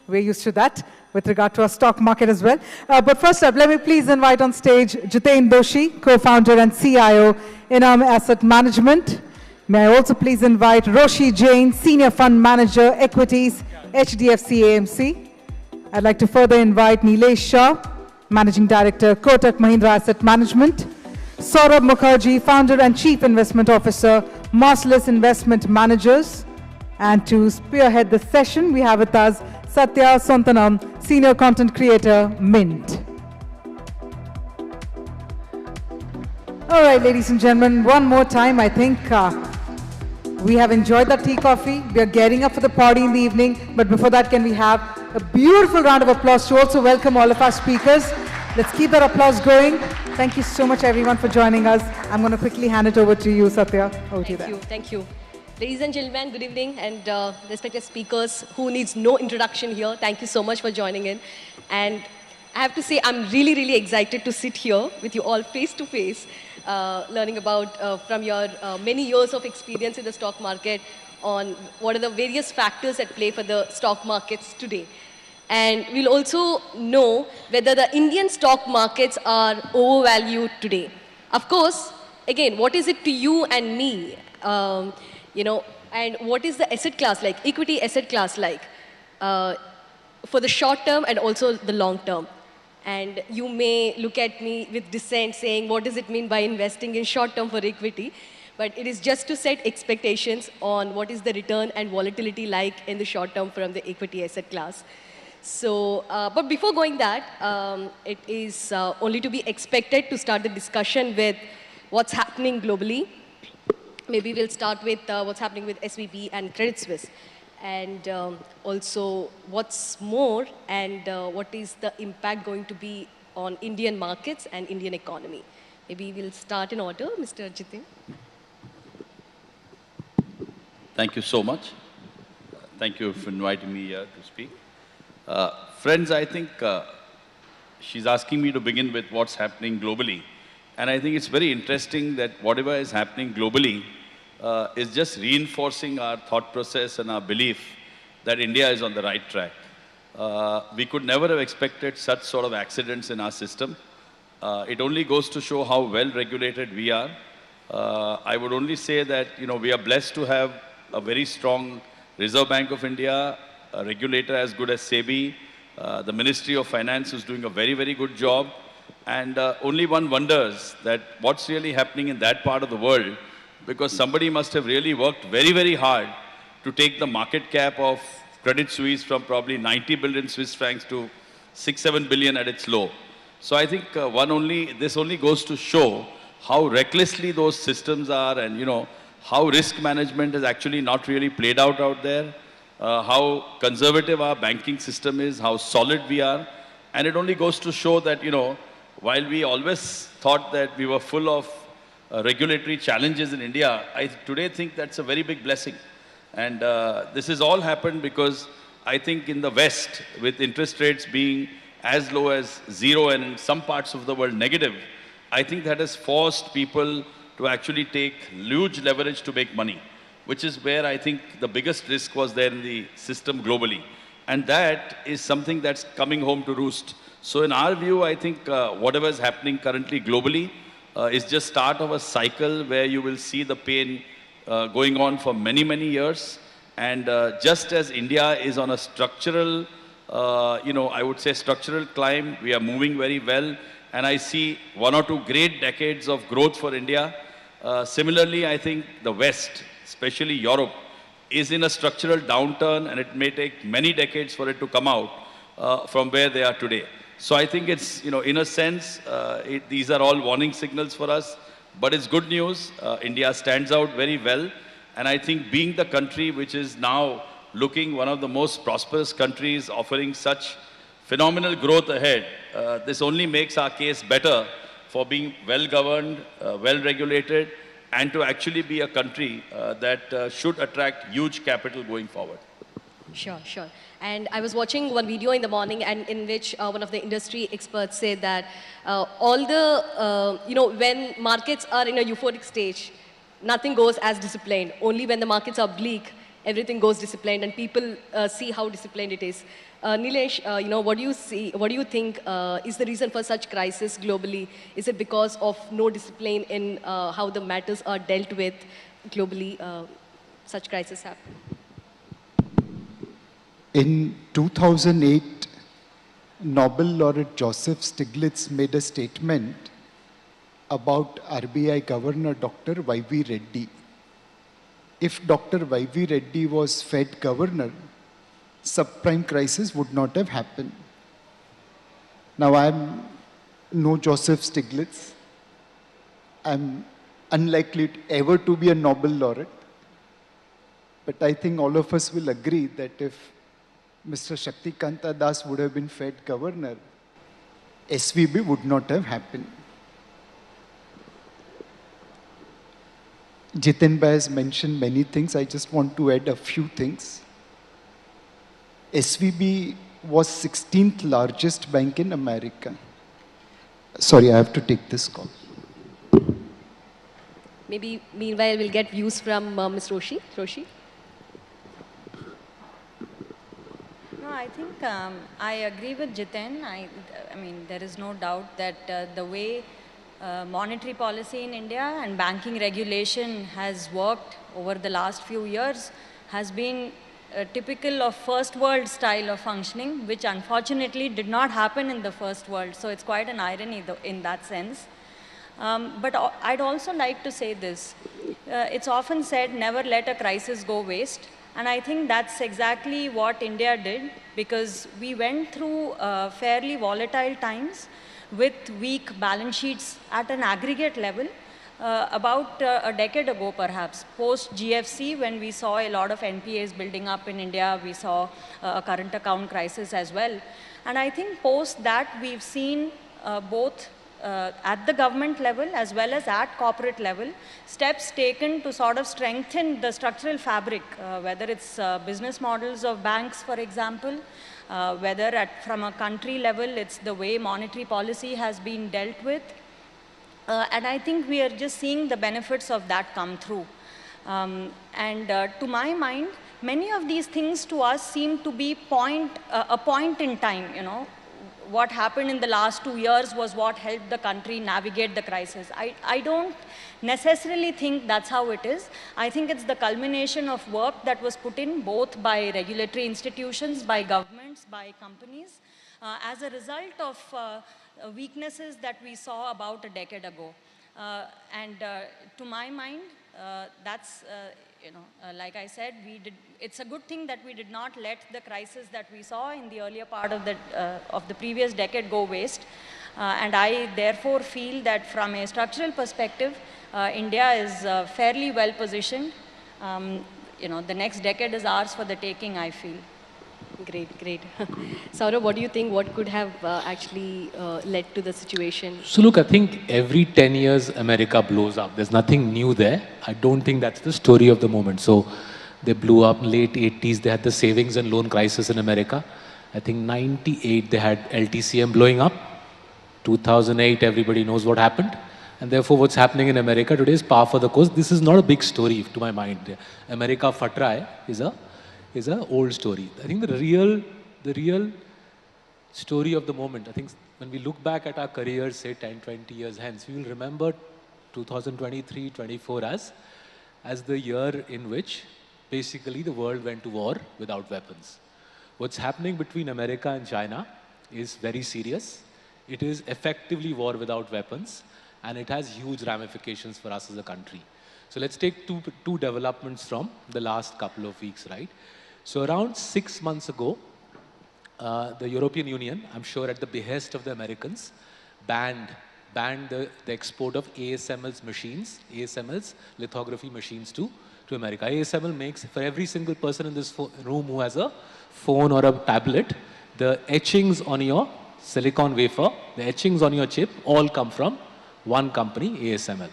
We're used to that with regard to our stock market as well. But first up, let me please invite on stage Jiten Doshi, co-founder and CIO, Inam Asset Management. May I also please invite Roshi Jain, Senior Fund Manager, Equities, HDFC AMC. I'd like to further invite Nilesh Shah, Managing Director, Kotak Mahindra Asset Management. Saurabh Mukherjee, Founder and Chief Investment Officer, Marcellus Investment Managers. And to spearhead the session, we have with us Satya Sontanam, Senior Content Creator, Mint. All right, ladies and gentlemen, one more time, I think we have enjoyed the tea, coffee. We are gearing up for the party in the evening. But before that, can we have a beautiful round of applause to also welcome all of our speakers. Let's keep that applause going. Thank you so much, everyone, for joining us. I'm going to quickly hand it over to you, Satya. Over to you there. Thank you. Ladies and gentlemen, good evening, and respected speakers who needs no introduction here. Thank you so much for joining in. And I have to say, I'm really, really excited to sit here with you all face to face, learning about from your many years of experience in the stock market on what are the various factors at play for the stock markets today. And we'll also know whether the Indian stock markets are overvalued today. Of course, again, what is it to you and me? And what is the asset class like, equity asset class like, for the short term and also the long term. And you may look at me with dissent saying, what does it mean by investing in short term for equity? But it is just to set expectations on what is the return and volatility like in the short term from the equity asset class. So, but before going that, it is only to be expected to start the discussion with what's happening globally. Maybe we'll start with what's happening with SVB and Credit Suisse. And also what's more and what is the impact going to be on Indian markets and Indian economy. Maybe we'll start in order, Mr. Jitin. Thank you so much. Thank you for inviting me here to speak. Friends, I think she's asking me to begin with what's happening globally. And I think it's very interesting that whatever is happening globally is just reinforcing our thought process and our belief that India is on the right track. We could never have expected such sort of accidents in our system. It only goes to show how well regulated we are. I would only say that, we are blessed to have a very strong Reserve Bank of India, a regulator as good as SEBI, the Ministry of Finance is doing a very, very good job. And only one wonders that what's really happening in that part of the world, because somebody must have really worked very, very hard to take the market cap of Credit Suisse from probably 90 billion Swiss francs to 6-7 billion at its low. So I think this only goes to show how recklessly those systems are and, how risk management has actually not really played out there, how conservative our banking system is, how solid we are. And it only goes to show that, while we always thought that we were full of regulatory challenges in India, I today think that's a very big blessing. And this has all happened because I think in the West, with interest rates being as low as 0 and in some parts of the world negative, I think that has forced people to actually take huge leverage to make money, which is where I think the biggest risk was there in the system globally. And that is something that's coming home to roost. So in our view, I think whatever is happening currently globally is just start of a cycle where you will see the pain going on for many, many years. And just as India is on a structural, I would say structural climb, we are moving very well. And I see 1 or 2 great decades of growth for India. Similarly, I think the West, especially Europe, is in a structural downturn, and it may take many decades for it to come out from where they are today. So I think it's, in a sense, these are all warning signals for us, but it's good news. India stands out very well. And I think being the country which is now looking one of the most prosperous countries offering such phenomenal growth ahead, this only makes our case better for being well-governed, well-regulated, and to actually be a country that should attract huge capital going forward. Sure, sure. And I was watching one video in the morning and in which one of the industry experts said that all the, when markets are in a euphoric stage, nothing goes as disciplined. Only when the markets are bleak, everything goes disciplined and people see how disciplined it is. Nilesh, what do you see, what do you think is the reason for such crisis globally? Is it because of no discipline in how the matters are dealt with globally, such crises happen? In 2008, Nobel laureate Joseph Stiglitz made a statement about RBI Governor Dr. Y.V. Reddy. If Dr. Y.V. Reddy was Fed governor, subprime crisis would not have happened. Now I'm no Joseph Stiglitz. I'm unlikely ever to be a Nobel laureate. But I think all of us will agree that if Mr. Shaktikanta Das would have been Fed governor, SVB would not have happened. Jiten Bhai has mentioned many things. I just want to add a few things. SVB was 16th largest bank in America. Sorry, I have to take this call. Maybe meanwhile we'll get views from Ms. Roshi. Roshi? No, I think I agree with Jiten. I mean, there is no doubt that the way monetary policy in India and banking regulation has worked over the last few years has been typical of first world style of functioning, which unfortunately did not happen in the first world. So it's quite an irony in that sense. But I'd also like to say this. It's often said, never let a crisis go waste. And I think that's exactly what India did, because we went through fairly volatile times with weak balance sheets at an aggregate level about a decade ago, perhaps. Post-GFC, when we saw a lot of NPAs building up in India, we saw a current account crisis as well. And I think post that, we've seen both at the government level as well as at corporate level, steps taken to sort of strengthen the structural fabric, whether it's business models of banks, for example, whether from a country level, it's the way monetary policy has been dealt with. And I think we are just seeing the benefits of that come through. To my mind, many of these things to us seem to be a point in time, you know. What happened in the last 2 years was what helped the country navigate the crisis. I don't necessarily think that's how it is. I think it's the culmination of work that was put in both by regulatory institutions, by governments, by companies, as a result of weaknesses that we saw about a decade ago. To my mind, that's, like I said, it's a good thing that we did not let the crisis that we saw in the earlier part of the previous decade go waste. And I therefore feel that from a structural perspective, India is fairly well positioned. The next decade is ours for the taking, I feel. Great, great. Saurabh, what do you think? What could have actually led to the situation? So look, I think every 10 years America blows up. There's nothing new there. I don't think that's the story of the moment. So they blew up late 80s. They had the savings and loan crisis in America. I think 98 they had LTCM blowing up. 2008 everybody knows what happened. And therefore what's happening in America today is par for the course. This is not a big story to my mind. America Fatra is a old story. I think the real story of the moment. I think when we look back at our careers, say 10, 20 years hence, we will remember 2023, 24 as the year in which basically the world went to war without weapons. What's happening between America and China is very serious. It is effectively war without weapons, and it has huge ramifications for us as a country. So let's take two developments from the last couple of weeks, right? So around 6 months ago, the European Union, I'm sure at the behest of the Americans, banned the export of ASML's machines, ASML's lithography machines to America. ASML makes, for every single person in this room who has a phone or a tablet, the etchings on your silicon wafer, the etchings on your chip, all come from one company, ASML.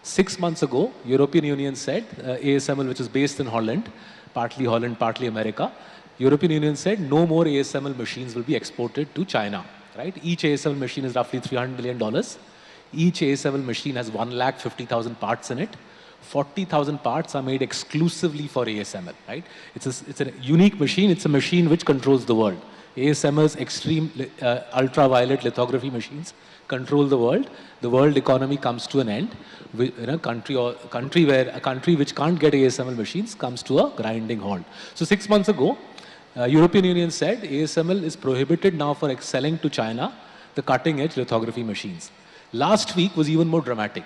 6 months ago, European Union said, ASML, which is based in Holland, partly America, European Union said no more ASML machines will be exported to China, right? Each ASML machine is roughly $300 million. Each ASML machine has 150,000 parts in it. 40,000 parts are made exclusively for ASML, right? It's a unique machine. It's a machine which controls the world. ASML's extreme ultraviolet lithography machines control the world. The world economy comes to an end. In a country which can't get ASML machines comes to a grinding halt. So 6 months ago, European Union said ASML is prohibited now for selling to China the cutting-edge lithography machines. Last week was even more dramatic.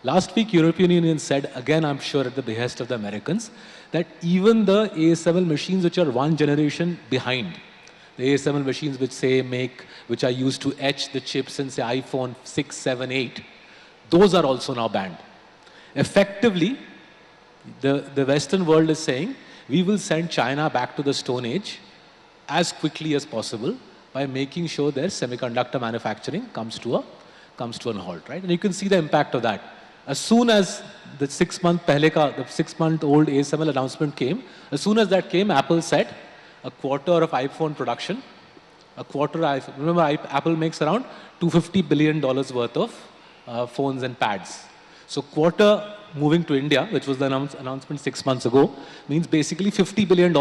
Last week, European Union said, again, I'm sure at the behest of the Americans, that even the ASML machines which are one generation behind, the ASML machines which are used to etch the chips in, say, iPhone 6, 7, 8, those are also now banned. Effectively, the Western world is saying, we will send China back to the Stone Age as quickly as possible by making sure their semiconductor manufacturing comes to an halt, right? And you can see the impact of that. As soon as the 6 month old ASML announcement came, as soon as that came, Apple said a quarter of iPhone production, remember Apple makes around $250 billion worth of phones and pads. So quarter moving to India, which was the announcement 6 months ago, means basically $50 billion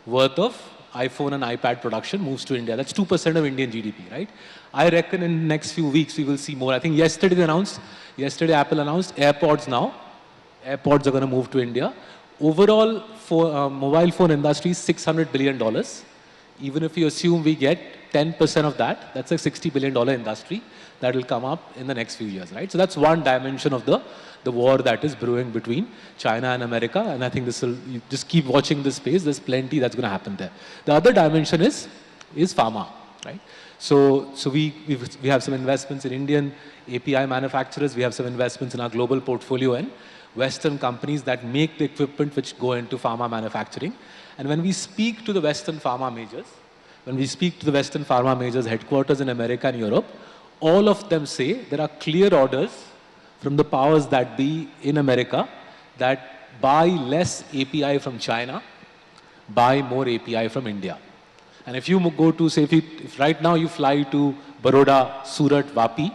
worth of iPhone and iPad production moves to India. That's 2% of Indian GDP, right? I reckon in the next few weeks we will see more. I think yesterday Apple announced AirPods now. AirPods are going to move to India. Overall, mobile phone industry is $600 billion. Even if you assume we get 10% of that, that's a $60 billion industry that will come up in the next few years, right? So that's one dimension of the war that is brewing between China and America, and I think you just keep watching this space. There's plenty that's going to happen there. The other dimension is pharma, right? So we have some investments in Indian API manufacturers. We have some investments in our global portfolio and Western companies that make the equipment which go into pharma manufacturing. And when we speak to the Western pharma majors, headquarters in America and Europe, all of them say there are clear orders from the powers that be in America that buy less API from China, buy more API from India. And if you go to, say, if right now you fly to Baroda, Surat, Vapi,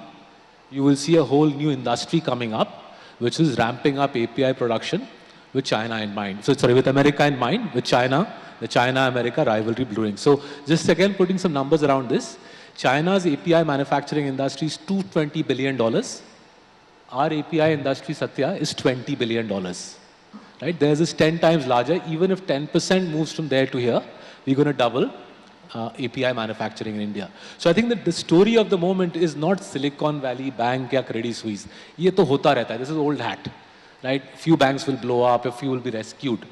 you will see a whole new industry coming up, which is ramping up API production with China in mind. So, sorry, with America in mind, with China, the China-America rivalry brewing. So, just again putting some numbers around this, China's API manufacturing industry is $220 billion. Our API industry, Satya, is $20 billion. Right? Theirs is 10 times larger. Even if 10% moves from there to here, we're going to double API manufacturing in India. So I think that the story of the moment is not Silicon Valley Bank or Credit Suisse. Ye to hota rehta hai. This is old hat. Right? Few banks will blow up, a few will be rescued.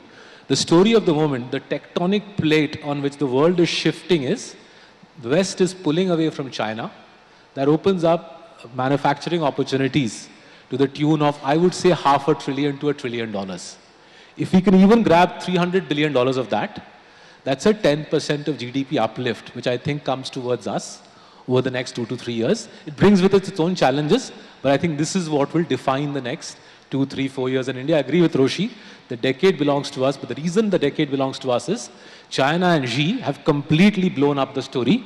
The story of the moment, the tectonic plate on which the world is shifting is, the West is pulling away from China. That opens up manufacturing opportunities to the tune of, I would say, $500 billion to $1 trillion. If we can even grab $300 billion of that, that's a 10% of GDP uplift, which I think comes towards us over the next 2 to 3 years. It brings with it its own challenges, but I think this is what will define the next 2, 3, 4 years in India. I agree with Roshi. The decade belongs to us, but the reason the decade belongs to us is China and Xi have completely blown up the story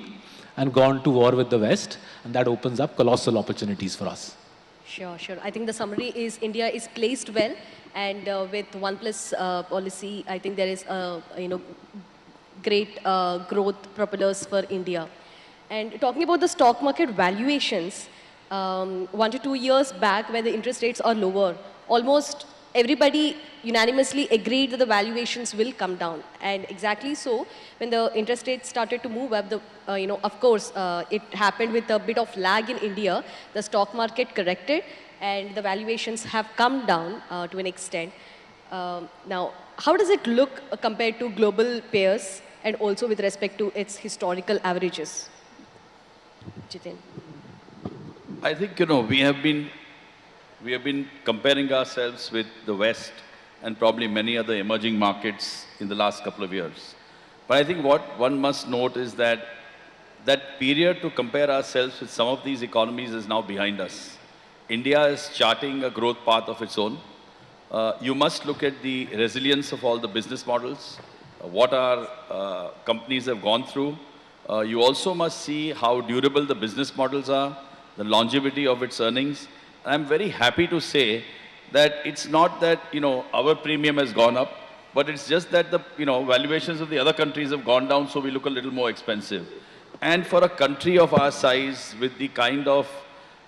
and gone to war with the West, and that opens up colossal opportunities for us. Sure, sure. I think the summary is India is placed well, and with One Plus policy, I think there is great growth propellers for India. And talking about the stock market valuations, 1 to 2 years back when the interest rates are lower, almost everybody unanimously agreed that the valuations will come down. And exactly so, when the interest rates started to move up, of course, it happened with a bit of lag in India. The stock market corrected and the valuations have come down to an extent. Now, how does it look compared to global peers and also with respect to its historical averages? Jitin. I think, we have been comparing ourselves with the West and probably many other emerging markets in the last couple of years. But I think what one must note is that that period to compare ourselves with some of these economies is now behind us. India is charting a growth path of its own. You must look at the resilience of all the business models, what our companies have gone through. You also must see how durable the business models are, the longevity of its earnings. I'm very happy to say that it's not that, our premium has gone up, but it's just that the, valuations of the other countries have gone down, so we look a little more expensive. And for a country of our size, with the kind of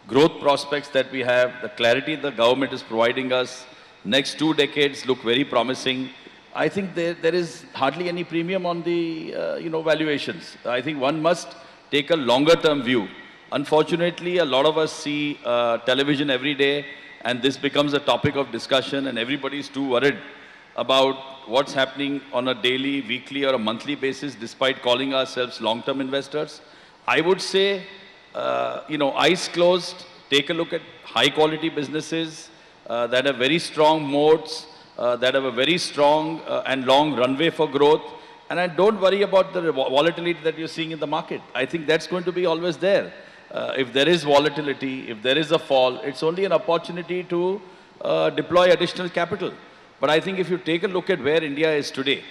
growth prospects that we have, the clarity the government is providing us, next 2 decades look very promising. I think there is hardly any premium on the, valuations. I think one must take a longer term view. Unfortunately, a lot of us see television every day, and this becomes a topic of discussion, and everybody's too worried about what's happening on a daily, weekly, or a monthly basis, despite calling ourselves long-term investors. I would say, eyes closed, take a look at high-quality businesses that have very strong moats, that have a very strong and long runway for growth. And I don't worry about the volatility that you're seeing in the market. I think that's going to be always there. If there is volatility, if there is a fall, it's only an opportunity to deploy additional capital. But I think if you take a look at where India is today,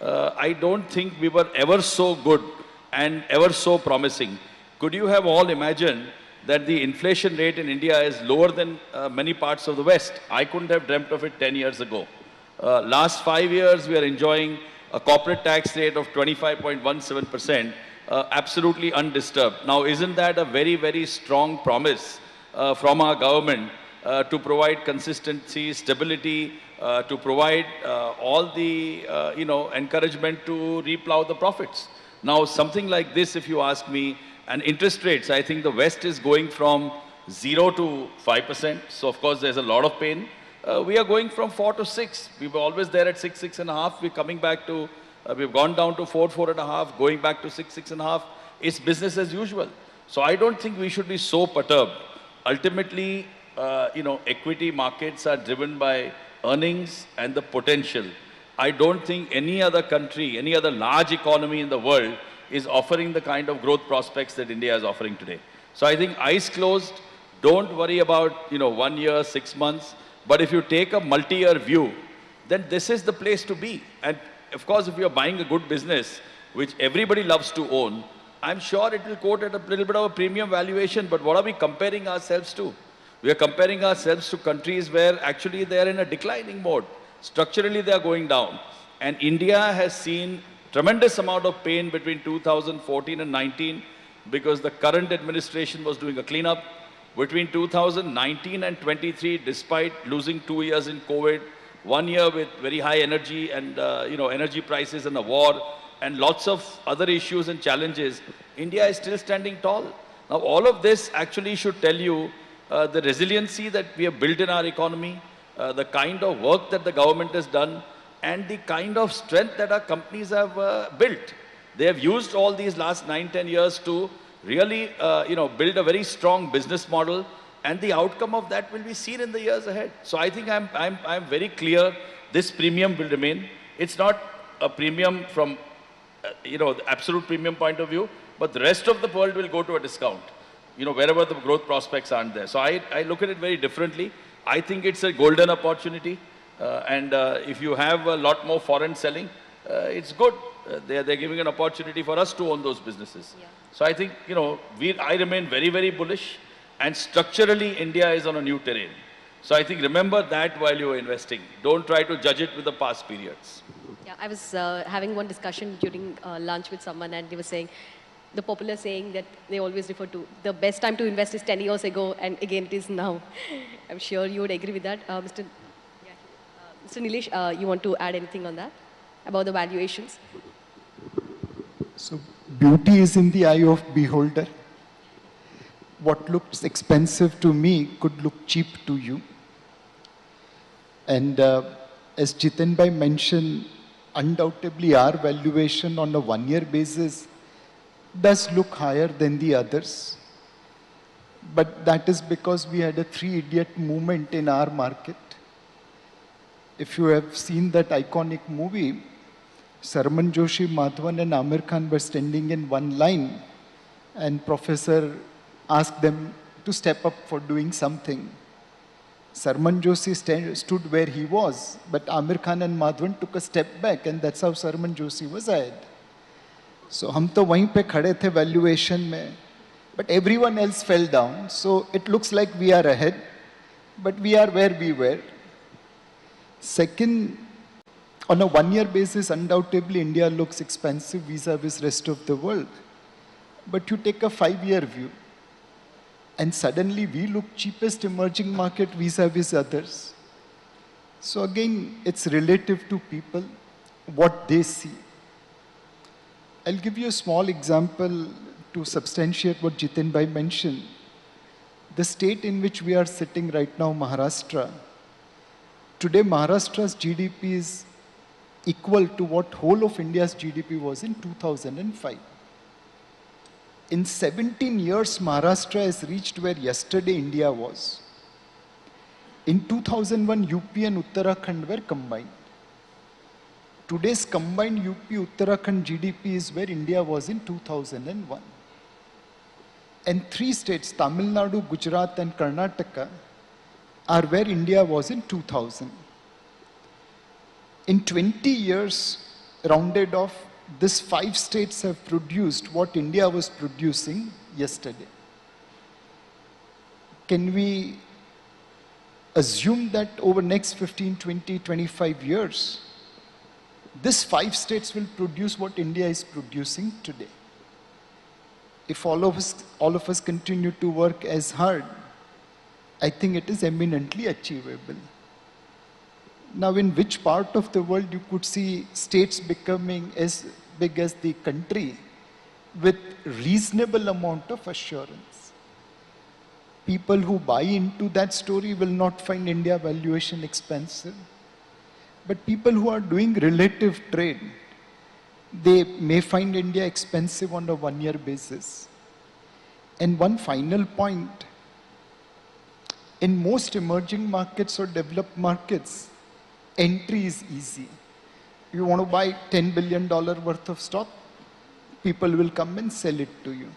I don't think we were ever so good and ever so promising. Could you have all imagined that the inflation rate in India is lower than many parts of the West? I couldn't have dreamt of it 10 years ago. Last 5 years, we are enjoying a corporate tax rate of 25.17%, absolutely undisturbed. Now, isn't that a very, very strong promise from our government to provide consistency, stability, to provide all the, encouragement to replow the profits? Now, something like this, if you ask me, and interest rates, I think the West is going from 0 to 5%. So, of course, there's a lot of pain. We are going from 4 to 6. We were always there at 6, 6.5. We're coming back to, we've gone down to 4, 4.5, going back to 6, 6.5. It's business as usual. So I don't think we should be so perturbed. Ultimately, equity markets are driven by earnings and the potential. I don't think any other country, any other large economy in the world is offering the kind of growth prospects that India is offering today. So I think eyes closed, don't worry about, 1 year, 6 months. But if you take a multi-year view, then this is the place to be. And of course, if you're buying a good business, which everybody loves to own, I'm sure it will quote at a little bit of a premium valuation. But what are we comparing ourselves to? We are comparing ourselves to countries where actually they are in a declining mode. Structurally, they are going down. And India has seen tremendous amount of pain between 2014 and 19 because the current administration was doing a cleanup. Between 2019 and 23, despite losing 2 years in COVID, 1 year with very high energy and energy prices and a war, and lots of other issues and challenges, India is still standing tall. Now, all of this actually should tell you the resiliency that we have built in our economy, the kind of work that the government has done, and the kind of strength that our companies have built. They have used all these last 9, 10 years to really, build a very strong business model, and the outcome of that will be seen in the years ahead. So I think I'm very clear this premium will remain. It's not a premium from, the absolute premium point of view, but the rest of the world will go to a discount, wherever the growth prospects aren't there. So I look at it very differently. I think it's a golden opportunity. And if you have a lot more foreign selling, it's good. They're giving an opportunity for us to own those businesses. Yeah. So I think, I remain very, very bullish. And structurally, India is on a new terrain. So I think remember that while you're investing. Don't try to judge it with the past periods. Yeah, I was having one discussion during lunch with someone, and they were saying, the popular saying that they always refer to, the best time to invest is 10 years ago, and again it is now. I'm sure you would agree with that. Mr. Nilesh, you want to add anything on that, about the valuations? So beauty is in the eye of beholder. What looks expensive to me could look cheap to you. And as Jiten bhai mentioned, undoubtedly our valuation on a one-year basis does look higher than the others. But that is because we had a three-idiot movement in our market. If you have seen that iconic movie, Sarman Joshi, Madhavan and Amir Khan were standing in one line, and professor asked them to step up for doing something. Sarman Joshi stood where he was, but Amir Khan and Madhavan took a step back, and that's how Sarman Joshi was ahead. So हम तो वहीं पे खड़े थे valuation में, but everyone else fell down. So it looks like we are ahead, but we are where we were. Second, on a one-year basis, undoubtedly India looks expensive vis-a-vis rest of the world. But you take a 5-year view, and suddenly we look cheapest emerging market vis-a-vis others. So again, it's relative to people, what they see. I'll give you a small example to substantiate what Jiten bhai mentioned. The state in which we are sitting right now, Maharashtra, today Maharashtra's GDP is equal to what whole of India's GDP was in 2005. In 17 years, Maharashtra has reached where yesterday India was. In 2001, UP and Uttarakhand were combined. Today's combined UP-Uttarakhand GDP is where India was in 2001. And 3 states, Tamil Nadu, Gujarat and Karnataka, are where India was in 2000. In 20 years, rounded off, these 5 states have produced what India was producing yesterday. Can we assume that over next 15, 20, 25 years, these 5 states will produce what India is producing today? If all of us continue to work as hard, I think it is eminently achievable. Now, in which part of the world you could see states becoming as big as the country with reasonable amount of assurance? People who buy into that story will not find India valuation expensive. But people who are doing relative trade, they may find India expensive on a one-year basis. And one final point, in most emerging markets or developed markets, entry is easy. You want to buy $10 billion worth of stock, people will come and sell it to you.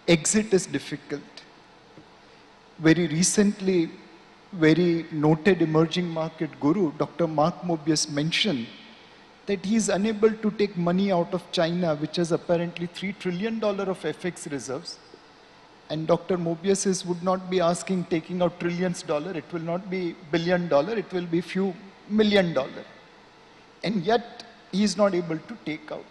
Exit is difficult. Very recently, very noted emerging market guru, Dr. Mark Mobius, mentioned that he is unable to take money out of China, which has apparently $3 trillion of FX reserves. And Dr. Mobius would not be asking taking out trillions dollar, it will not be $1 billion, it will be few $1 million. And yet, he is not able to take out.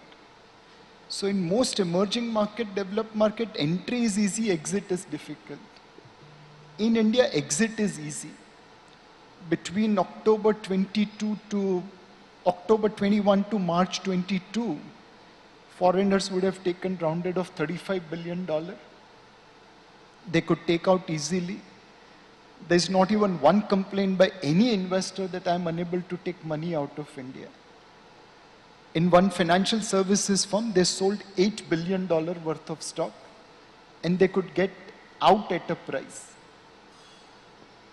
So in most emerging market, developed market, entry is easy, exit is difficult. In India, exit is easy. Between October 22 to October 21 to March 22, foreigners would have taken rounded of $35 billion. They could take out easily. There's not even one complaint by any investor that I'm unable to take money out of India. In one financial services firm, they sold $8 billion worth of stock, and they could get out at a price.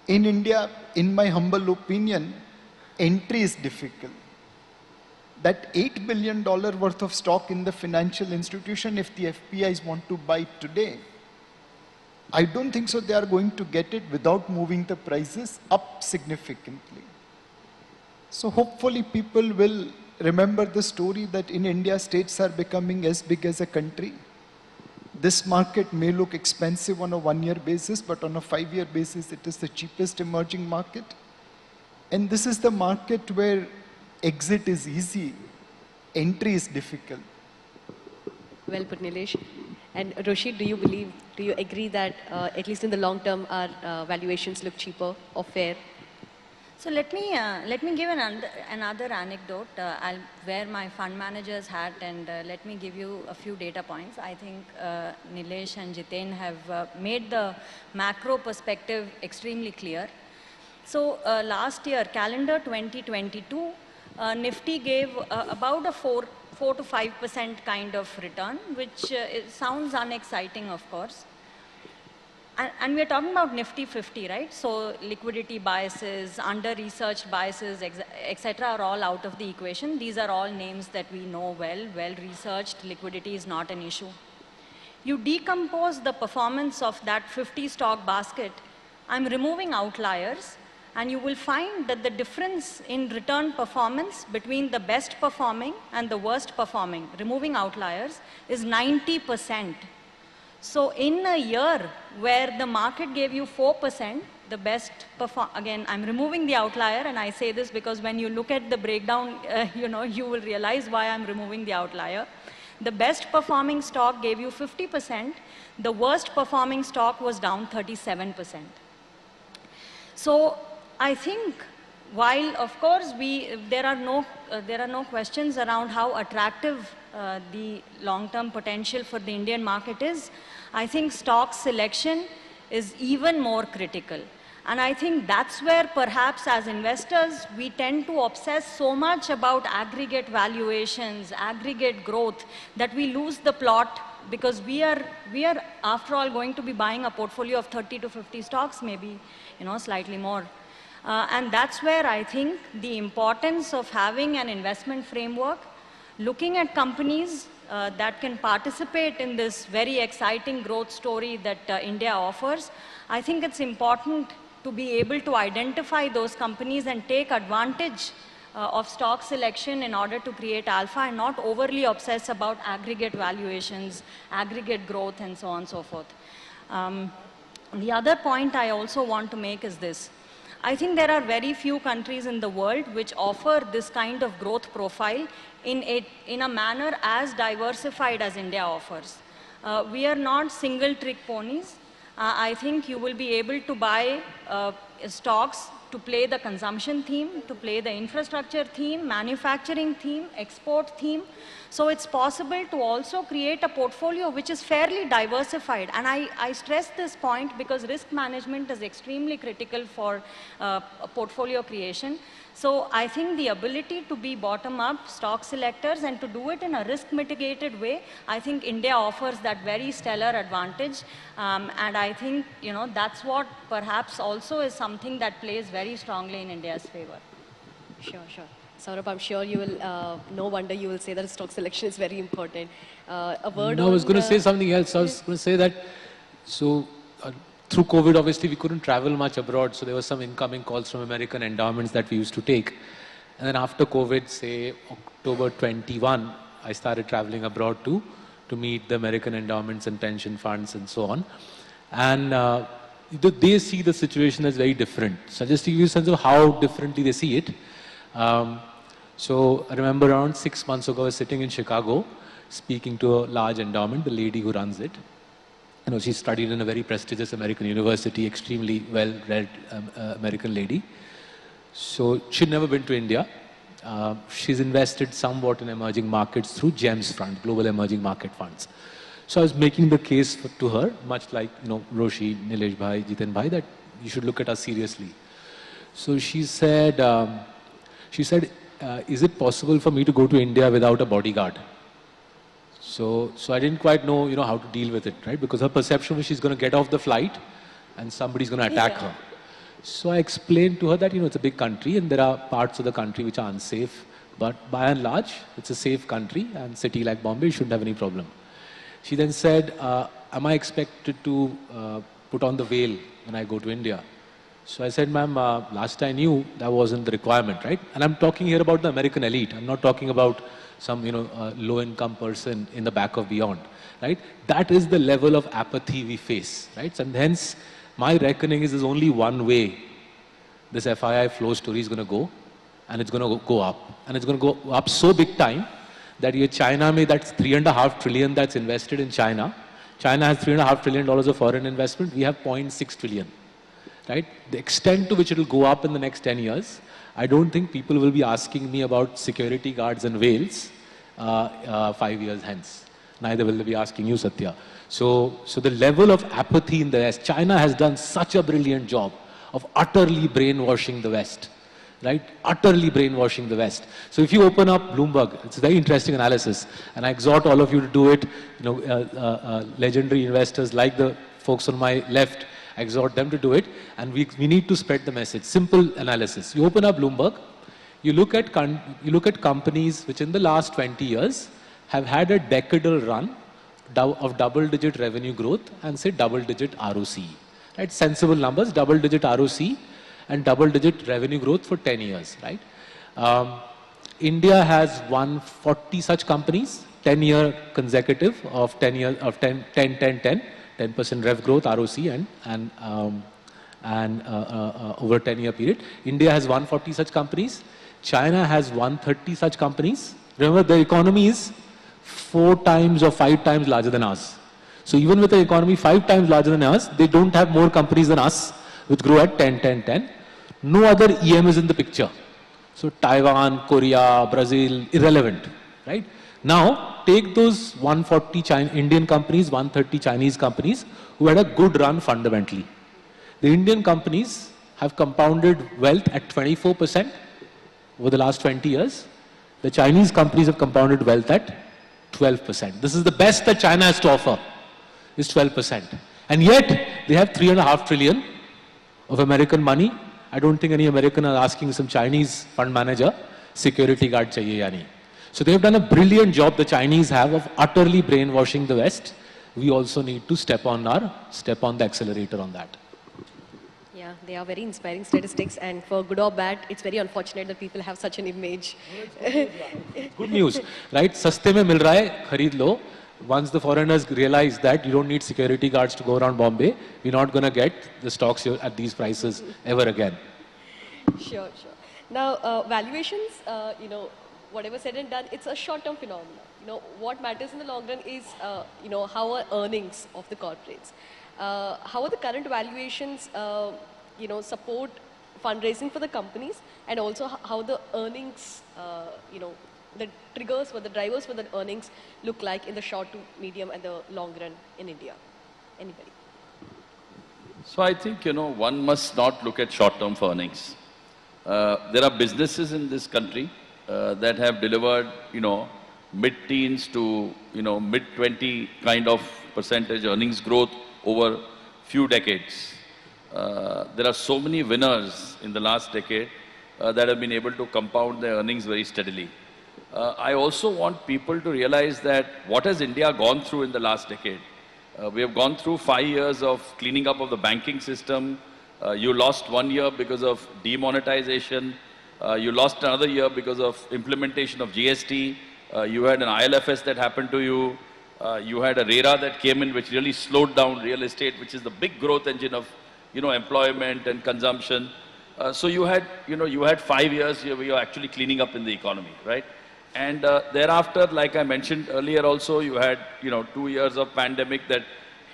In India, in my humble opinion, entry is difficult. That $8 billion worth of stock in the financial institution, if the FPIs want to buy today, I don't think so they are going to get it without moving the prices up significantly. So hopefully people will remember the story that in India, states are becoming as big as a country. This market may look expensive on a one-year basis, but on a 5-year basis, it is the cheapest emerging market. And this is the market where exit is easy, entry is difficult. Well put, Nilesh. And Roshi, do you agree that at least in the long term, our valuations look cheaper or fair? So let me give another anecdote. I'll wear my fund manager's hat and let me give you a few data points. I think Nilesh and Jiten have made the macro perspective extremely clear. So last year, calendar 2022, Nifty gave about a 4 to 5% kind of return, which it sounds unexciting, of course. And we're talking about Nifty 50, right? So liquidity biases, under-researched biases, etc. are all out of the equation. These are all names that we know well-researched. Liquidity is not an issue. You decompose the performance of that 50 stock basket. I'm removing outliers, and you will find that the difference in return performance between the best performing and the worst performing, removing outliers, is 90%. So in a year where the market gave you 4%, the best again, I'm removing the outlier, and I say this because when you look at the breakdown, you will realize why I'm removing the outlier. The best performing stock gave you 50%. The worst performing stock was down 37%. So I think while, of course, there are no questions around how attractive the long-term potential for the Indian market is, I think stock selection is even more critical. And I think that's where perhaps as investors, we tend to obsess so much about aggregate valuations, aggregate growth, that we lose the plot, because we are after all going to be buying a portfolio of 30 to 50 stocks, maybe, slightly more. And that's where I think the importance of having an investment framework, looking at companies that can participate in this very exciting growth story that India offers. I think it's important to be able to identify those companies and take advantage of stock selection in order to create alpha, and not overly obsess about aggregate valuations, aggregate growth, and so on and so forth. The other point I also want to make is this. I think there are very few countries in the world which offer this kind of growth profile in a manner as diversified as India offers. We are not single trick ponies. I think you will be able to buy stocks to play the consumption theme, to play the infrastructure theme, manufacturing theme, export theme. So it's possible to also create a portfolio which is fairly diversified. And I stress this point because risk management is extremely critical for portfolio creation. So I think the ability to be bottom-up stock selectors and to do it in a risk-mitigated way, I think India offers that very stellar advantage. And I think, that's what perhaps also is something that plays very strongly in India's favor. Sure. Saurabh, I'm sure you will, no wonder you will say that stock selection is very important. A word No, I was going to say something else. I was going to say that, through COVID, obviously, we couldn't travel much abroad, so there were some incoming calls from American endowments that we used to take. And then after COVID, say October 21, I started traveling abroad to meet the American endowments and pension funds and so on. And they see the situation as very different. So just to give you a sense of how differently they see it. So I remember around 6 months ago, I was sitting in Chicago, speaking to a large endowment, the lady who runs it. She studied in a very prestigious American university, extremely well-read American lady. So she'd never been to India. She's invested somewhat in emerging markets through GEMS fund, Global Emerging Market Funds. So I was making the case to her, much like Roshi, Nilesh Bhai, Jiten Bhai, that you should look at us seriously. So she said, is it possible for me to go to India without a bodyguard? So I didn't quite know, how to deal with it, right? Because her perception was she's going to get off the flight and somebody's going to attack her. So I explained to her that, it's a big country and there are parts of the country which are unsafe. But by and large, it's a safe country, and city like Bombay shouldn't have any problem. She then said, am I expected to put on the veil when I go to India? So I said, ma'am, last I knew that wasn't the requirement, right? And I'm talking here about the American elite. I'm not talking about some, low-income person in the back of beyond, right? That is the level of apathy we face, right? And hence, my reckoning is there's only one way this FII flow story is going to go, and it's going to go up. And it's going to go up so big time that China that's $3.5 trillion that's invested in China. China has $3.5 trillion of foreign investment. We have $0.6 trillion, right? The extent to which it will go up in the next 10 years, I don't think people will be asking me about security guards and veils 5 years hence. Neither will they be asking you, Satya. So the level of apathy in the West, China has done such a brilliant job of utterly brainwashing the West, right? Utterly brainwashing the West. So if you open up Bloomberg, it's a very interesting analysis, and I exhort all of you to do it. Legendary investors like the folks on my left, I exhort them to do it, and we need to spread the message. Simple analysis. You open up Bloomberg, you look at companies which in the last 20 years have had a decadal run of double-digit revenue growth and say double-digit ROC. Right? Sensible numbers, double-digit ROC and double-digit revenue growth for 10 years. Right? India has 140 such companies, 10-year consecutive of 10 years of 10% rev growth, ROC and over a 10-year period. India has 140 such companies. China has 130 such companies. Remember, the economy is 4 times or 5 times larger than ours. So even with the economy 5 times larger than ours, they don't have more companies than us which grow at 10. No other EM is in the picture. So Taiwan, Korea, Brazil, irrelevant, right? Now, take those 140 Indian companies, 130 Chinese companies who had a good run fundamentally. The Indian companies have compounded wealth at 24% over the last 20 years. The Chinese companies have compounded wealth at 12%. This is the best that China has to offer, is 12%. And yet, they have $3.5 trillion of American money. I don't think any American are asking some Chinese fund manager, security guard chahiye ya nahi. So they've done a brilliant job, the Chinese have, of utterly brainwashing the West. We also need to step on the accelerator on that. Yeah, they are very inspiring statistics, and for good or bad, it's very unfortunate that people have such an image. Good news, right? Saste mein mil raha hai, khareed lo. Once the foreigners realize that you don't need security guards to go around Bombay, we're not going to get the stocks here at these prices ever again. Sure. Now, valuations, whatever said and done, it's a short-term phenomenon. What matters in the long run is, how are earnings of the corporates? How are the current valuations, support fundraising for the companies, and also how the earnings, the triggers for the drivers for the earnings look like in the short to medium and the long run in India? Anybody? So I think, one must not look at short-term for earnings. There are businesses in this country that have delivered, mid-teens to, mid-20 kind of percentage earnings growth over few decades. There are so many winners in the last decade that have been able to compound their earnings very steadily. I also want people to realize that what has India gone through in the last decade? We have gone through 5 years of cleaning up of the banking system. You lost 1 year because of demonetization. You lost another year because of implementation of GST. You had an ILFS that happened to you. You had a RERA that came in which really slowed down real estate, which is the big growth engine of, employment and consumption. So you had 5 years where you were actually cleaning up in the economy, right? And thereafter, like I mentioned earlier also, you had, 2 years of pandemic that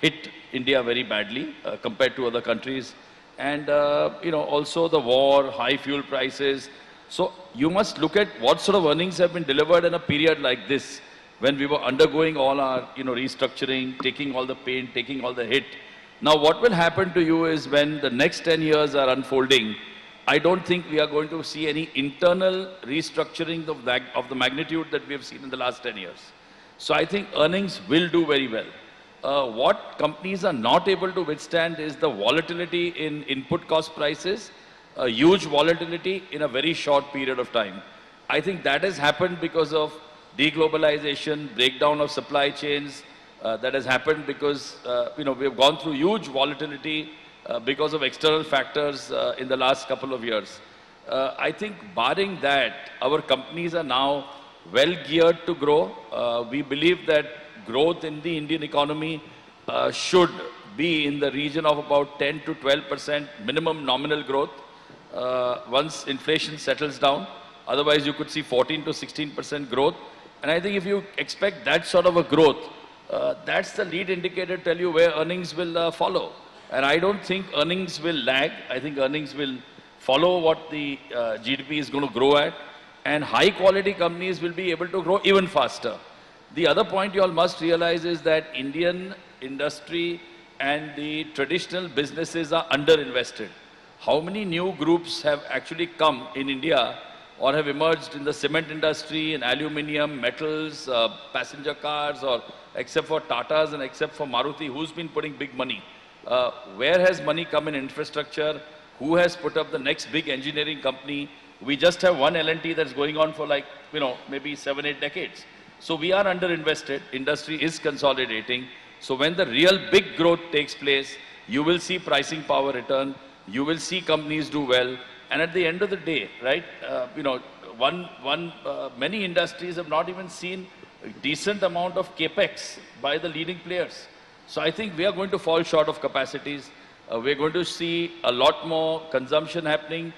hit India very badly compared to other countries. And, also the war, high fuel prices. So you must look at what sort of earnings have been delivered in a period like this, when we were undergoing all our, restructuring, taking all the pain, taking all the hit. Now, what will happen to you is when the next 10 years are unfolding, I don't think we are going to see any internal restructuring of the magnitude that we have seen in the last 10 years. So I think earnings will do very well. What companies are not able to withstand is the volatility in input cost prices, a huge volatility in a very short period of time. I think that has happened because of deglobalization, breakdown of supply chains. That has happened because, we have gone through huge volatility because of external factors in the last couple of years. I think barring that, our companies are now well geared to grow. We believe that growth in the Indian economy should be in the region of about 10 to 12% minimum nominal growth once inflation settles down. Otherwise, you could see 14 to 16% growth. And I think if you expect that sort of a growth, that's the lead indicator to tell you where earnings will follow. And I don't think earnings will lag. I think earnings will follow what the GDP is going to grow at. And high quality companies will be able to grow even faster. The other point you all must realize is that Indian industry and the traditional businesses are underinvested. How many new groups have actually come in India or have emerged in the cement industry, in aluminium, metals, passenger cars, or except for Tatas and except for Maruti, who's been putting big money? Where has money come in infrastructure? Who has put up the next big engineering company? We just have one L&T that's going on for like, maybe 7, 8 decades. So we are underinvested. Industry is consolidating. So when the real big growth takes place, you will see pricing power return. You will see companies do well. And at the end of the day, right, many industries have not even seen a decent amount of capex by the leading players. So I think we are going to fall short of capacities. We're going to see a lot more consumption happening.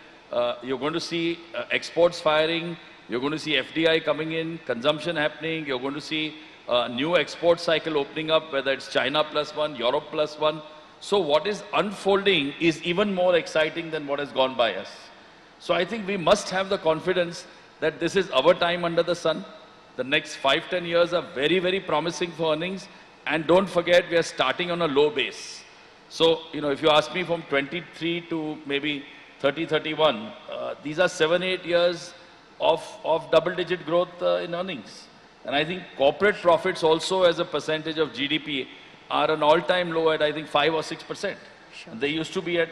You're going to see exports firing. You're going to see FDI coming in, consumption happening. You're going to see a new export cycle opening up, whether it's China +1, Europe +1. So what is unfolding is even more exciting than what has gone by us. So I think we must have the confidence that this is our time under the sun. The next 5, 10 years are very, very promising for earnings. And don't forget, we are starting on a low base. So, if you ask me from 23 to maybe 30, 31, these are 7, 8 years of double-digit growth in earnings. And I think corporate profits also as a percentage of GDP are an all-time low at, I think, 5 or 6%. Sure. They used to be at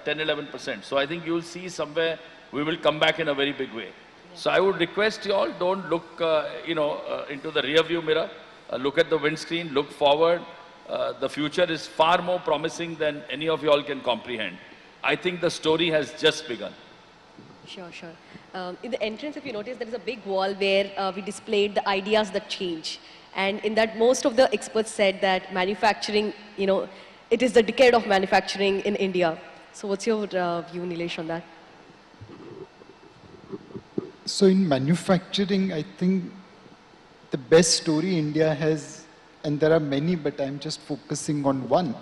10, 11%. So I think you'll see somewhere we will come back in a very big way. Yeah. So I would request you all, don't look, into the rear view mirror. Look at the windscreen, look forward. The future is far more promising than any of you all can comprehend. I think the story has just begun. Sure, sure. In the entrance, if you notice, there is a big wall where we displayed the ideas that change. And in that, most of the experts said that manufacturing, it is the decade of manufacturing in India. So what's your view, Nilesh, on that? So in manufacturing, I think the best story India has, and there are many, but I'm just focusing on one.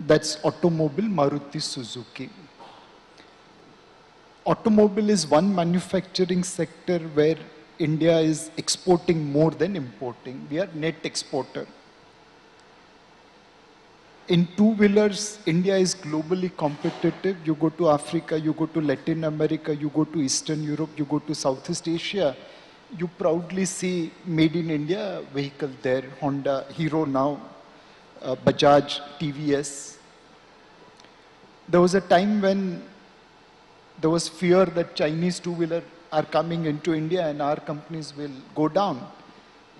That's automobile, Maruti Suzuki. Automobile is one manufacturing sector where India is exporting more than importing. We are net exporter. In two-wheelers, India is globally competitive. You go to Africa, you go to Latin America, you go to Eastern Europe, you go to Southeast Asia, you proudly see made in India vehicle there, Honda, Hero now, Bajaj, TVS. There was a time when there was fear that Chinese two-wheeler are coming into India and our companies will go down.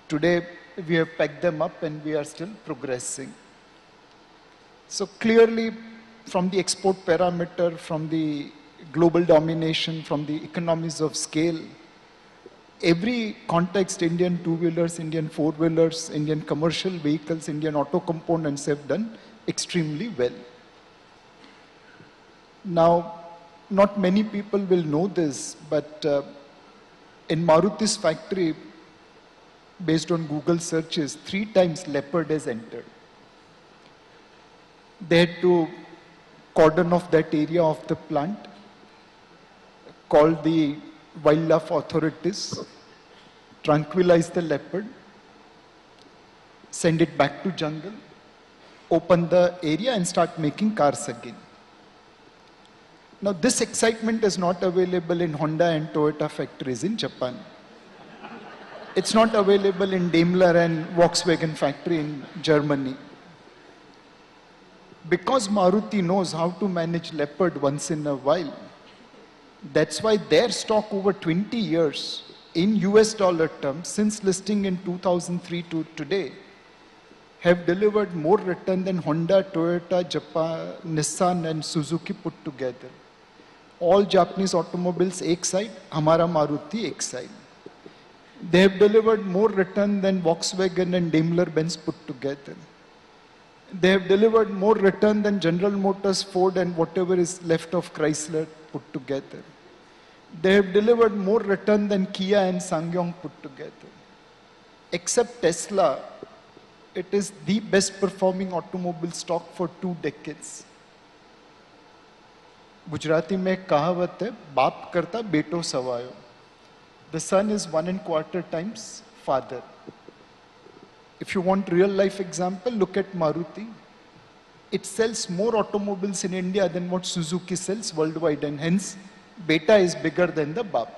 Today, we have packed them up and we are still progressing. So clearly, from the export parameter, from the global domination, from the economies of scale, every context, Indian two-wheelers, Indian four-wheelers, Indian commercial vehicles, Indian auto components have done extremely well. Now, not many people will know this, but in Maruti's factory, based on Google searches, 3 times leopard has entered. They had to cordon off that area of the plant, call the wildlife authorities, tranquilize the leopard, send it back to jungle, open the area and start making cars again. Now this excitement is not available in Honda and Toyota factories in Japan. It's not available in Daimler and Volkswagen factory in Germany. Because Maruti knows how to manage leopard once in a while, that's why their stock over 20 years in US dollar terms, since listing in 2003 to today, have delivered more return than Honda, Toyota, Japan, Nissan and Suzuki put together. All Japanese automobiles ek side, Hamara Maruti ek side. They have delivered more return than Volkswagen and Daimler-Benz put together. They have delivered more return than General Motors, Ford and whatever is left of Chrysler put together. They have delivered more return than Kia and SsangYong put together. Except Tesla, it is the best performing automobile stock for 2 decades. Gujarati में एक कहावत है, बाप करता बेटो सवायो. The son is 1¼ times father. If you want real life example, look at Maruti. It sells more automobiles in India than what Suzuki sells worldwide, and hence beta is bigger than the bap.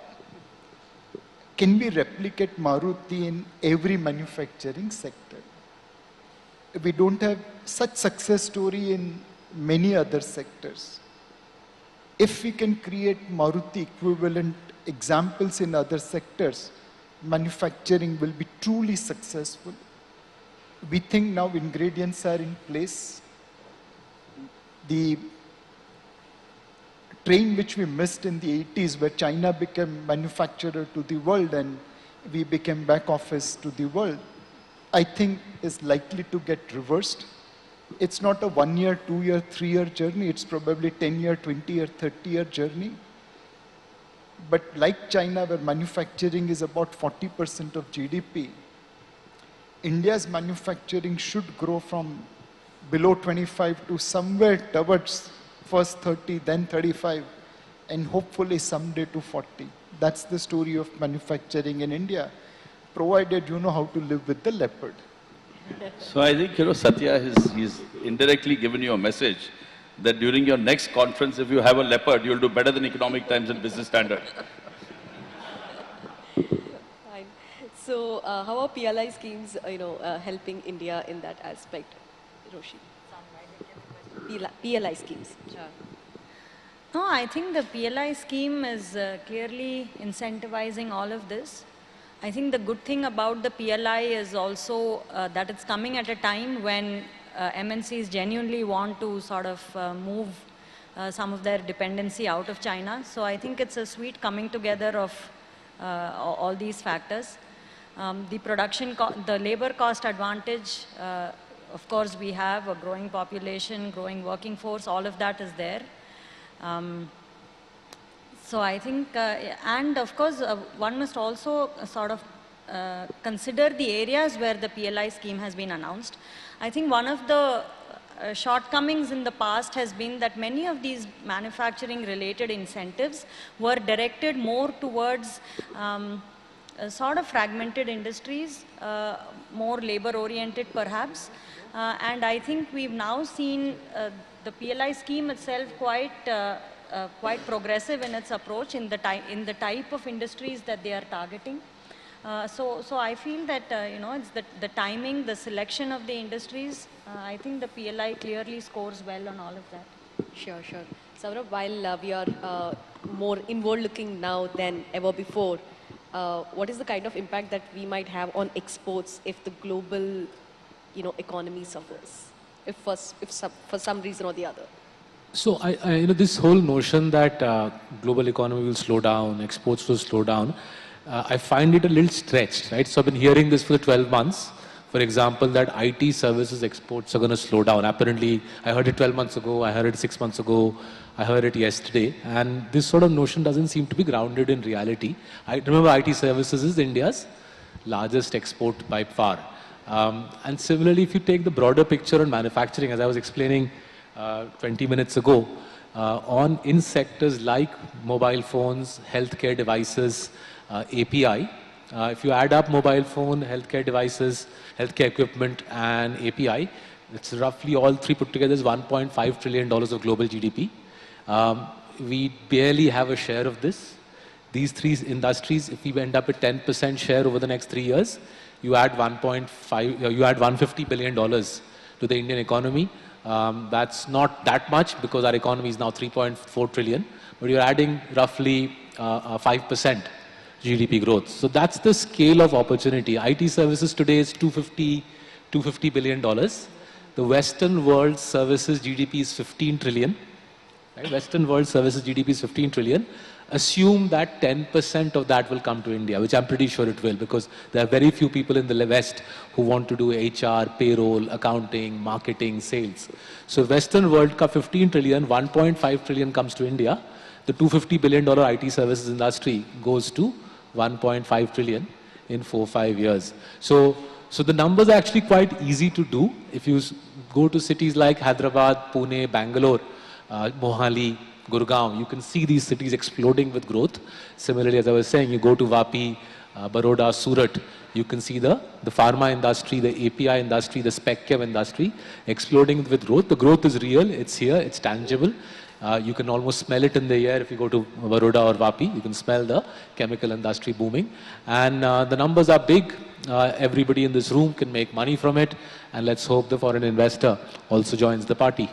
Can we replicate Maruti in every manufacturing sector? We don't have such success story in many other sectors. If we can create Maruti equivalent examples in other sectors, manufacturing will be truly successful. We think now ingredients are in place. The train which we missed in the 80s, where China became manufacturer to the world and we became back office to the world, I think is likely to get reversed. It's not a 1 year, 2 year, 3 year journey. It's probably 10 year, 20 year, 30 year journey. But like China, where manufacturing is about 40% of GDP, India's manufacturing should grow from below 25 to somewhere towards first 30, then 35, and hopefully someday to 40. That's the story of manufacturing in India, provided you know how to live with the leopard. So I think, Satya, he's indirectly given you a message that during your next conference, if you have a leopard, you'll do better than Economic Times and Business Standard. Fine. So how are PLI schemes, helping India in that aspect, Roshi? PLI schemes. Sure. No, I think the PLI scheme is clearly incentivizing all of this. I think the good thing about the PLI is also that it's coming at a time when MNCs genuinely want to sort of move some of their dependency out of China. So I think it's a sweet coming together of all these factors. The labor cost advantage, of course, we have a growing population, growing working force, all of that is there. So I think, and of course, one must also sort of consider the areas where the PLI scheme has been announced. I think one of the shortcomings in the past has been that many of these manufacturing related incentives were directed more towards sort of fragmented industries, more labor oriented perhaps. And I think we've now seen the PLI scheme itself quite progressive in its approach in the type of industries that they are targeting. So I feel that it's the timing, the selection of the industries. I think the PLI clearly scores well on all of that. Sure, sure. Saurabh, while we are more inward looking now than ever before, what is the kind of impact that we might have on exports if the global economy suffers, if for some reason or the other? So this whole notion that global economy will slow down, exports will slow down, I find it a little stretched, right? So I've been hearing this for 12 months. For example, that IT services exports are going to slow down. Apparently, I heard it 12 months ago, I heard it 6 months ago, I heard it yesterday. And this sort of notion doesn't seem to be grounded in reality. I remember IT services is India's largest export by far. And similarly, if you take the broader picture on manufacturing, as I was explaining 20 minutes ago, in sectors like mobile phones, healthcare devices, API, if you add up mobile phone, healthcare devices, healthcare equipment and API, it's roughly all three put together is $1.5 trillion of global GDP. We barely have a share of this. These three industries, if we end up at 10% share over the next 3 years, you add $150 billion to the Indian economy. That's not that much because our economy is now 3.4 trillion, but you're adding roughly 5% GDP growth. So that's the scale of opportunity. IT services today is $250 billion. The Western world services GDP is 15 trillion. Right? Western world services GDP is 15 trillion. Assume that 10% of that will come to India, which I'm pretty sure it will, because there are very few people in the West who want to do HR, payroll, accounting, marketing, sales. So Western world ka 15 trillion, 1.5 trillion comes to India. the $250 billion IT services industry goes to 1.5 trillion in 4-5 years. So the numbers are actually quite easy to do. If you go to cities like Hyderabad, Pune, Bangalore, Mohali, Gurgaon, you can see these cities exploding with growth. Similarly, as I was saying, you go to Vapi, Baroda, Surat, you can see the pharma industry, the API industry, the spec chem industry exploding with growth. The growth is real, it's here, it's tangible. You can almost smell it in the air if you go to Baroda or Vapi. You can smell the chemical industry booming. And the numbers are big. Everybody in this room can make money from it. And let's hope the foreign investor also joins the party.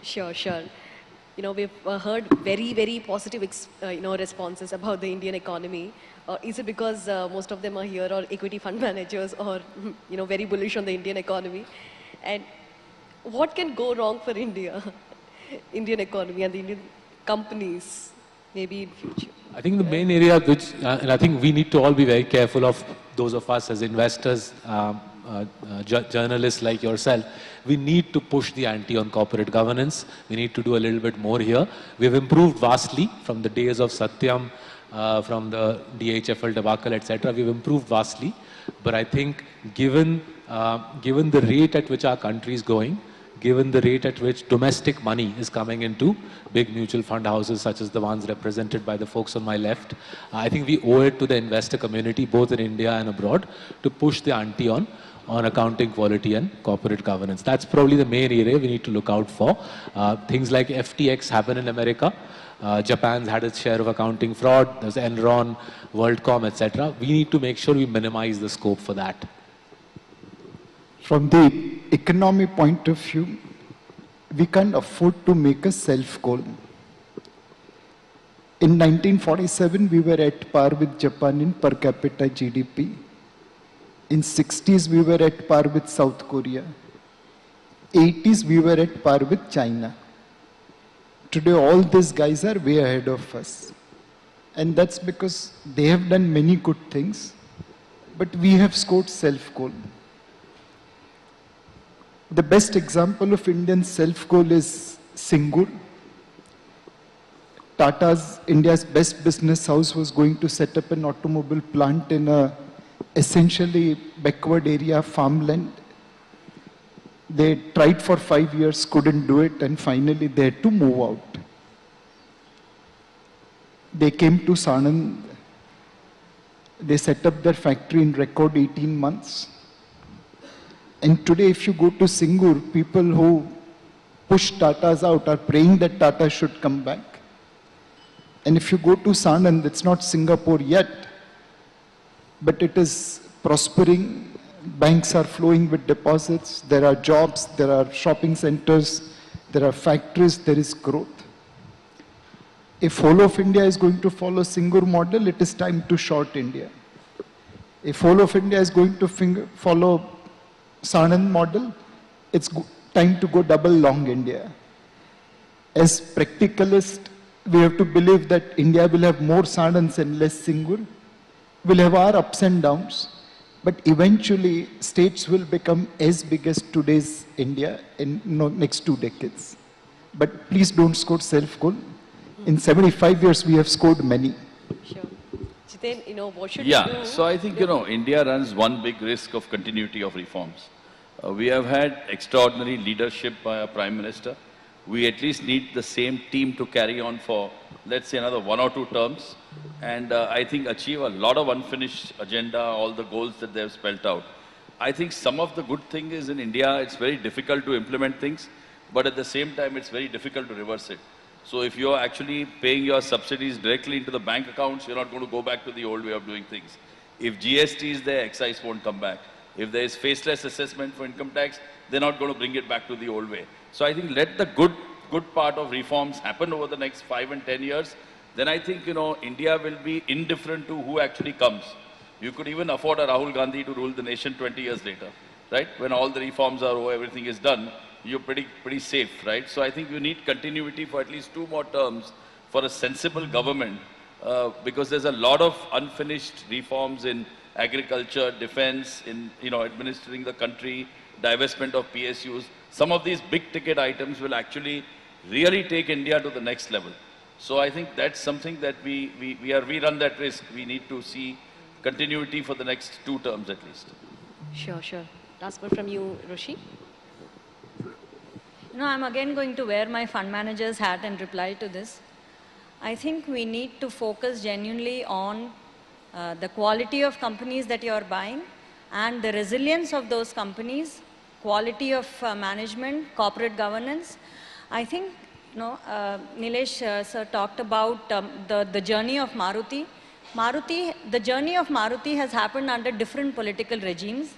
Sure, sure. You know, we've heard very, very positive, responses about the Indian economy. Is it because most of them are here or equity fund managers or, very bullish on the Indian economy? And what can go wrong for India, Indian economy and the Indian companies, maybe in future? I think the main area which, and I think we need to all be very careful of, those of us as investors, journalists like yourself, we need to push the ante on corporate governance. We need to do a little bit more here. We've improved vastly from the days of Satyam, from the DHFL debacle, etc. We've improved vastly. But I think given the rate at which our country is going, given the rate at which domestic money is coming into big mutual fund houses such as the ones represented by the folks on my left, I think we owe it to the investor community, both in India and abroad, to push the ante on accounting quality and corporate governance. That's probably the main area we need to look out for. Things like FTX happen in America. Japan's had its share of accounting fraud. There's Enron, WorldCom, etc. We need to make sure we minimize the scope for that. From the economy point of view, we can't afford to make a self-goal. In 1947, we were at par with Japan in per capita GDP. In 60s, we were at par with South Korea. 80s, we were at par with China. Today, all these guys are way ahead of us. And that's because they have done many good things, but we have scored self-goal. The best example of Indian self-goal is Singur. Tata's, India's best business house, was going to set up an automobile plant in a essentially backward area, farmland. They tried for 5 years, couldn't do it, and finally they had to move out. They came to Sanand. They set up their factory in record 18 months. And today, if you go to Singur, people who push Tatas out are praying that Tata should come back. And if you go to Sanand, it's not Singapore yet, but it is prospering. Banks are flowing with deposits. There are jobs, there are shopping centers, there are factories, there is growth. If whole of India is going to follow Singur model, it is time to short India. If whole of India is going to follow Sanand model, it's time to go double long India. As practicalists, we have to believe that India will have more Sanands and less Singur. We'll have our ups and downs, but eventually states will become as big as today's India in next 2 decades. But please don't score self-goal. In 75 years, we have scored many. Sure. Jiten, what should we do? So I think, India runs one big risk of continuity of reforms. We have had extraordinary leadership by our Prime Minister. We at least need the same team to carry on for, let's say, another 1 or 2 terms. And I think achieve a lot of unfinished agenda, all the goals that they have spelled out. I think some of the good thing is in India, it's very difficult to implement things, but at the same time, it's very difficult to reverse it. So if you're actually paying your subsidies directly into the bank accounts, you're not going to go back to the old way of doing things. If GST is there, excise won't come back. If there is faceless assessment for income tax, they're not going to bring it back to the old way. So I think let the good part of reforms happen over the next 5 and 10 years. Then I think, India will be indifferent to who actually comes. You could even afford a Rahul Gandhi to rule the nation 20 years later, right? When all the reforms are over, everything is done, you're pretty safe, right? So I think you need continuity for at least 2 more terms for a sensible government, because there's a lot of unfinished reforms in agriculture, defense, in administering the country, divestment of PSUs. Some of these big ticket items will actually really take India to the next level. So I think that's something that we run that risk. We need to see continuity for the next 2 terms at least. Sure, sure. Last word from you, Roshi. I'm again going to wear my fund manager's hat and reply to this. I think we need to focus genuinely on the quality of companies that you're buying and the resilience of those companies, quality of management, corporate governance. I think, Nilesh sir talked about the journey of Maruti. The journey of Maruti has happened under different political regimes,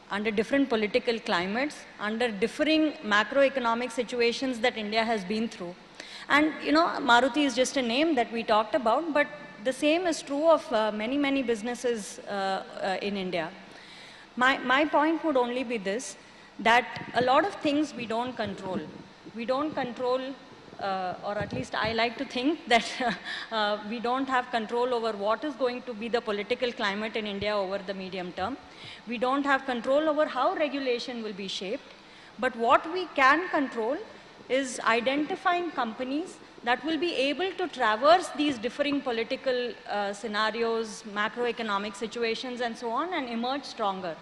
under different political climates, under differing macroeconomic situations that India has been through. And, Maruti is just a name that we talked about, but the same is true of many, many businesses in India. My point would only be this, that a lot of things we don't control. We don't control, or at least I like to think that we don't have control over what is going to be the political climate in India over the medium term. We don't have control over how regulation will be shaped. But what we can control is identifying companies that will be able to traverse these differing political scenarios, macroeconomic situations and so on, and emerge stronger.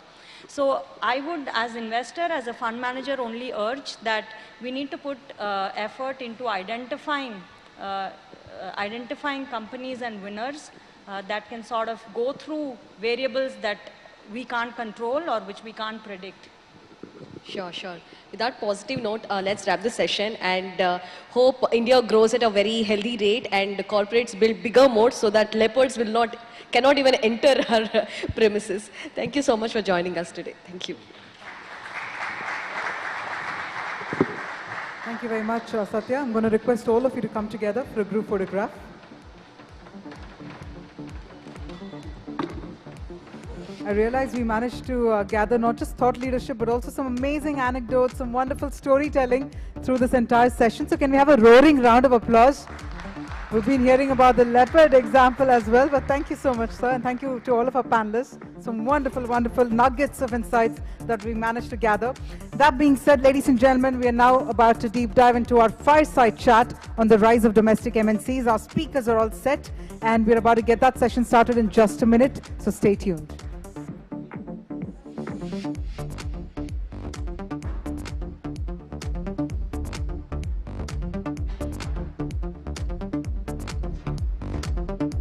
So I would, as investor, as a fund manager, only urge that we need to put effort into identifying companies and winners that can sort of go through variables that we can't control or which we can't predict. Sure, sure. With that positive note, let's wrap the session and hope India grows at a very healthy rate and corporates build bigger moats so that leopards cannot even enter our premises. Thank you so much for joining us today. Thank you. Thank you very much, Satya. I'm going to request all of you to come together for a group photograph. I realize we managed to gather not just thought leadership, but also some amazing anecdotes, some wonderful storytelling through this entire session. So can we have a roaring round of applause? We've been hearing about the leopard example as well, but thank you so much, sir, and thank you to all of our panelists. Some wonderful, wonderful nuggets of insights that we managed to gather. That being said, ladies and gentlemen, we are now about to deep dive into our fireside chat on the rise of domestic MNCs. Our speakers are all set, and we're about to get that session started in just a minute, so stay tuned.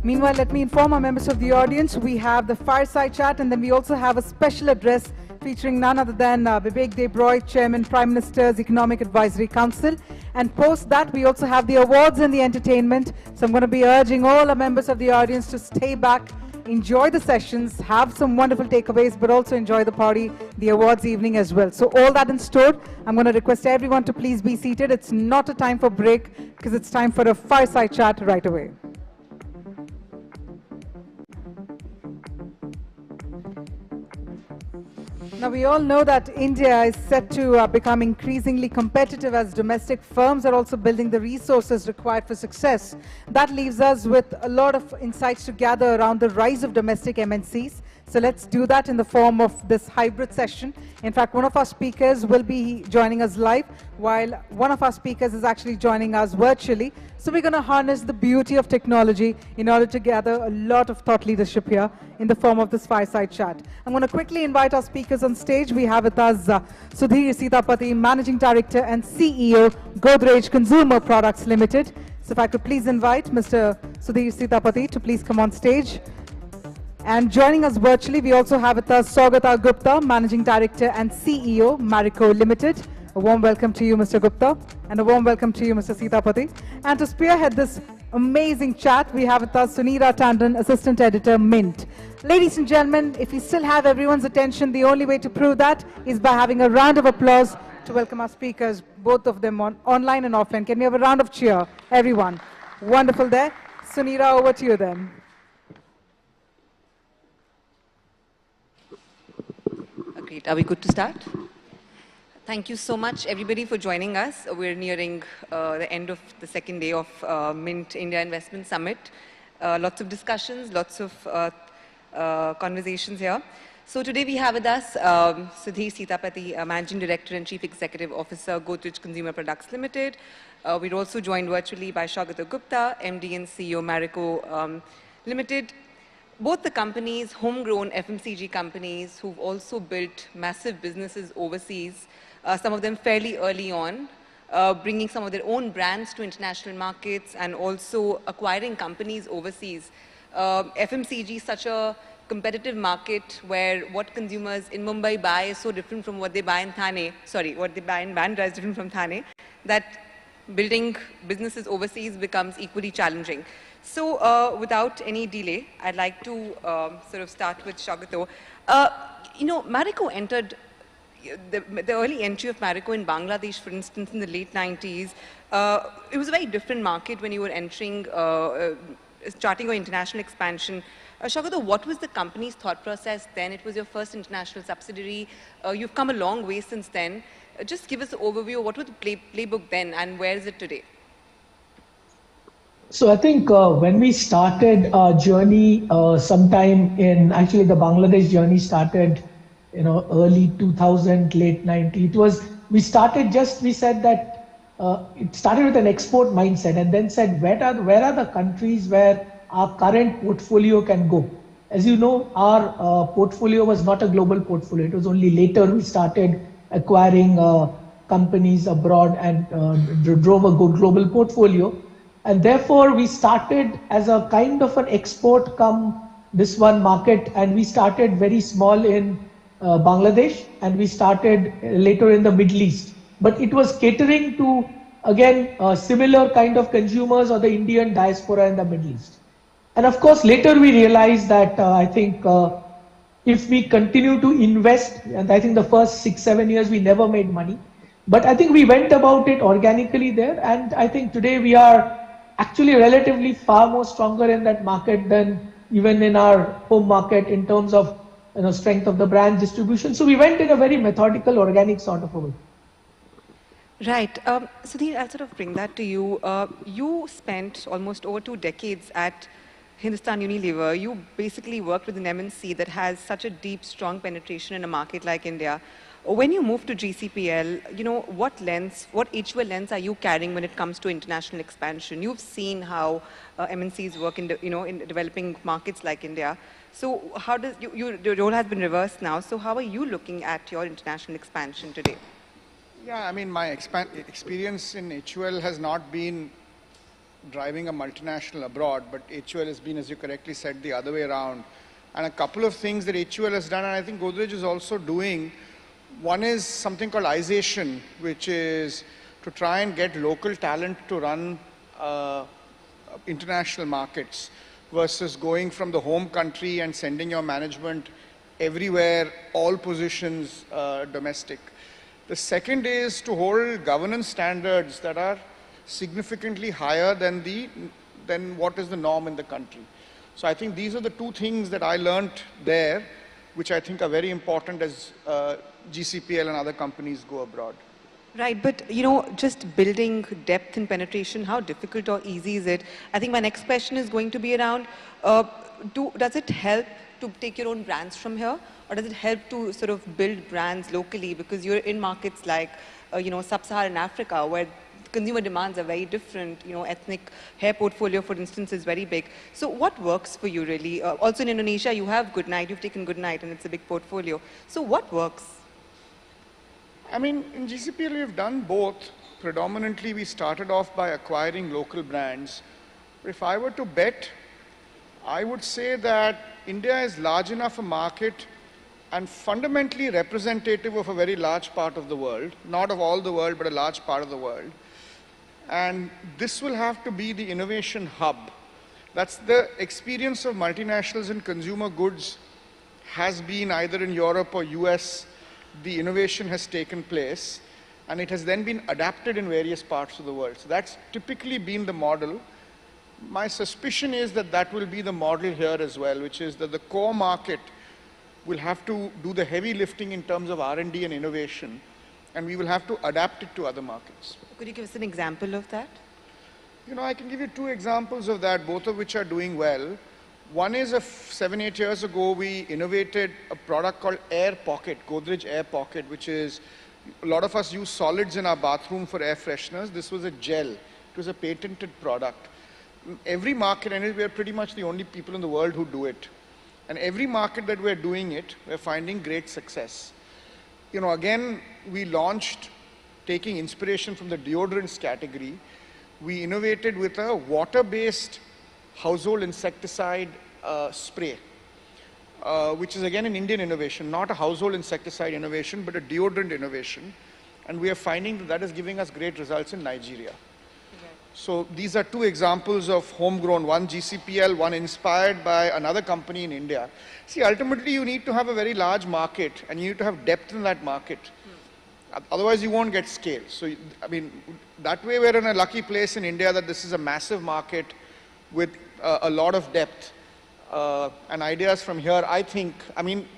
Meanwhile, let me inform our members of the audience, we have the fireside chat, and then we also have a special address featuring none other than Vivek Debroy, Chairman, Prime Minister's Economic Advisory Council. And post that, we also have the awards and the entertainment. So I'm going to be urging all our members of the audience to stay back, enjoy the sessions, have some wonderful takeaways, but also enjoy the party, the awards evening as well. So all that in store. I'm going to request everyone to please be seated. It's not a time for break, because it's time for a fireside chat right away. Now, we all know that India is set to become increasingly competitive as domestic firms are also building the resources required for success. That leaves us with a lot of insights to gather around the rise of domestic MNCs. So let's do that in the form of this hybrid session. In fact, one of our speakers will be joining us live, while one of our speakers is actually joining us virtually. So we're going to harness the beauty of technology in order to gather a lot of thought leadership here in the form of this fireside chat. I'm going to quickly invite our speakers on stage. We have with us Sudhir Sitapati, Managing Director and CEO, Godrej Consumer Products Limited. So if I could please invite Mr. Sudhir Sitapati to please come on stage. And joining us virtually, we also have with us Saugata Gupta, Managing Director and CEO, Marico Limited. A warm welcome to you, Mr. Gupta, and a warm welcome to you, Mr. Sitapati. And to spearhead this amazing chat, we have with us Sunira Tandon, Assistant Editor, Mint. Ladies and gentlemen, if you still have everyone's attention, the only way to prove that is by having a round of applause to welcome our speakers, both of them online and offline. Can we have a round of cheer, everyone? Wonderful there. Sunira, over to you then. Great. Are we good to start? Thank you so much, everybody, for joining us. We're nearing the end of the second day of Mint India Investment Summit. Lots of discussions, lots of conversations here. So today we have with us Sudhir Sitapati, Managing Director and Chief Executive Officer, Godrej Consumer Products Limited. We're also joined virtually by Shagata Gupta, MD and CEO, Marico Limited. Both the companies, homegrown FMCG companies who've also built massive businesses overseas, some of them fairly early on, bringing some of their own brands to international markets and also acquiring companies overseas. FMCG is such a competitive market where what consumers in Mumbai buy is so different from what they buy in Thane, what they buy in Bandra is different from Thane, that building businesses overseas becomes equally challenging. So without any delay, I'd like to sort of start with Shagato. Marico entered, the early entry of Marico in Bangladesh, for instance, in the late 90s, it was a very different market when you were entering, starting your international expansion. Shagato, what was the company's thought process then? It was your first international subsidiary. You've come a long way since then. Just give us an overview of what was the playbook then and where is it today? So I think when we started our journey sometime in, actually the Bangladesh journey started, early 2000, late 90. We said that it started with an export mindset and then said, where are the countries where our current portfolio can go? As you know, our portfolio was not a global portfolio. It was only later we started acquiring companies abroad and drove a good global portfolio. And therefore, we started as a kind of an export come this one market, and we started very small in Bangladesh, and we started later in the Middle East. But it was catering to, again, similar kind of consumers or the Indian diaspora in the Middle East. And of course, later we realized that I think if we continue to invest, and I think the first 6-7 years we never made money, but I think we went about it organically there, and I think today we are actually relatively far more stronger in that market than even in our home market in terms of strength of the brand distribution. So we went in a very methodical, organic sort of a way. Right. Sudhir, I'll sort of bring that to you. You spent almost over 2 decades at Hindustan Unilever. You basically worked with an MNC that has such a deep, strong penetration in a market like India. When you move to GCPL, what HUL lens are you carrying when it comes to international expansion? You've seen how MNCs work in developing markets like India. So how does your role has been reversed now? So how are you looking at your international expansion today? Yeah, I mean, my experience in HUL has not been driving a multinational abroad, but HUL has been, as you correctly said, the other way around. And a couple of things that HUL has done, and I think Godrej is also doing. One is something called ization, which is to try and get local talent to run international markets versus going from the home country and sending your management everywhere, all positions domestic. The second is to hold governance standards that are significantly higher than what is the norm in the country. So I think these are the 2 things that I learned there, which I think are very important as GCPL and other companies go abroad. Right, but just building depth and penetration, how difficult or easy is it? I think my next question is going to be around, does it help to take your own brands from here? Or does it help to sort of build brands locally? Because you're in markets like, Sub-Saharan Africa, where consumer demands are very different. Ethnic hair portfolio, for instance, is very big. So what works for you really? Also in Indonesia, you have Goodnight. You've taken Goodnight, and it's a big portfolio. So what works? I mean, in GCPL, we've done both. Predominantly, we started off by acquiring local brands. But if I were to bet, I would say that India is large enough a market and fundamentally representative of a very large part of the world. Not of all the world, but a large part of the world. And this will have to be the innovation hub. That's the experience of multinationals in consumer goods has been either in Europe or US. The innovation has taken place, and it has then been adapted in various parts of the world. So that's typically been the model. My suspicion is that that will be the model here as well, which is that the core market will have to do the heavy lifting in terms of R&D and innovation, and we will have to adapt it to other markets. Could you give us an example of that? I can give you 2 examples of that, both of which are doing well. One is 7, 8 years ago, we innovated a product called Air Pocket, Godrej Air Pocket, which is, a lot of us use solids in our bathroom for air fresheners. This was a gel. It was a patented product. Every market, and we're pretty much the only people in the world who do it. And every market that we're doing it, we're finding great success. You know, again, we launched, taking inspiration from the deodorants category, we innovated with a water-based household insecticide spray, which is again an Indian innovation, not a household insecticide innovation, but a deodorant innovation. And we are finding that that is giving us great results in Nigeria. So these are two examples of homegrown, one GCPL, one inspired by another company in India. See, ultimately you need to have a very large market and you need to have depth in that market. Otherwise you won't get scale. So, I mean, that way we're in a lucky place in India that this is a massive market with a lot of depth and ideas from here. I think, I mean,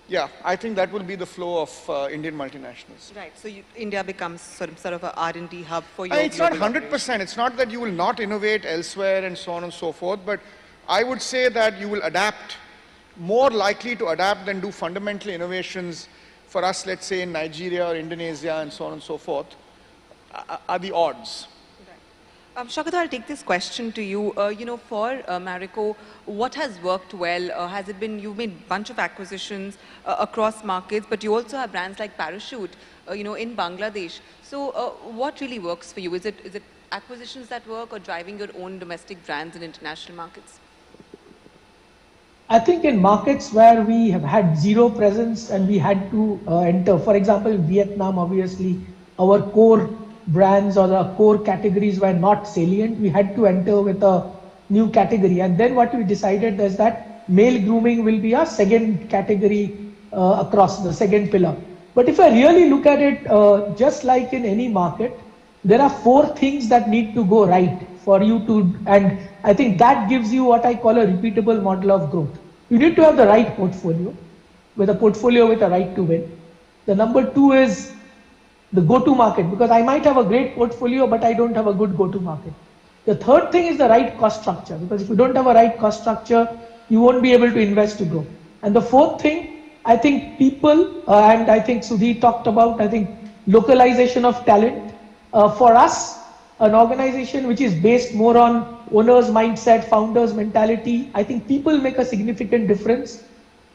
yeah, I think that will be the flow of Indian multinationals. Right, so India becomes sort of a R&D hub for your It's not 100%. It's not that you will not innovate elsewhere and so on and so forth, but I would say that you will adapt, more likely to adapt than do fundamental innovations for us, let's say in Nigeria or Indonesia and so on and so forth, are the odds. Shaukat, I'll take this question to you. You know, for Marico, what has worked well? Has it been, you've made a bunch of acquisitions across markets, but you also have brands like Parachute, you know, in Bangladesh. So what really works for you? Is it acquisitions that work or driving your own domestic brands in international markets? I think in markets where we have had zero presence and we had to enter, for example, Vietnam, obviously, our core brands or the core categories were not salient. We had to enter with a new category. And then what we decided is that male grooming will be our second category across the second pillar. But if I really look at it, just like in any market, there are 4 things that need to go right for you to, and I think that gives you what I call a repeatable model of growth. You need to have the right portfolio, with a portfolio with a right to win. The number 2 is the go-to market, because I might have a great portfolio, but I don't have a good go-to market. The third thing is the right cost structure, because if you don't have a right cost structure, you won't be able to invest to grow. And the fourth thing, I think people, and I think Sudhi talked about, I think localization of talent. For us, an organization which is based more on owner's mindset, founder's mentality, I think people make a significant difference.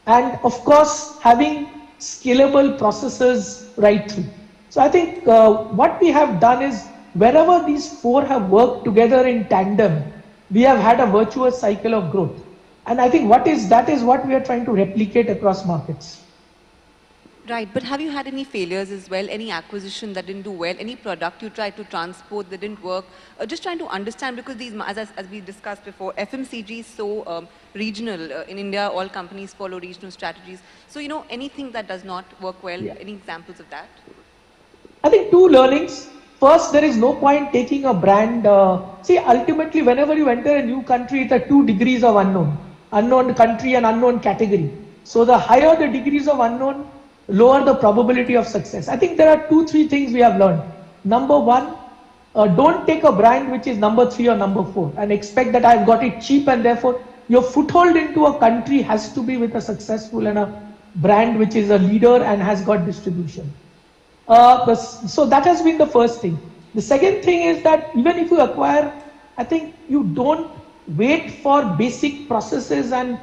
And of course, having scalable processes right through. So I think what we have done is, wherever these 4 have worked together in tandem, we have had a virtuous cycle of growth. And I think that is what we are trying to replicate across markets. Right, but have you had any failures as well? Any acquisition that didn't do well? Any product you tried to transport that didn't work? Just trying to understand, because these, as we discussed before, FMCG is so regional. In India, all companies follow regional strategies. So, you know, anything that does not work well, any examples of that? I think 2 learnings. First, there is no point taking a brand. See, ultimately, whenever you enter a new country, it's 2 degrees of unknown. Unknown country and unknown category. So the higher the degrees of unknown, lower the probability of success. I think there are 2, 3 things we have learned. Number 1, don't take a brand which is number 3 or number 4 and expect that I've got it cheap, and therefore your foothold into a country has to be with a successful and a brand which is a leader and has got distribution. So that has been the first thing. The second thing is that even if you acquire, I think you don't wait for basic processes and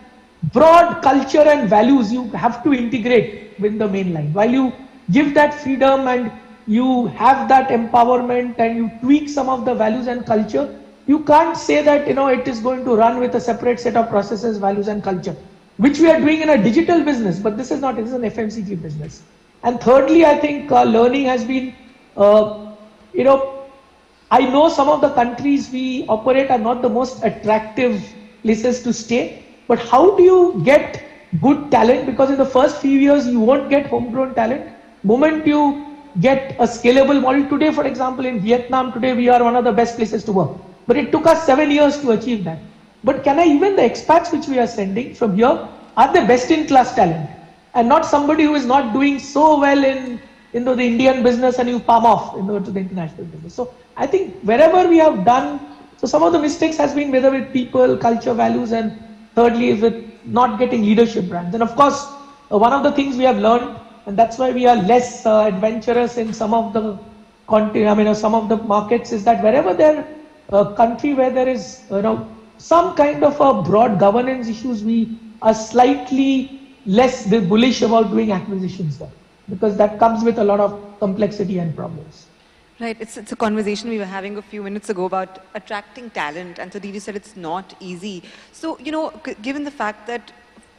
broad culture and values. You have to integrate with the main line. While you give that freedom and you have that empowerment and you tweak some of the values and culture, you can't say that, you know, it is going to run with a separate set of processes, values and culture, which we are doing in a digital business, but this is not, it is an FMCG business. And thirdly, I think learning has been, you know, I know some of the countries we operate are not the most attractive places to stay, but how do you get good talent? Because in the first few years, you won't get homegrown talent. Moment you get a scalable model, today, for example, in Vietnam, today we are one of the best places to work. But it took us 7 years to achieve that. But even the expats which we are sending from here are the best in class talent, and not somebody who is not doing so well in the Indian business and you palm off to the international business. So I think wherever we have done, so some of the mistakes has been whether with people, culture, values, and Thirdly is with not getting leadership brands. And of course, one of the things we have learned, and that's why we are less adventurous in some of the some of the markets, is that wherever there a country where there is some kind of a broad governance issues, we are slightly less bullish about doing acquisitions there, because that comes with a lot of complexity and problems. Right, it's a conversation we were having a few minutes ago about attracting talent, and so Didi said it's not easy. So, given the fact that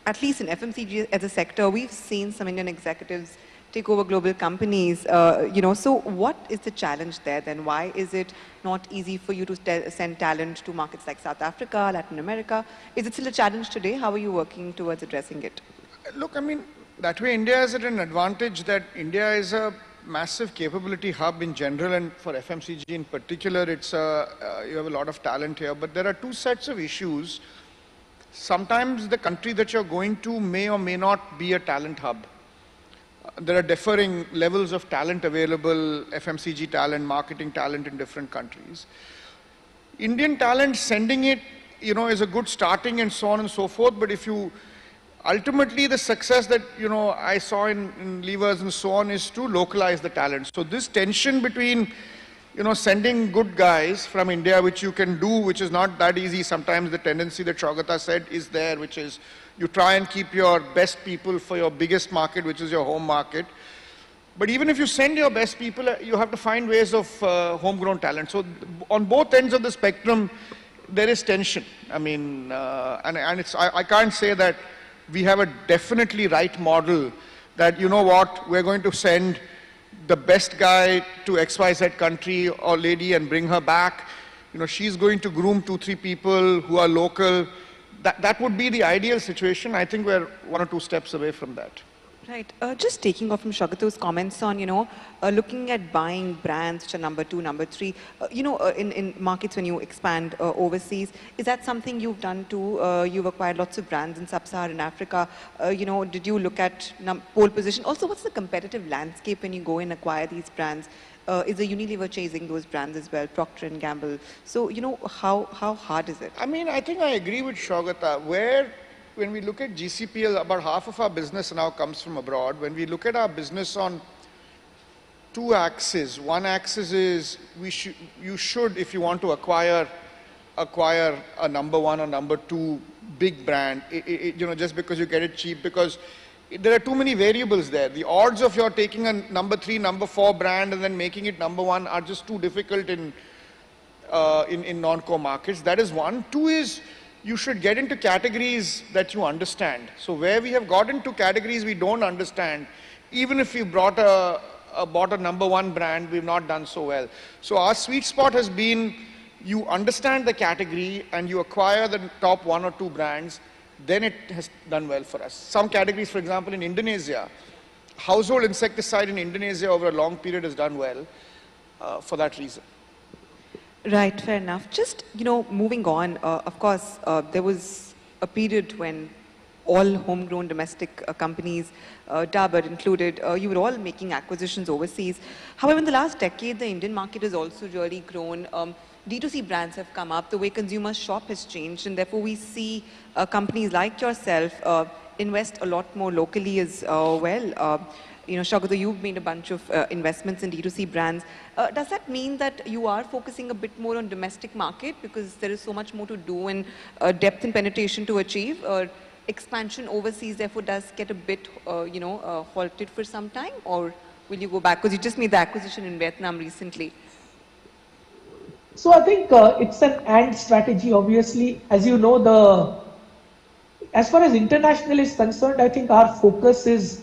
at least in FMCG as a sector, we've seen some Indian executives take over global companies, so what is the challenge there then? Why is it not easy for you to send talent to markets like South Africa, Latin America? Is it still a challenge today? How are you working towards addressing it? Look, I mean, that way India is at an advantage that India is a massive capability hub in general, and for FMCG in particular, it's you have a lot of talent here. But there are two sets of issues. Sometimes the country that you're going to may or may not be a talent hub. There are differing levels of talent available, FMCG talent, marketing talent in different countries. Indian talent, sending it, is a good starting and so on and so forth. But if you ultimately, the success that I saw in levers and so on is to localize the talent. So this tension between sending good guys from India, which you can do, which is not that easy. Sometimes the tendency that Saugata said is there, which is you try and keep your best people for your biggest market, which is your home market. But even if you send your best people, you have to find ways of homegrown talent. So on both ends of the spectrum, there is tension. I mean, and it's, I can't say that we have a definitely right model that, we're going to send the best guy to XYZ country or lady and bring her back. She's going to groom 2-3 people who are local. That would be the ideal situation. I think we're 1 or 2 steps away from that. Right. Just taking off from Shagatu's comments on, looking at buying brands which are number 2, number 3, in markets when you expand overseas, is that something you've done too? You've acquired lots of brands in sub-Saharan Africa. Did you look at pole position? Also, what's the competitive landscape when you go and acquire these brands? Is the Unilever chasing those brands as well, Procter & Gamble? So, how hard is it? I mean, I think I agree with Saugata. When we look at GCPL, about half of our business now comes from abroad. When we look at our business on 2 axes, one axis is you should, if you want to acquire a number 1 or number 2 big brand, just because you get it cheap, because there are too many variables there. The odds of your taking a number 3, number 4 brand and then making it number 1 are just too difficult in non-core markets. That is one. 2 is, you should get into categories that you understand. So where we have got into categories we don't understand, even if we bought a number 1 brand, we've not done so well. So our sweet spot has been, you understand the category and you acquire the top 1 or 2 brands, then it has done well for us. Some categories, for example, in Indonesia, household insecticide in Indonesia over a long period has done well for that reason. Right, fair enough. Just, moving on, of course, there was a period when all homegrown domestic companies, Dabur included, you were all making acquisitions overseas. However, in the last decade, the Indian market has also really grown. D2C brands have come up, the way consumers shop has changed, and therefore we see companies like yourself invest a lot more locally as well. Saugata, you've made a bunch of investments in D2C brands. Does that mean that you are focusing a bit more on domestic market because there is so much more to do and depth and penetration to achieve? Expansion overseas, therefore, does get a bit, halted for some time? Or will you go back? Because you just made the acquisition in Vietnam recently. So I think it's an and strategy, obviously. As you know, as far as international is concerned, I think our focus is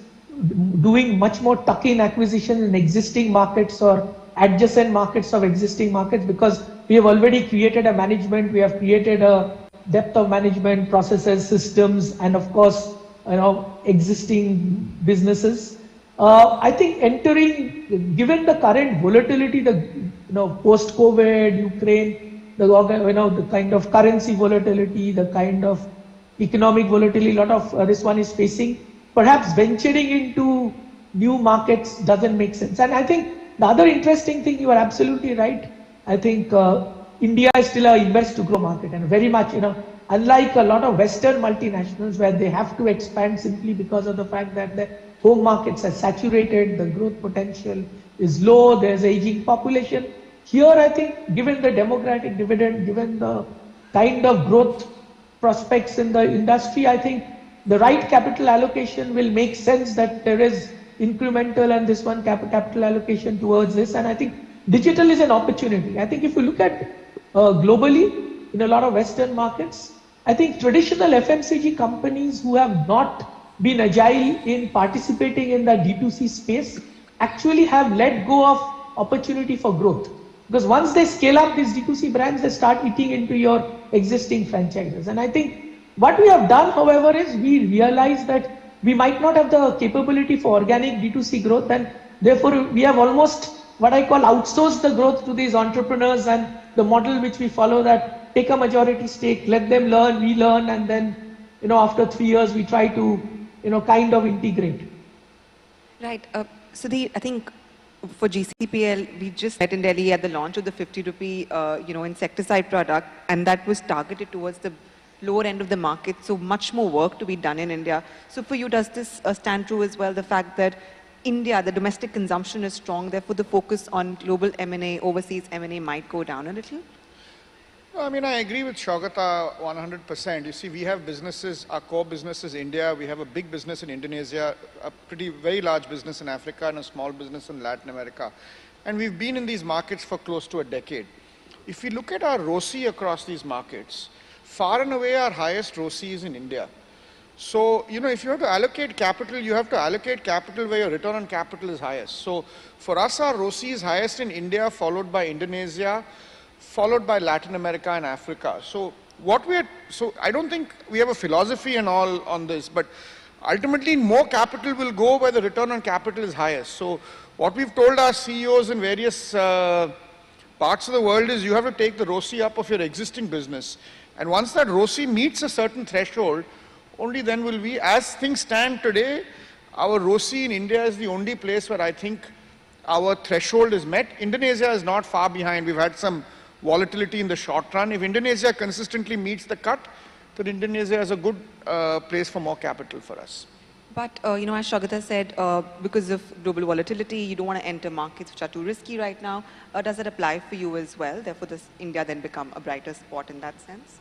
doing much more tuck-in acquisition in existing markets or adjacent markets of existing markets, because we have already created a management, we have created a depth of management, processes, systems, and of course, existing businesses. I think given the current volatility, post-COVID, Ukraine, the kind of currency volatility, the kind of economic volatility, a lot of this one is facing, perhaps venturing into new markets doesn't make sense. And I think the other interesting thing, you are absolutely right. I think India is still an invest to grow market, and very much, unlike a lot of Western multinationals where they have to expand simply because of the fact that the home markets are saturated, the growth potential is low, there's aging population. Here, I think, given the democratic dividend, given the kind of growth prospects in the industry, I think the right capital allocation will make sense that there is incremental and this one capital allocation towards this. And I think digital is an opportunity. I think if you look at globally, in a lot of Western markets, I think traditional FMCG companies who have not been agile in participating in the D2C space actually have let go of opportunity for growth. Because once they scale up these D2C brands, they start eating into your existing franchises. And I think what we have done, however, is we realize that we might not have the capability for organic D2C growth, and therefore we have almost what I call outsourced the growth to these entrepreneurs, and the model which we follow that take a majority stake, let them learn, we learn, and then, after 3 years we try to, kind of integrate. Right. Sudhir, I think for GCPL, we just met in Delhi at the launch of the 50 rupee, insecticide product, and that was targeted towards the lower end of the market, so much more work to be done in India. So for you, does this stand true as well, the fact that India, the domestic consumption is strong, therefore the focus on global M&A, overseas M&A might go down a little? No, I mean, I agree with Shogata 100%. You see, we have businesses, our core business is India, we have a big business in Indonesia, a very large business in Africa, and a small business in Latin America. And we've been in these markets for close to a decade. If we look at our ROCE across these markets, far and away our highest ROCE is in India. So, if you have to allocate capital, you have to allocate capital where your return on capital is highest. So, for us, our ROCE is highest in India, followed by Indonesia, followed by Latin America and Africa. So, I don't think we have a philosophy and all on this, but ultimately more capital will go where the return on capital is highest. So, what we've told our CEOs in various parts of the world is you have to take the ROCE up of your existing business. And once that ROCE meets a certain threshold, only then will we, as things stand today, our ROCE in India is the only place where I think our threshold is met. Indonesia is not far behind. We've had some volatility in the short run. If Indonesia consistently meets the cut, then Indonesia is a good place for more capital for us. But, as Shogata said, because of global volatility, you don't want to enter markets which are too risky right now. Does that apply for you as well? Therefore, does India then become a brighter spot in that sense?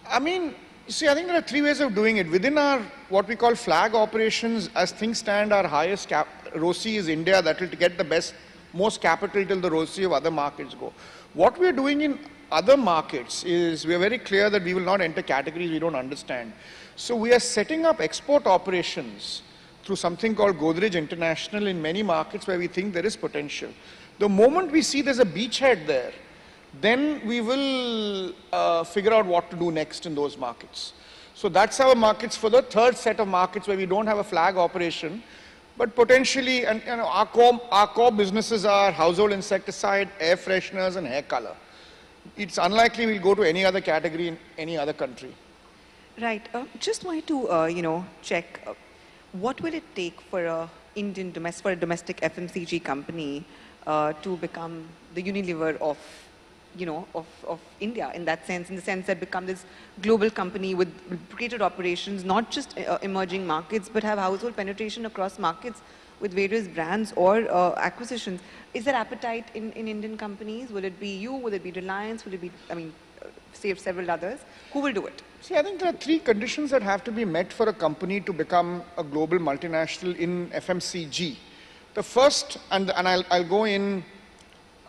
I mean, see, I think there are three ways of doing it. Within our, what we call flag operations, as things stand, our highest ROCE is India. That will get the most capital till the ROCE of other markets go. What we are doing in other markets is we are very clear that we will not enter categories we don't understand. So we are setting up export operations through something called Godrej International in many markets where we think there is potential. The moment we see there's a beachhead there, then we will figure out what to do next in those markets. So that's our markets for the third set of markets where we don't have a flag operation, but potentially, and our core businesses are household insecticide, air fresheners, and hair color. It's unlikely we'll go to any other category in any other country. Right. Just wanted to, check, what will it take for a domestic FMCG company to become the Unilever of India in that sense, in the sense that become this global company with created operations, not just emerging markets, but have household penetration across markets with various brands or acquisitions. Is there appetite in Indian companies? Will it be you? Will it be Reliance? Will it be, several others? Who will do it? See, I think there are three conditions that have to be met for a company to become a global multinational in FMCG. The first, and I'll go in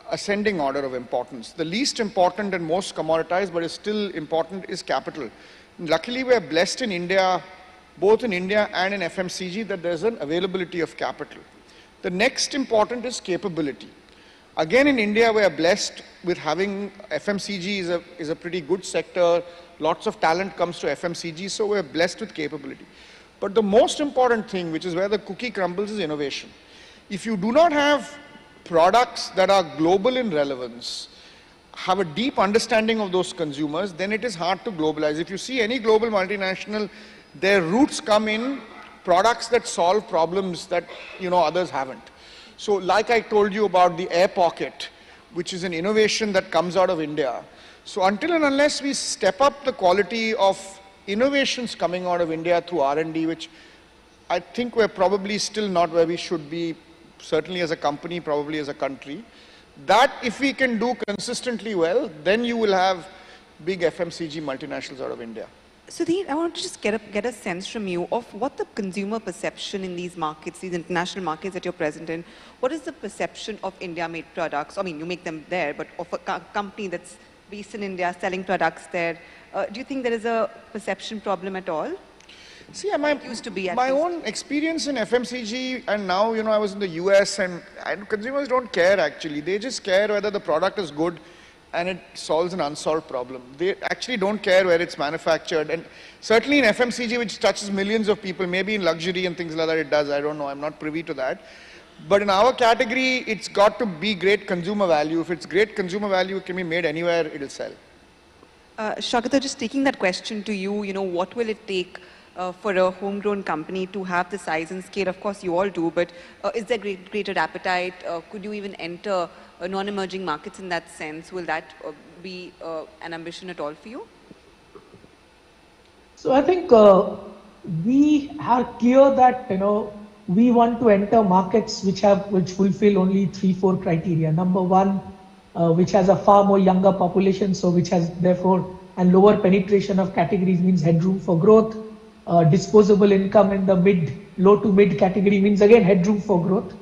ascending order of importance. The least important and most commoditized, but is still important, is capital. Luckily, we are blessed in India, both in India and in FMCG, that there's an availability of capital. The next important is capability. Again, in India, we are blessed with having FMCG is a pretty good sector. Lots of talent comes to FMCG, so we're blessed with capability. But the most important thing, which is where the cookie crumbles, is innovation. If you do not have products that are global in relevance, have a deep understanding of those consumers, then it is hard to globalize. If you see any global multinational, their roots come in products that solve problems that others haven't. So like I told you about the air pocket, which is an innovation that comes out of India. So until and unless we step up the quality of innovations coming out of India through R&D, which I think we're probably still not where we should be, certainly as a company, probably as a country, that if we can do consistently well, then you will have big FMCG multinationals out of India. Sudhir, I want to just get a sense from you of what the consumer perception in these markets, these international markets that you're present in, what is the perception of India-made products? I mean, you make them there, but of a company that's based in India, selling products there, do you think there is a perception problem at all? See, my own experience in FMCG, and now, I was in the US, and consumers don't care actually. They just care whether the product is good and it solves an unsolved problem. They actually don't care where it's manufactured. And certainly in FMCG, which touches millions of people, maybe in luxury and things like that, it does. I don't know. I'm not privy to that. But in our category, it's got to be great consumer value. If it's great consumer value, it can be made anywhere, it'll sell. Shagata, just taking that question to you, what will it take for a homegrown company to have the size and scale? Of course, you all do, but is there greater appetite? Could you even enter non-emerging markets in that sense? Will that be an ambition at all for you? So I think we are clear that, we want to enter markets which fulfill only 3-4 criteria. Number one, which has a far more younger population, so which has therefore and lower penetration of categories means headroom for growth. Disposable income in the low to mid category means again headroom for growth.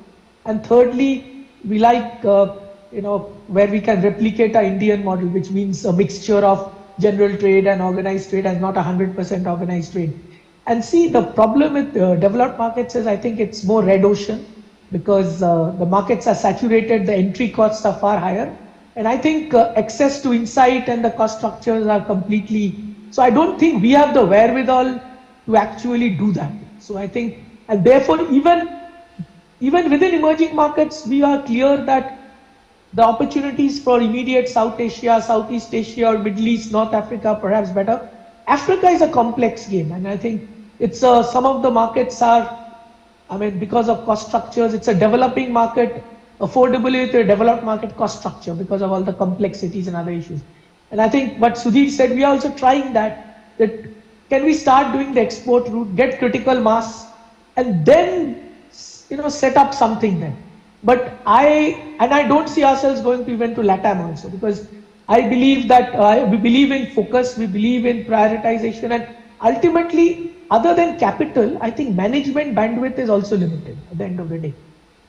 And thirdly, we like where we can replicate our Indian model, which means a mixture of general trade and organized trade and not 100% organized trade. And see, the problem with developed markets is I think it's more red ocean because the markets are saturated, the entry costs are far higher. And I think access to insight and the cost structures are completely, so I don't think we have the wherewithal to actually do that. So I think, and therefore even within emerging markets, we are clear that the opportunities for immediate South Asia, Southeast Asia, or Middle East, North Africa, perhaps better. Africa is a complex game, and I think it's some of the markets are, because of cost structures, it's a developing market, affordability to a developed market cost structure because of all the complexities and other issues. And I think what Sudhir said, we are also trying that can we start doing the export route, get critical mass, and then, set up something then. But I don't see ourselves going to even to LATAM also, because I believe that we believe in focus, we believe in prioritization, and ultimately, other than capital, I think management bandwidth is also limited at the end of the day.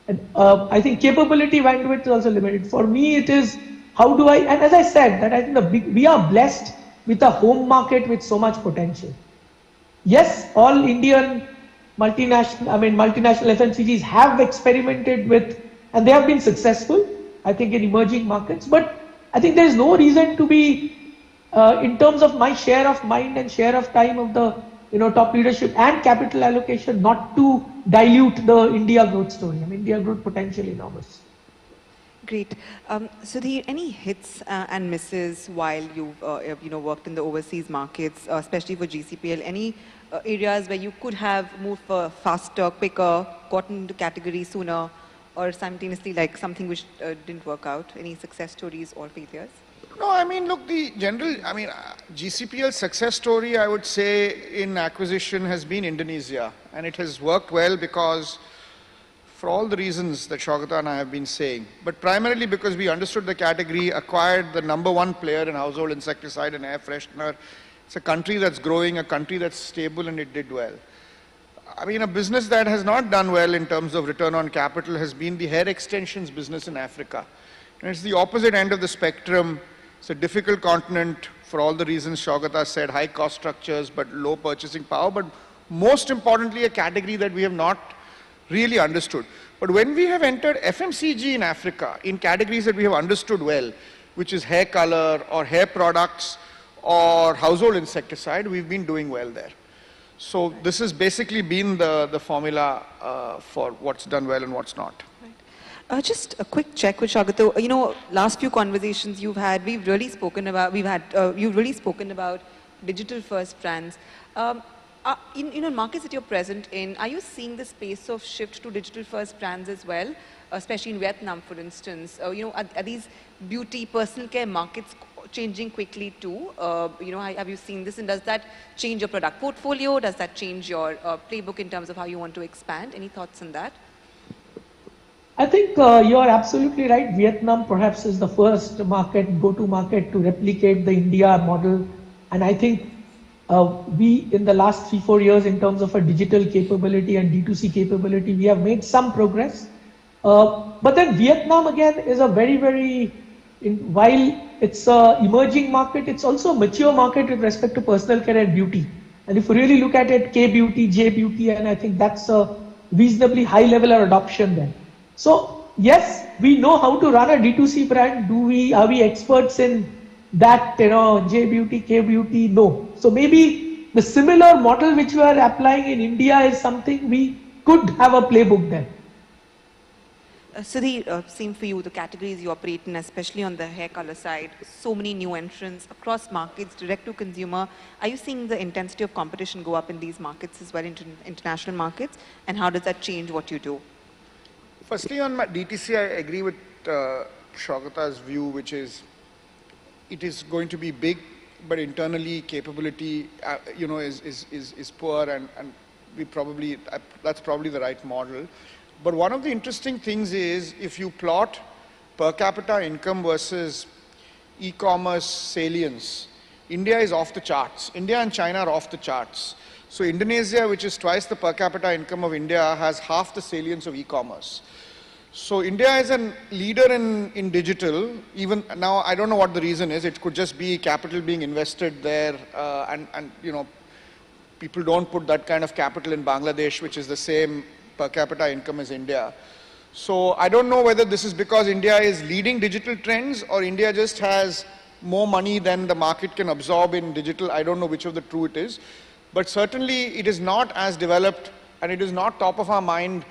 And I think capability bandwidth is also limited. For me, it is how do and as I said, that I think we are blessed with a home market with so much potential. Yes, all Indian multinational FMCGs have experimented with, and they have been successful, I think, in emerging markets. But I think there is no reason to be, in terms of my share of mind and share of time of the top leadership and capital allocation, not to dilute the India growth story. India growth potential enormous. Great. Sudhir, any hits and misses while you've worked in the overseas markets, especially for GCPL? Any areas where you could have moved faster, quicker, gotten into category sooner, or simultaneously like something which didn't work out? Any success stories or failures? No, look, the general, GCPL's success story, I would say, in acquisition has been Indonesia. And it has worked well because, for all the reasons that Shagata and I have been saying, but primarily because we understood the category, acquired the #1 player in household insecticide and air freshener. It's a country that's growing, a country that's stable, and it did well. A business that has not done well in terms of return on capital has been the hair extensions business in Africa. And it's the opposite end of the spectrum. It's a difficult continent for all the reasons Shagata said, high cost structures, but low purchasing power. But most importantly, a category that we have not really understood. But when we have entered FMCG in Africa, in categories that we have understood well, which is hair color or hair products or household insecticide, we've been doing well there. So this has basically been the formula for what's done well and what's not. Just a quick check with Shagata. Last few conversations you've had, you've really spoken about digital first brands. In markets that you're present in, are you seeing the space of shift to digital first brands as well, especially in Vietnam, for instance? Are these beauty, personal care markets changing quickly too. Have you seen this, and does that change your product portfolio? Does that change your playbook in terms of how you want to expand? Any thoughts on that? I think you are absolutely right. Vietnam perhaps is the first go-to market to replicate the India model. And I think we, in the last 3-4 years, in terms of a digital capability and D2C capability, we have made some progress. But then Vietnam, again, is a while it's an emerging market, it's also a mature market with respect to personal care and beauty. And if you really look at it, K-beauty, J-beauty, and I think that's a reasonably high level of adoption there. So yes, we know how to run a D2C brand. Are we experts in that, J-beauty, K-beauty? No. So maybe the similar model which we are applying in India is something we could have a playbook there. Sudhir, same for you, the categories you operate in, especially on the hair color side, so many new entrants across markets, direct to consumer. Are you seeing the intensity of competition go up in these markets as well, international markets? And how does that change what you do? Firstly, on my DTC, I agree with Shagata's view, which is it is going to be big, but internally capability, is poor, and that's probably the right model. But one of the interesting things is if you plot per capita income versus e-commerce salience, India is off the charts. India and China are off the charts. So Indonesia, which is twice the per capita income of India, has half the salience of e-commerce. So India is a leader in digital. Even now, I don't know what the reason is. It could just be capital being invested there, and people don't put that kind of capital in Bangladesh, which is the same per capita income as India. So I don't know whether this is because India is leading digital trends or India just has more money than the market can absorb in digital. I don't know which of the two it is. But certainly it is not as developed, and it is not top of our mind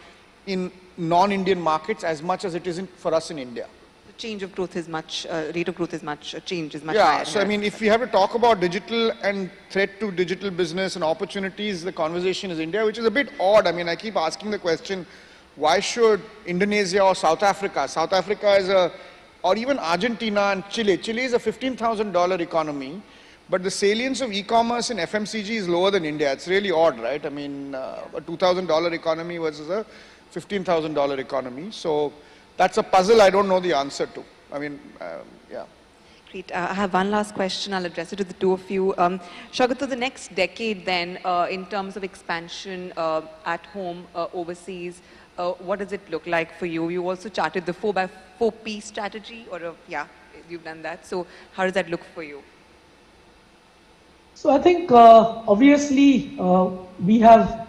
in non-Indian markets as much as it isn't for us in India. The change of growth is much, rate of growth is much, change is much higher. Yeah, so I mean, if we have to talk about digital and threat to digital business and opportunities, the conversation is India, which is a bit odd. I mean, I keep asking the question, why should Indonesia or South Africa is or even Argentina and Chile. Chile is a $15,000 economy, but the salience of e-commerce in FMCG is lower than India. It's really odd, right? I mean, a $2,000 economy versus a $15,000 economy. So that's a puzzle I don't know the answer to. I mean, yeah. Great. I have one last question. I'll address it to the two of you. Shagata, the next decade then, in terms of expansion at home, overseas, what does it look like for you? You also charted the 4x4P strategy, or yeah, you've done that. So how does that look for you? So I think obviously we have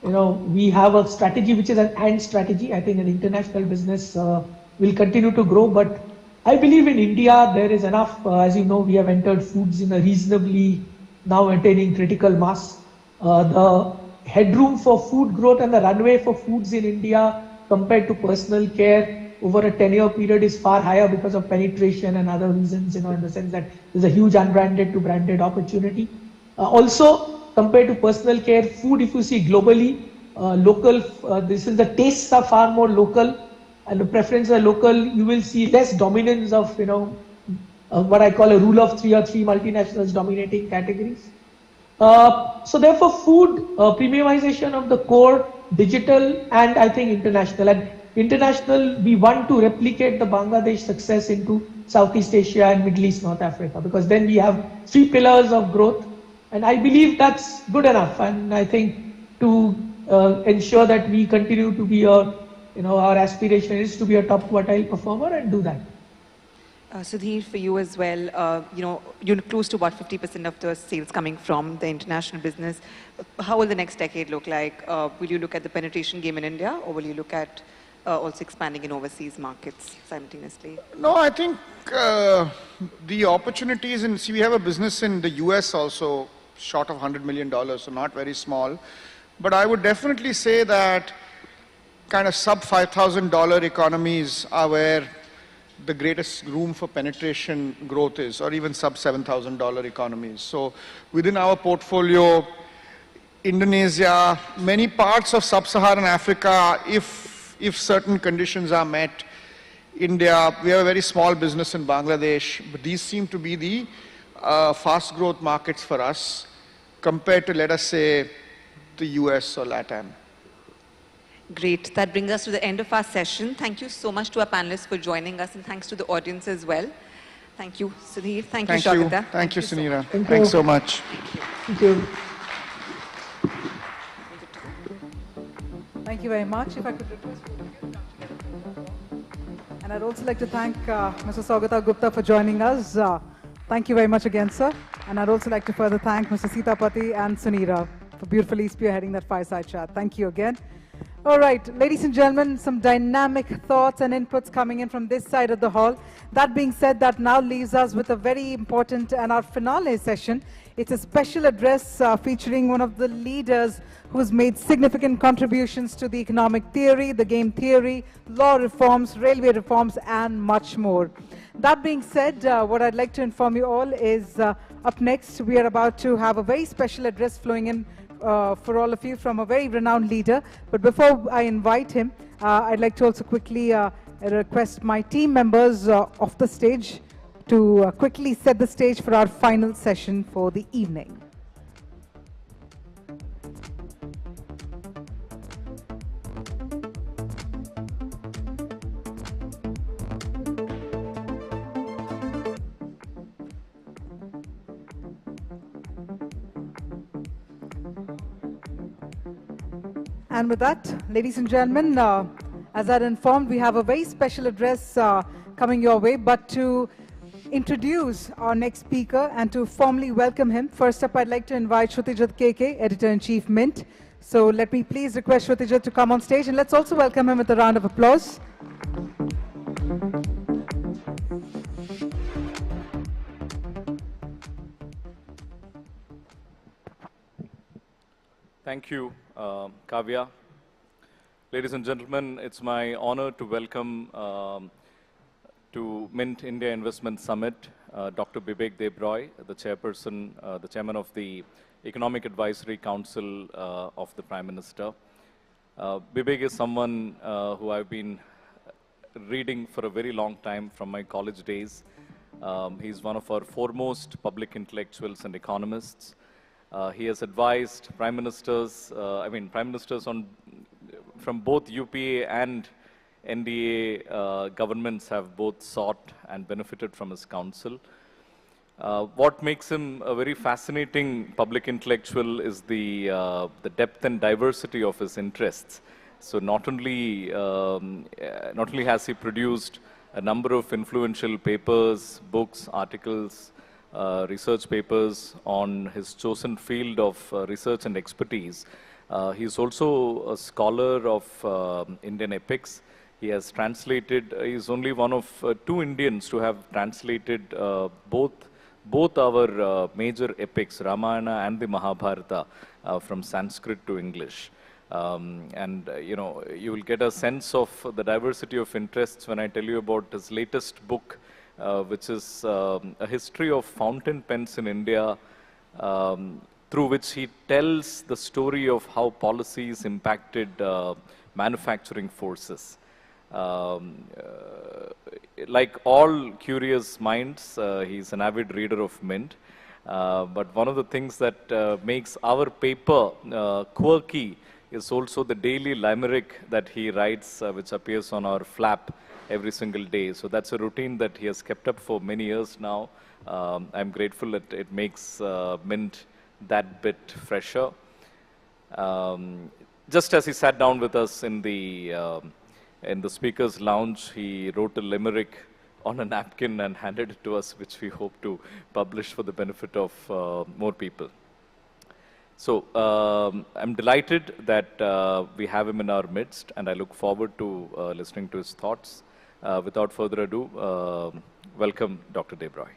a strategy which is an and strategy. I think an international business will continue to grow, but I believe in India there is enough. As you know, we have entered foods in a reasonably now attaining critical mass. The headroom for food growth and the runway for foods in India compared to personal care over a 10-year period is far higher because of penetration and other reasons, in the sense that there's a huge unbranded to branded opportunity. Also, compared to personal care, food, if you see globally, the tastes are far more local, and the preferences are local. You will see less dominance of, what I call a rule of three or three multinationals dominating categories. So therefore, food, premiumization of the core, digital, and I think international. And international, we want to replicate the Bangladesh success into Southeast Asia and Middle East, North Africa, because then we have 3 pillars of growth. And I believe that's good enough. And I think to ensure that we continue to be our aspiration is to be a top quartile performer and do that. Sudhir, for you as well, you're close to about 50% of the sales coming from the international business. How will the next decade look like? Will you look at the penetration game in India, or will you look at also expanding in overseas markets simultaneously? No, I think the opportunities we have a business in the US also, short of $100 million, so not very small. But I would definitely say that kind of sub $5,000 economies are where the greatest room for penetration growth is, or even sub $7,000 economies. So within our portfolio, Indonesia, many parts of sub-Saharan Africa, if certain conditions are met, India. We have a very small business in Bangladesh, but these seem to be the fast growth markets for us compared to, let us say, the US or LATAM. Great. That brings us to the end of our session. Thank you so much to our panelists for joining us, and thanks to the audience as well. Thank you, Sudhir. Thank you, Shagata. Thank you, Sunira. So Thanks so much. Thank you. Thank you very much. If I could request you to come together. And I'd also like to thank Mr. Saugata Gupta for joining us. Thank you very much again, sir. And I'd also like to further thank Mr. Sitapati and Sunira for beautifully spearheading that fireside chat. Thank you again. All right, ladies and gentlemen, some dynamic thoughts and inputs coming in from this side of the hall. That being said, that now leaves us with a very important and our finale session. It's a special address featuring one of the leaders who's made significant contributions to the economic theory, the game theory, law reforms, railway reforms, and much more. That being said, what I'd like to inform you all is up next, we are about to have a very special address flowing in for all of you from a very renowned leader. But before I invite him, I'd like to also quickly request my team members off the stage to quickly set the stage for our final session for the evening. And with that, ladies and gentlemen, as I'd informed, we have a very special address coming your way. But to introduce our next speaker and to formally welcome him, first up, I'd like to invite Shrutijat KK, Editor-in-Chief, Mint. So let me please request Shrutijat to come on stage, and let's also welcome him with a round of applause. Thank you, Kavya. Ladies and gentlemen, it's my honor to welcome to Mint India Investment Summit, Dr. Bibek Debroy, the chairperson, the chairman of the Economic Advisory Council of the Prime Minister. Bibek is someone who I've been reading for a very long time from my college days. He's one of our foremost public intellectuals and economists. He has advised prime ministers, from both UPA and NDA governments have both sought and benefited from his counsel. What makes him a very fascinating public intellectual is the depth and diversity of his interests. So not only has he produced a number of influential papers, books, articles, research papers on his chosen field of research and expertise. He's also a scholar of Indian epics. He has translated, he's only one of two Indians to have translated both our major epics, Ramayana and the Mahabharata, from Sanskrit to English. You will get a sense of the diversity of interests when I tell you about his latest book, which is a history of fountain pens in India, through which he tells the story of how policies impacted manufacturing forces. Like all curious minds, he's an avid reader of Mint. But one of the things that makes our paper quirky is also the daily limerick that he writes, which appears on our flap every single day. So that's a routine that he has kept up for many years now. I'm grateful that it makes Mint that bit fresher. Just as he sat down with us in the speaker's lounge, he wrote a limerick on a napkin and handed it to us, which we hope to publish for the benefit of more people. So I'm delighted that we have him in our midst, and I look forward to listening to his thoughts. Without further ado, welcome Dr. Debroy.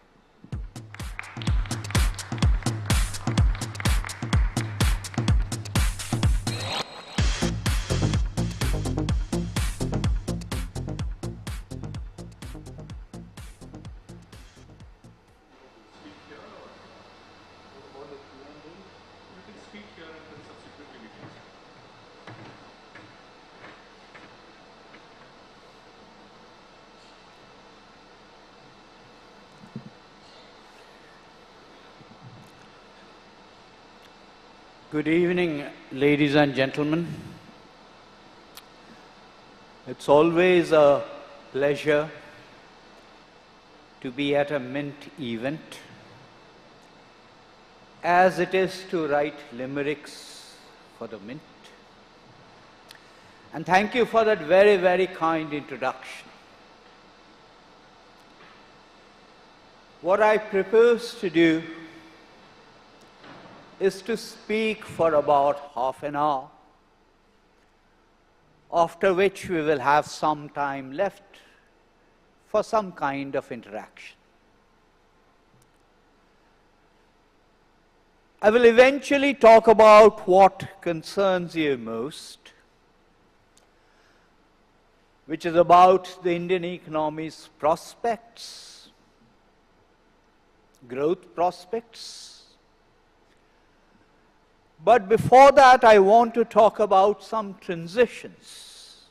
Good evening, ladies and gentlemen. It's always a pleasure to be at a Mint event, as it is to write limericks for the Mint. And thank you for that very, very kind introduction. What I propose to do is to speak for about half an hour, after which we will have some time left for some kind of interaction. I will eventually talk about what concerns you most, which is about the Indian economy's prospects, growth prospects. But before that, I want to talk about some transitions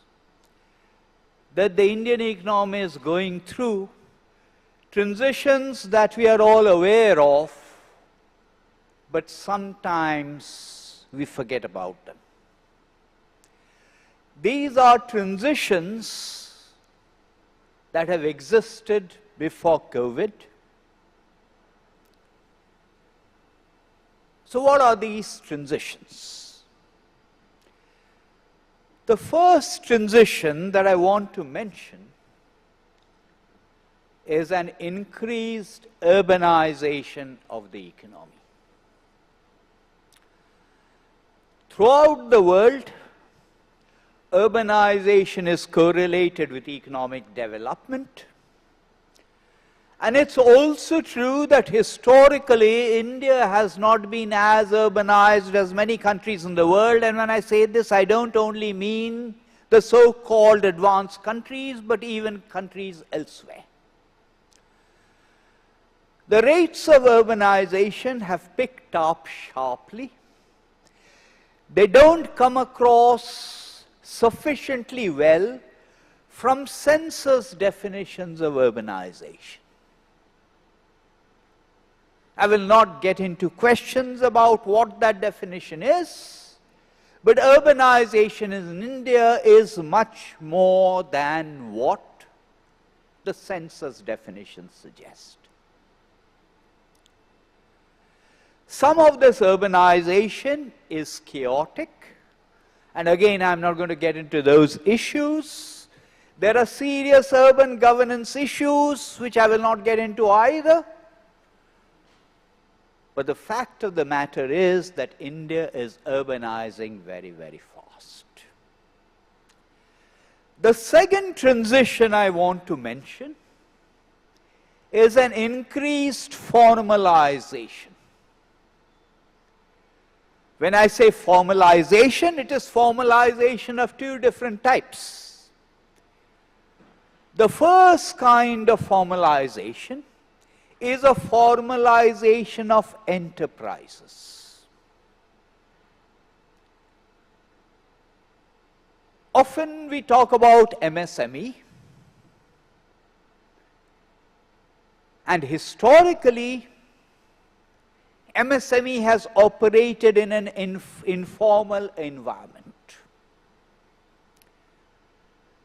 that the Indian economy is going through, transitions that we are all aware of, but sometimes we forget about them. These are transitions that have existed before COVID. So what are these transitions? The first transition that I want to mention is an increased urbanization of the economy. Throughout the world, urbanization is correlated with economic development. And it's also true that historically India has not been as urbanized as many countries in the world. And when I say this, I don't only mean the so-called advanced countries, but even countries elsewhere. The rates of urbanization have picked up sharply. They don't come across sufficiently well from census definitions of urbanization. I will not get into questions about what that definition is, but urbanization in India is much more than what the census definitions suggest. Some of this urbanization is chaotic, and again, I'm not going to get into those issues. There are serious urban governance issues, which I will not get into either. But the fact of the matter is that India is urbanizing very, very fast. The second transition I want to mention is an increased formalization. When I say formalization, it is formalization of two different types. The first kind of formalization is a formalization of enterprises. Often we talk about MSME, and historically MSME has operated in an informal environment.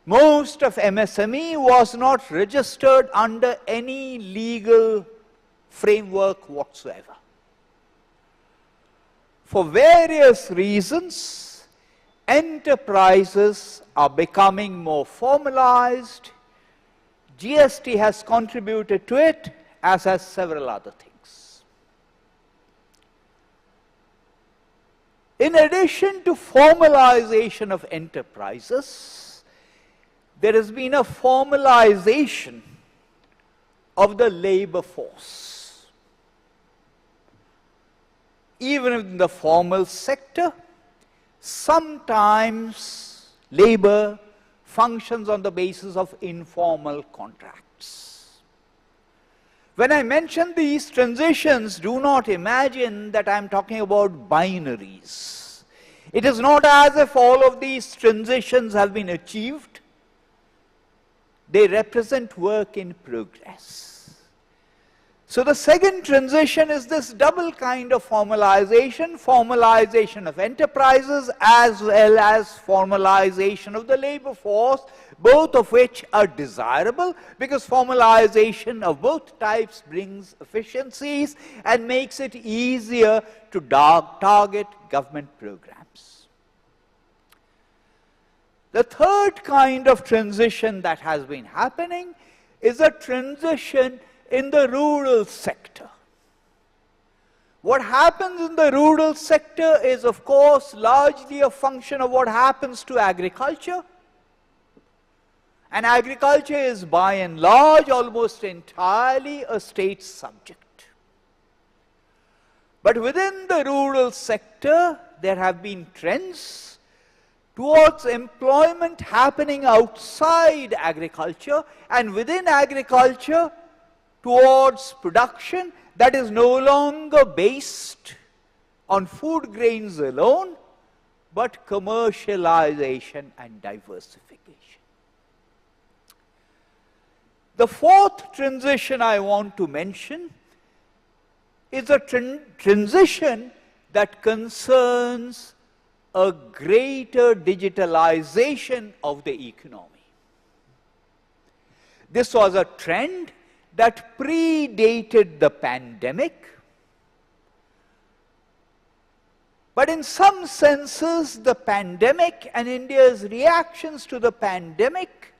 Most of MSME was not registered under any legal framework whatsoever. For various reasons, enterprises are becoming more formalized. GST has contributed to it, as has several other things. In addition to formalization of enterprises, there has been a formalization of the labor force. Even in the formal sector, sometimes labor functions on the basis of informal contracts. When I mention these transitions, do not imagine that I'm talking about binaries. It is not as if all of these transitions have been achieved. They represent work in progress. So the second transition is this double kind of formalization, formalization of enterprises as well as formalization of the labor force, both of which are desirable because formalization of both types brings efficiencies and makes it easier to target government programs. The third kind of transition that has been happening is a transition in the rural sector. What happens in the rural sector is, of course, largely a function of what happens to agriculture. And agriculture is, by and large, almost entirely a state subject. But within the rural sector, there have been trends towards employment happening outside agriculture, and within agriculture, towards production that is no longer based on food grains alone, but commercialization and diversification. The fourth transition I want to mention is a transition that concerns a greater digitalization of the economy. This was a trend that predated the pandemic, but in some senses the pandemic and India's reactions to the pandemic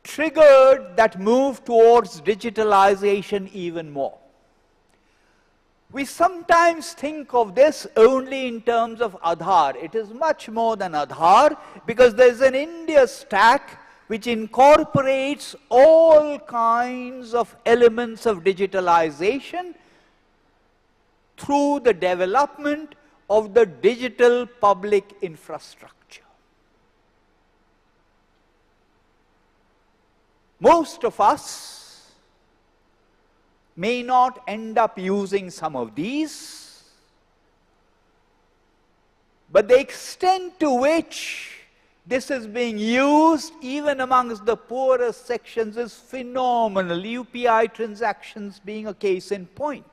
triggered that move towards digitalization even more. We sometimes think of this only in terms of Aadhaar. It is much more than Aadhaar because there is an India stack which incorporates all kinds of elements of digitalization through the development of the digital public infrastructure. Most of us may not end up using some of these, but the extent to which this is being used even amongst the poorer sections is phenomenal, UPI transactions being a case in point.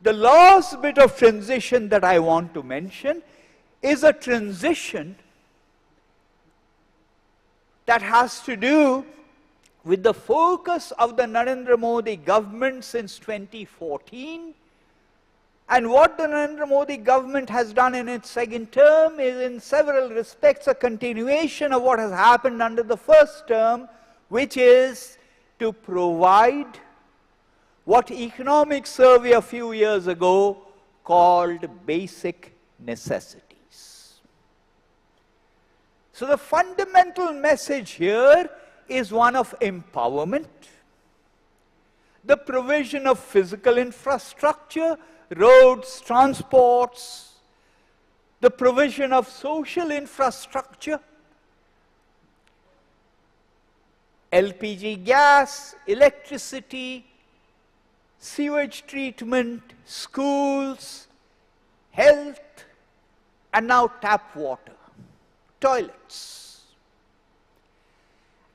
The last bit of transition that I want to mention is a transition that has to do with the focus of the Narendra Modi government since 2014. And what the Narendra Modi government has done in its second term is in several respects a continuation of what has happened under the first term, which is to provide what Economic Survey a few years ago called basic necessities. So the fundamental message here is one of empowerment, the provision of physical infrastructure, roads, transports, the provision of social infrastructure, LPG gas, electricity, sewage treatment, schools, health, and now tap water, toilets.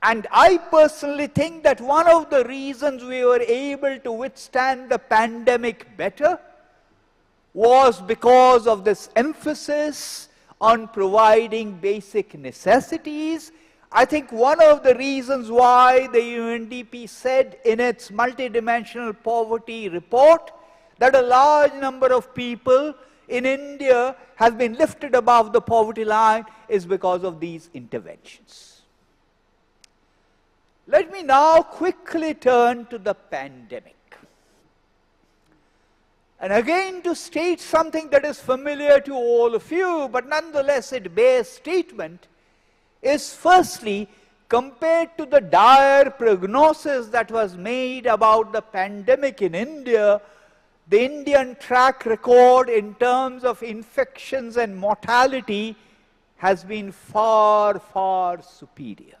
And I personally think that one of the reasons we were able to withstand the pandemic better was because of this emphasis on providing basic necessities. I think one of the reasons why the UNDP said in its multidimensional poverty report that a large number of people in India have been lifted above the poverty line is because of these interventions. Let me now quickly turn to the pandemic. And again, to state something that is familiar to all of you, but nonetheless it bears statement, is firstly, compared to the dire prognosis that was made about the pandemic in India, the Indian track record in terms of infections and mortality has been far, far superior.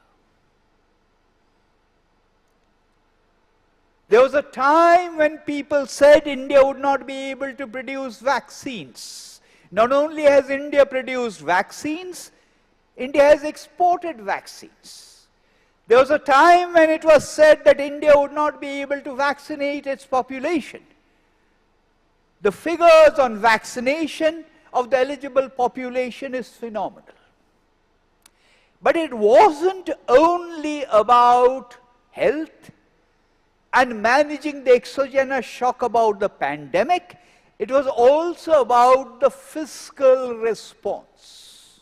There was a time when people said India would not be able to produce vaccines. Not only has India produced vaccines, India has exported vaccines. There was a time when it was said that India would not be able to vaccinate its population. The figures on vaccination of the eligible population is phenomenal. But it wasn't only about health and managing the exogenous shock about the pandemic, it was also about the fiscal response.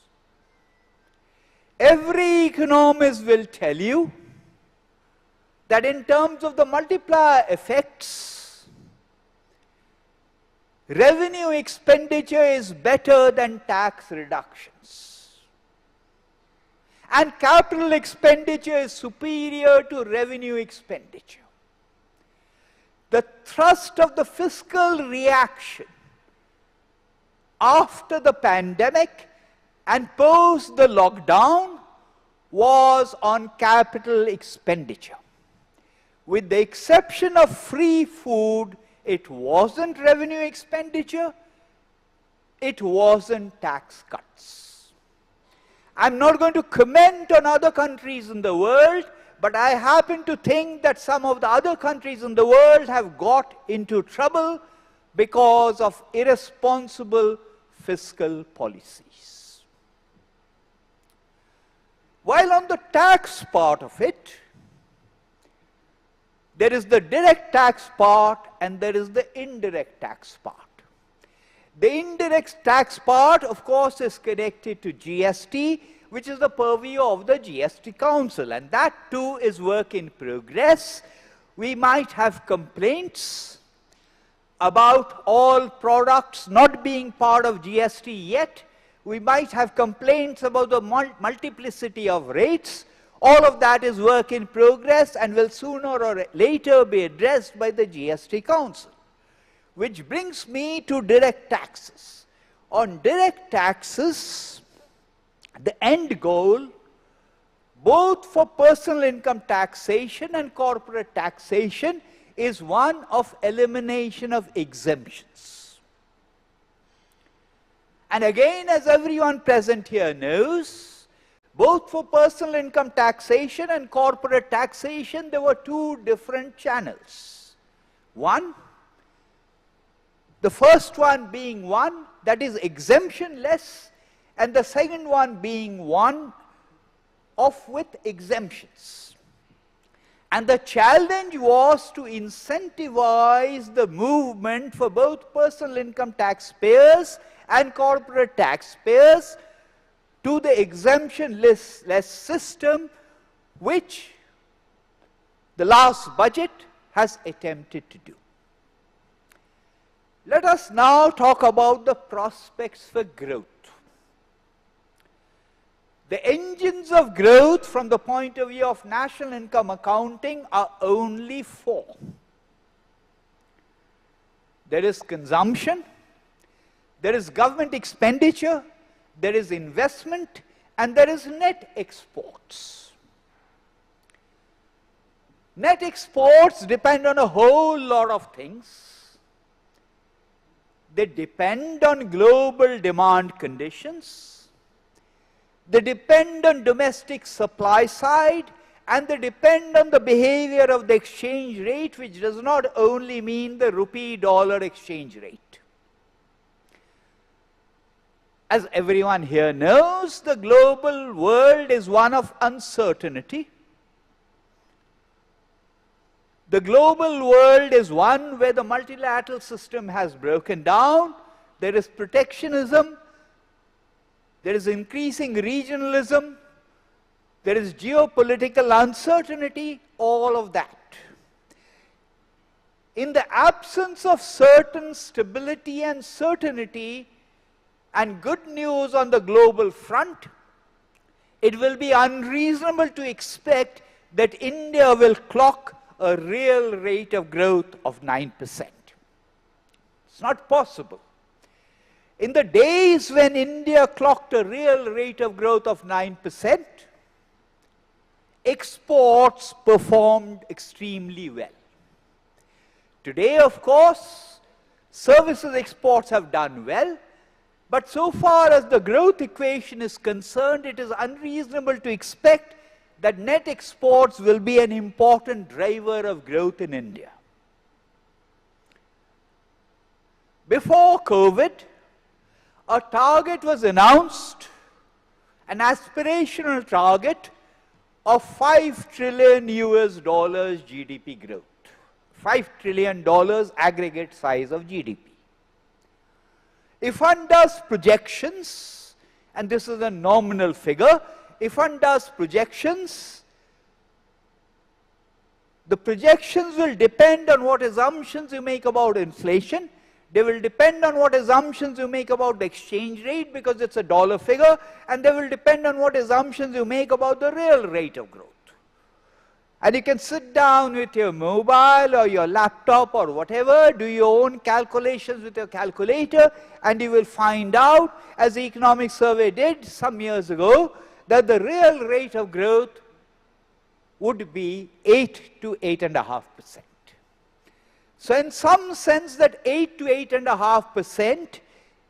Every economist will tell you that in terms of the multiplier effects, revenue expenditure is better than tax reductions. And capital expenditure is superior to revenue expenditure. The thrust of the fiscal reaction after the pandemic and post the lockdown was on capital expenditure. With the exception of free food, it wasn't revenue expenditure, it wasn't tax cuts. I'm not going to comment on other countries in the world, but I happen to think that some of the other countries in the world have got into trouble because of irresponsible fiscal policies. While on the tax part of it, there is the direct tax part and there is the indirect tax part. The indirect tax part, of course, is connected to GST, which is the purview of the GST Council, and that too is work in progress. We might have complaints about all products not being part of GST yet. We might have complaints about the multiplicity of rates. All of that is work in progress and will sooner or later be addressed by the GST Council. Which brings me to direct taxes. On direct taxes, the end goal, both for personal income taxation and corporate taxation, is one of elimination of exemptions. And again, as everyone present here knows, both for personal income taxation and corporate taxation, there were two different channels. One, the first one being one that is exemption-less, and the second one being one with exemptions. And the challenge was to incentivize the movement for both personal income taxpayers and corporate taxpayers to the exemption-less system, which the last budget has attempted to do. Let us now talk about the prospects for growth. The engines of growth from the point of view of national income accounting are only four. There is consumption, there is government expenditure, there is investment, and there is net exports. Net exports depend on a whole lot of things. They depend on global demand conditions. They depend on domestic supply side, and they depend on the behavior of the exchange rate, which does not only mean the rupee-dollar exchange rate. As everyone here knows, the global world is one of uncertainty. The global world is one where the multilateral system has broken down. There is protectionism. There is increasing regionalism. There is geopolitical uncertainty, all of that. In the absence of certain stability and certainty and good news on the global front, it will be unreasonable to expect that India will clock a real rate of growth of 9%. It's not possible. In the days when India clocked a real rate of growth of 9%, exports performed extremely well. Today, of course, services exports have done well, but so far as the growth equation is concerned, it is unreasonable to expect that net exports will be an important driver of growth in India. Before COVID, a target was announced, an aspirational target of $5 trillion GDP growth. $5 trillion aggregate size of GDP. If one does projections, and this is a nominal figure, if one does projections, the projections will depend on what assumptions you make about inflation. They will depend on what assumptions you make about the exchange rate, because it's a dollar figure, and they will depend on what assumptions you make about the real rate of growth. And you can sit down with your mobile or your laptop or whatever, do your own calculations with your calculator, and you will find out, as the Economic Survey did some years ago, that the real rate of growth would be 8 to 8.5%. So in some sense, that 8 to 8.5%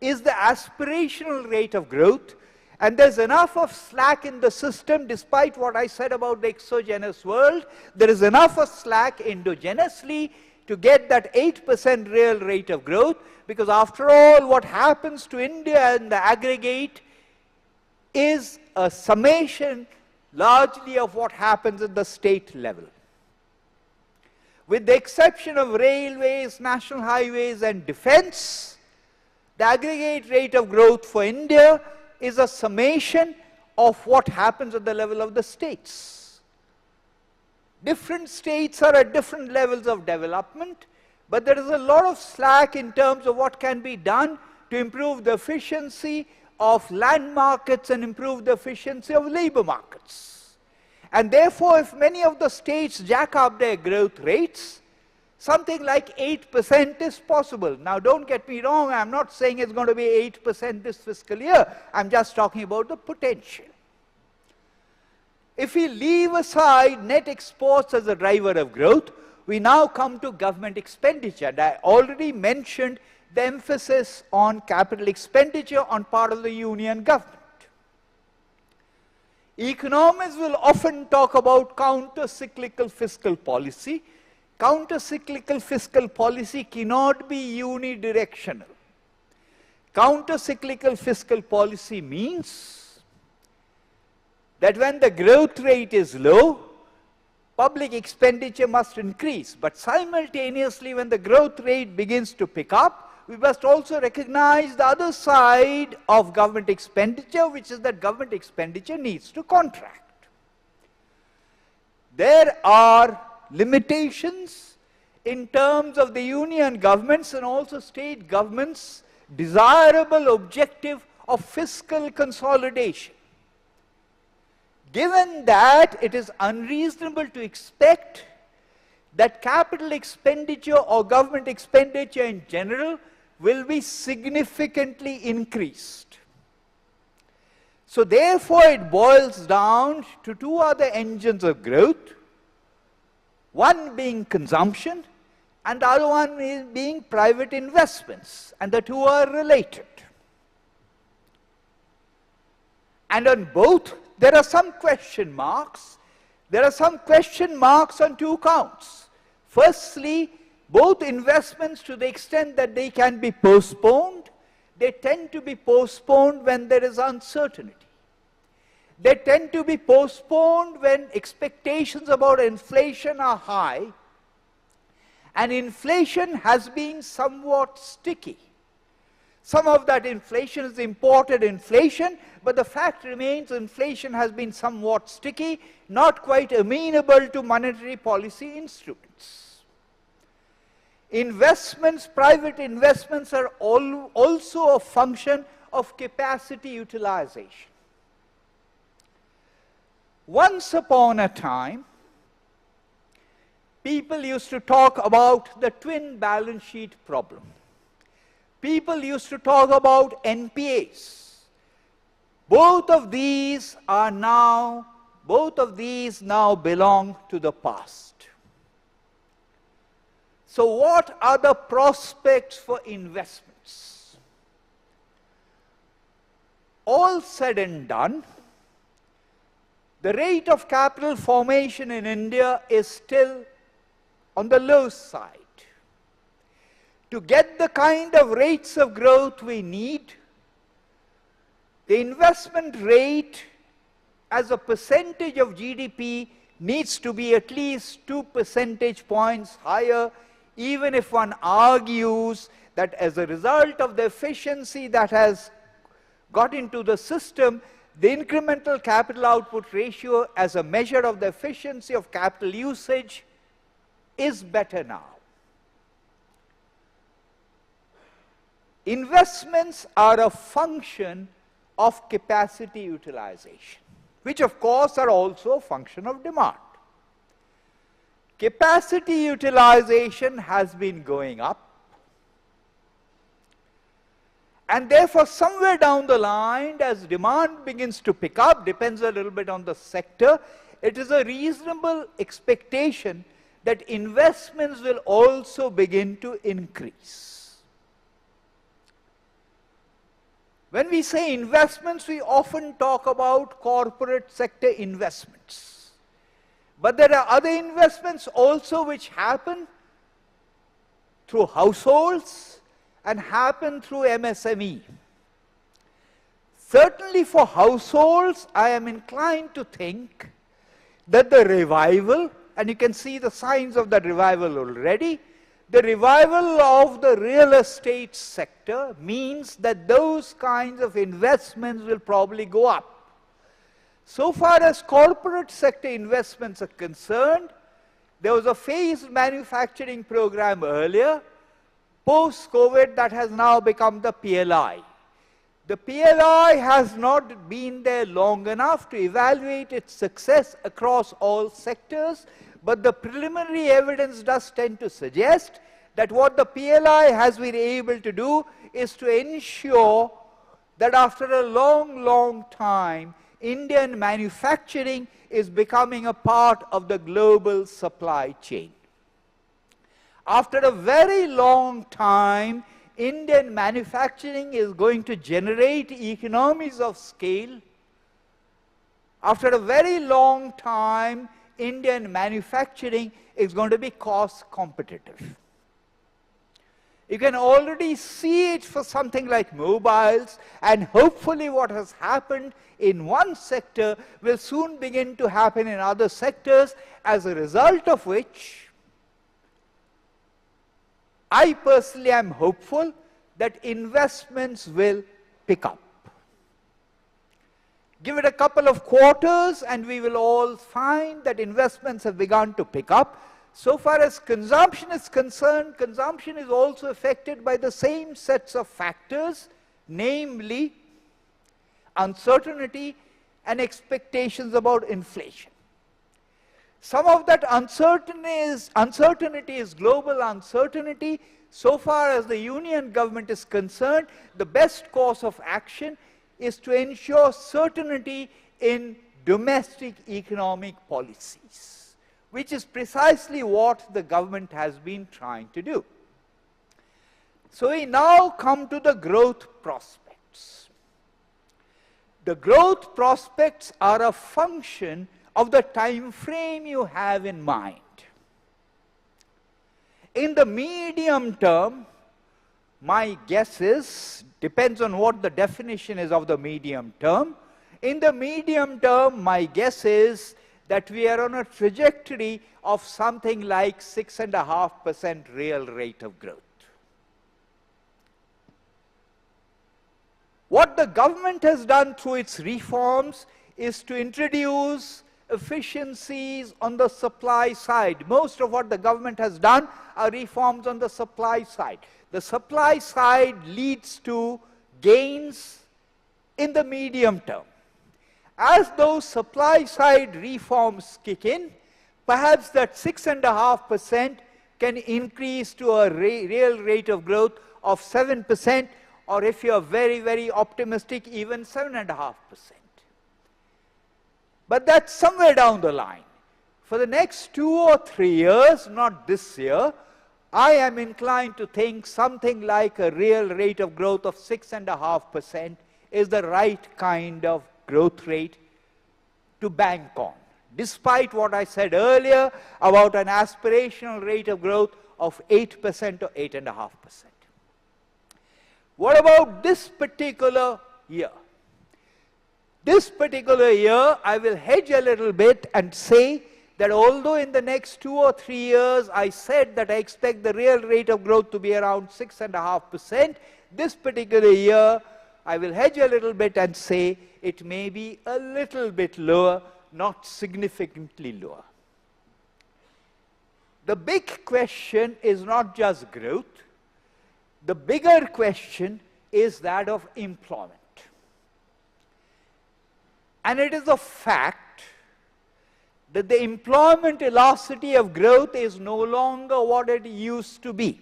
is the aspirational rate of growth, and there's enough of slack in the system, despite what I said about the exogenous world. There is enough of slack endogenously to get that 8% real rate of growth, because after all, what happens to India in the aggregate is a summation largely of what happens at the state level. With the exception of railways, national highways, and defense, the aggregate rate of growth for India is a summation of what happens at the level of the states. Different states are at different levels of development, but there is a lot of slack in terms of what can be done to improve the efficiency of land markets and improve the efficiency of labor markets. And therefore, if many of the states jack up their growth rates, something like 8% is possible. Now, don't get me wrong, I'm not saying it's going to be 8% this fiscal year. I'm just talking about the potential. If we leave aside net exports as a driver of growth, we now come to government expenditure. And I already mentioned the emphasis on capital expenditure on part of the union government. Economists will often talk about counter-cyclical fiscal policy. Counter-cyclical fiscal policy cannot be unidirectional. Counter-cyclical fiscal policy means that when the growth rate is low, public expenditure must increase. But simultaneously, when the growth rate begins to pick up, we must also recognize the other side of government expenditure, which is that government expenditure needs to contract. There are limitations in terms of the union governments and also state governments' desirable objective of fiscal consolidation. Given that, it is unreasonable to expect that capital expenditure or government expenditure in general will be significantly increased. So therefore, it boils down to two other engines of growth, one being consumption and the other one being private investments, and the two are related. And on both, there are some question marks. There are some question marks on two counts. Firstly, both investments, to the extent that they can be postponed, they tend to be postponed when there is uncertainty. They tend to be postponed when expectations about inflation are high, and inflation has been somewhat sticky. Some of that inflation is imported inflation, but the fact remains inflation has been somewhat sticky, not quite amenable to monetary policy instruments. Investments, private investments, are also a function of capacity utilization. Once upon a time, people used to talk about the twin balance sheet problem. People used to talk about NPAs. Both of these now belong to the past. So what are the prospects for investments? All said and done, the rate of capital formation in India is still on the low side. To get the kind of rates of growth we need, the investment rate as a percentage of GDP needs to be at least 2 percentage points higher, even if one argues that as a result of the efficiency that has got into the system, the incremental capital output ratio as a measure of the efficiency of capital usage is better now. Investments are a function of capacity utilization, which of course are also a function of demand. Capacity utilization has been going up, and therefore somewhere down the line, as demand begins to pick up, depends a little bit on the sector, it is a reasonable expectation that investments will also begin to increase. When we say investments, we often talk about corporate sector investments. But there are other investments also which happen through households and happen through MSME. Certainly for households, I am inclined to think that the revival, and you can see the signs of that revival already, the revival of the real estate sector means that those kinds of investments will probably go up. So far as corporate sector investments are concerned, there was a phased manufacturing program earlier, post-COVID, that has now become the PLI. The PLI has not been there long enough to evaluate its success across all sectors, but the preliminary evidence does tend to suggest that what the PLI has been able to do is to ensure that after a long, long time, Indian manufacturing is becoming a part of the global supply chain. After a very long time, Indian manufacturing is going to generate economies of scale. After a very long time, Indian manufacturing is going to be cost competitive. You can already see it for something like mobiles, and hopefully what has happened in one sector will soon begin to happen in other sectors, as a result of which I personally am hopeful that investments will pick up. Give it a couple of quarters and we will all find that investments have begun to pick up. So far as consumption is concerned, consumption is also affected by the same sets of factors, namely uncertainty and expectations about inflation. Some of that uncertainty is global uncertainty. So far as the union government is concerned, the best course of action is to ensure certainty in domestic economic policies, which is precisely what the government has been trying to do. So we now come to the growth prospects. The growth prospects are a function of the time frame you have in mind. In the medium term, my guess is, depends on what the definition is of the medium term. In the medium term, my guess is that we are on a trajectory of something like 6.5% real rate of growth. What the government has done through its reforms is to introduce efficiencies on the supply side. Most of what the government has done are reforms on the supply side. The supply side leads to gains in the medium term. As those supply side reforms kick in, perhaps that 6.5% can increase to a real rate of growth of 7%, or if you are very, very optimistic, even 7.5%. But that's somewhere down the line. For the next 2 or 3 years, not this year, I am inclined to think something like a real rate of growth of 6.5% is the right kind of growth rate to bank on, despite what I said earlier about an aspirational rate of growth of 8% or 8.5%. What about this particular year? This particular year, I will hedge a little bit and say that although in the next 2 or 3 years I said that I expect the real rate of growth to be around 6.5%, this particular year I will hedge a little bit and say it may be a little bit lower, not significantly lower. The big question is not just growth. The bigger question is that of employment. And it is a fact that the employment velocity of growth is no longer what it used to be.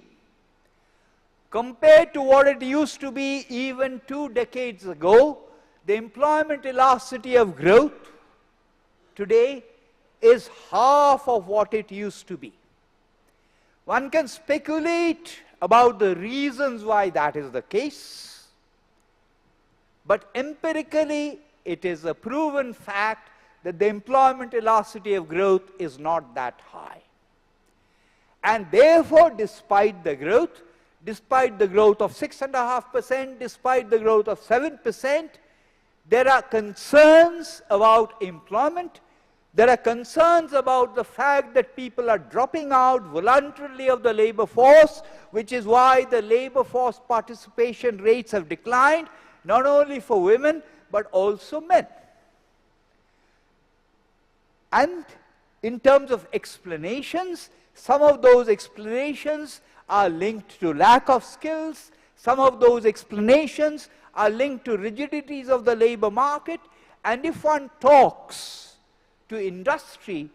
Compared to what it used to be even 2 decades ago, the employment velocity of growth today is half of what it used to be. One can speculate about the reasons why that is the case, but empirically it is a proven fact that the employment velocity of growth is not that high. And therefore, despite the growth of 6.5%, despite the growth of 7%, there are concerns about employment. There are concerns about the fact that people are dropping out voluntarily of the labor force, which is why the labor force participation rates have declined, not only for women, but also men. And in terms of explanations, some of those explanations are linked to lack of skills, some of those explanations are linked to rigidities of the labor market, and if one talks to industry,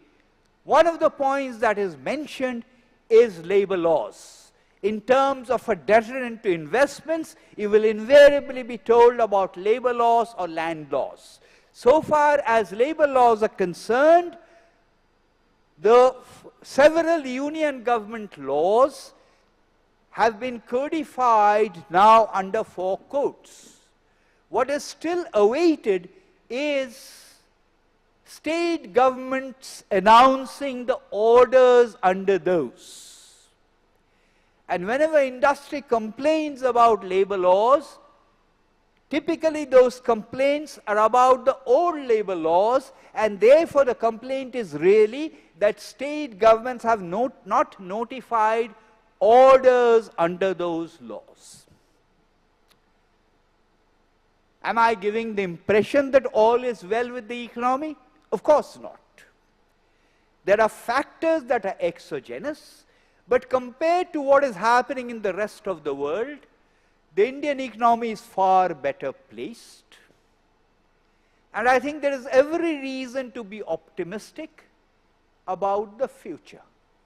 one of the points that is mentioned is labor laws. In terms of a deterrent to investments, you will invariably be told about labor laws or land laws. So far as labor laws are concerned, the several union government laws have been codified now under 4 codes. What is still awaited is state governments announcing the orders under those. And whenever industry complains about labor laws, typically those complaints are about the old labor laws, and therefore the complaint is really that state governments have not notified orders under those laws. Am I giving the impression that all is well with the economy? Of course not. There are factors that are exogenous, but compared to what is happening in the rest of the world, the Indian economy is far better placed. And I think there is every reason to be optimistic about the future.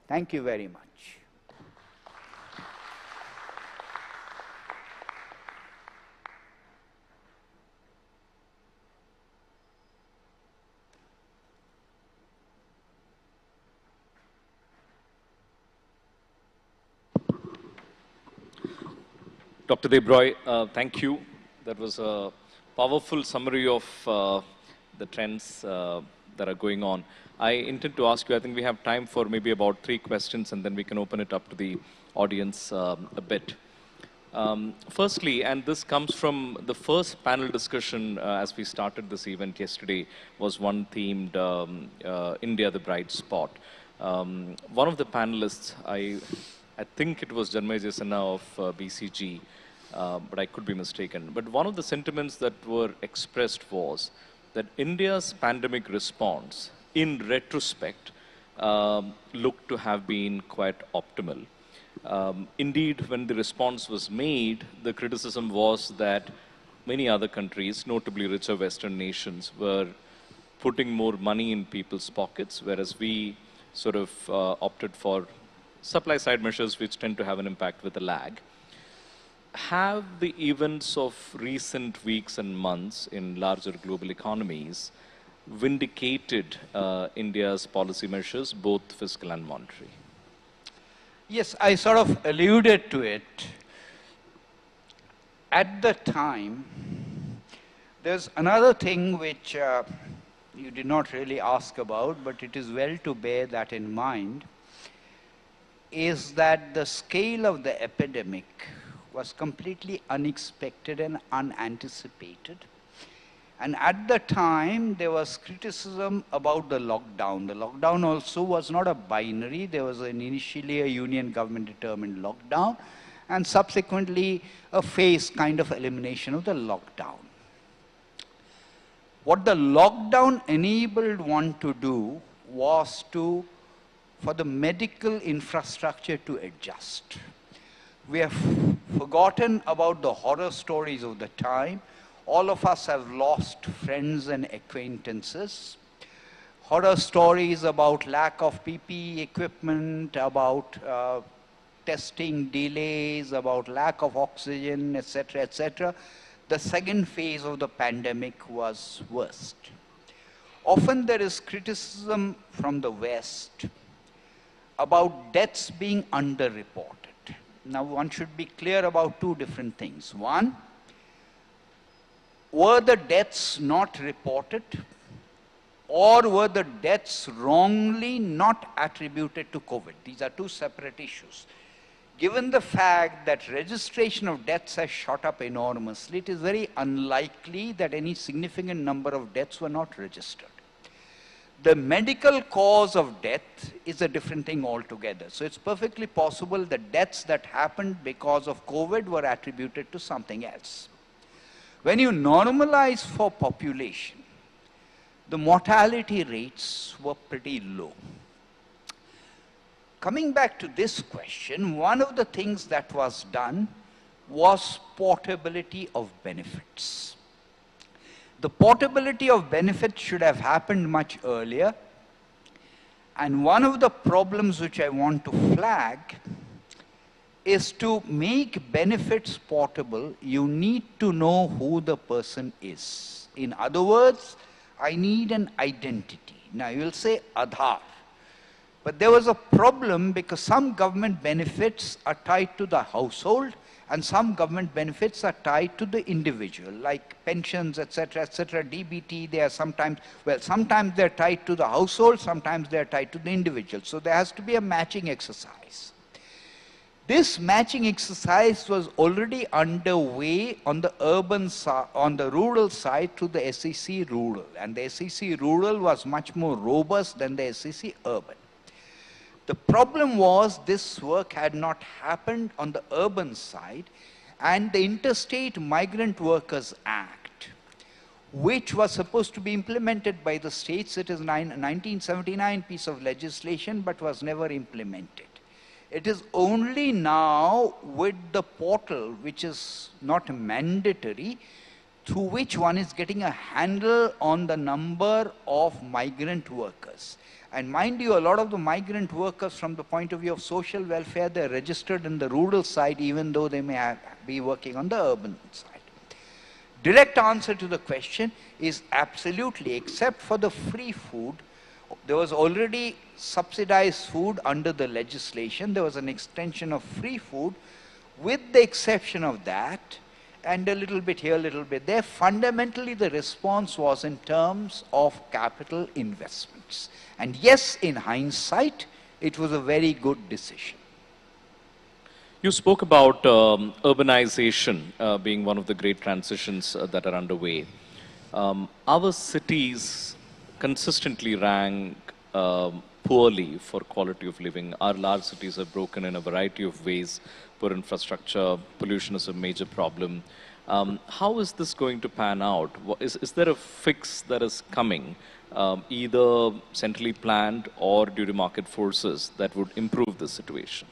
Thank you very much. Dr. Debroy, thank you. That was a powerful summary of the trends that are going on. I intend to ask you, I think we have time for maybe about 3 questions, and then we can open it up to the audience a bit. Firstly, and this comes from the first panel discussion as we started this event yesterday, was one themed India the Bright Spot. One of the panelists, I think it was Janmay Jesana of BCG, but I could be mistaken. But one of the sentiments that were expressed was that India's pandemic response, in retrospect, looked to have been quite optimal. Indeed, when the response was made, the criticism was that many other countries, notably richer Western nations, were putting more money in people's pockets, whereas we sort of opted for supply side measures which tend to have an impact with a lag. Have the events of recent weeks and months in larger global economies vindicated India's policy measures, both fiscal and monetary? Yes, I sort of alluded to it. At the time, there's another thing which you did not really ask about, but it is well to bear that in mind, is that the scale of the epidemic was completely unexpected and unanticipated. And at the time, there was criticism about the lockdown. The lockdown also was not a binary. There was initially a union government determined lockdown, and subsequently a phased kind of elimination of the lockdown. What the lockdown enabled one to do was for the medical infrastructure to adjust. We have forgotten about the horror stories of the time. All of us have lost friends and acquaintances. Horror stories about lack of PPE equipment, about testing delays, about lack of oxygen, etc., etc. The second phase of the pandemic was worst. Often there is criticism from the West about deaths being underreported. Now, one should be clear about two different things. One, were the deaths not reported, or were the deaths wrongly not attributed to COVID? These are two separate issues. Given the fact that registration of deaths has shot up enormously, it is very unlikely that any significant number of deaths were not registered. The medical cause of death is a different thing altogether. So it's perfectly possible that deaths that happened because of COVID were attributed to something else. When you normalize for population, the mortality rates were pretty low. Coming back to this question, one of the things that was done was portability of benefits. The portability of benefits should have happened much earlier. And one of the problems which I want to flag is to make benefits portable, you need to know who the person is. In other words, I need an identity. Now you will say Aadhaar. But there was a problem because some government benefits are tied to the household and some government benefits are tied to the individual, like pensions, etc., DBT. They are sometimes, well, sometimes they're tied to the household, sometimes they're tied to the individual. So there has to be a matching exercise. This matching exercise was already underway on the urban side, on the rural side through the SEC rural, and the SEC rural was much more robust than the SEC urban. The problem was this work had not happened on the urban side, and the Interstate Migrant Workers Act, which was supposed to be implemented by the states, it is a 1979 piece of legislation, but was never implemented. It is only now with the portal, which is not mandatory, through which one is getting a handle on the number of migrant workers. And mind you, a lot of the migrant workers from the point of view of social welfare, they're registered in the rural side even though they may be working on the urban side. Direct answer to the question is absolutely, except for the free food. There was already subsidized food under the legislation. There was an extension of free food. With the exception of that, and a little bit here, a little bit there, fundamentally the response was in terms of capital investments. And yes, in hindsight, it was a very good decision. You spoke about urbanization being one of the great transitions that are underway. Our cities consistently rank poorly for quality of living. Our large cities are broken in a variety of ways. Poor infrastructure, pollution is a major problem. How is this going to pan out? Is there a fix that is coming, either centrally planned or due to market forces, that would improve the situation?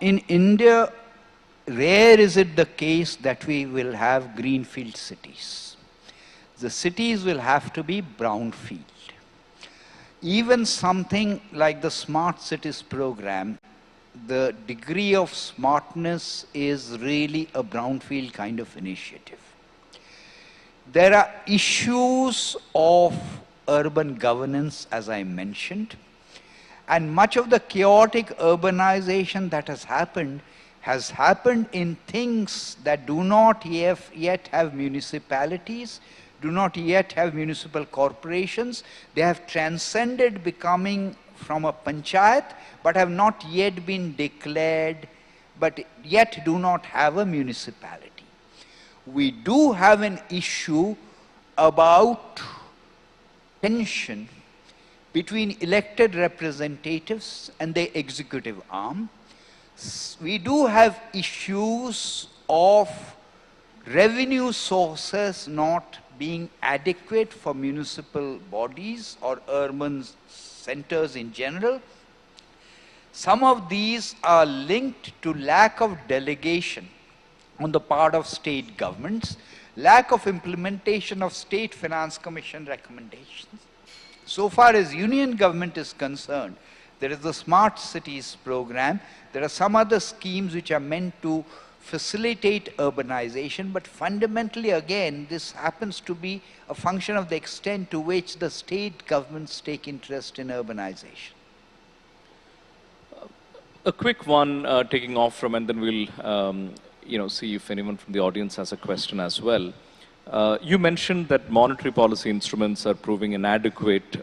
In India, rare is it the case that we will have greenfield cities. The cities will have to be brownfield. Even something like the Smart Cities program, the degree of smartness is really a brownfield kind of initiative. There are issues of urban governance, as I mentioned, and much of the chaotic urbanization that has happened in things that do not yet have municipalities, do not yet have municipal corporations. They have transcended becoming from a panchayat, but have not yet been declared, but yet do not have a municipality. We do have an issue about tension between elected representatives and the executive arm. We do have issues of revenue sources not being adequate for municipal bodies or urban centers in general. Some of these are linked to lack of delegation on the part of state governments, lack of implementation of State Finance Commission recommendations. So far as union government is concerned, there is the Smart Cities program. There are some other schemes which are meant to facilitate urbanization, but fundamentally again, this happens to be a function of the extent to which the state governments take interest in urbanization. A quick one taking off from, and then we'll see if anyone from the audience has a question as well. You mentioned that monetary policy instruments are proving inadequate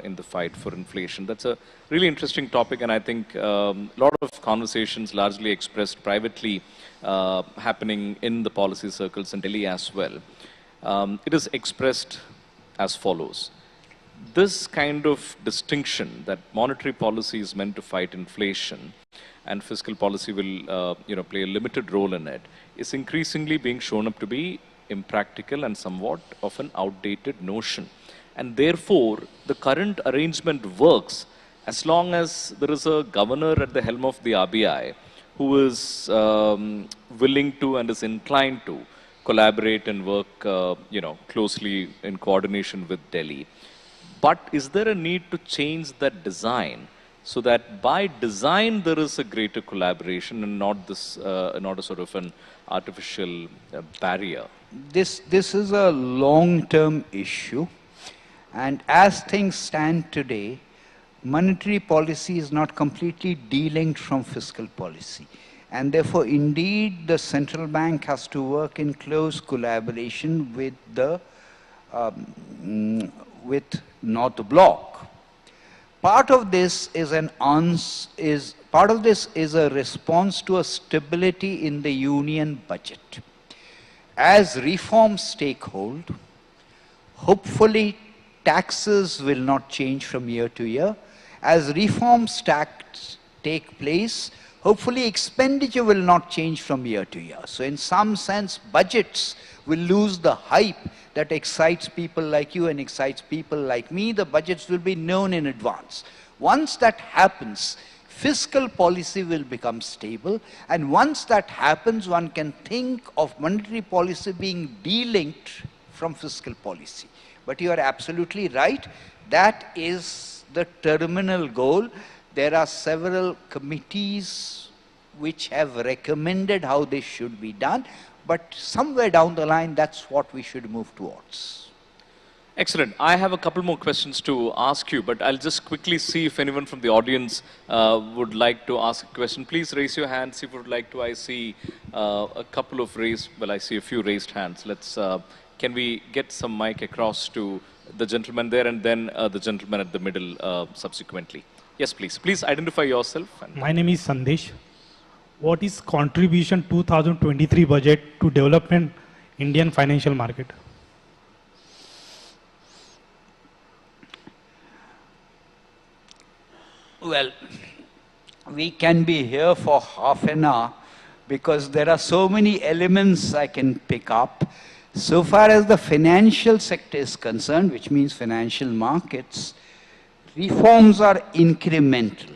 in the fight for inflation. That's a really interesting topic, and I think a lot of conversations largely expressed privately happening in the policy circles in Delhi as well. It is expressed as follows. This kind of distinction that monetary policy is meant to fight inflation and fiscal policy will play a limited role in it is increasingly being shown up to be impractical and somewhat of an outdated notion. And therefore, the current arrangement works as long as there is a governor at the helm of the RBI who is willing to and is inclined to collaborate and work closely in coordination with Delhi. But is there a need to change that design so that by design there is a greater collaboration and not this, not a sort of an artificial barrier? This is a long-term issue, and as things stand today, monetary policy is not completely delinked from fiscal policy, and therefore indeed the central bank has to work in close collaboration with the North Bloc. Part of this is a response to a stability in the union budget. As reforms take hold, hopefully taxes will not change from year to year. As reforms take place, hopefully expenditure will not change from year to year. So in some sense, budgets will lose the hype that excites people like you and excites people like me. The budgets will be known in advance. Once that happens, fiscal policy will become stable, and once that happens, one can think of monetary policy being delinked from fiscal policy. But you are absolutely right, that is the terminal goal. There are several committees which have recommended how this should be done, but somewhere down the line, that's what we should move towards. Excellent. I have a couple more questions to ask you, but I'll just quickly see if anyone from the audience would like to ask a question. Please raise your hands if you would like to. I see a couple of raised, well, I see a few raised hands. Let's, can we get some mic across to the gentleman there and then the gentleman at the middle subsequently? Yes, please. Please identify yourself. My name is Sandesh. What is contribution 2023 budget to development Indian financial market? Well, we can be here for half an hour because there are so many elements I can pick up. So far as the financial sector is concerned, which means financial markets, reforms are incremental.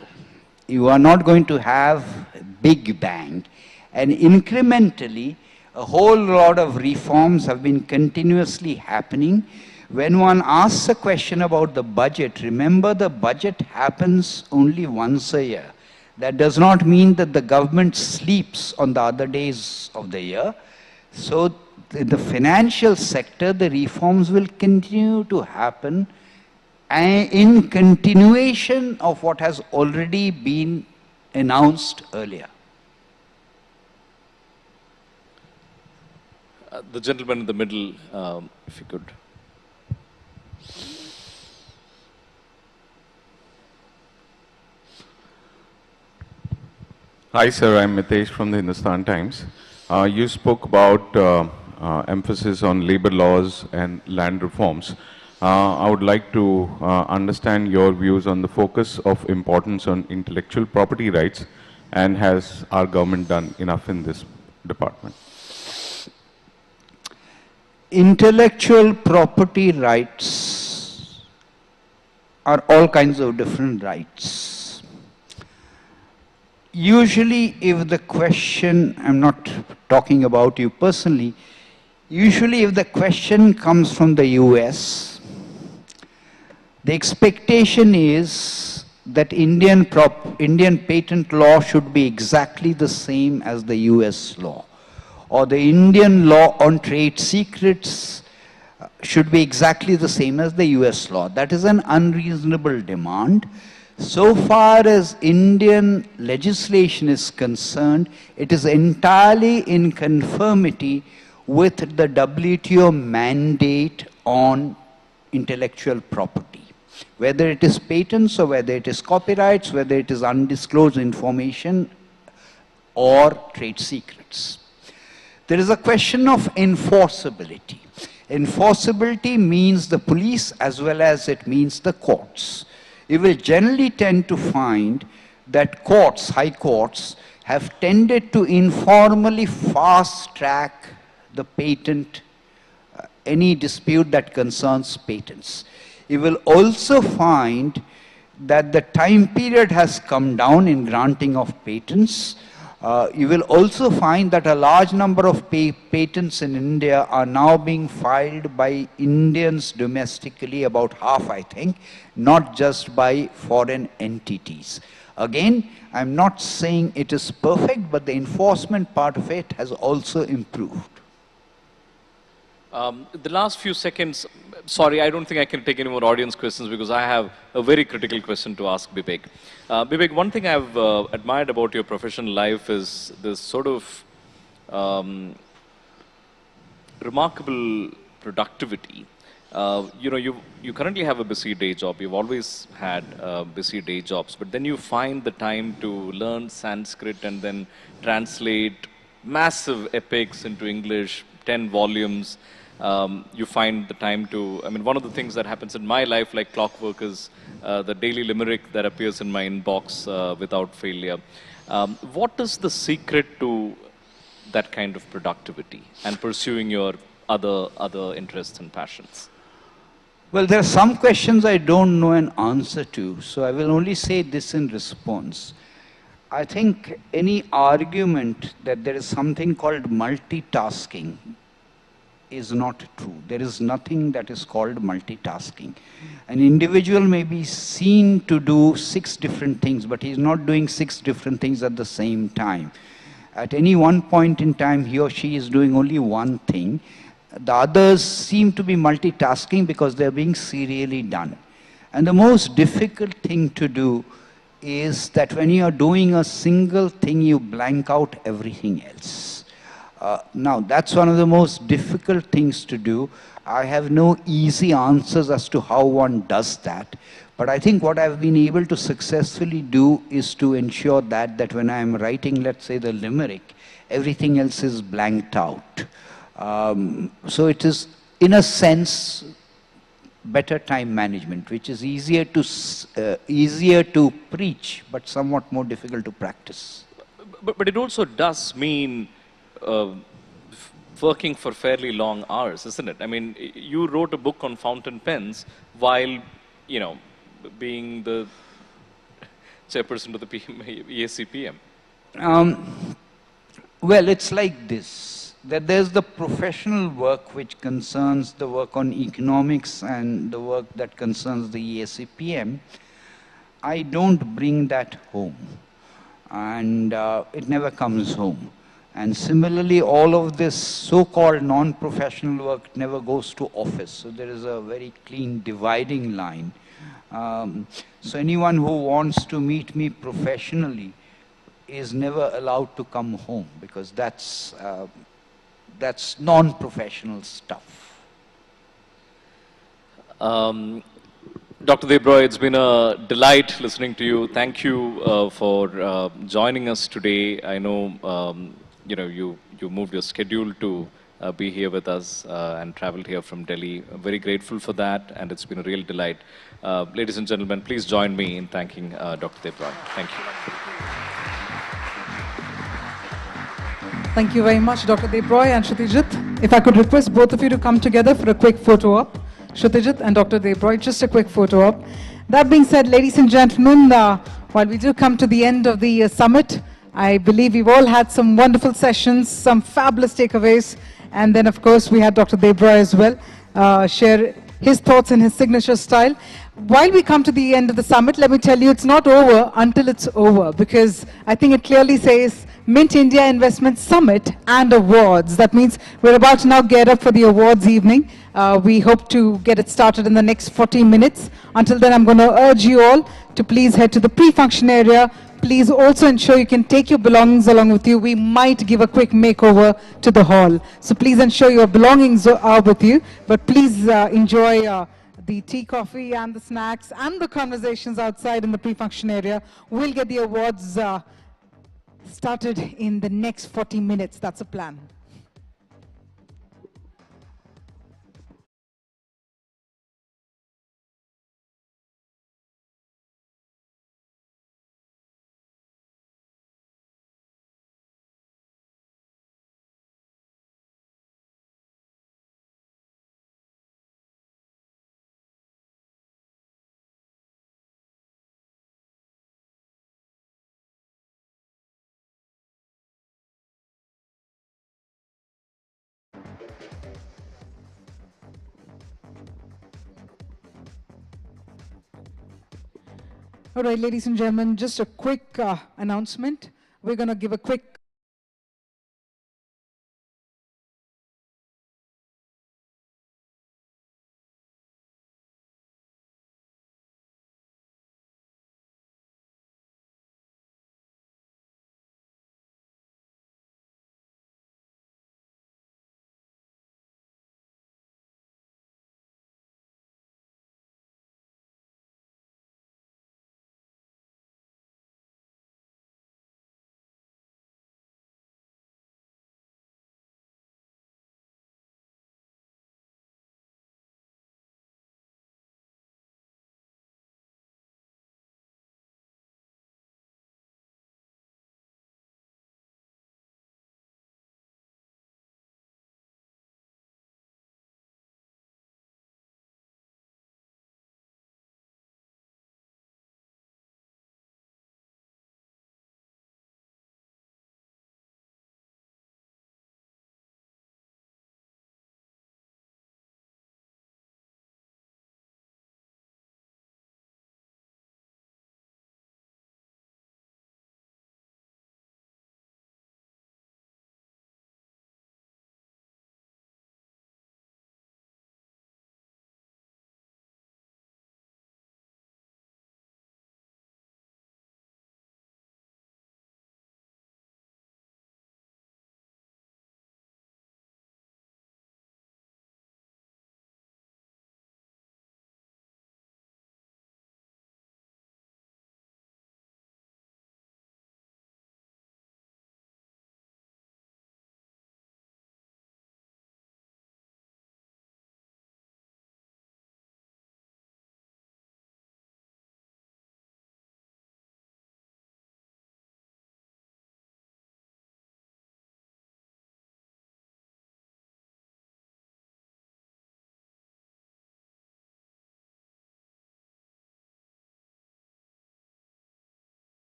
You are not going to have a big bang. And incrementally, a whole lot of reforms have been continuously happening. When one asks a question about the budget, remember the budget happens only once a year. That does not mean that the government sleeps on the other days of the year. So in the financial sector, the reforms will continue to happen in continuation of what has already been announced earlier. The gentleman in the middle, if you could. Hi, sir. I'm Mitesh from the Hindustan Times. You spoke about emphasis on labor laws and land reforms. I would like to understand your views on the focus of importance on intellectual property rights, and has our government done enough in this department? Intellectual property rights are all kinds of different rights. Usually, if the question, I'm not talking about you personally, usually if the question comes from the US, the expectation is that Indian patent law should be exactly the same as the US law, or the Indian law on trade secrets should be exactly the same as the US law. That is an unreasonable demand. So far as Indian legislation is concerned, it is entirely in conformity with the WTO mandate on intellectual property. Whether it is patents or whether it is copyrights, whether it is undisclosed information or trade secrets. There is a question of enforceability. Enforceability means the police as well as it means the courts. You will generally tend to find that courts, high courts, have tended to informally fast track the patent, any dispute that concerns patents. You will also find that the time period has come down in granting of patents. You will also find that a large number of patents in India are now being filed by Indians domestically, about half I think, not just by foreign entities. Again, I'm not saying it is perfect, but the enforcement part of it has also improved. The last few seconds, sorry, I don't think I can take any more audience questions because I have a very critical question to ask Bibek. Bibek, one thing I've admired about your professional life is this sort of remarkable productivity. You currently have a busy day job. You've always had busy day jobs, but then you find the time to learn Sanskrit and then translate massive epics into English, 10 volumes. You find the time to, I mean, one of the things that happens in my life like clockwork is the daily limerick that appears in my inbox without failure. What is the secret to that kind of productivity and pursuing your other interests and passions? Well, there are some questions I don't know an answer to, so I will only say this in response. I think any argument that there is something called multitasking is not true. There is nothing that is called multitasking. An individual may be seen to do 6 different things, but he is not doing 6 different things at the same time. At any one point in time, he or she is doing only one thing. The others seem to be multitasking because they are being serially done. And the most difficult thing to do is that when you are doing a single thing, you blank out everything else. Now, that's one of the most difficult things to do. I have no easy answers as to how one does that. But I think what I've been able to successfully do is to ensure that when I'm writing, let's say, the limerick, everything else is blanked out. So it is, in a sense, better time management, which is easier to preach, but somewhat more difficult to practice. But it also does mean working for fairly long hours, isn't it? I mean, you wrote a book on fountain pens while, being the chairperson of the EACPM. Well, it's like this, that there's the professional work which concerns the work on economics and the work that concerns the EACPM. I don't bring that home, and it never comes home. And similarly, all of this so-called non-professional work never goes to office. So there is a very clean dividing line. So anyone who wants to meet me professionally is never allowed to come home, because that's non-professional stuff. Dr. Debroy, it's been a delight listening to you. Thank you for joining us today. I know, you moved your schedule to be here with us and traveled here from Delhi. I'm very grateful for that, and it's been a real delight. Ladies and gentlemen, please join me in thanking Dr. Debroy. Thank you. Thank you very much, Dr. Debroy and Kshitijit. If I could request both of you to come together for a quick photo op. Kshitijit and Dr. Debroy, just a quick photo op. That being said, ladies and gentlemen, while we do come to the end of the summit, I believe we've all had some wonderful sessions, some fabulous takeaways, and then of course we had Dr. Debroy as well share his thoughts in his signature style. While we come to the end of the summit, let me tell you, it's not over until it's over, because I think it clearly says Mint India Investment Summit and Awards. That means we're about to now get up for the awards evening. We hope to get it started in the next 40 minutes. Until then, I'm going to urge you all to please head to the pre-function area. Please also ensure you can take your belongings along with you. We might give a quick makeover to the hall. So please ensure your belongings are with you. But please enjoy the tea, coffee, and the snacks, and the conversations outside in the pre-function area. We'll get the awards started in the next 40 minutes. That's a plan. All right, ladies and gentlemen, just a quick announcement. We're going to give a quick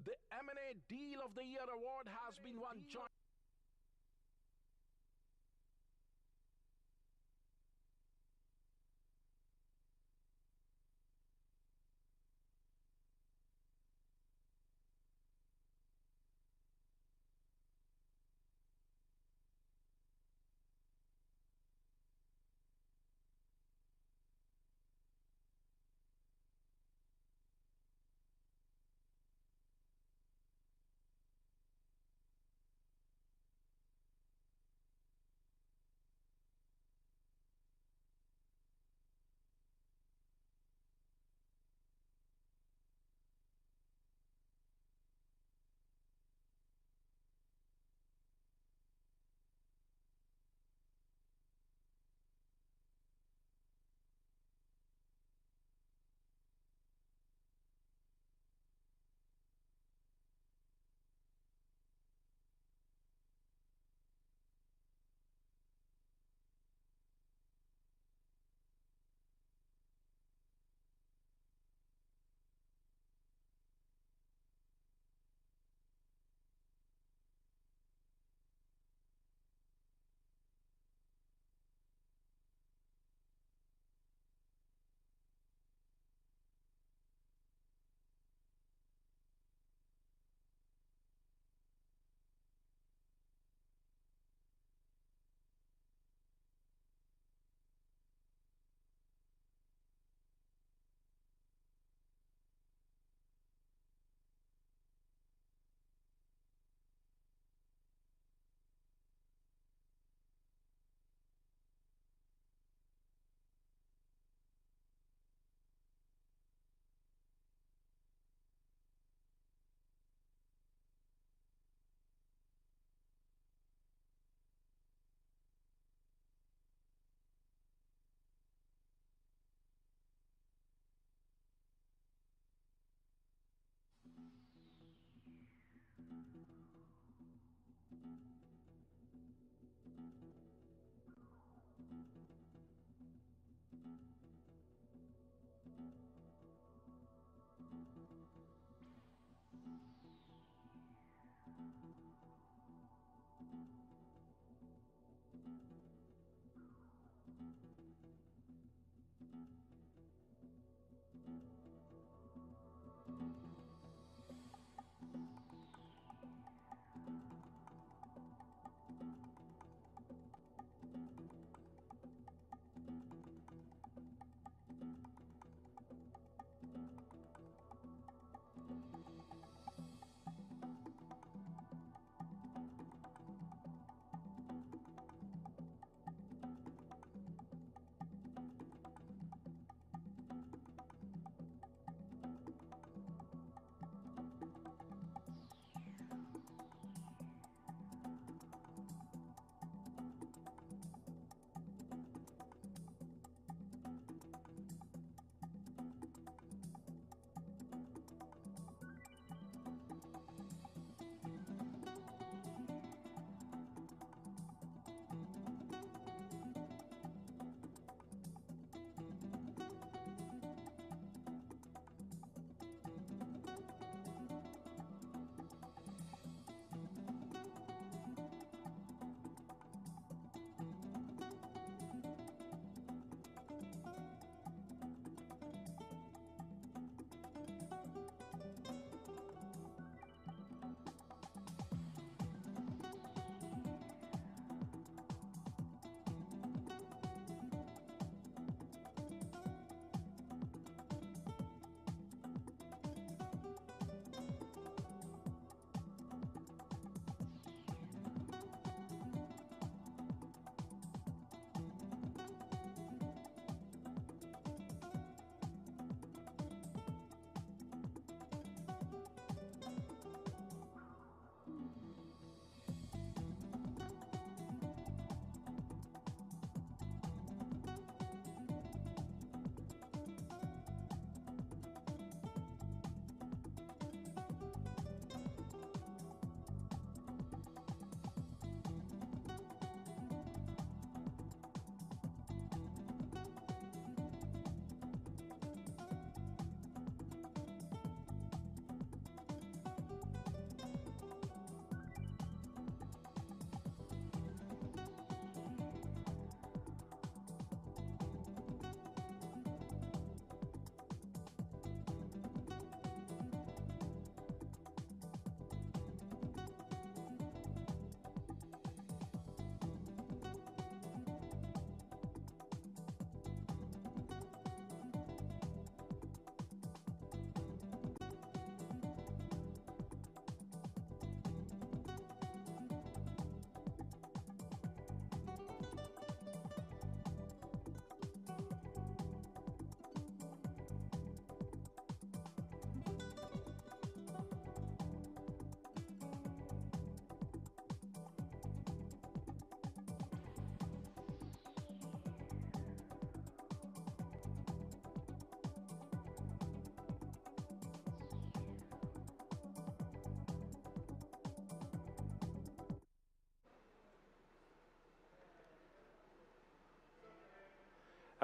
The M&A Deal of the Year award has been won jointly.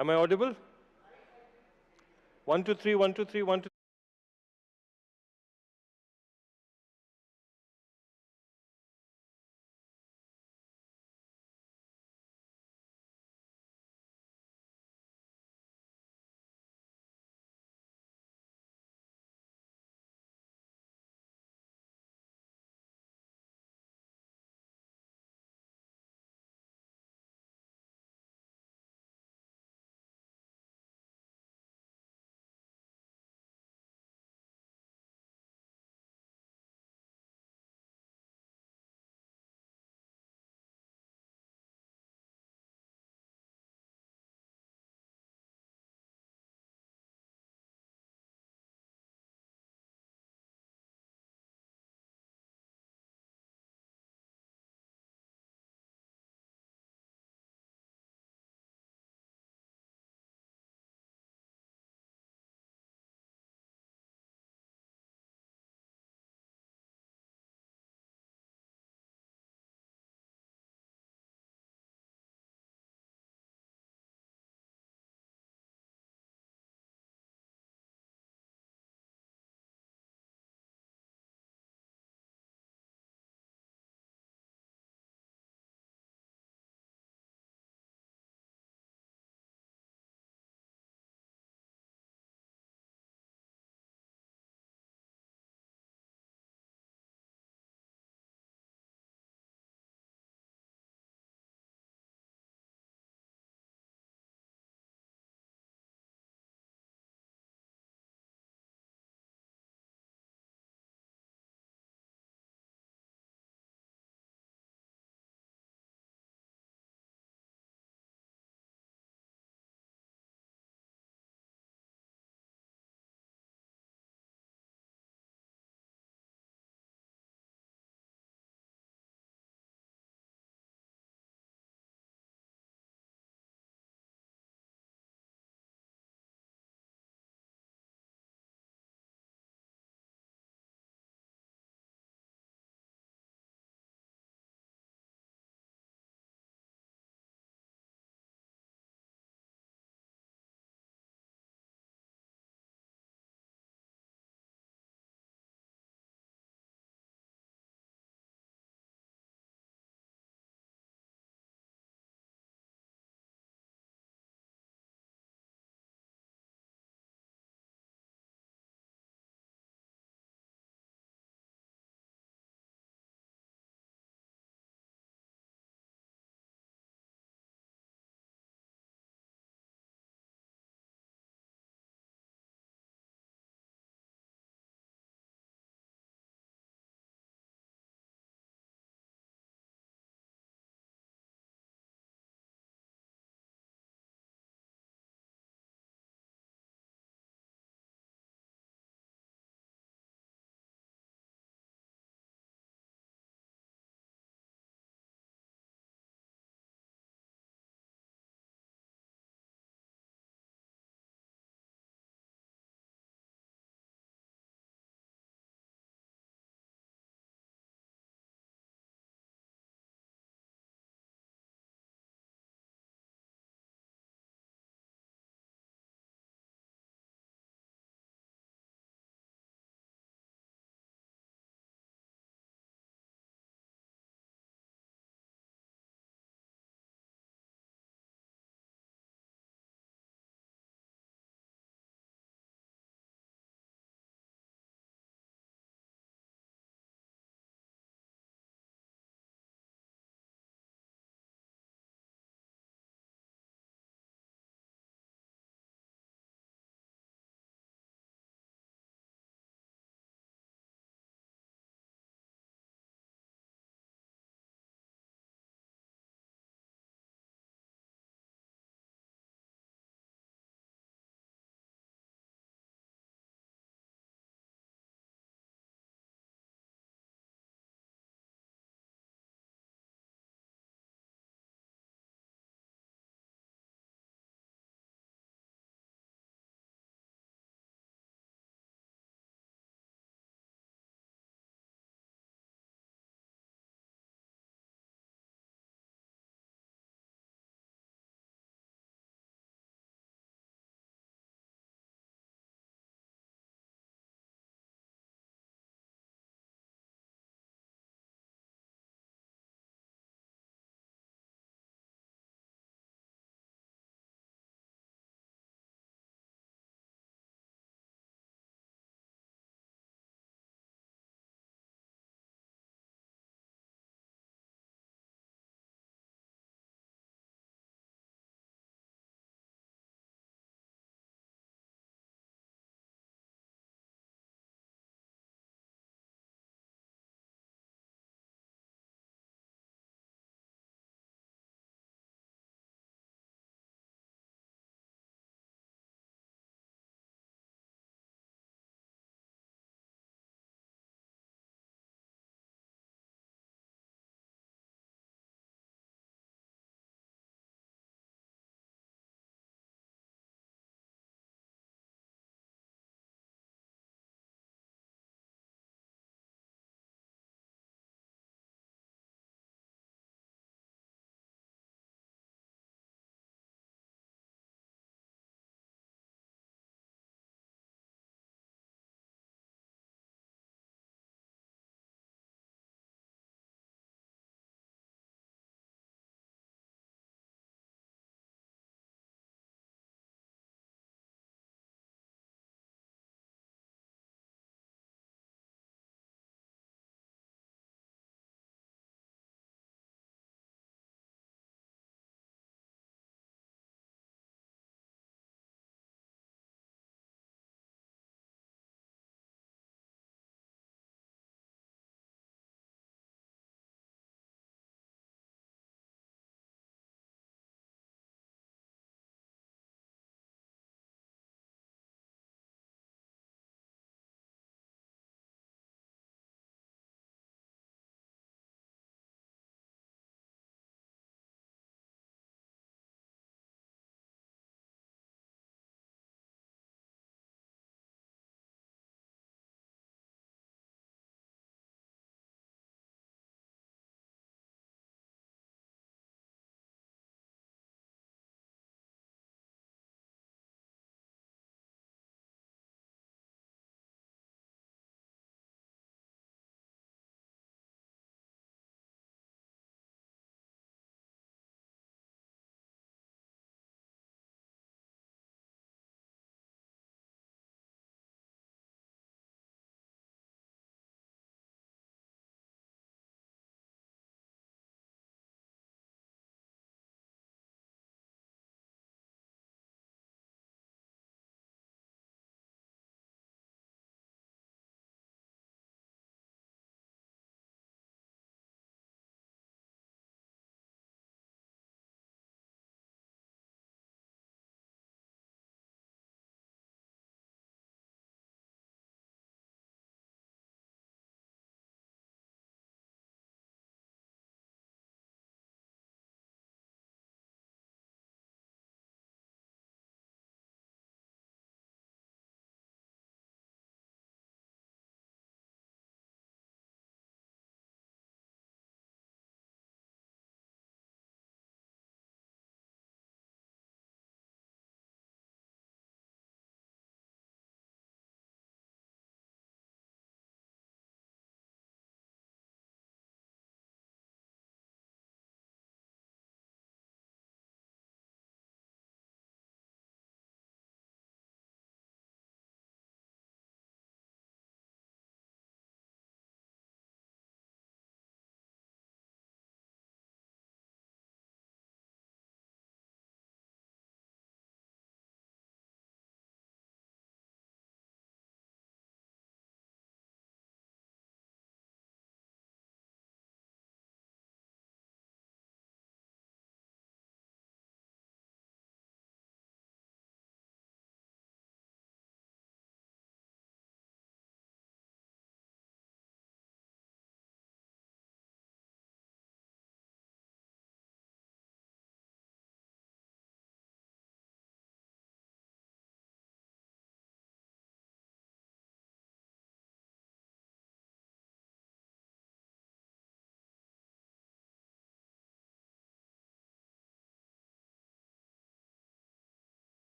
Am I audible? 1, 2, 3, 1, 2, 3, 1, 2.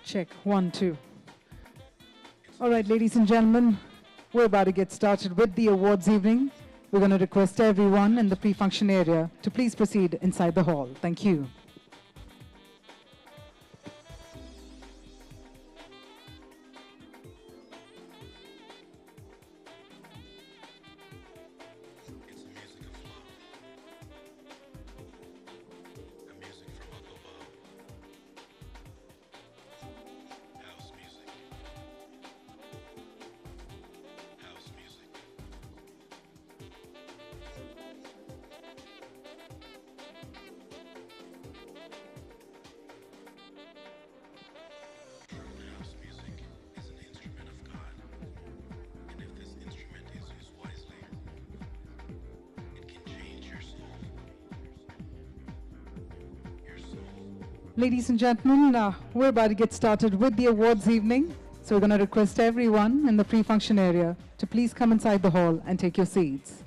Check, 1, 2. All right, ladies and gentlemen, we're about to get started with the awards evening. We're going to request everyone in the pre-function area to please proceed inside the hall. Thank you. Ladies and gentlemen, we're about to get started with the awards evening. So we're going to request everyone in the pre-function area to please come inside the hall and take your seats.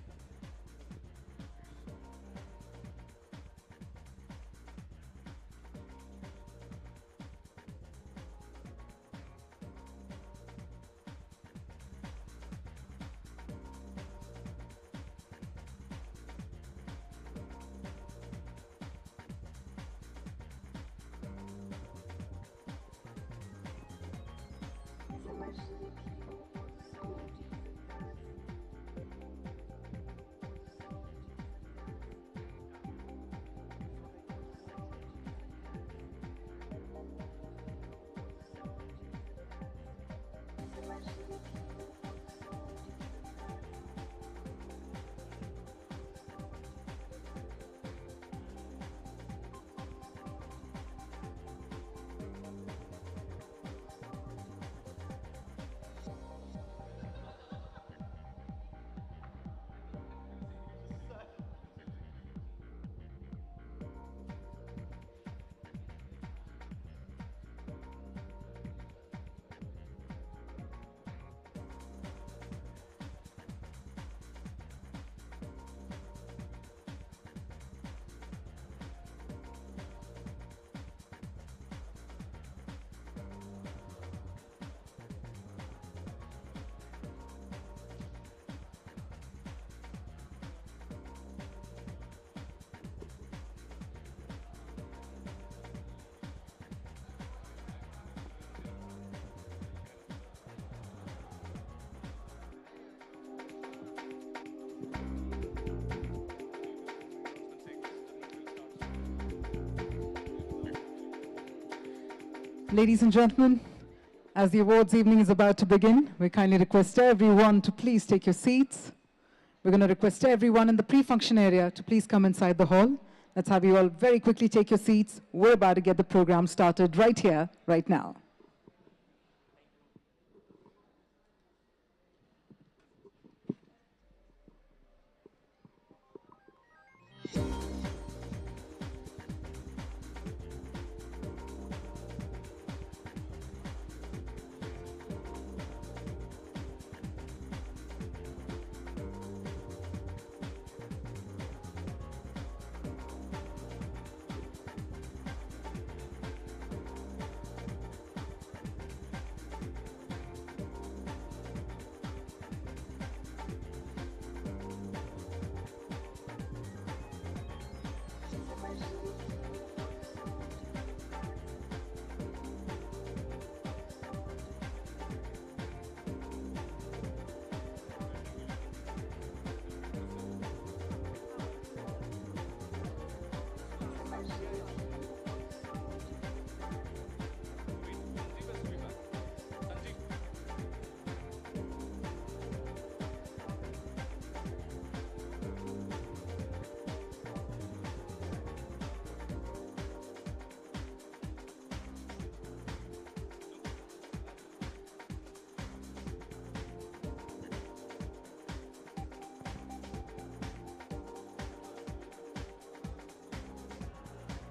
Ladies and gentlemen, as the awards evening is about to begin, we kindly request everyone to please take your seats. We're going to request everyone in the pre-function area to please come inside the hall. Let's have you all very quickly take your seats. We're about to get the program started right here, right now.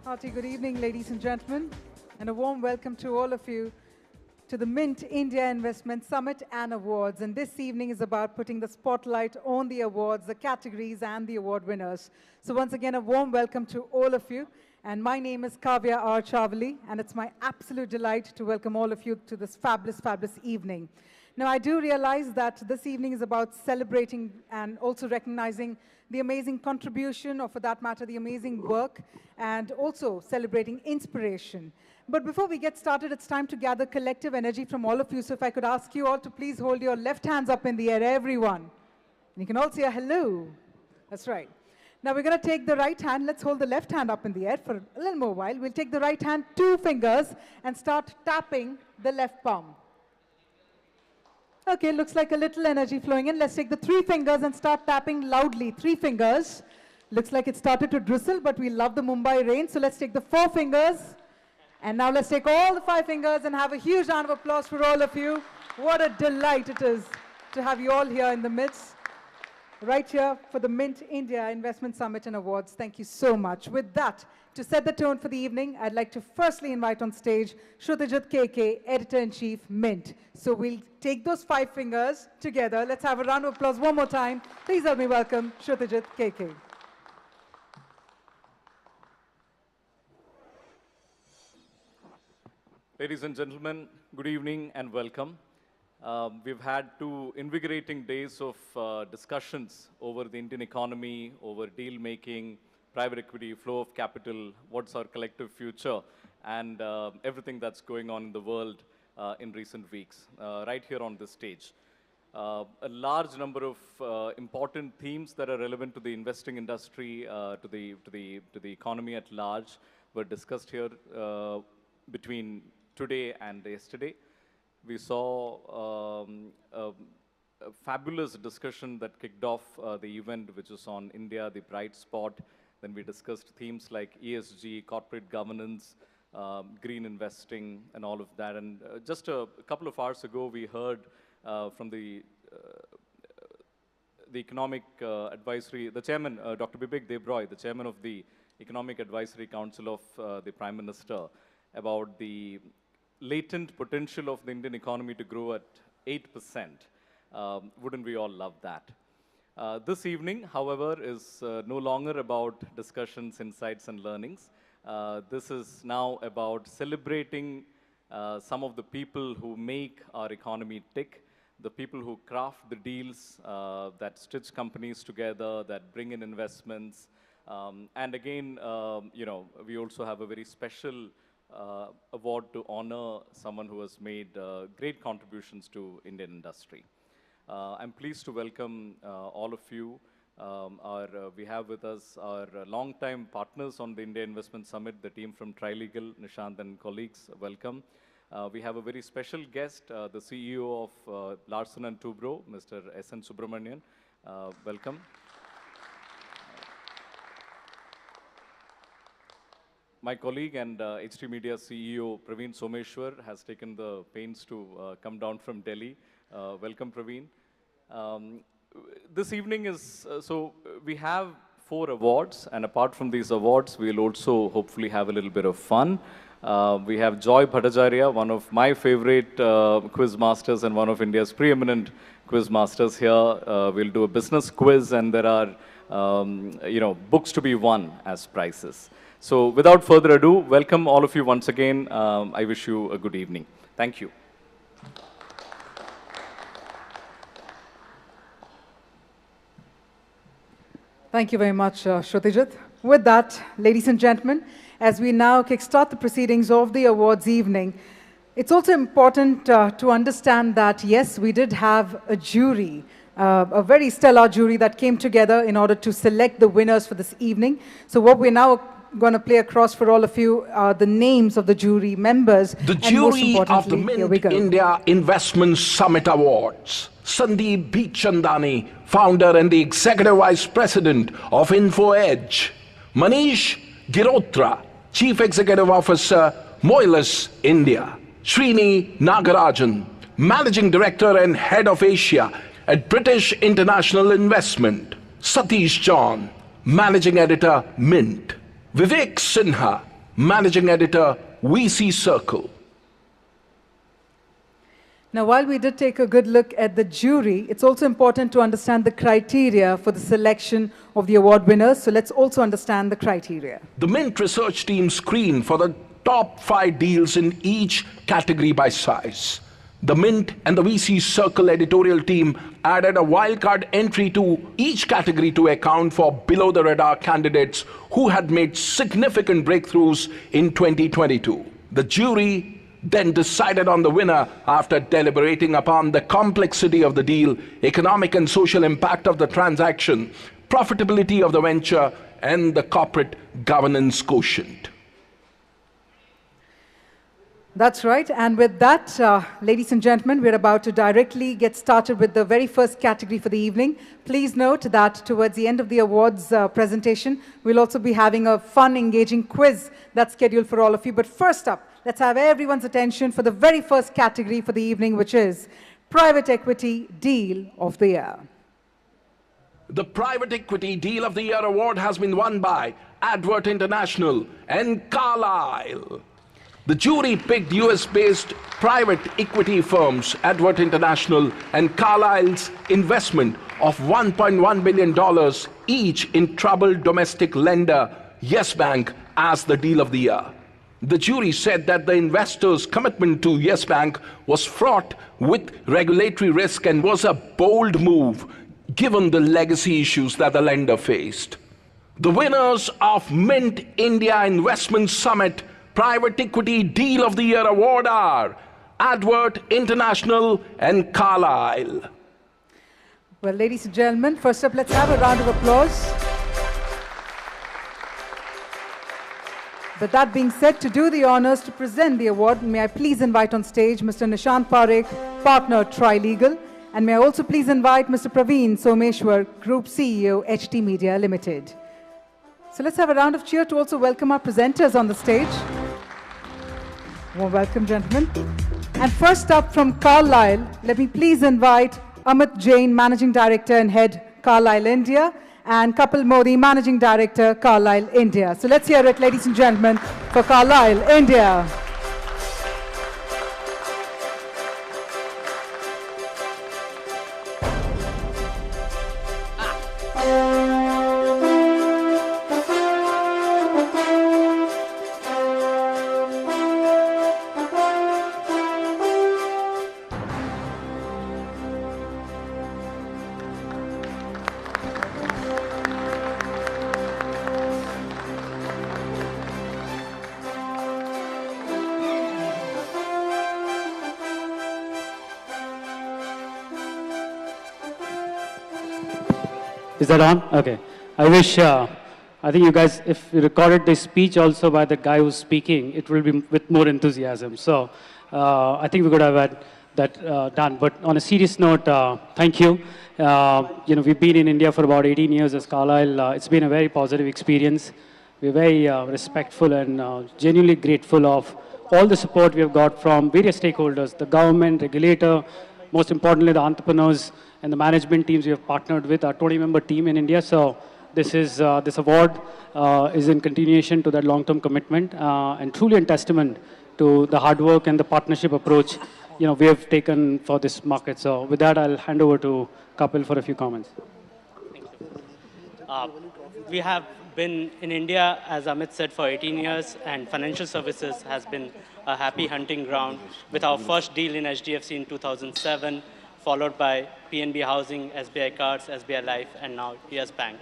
Hearty good evening, ladies and gentlemen, and a warm welcome to all of you to the Mint India Investment Summit and Awards. And this evening is about putting the spotlight on the awards, the categories, and the award winners. So once again, a warm welcome to all of you. And my name is Kavya R. Chavali, and it's my absolute delight to welcome all of you to this fabulous, fabulous evening. Now, I do realize that this evening is about celebrating and also recognizing the amazing contribution, or for that matter, the amazing work, and also celebrating inspiration. But before we get started, it's time to gather collective energy from all of you. So if I could ask you all to please hold your left hands up in the air, everyone. And you can all say a hello. That's right. Now we're going to take the right hand. Let's hold the left hand up in the air for a little more while. We'll take the right hand, 2 fingers, and start tapping the left palm. Okay, looks like a little energy flowing in. Let's take the 3 fingers and start tapping loudly. 3 fingers. Looks like it started to drizzle, but we love the Mumbai rain. So let's take the 4 fingers. And now let's take all the 5 fingers and have a huge round of applause for all of you. What a delight it is to have you all here in the midst, right here for the Mint India Investment Summit and Awards. Thank you so much. With that, to set the tone for the evening, I'd like to firstly invite on stage Shrutajit KK, Editor-in-Chief, Mint. So we'll take those 5 fingers together. Let's have a round of applause one more time. Please help me welcome Shrutajit KK. Ladies and gentlemen, good evening and welcome. We've had 2 invigorating days of discussions over the Indian economy, over deal making, private equity, flow of capital, what's our collective future, and everything that's going on in the world in recent weeks, right here on this stage. A large number of important themes that are relevant to the investing industry, to the economy at large, were discussed here between today and yesterday. We saw a fabulous discussion that kicked off the event, which was on India, the bright spot. Then we discussed themes like ESG, corporate governance, green investing, and all of that. And just a couple of hours ago, we heard from the Economic Advisory, the chairman, Dr. Bibek Debroy, the chairman of the Economic Advisory Council of the Prime Minister, about the latent potential of the Indian economy to grow at 8%. Wouldn't we all love that? This evening, however, is no longer about discussions, insights, and learnings. This is now about celebrating some of the people who make our economy tick, the people who craft the deals that stitch companies together, that bring in investments. And again, you know, we also have a very special award to honor someone who has made great contributions to Indian industry. I'm pleased to welcome all of you. We have with us our longtime partners on the India Investment Summit, the team from Trilegal, Nishant and colleagues, welcome. We have a very special guest, the CEO of Larsen & Toubro, Mr. S.N. Subramanian. Welcome. My colleague and HT Media CEO, Praveen Someshwar, has taken the pains to come down from Delhi. Welcome, Praveen. This evening is, so we have 4 awards, and apart from these awards, we'll also hopefully have a little bit of fun. We have Joy Bhattacharya, one of my favorite quiz masters and one of India's preeminent quiz masters here. We'll do a business quiz, and there are, you know, books to be won as prizes. So without further ado, welcome all of you once again. I wish you a good evening. Thank you. Thank you very much, Shrutajit. With that, ladies and gentlemen, as we now kickstart the proceedings of the awards evening, it's also important to understand that, yes, we did have a jury, a very stellar jury that came together in order to select the winners for this evening. So what we're now going to play across for all of you are the names of the jury members. The jury of the Mint India Investment Summit Awards. Sandeep Bichchandani, founder and the Executive Vice President of InfoEdge. Manish Girotra, Chief Executive Officer, Moelis India. Srini Nagarajan, Managing Director and Head of Asia at British International Investment. Satish John, Managing Editor, Mint. Vivek Sinha, Managing Editor, VC Circle. Now, while we did take a good look at the jury, it's also important to understand the criteria for the selection of the award winners. So let's also understand the criteria. The Mint research team screened for the top 5 deals in each category by size. The Mint and the VC Circle editorial team added a wildcard entry to each category to account for below-the-radar candidates who had made significant breakthroughs in 2022. The jury then decided on the winner after deliberating upon the complexity of the deal, economic and social impact of the transaction, profitability of the venture, and the corporate governance quotient. That's right. And with that, ladies and gentlemen, we're about to directly get started with the very first category for the evening. Please note that towards the end of the awards presentation, we'll also be having a fun, engaging quiz that's scheduled for all of you. But first up, let's have everyone's attention for the very first category for the evening, which is Private Equity Deal of the Year. The Private Equity Deal of the Year award has been won by Advert International and Carlyle. The jury picked US-based private equity firms, Advert International and Carlyle's investment of $1.1 billion each in troubled domestic lender, Yes Bank, as the deal of the year. The jury said that the investors' commitment to Yes Bank was fraught with regulatory risk and was a bold move, given the legacy issues that the lender faced. The winners of Mint India Investment Summit Private Equity Deal of the Year award are Advert International and Carlyle. Well, ladies and gentlemen, first up, let's have a round of applause. But that being said, to do the honors to present the award, may I please invite on stage Mr. Nishant Parekh, partner, Trilegal, and may I also please invite Mr. Praveen Someshwar, Group CEO, HT Media Limited. So let's have a round of cheer to also welcome our presenters on the stage. Warm welcome, gentlemen. And first up from Carlyle, let me please invite Amit Jain, Managing Director and Head, Carlyle India, and Kapil Modi, Managing Director, Carlyle India. So let's hear it, ladies and gentlemen, for Carlyle India. Is that on? Okay. I wish, I think you guys, if you recorded this speech also by the guy who's speaking, it will be with more enthusiasm. So I think we could have had that done. But on a serious note, thank you. We've been in India for about 18 years as Carlyle. It's been a very positive experience. We're very respectful and genuinely grateful of all the support we have got from various stakeholders, the government, regulator, most importantly, the entrepreneurs and the management teams we have partnered with, our 20-member team in India. So this award is in continuation to that long-term commitment and truly a testament to the hard work and the partnership approach we have taken for this market. So with that, I'll hand over to Kapil for a few comments. Thank you. We have been in India, as Amit said, for 18 years, and financial services has been a happy hunting ground with our first deal in HDFC in 2007, followed by PNB Housing, SBI Cards, SBI Life, and now Yes Bank.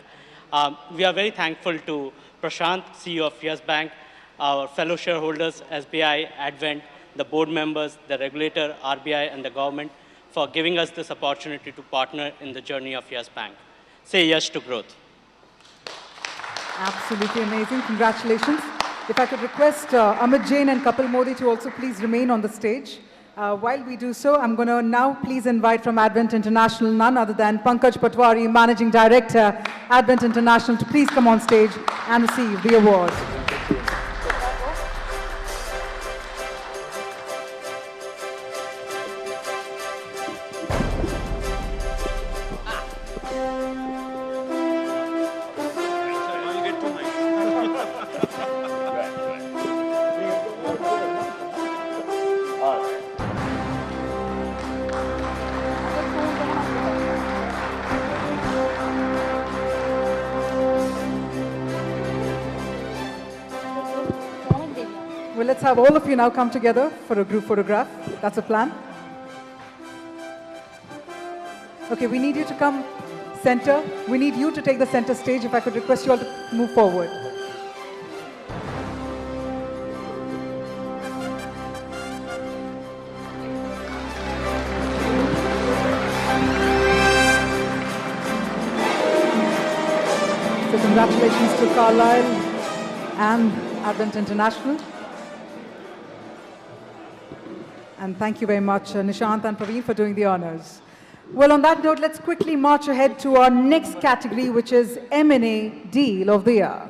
We are very thankful to Prashant, CEO of Yes Bank, our fellow shareholders, SBI, Advent, the board members, the regulator, RBI, and the government for giving us this opportunity to partner in the journey of Yes Bank. Say yes to growth. Absolutely amazing. Congratulations. If I could request Amit Jain and Kapil Modi to also please remain on the stage. While we do so, I'm going to now please invite from Advent International none other than Pankaj Patwari, Managing Director, Advent International, to please come on stage and receive the award. let's have all of you now come together for a group photograph. That's a plan. Okay, we need you to come center. We need you to take the center stage. If I could request you all to move forward. So congratulations to Carlyle and Advent International. And thank you very much, Nishant and Praveen, for doing the honors. Well, on that note, let's quickly march ahead to our next category, which is M&A Deal of the Year.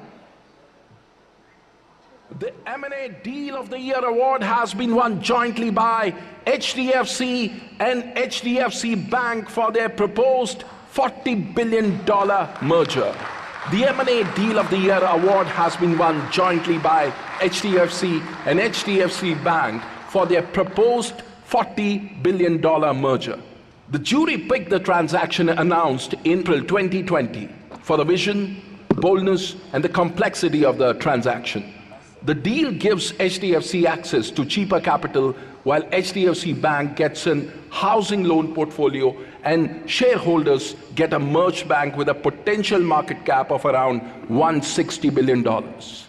The M&A Deal of the Year award has been won jointly by HDFC and HDFC Bank for their proposed $40 billion merger. The M&A Deal of the Year award has been won jointly by HDFC and HDFC Bank for their proposed $40 billion merger. The jury picked the transaction announced April 2020 for the vision, boldness, and the complexity of the transaction. The deal gives HDFC access to cheaper capital, while HDFC Bank gets an housing loan portfolio and shareholders get a merged bank with a potential market cap of around $160 billion.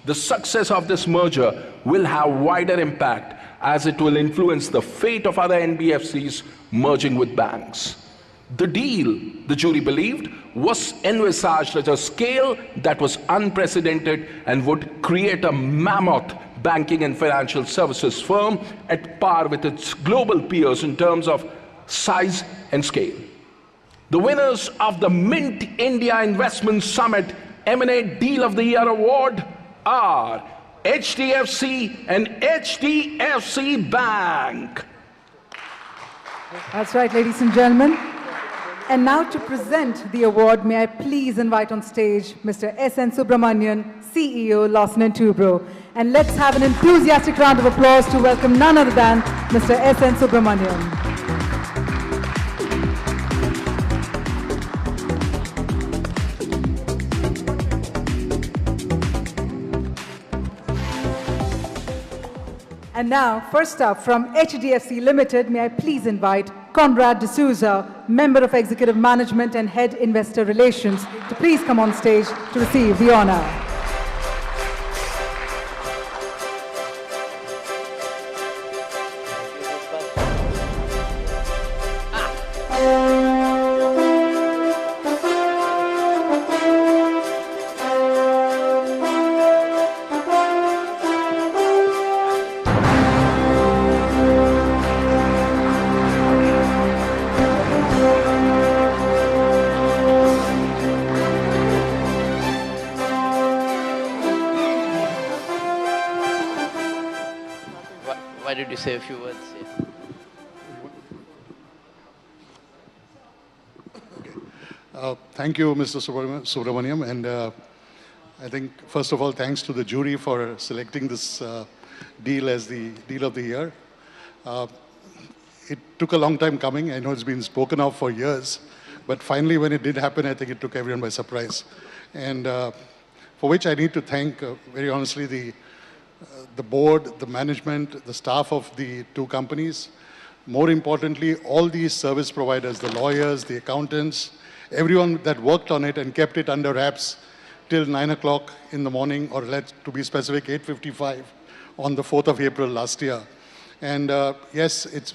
The success of this merger will have wider impact as it will influence the fate of other NBFCs merging with banks. The deal, the jury believed, was envisaged at a scale that was unprecedented and would create a mammoth banking and financial services firm at par with its global peers in terms of size and scale. The winners of the Mint India Investment Summit M&A Deal of the Year award are HDFC and HDFC Bank. That's right, ladies and gentlemen. And now to present the award, may I please invite on stage Mr. S.N. Subramanian, CEO, Lawson & Toubro. And let's have an enthusiastic round of applause to welcome none other than Mr. S.N. Subramanian. And now, first up, from HDFC Limited, may I please invite Conrad D'Souza, Member of Executive Management and Head Investor Relations, to please come on stage to receive the honor. Why did you say a few words? Thank you, Mr. Subramaniam, and I think, first of all, thanks to the jury for selecting this deal as the deal of the year. It took a long time coming. I know it's been spoken of for years, but finally when it did happen, I think it took everyone by surprise. And for which I need to thank, very honestly, the board, the management, the staff of the two companies. More importantly, all these service providers, the lawyers, the accountants, everyone that worked on it and kept it under wraps till 9 o'clock in the morning, or to be specific, 8:55 on the 4th of April last year. And yes, it's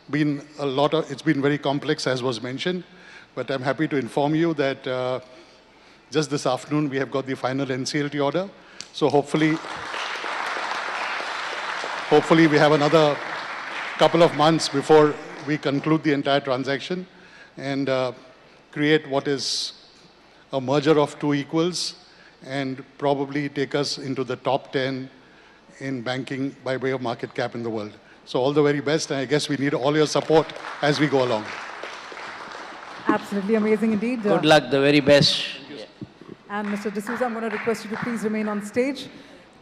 been it's been very complex, as was mentioned, but I'm happy to inform you that just this afternoon we have got the final NCLT order. So hopefully we have another couple of months before we conclude the entire transaction and create what is a merger of two equals and probably take us into the top 10 in banking by way of market cap in the world. So all the very best, and I guess we need all your support as we go along. Absolutely amazing indeed. Good luck, the very best. And Mr. D'Souza, I'm going to request you to please remain on stage.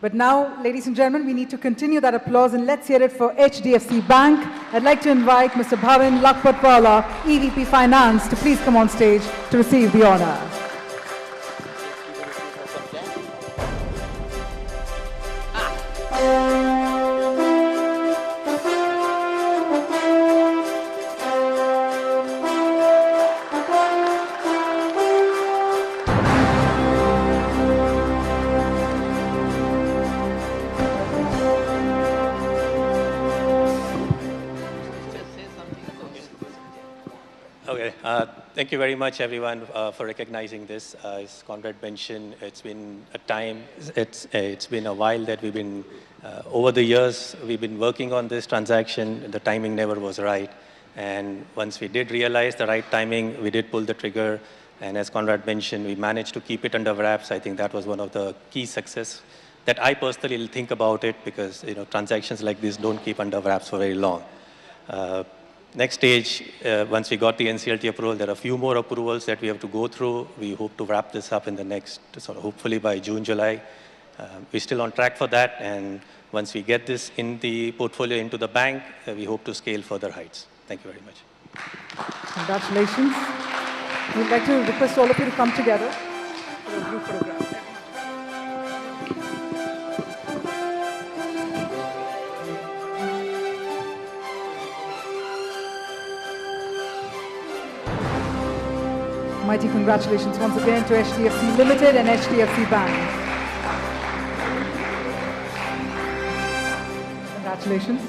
But now, ladies and gentlemen, we need to continue that applause, and let's hear it for HDFC Bank. I'd like to invite Mr. Bhavin Lakpatwala, EVP Finance, to please come on stage to receive the honor. Okay, thank you very much, everyone, for recognizing this. As Conrad mentioned, it's been a time, it's been a while that we've been, over the years, we've been working on this transaction. The timing never was right. And once we did realize the right timing, we did pull the trigger. And as Conrad mentioned, we managed to keep it under wraps. I think that was one of the key success that I personally think about it, because transactions like this don't keep under wraps for very long. Next stage, once we got the NCLT approval, there are a few more approvals that we have to go through. We hope to wrap this up in the next, hopefully by June, July. We're still on track for that. And once we get this in the portfolio into the bank, we hope to scale further heights. Thank you very much. Congratulations. We'd like to request all of you to come together for a group photograph. Mighty congratulations once again to HDFC Limited and HDFC Bank. Congratulations.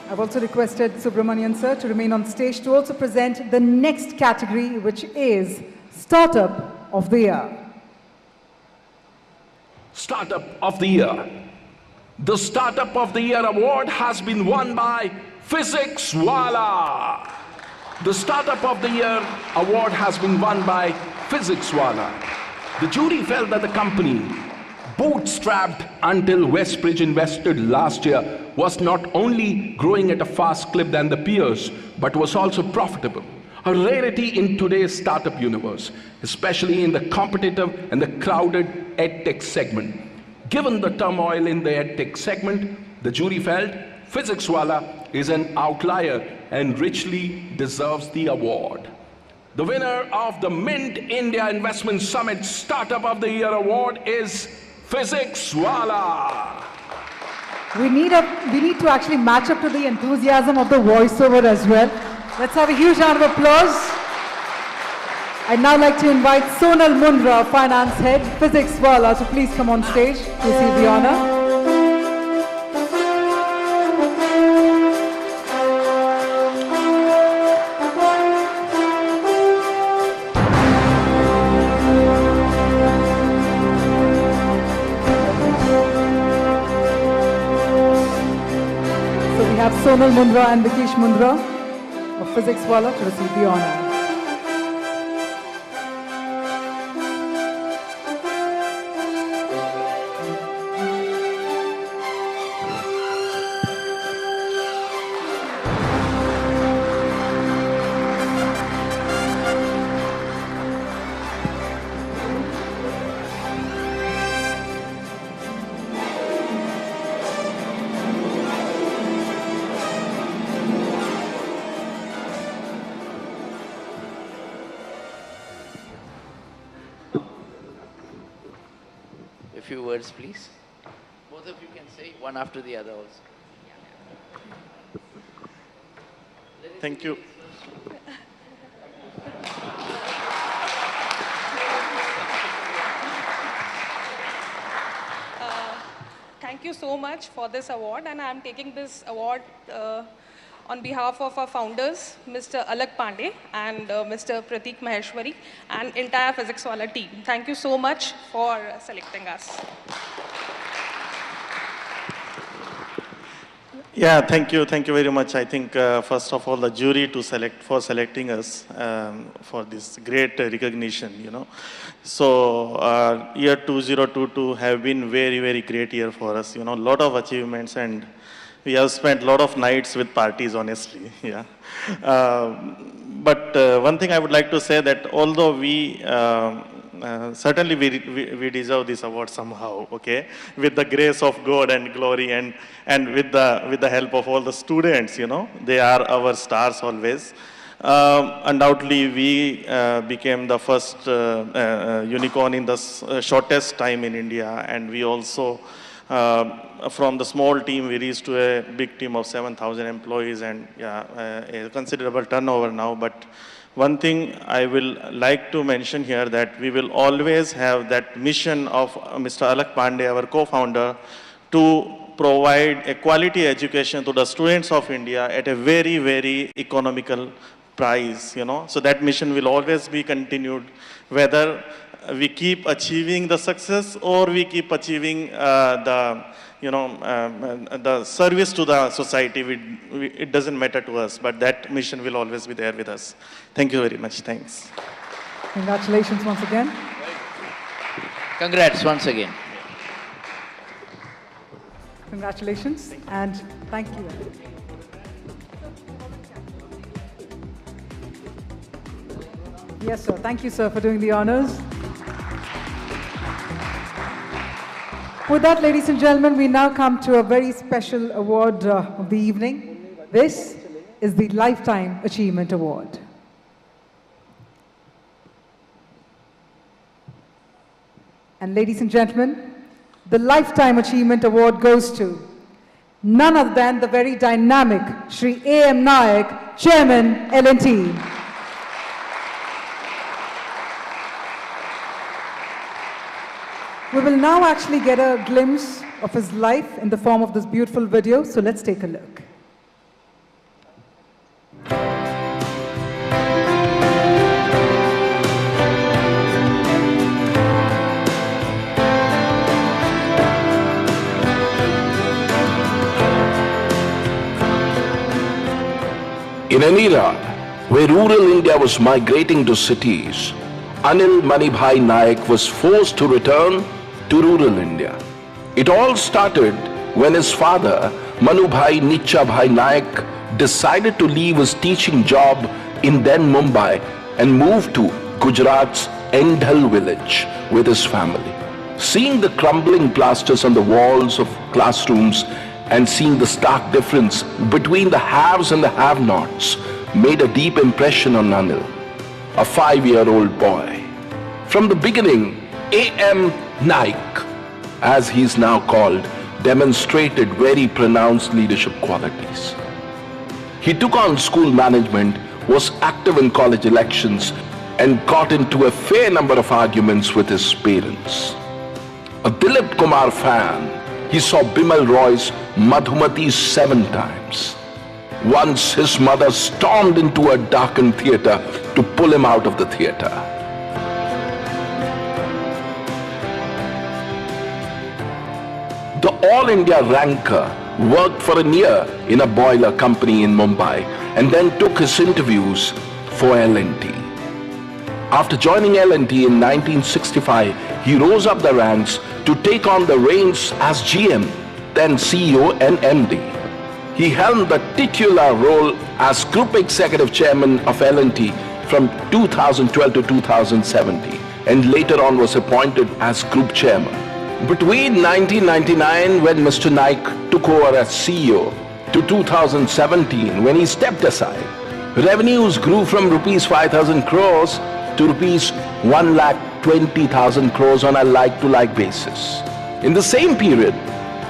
I've also requested Subramanian sir to remain on stage to also present the next category, which is Startup of the Year. Startup of the Year. The Startup of the Year award has been won by Physics Wala. The Startup of the Year award has been won by Physics Wala. The jury felt that the company, bootstrapped until Westbridge invested last year, was not only growing at a fast clip than the peers, but was also profitable. A rarity in today's startup universe, especially in the competitive and the crowded edtech segment. Given the turmoil in the edtech segment, the jury felt Physics Wala is an outlier and richly deserves the award. The winner of the Mint India Investment Summit Startup of the Year award is Physics Wala. We need to actually match up to the enthusiasm of the voiceover as well. Let's have a huge round of applause. I'd now like to invite Sonal Mundra, Finance Head, Physics Wala, to please come on stage to receive the honor. Sonal Mundra and Vikesh Mundra of Physics Wala to receive the honor. Few words, please. Both of you can say one after the other also. Thank you. Thank you so much for this award, and I'm taking this award on behalf of our founders, Mr. Alak Pandey and Mr. Pratik Maheshwari, and entire Physics Wala team. Thank you so much for selecting us. Yeah, thank you very much. I think first of all, the jury for selecting us for this great recognition. So year 2022 have been very great year for us. A lot of achievements, and we have spent a lot of nights with parties, honestly. Yeah. But one thing I would like to say that although we certainly we deserve this award somehow, okay, with the grace of God and glory, and with the help of all the students, they are our stars always. Undoubtedly, we became the first unicorn in the shortest time in India, and we also from the small team, we reached to a big team of 7,000 employees, and a considerable turnover now. But one thing I will like to mention here, that we will always have that mission of Mr. Alak Pandey, our co-founder, to provide a quality education to the students of India at a very, very economical price, you know. So that mission will always be continued, whether we keep achieving the success or we keep achieving the service to the society. It doesn't matter to us, but that mission will always be there with us. Thank you very much. Thanks. Congratulations once again. Congrats once again. Congratulations and thank you. Yes, sir. Thank you, sir, for doing the honors. With that, ladies and gentlemen, we now come to a very special award of the evening. This is the Lifetime Achievement Award. And ladies and gentlemen, the Lifetime Achievement Award goes to none other than the very dynamic Shri A.M. Nayak, Chairman, L&T. We will now actually get a glimpse of his life in the form of this beautiful video, so let's take a look. In an era where rural India was migrating to cities, Anil Manibhai Nayak was forced to return to rural India. It all started when his father, Manubhai Nichabhai Nayak, decided to leave his teaching job in then Mumbai and move to Gujarat's Endhal village with his family. Seeing the crumbling plasters on the walls of classrooms and seeing the stark difference between the haves and the have-nots made a deep impression on Anil, a 5-year-old boy. From the beginning, A.M. Nayak, as he is now called, demonstrated very pronounced leadership qualities. He took on school management, was active in college elections, and got into a fair number of arguments with his parents. A Dilip Kumar fan, he saw Bimal Roy's Madhumati 7 times. Once his mother stormed into a darkened theatre to pull him out of the theatre. The All India ranker worked for a year in a boiler company in Mumbai and then took his interviews for L&T. After joining L&T in 1965, he rose up the ranks to take on the reins as GM, then CEO and MD. He held the titular role as Group Executive Chairman of L&T from 2012 to 2017 and later on was appointed as Group Chairman. Between 1999, when Mr. Nayak took over as CEO, to 2017, when he stepped aside, revenues grew from rupees 5,000 crores to rupees 1,20,000 crores on a like-to-like basis. In the same period,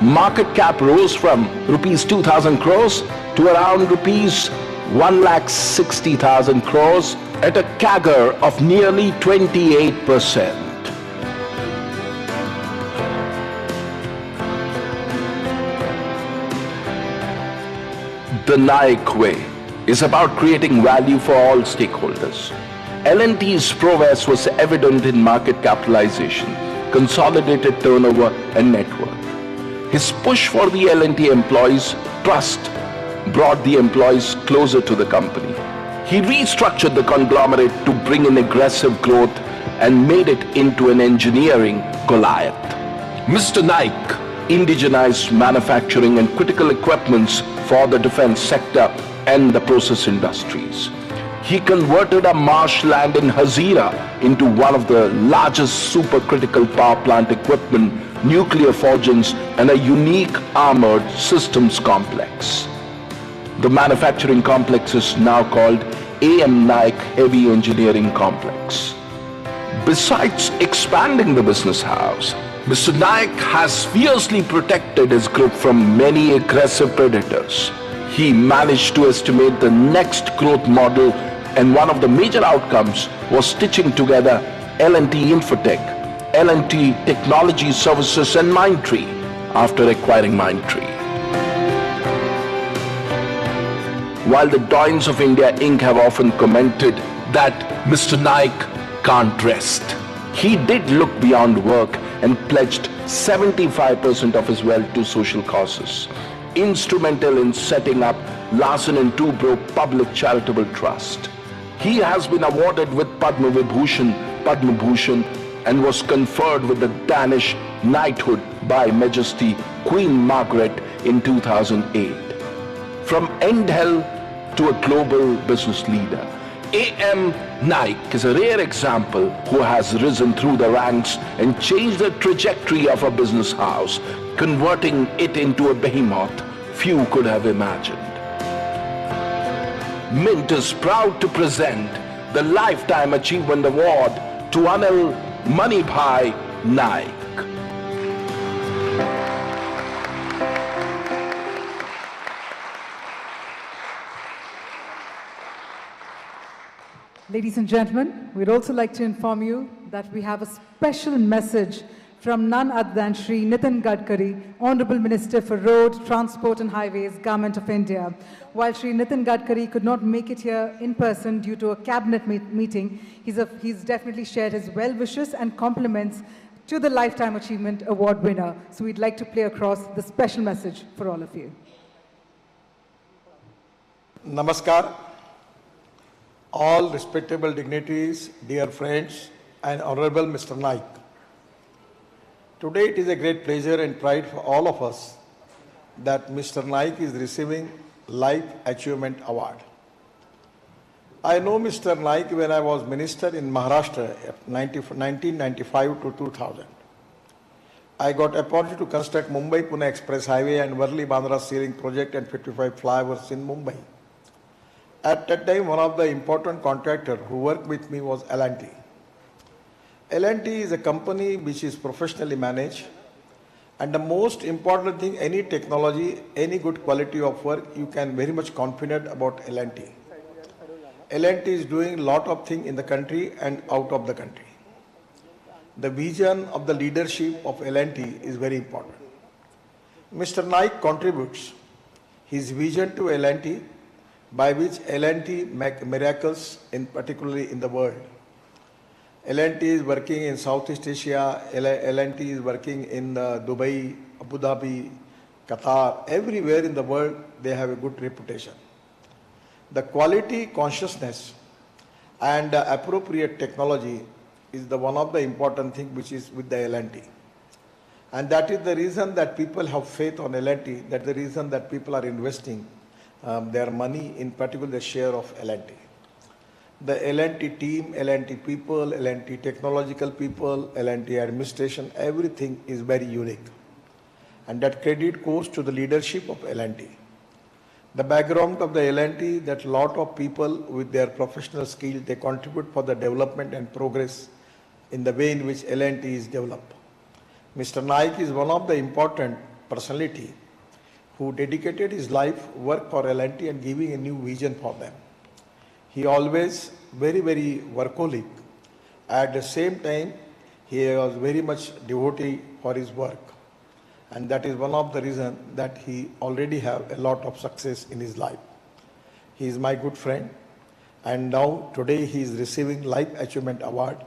market cap rose from rupees 2,000 crores to around rupees 1,60,000 crores at a CAGR of nearly 28%. The Nayak way is about creating value for all stakeholders. L&T's prowess was evident in market capitalization, consolidated turnover and net worth. His push for the L&T employees' trust brought the employees closer to the company. He restructured the conglomerate to bring in aggressive growth and made it into an engineering Goliath. Mr. Nayak indigenized manufacturing and critical equipments for the defense sector and the process industries. He converted a marshland in Hazira into one of the largest supercritical power plant equipment, nuclear forgings, and a unique armored systems complex. The manufacturing complex is now called A.M. Nayak Heavy Engineering Complex. Besides expanding the business house, Mr. Nayak has fiercely protected his group from many aggressive predators. He managed to estimate the next growth model, and one of the major outcomes was stitching together L&T Infotech, L&T Technology Services and Mindtree after acquiring Mindtree. While the Doyens of India Inc. have often commented that Mr. Naik can't rest, he did look beyond work and pledged 75% of his wealth to social causes, instrumental in setting up Larsen & Toubro Public Charitable Trust. He has been awarded with Padma Vibhushan, Padma Bhushan, and was conferred with the Danish knighthood by Majesty Queen Margaret in 2008. From end hell to a global business leader, A.M. Naik is a rare example who has risen through the ranks and changed the trajectory of a business house, converting it into a behemoth few could have imagined. Mint is proud to present the Lifetime Achievement Award to Anil Manibhai Naik. Ladies and gentlemen, we'd also like to inform you that we have a special message from none other than Shri Nitin Gadkari, Honorable Minister for Road, Transport and Highways, Government of India. While Shri Nitin Gadkari could not make it here in person due to a cabinet meeting, he's definitely shared his well wishes and compliments to the Lifetime Achievement Award winner. So we'd like to play across the special message for all of you. Namaskar. All respectable dignitaries, dear friends, and Honorable Mr. Naik. Today it is a great pleasure and pride for all of us that Mr. Naik is receiving Life Achievement Award. I know Mr. Naik when I was minister in Maharashtra 1995 to 2000. I got appointed to construct Mumbai-Pune Express Highway and Worli-Bandra Ceiling Project and 55 flyovers in Mumbai. At that time, one of the important contractors who worked with me was L&T. L&T is a company which is professionally managed, and the most important thing, any technology, any good quality of work, you can very much confident about L&T. L&T is doing a lot of things in the country and out of the country. The vision of the leadership of L&T is very important. Mr. Naik contributes his vision to L&T, by which L&T make miracles, particularly in the world. L&T is working in Southeast Asia, L&T is working in Dubai, Abu Dhabi, Qatar, everywhere in the world they have a good reputation. The quality consciousness and appropriate technology is the one of the important things which is with the L&T. And that is the reason that people have faith on L&T, that's the reason that people are investing their money, in particular the share of L&T. The L&T team, L&T people, L&T technological people, L&T administration, everything is very unique. And that credit goes to the leadership of L&T. The background of the L&T, that lot of people with their professional skill, they contribute for the development and progress in the way in which L&T is developed. Mr. Naik is one of the important personality who dedicated his life, work for L&T and giving a new vision for them. He always very, very workaholic. At the same time, he was very much devotee for his work. And that is one of the reasons that he already have a lot of success in his life. He is my good friend. And now, today, he is receiving Life Achievement Award.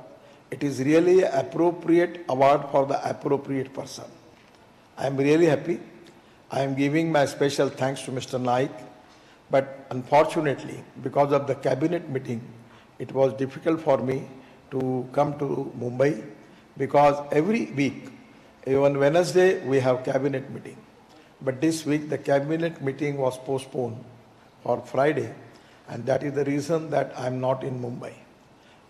It is really an appropriate award for the appropriate person. I am really happy. I am giving my special thanks to Mr. Naik, but unfortunately, because of the cabinet meeting, it was difficult for me to come to Mumbai, because every week, even Wednesday, we have cabinet meeting. But this week, the cabinet meeting was postponed for Friday, and that is the reason that I am not in Mumbai.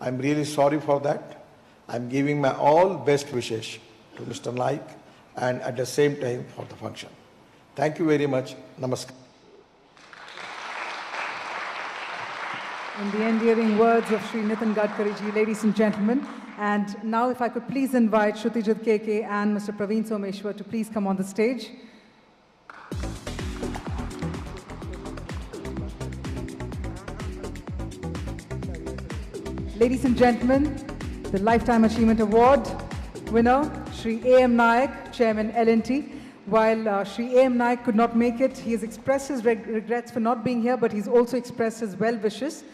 I am really sorry for that. I am giving my all best wishes to Mr. Naik, and at the same time for the function. Thank you very much. Namaskar. In the endearing words of Shri Nitin Gadkari ji, ladies and gentlemen, and now if I could please invite Shrutijit KK and Mr. Praveen Someshwar to please come on the stage. Ladies and gentlemen, the Lifetime Achievement Award winner, Shri A.M. Naik, Chairman L&T, while Shri A.M. Naik could not make it, he has expressed his regrets for not being here, but he's also expressed his well wishes.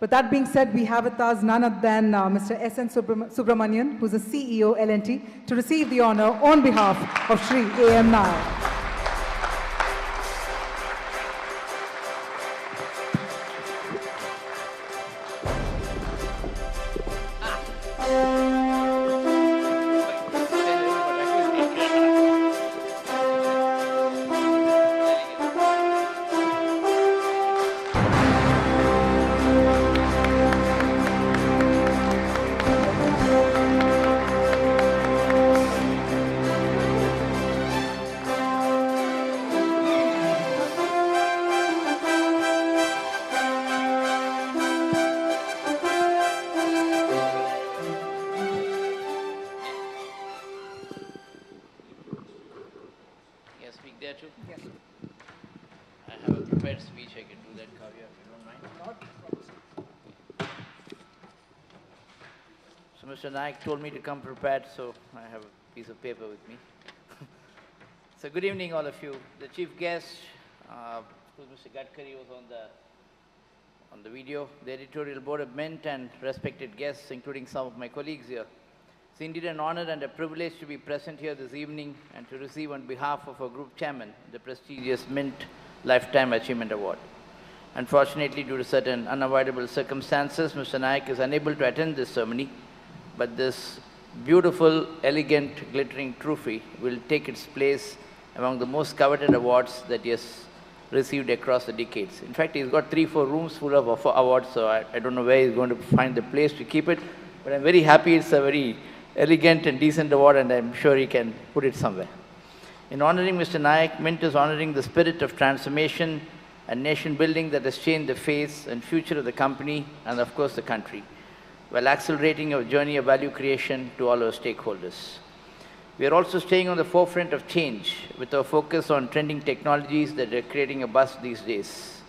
But that being said, we have with us none other than Mr. S.N. Subramanian, who's the CEO, L&T, to receive the honor on behalf of Shri A.M. Naik. Mr. Naik told me to come prepared, so I have a piece of paper with me. So good evening, all of you. The chief guest, Mr. Gadkari, was on the video. The editorial board of Mint and respected guests, including some of my colleagues here. It's indeed an honor and a privilege to be present here this evening and to receive on behalf of our group chairman the prestigious Mint Lifetime Achievement Award. Unfortunately, due to certain unavoidable circumstances, Mr. Naik is unable to attend this ceremony. But this beautiful, elegant, glittering trophy will take its place among the most coveted awards that he has received across the decades. In fact, he's got 3-4 rooms full of awards, so I don't know where he's going to find the place to keep it. But I'm very happy it's a very elegant and decent award, and I'm sure he can put it somewhere. In honoring Mr. Naik, Mint is honoring the spirit of transformation and nation building that has changed the face and future of the company and, of course, the country, while accelerating our journey of value creation to all our stakeholders. We are also staying on the forefront of change with our focus on trending technologies that are creating a buzz these days.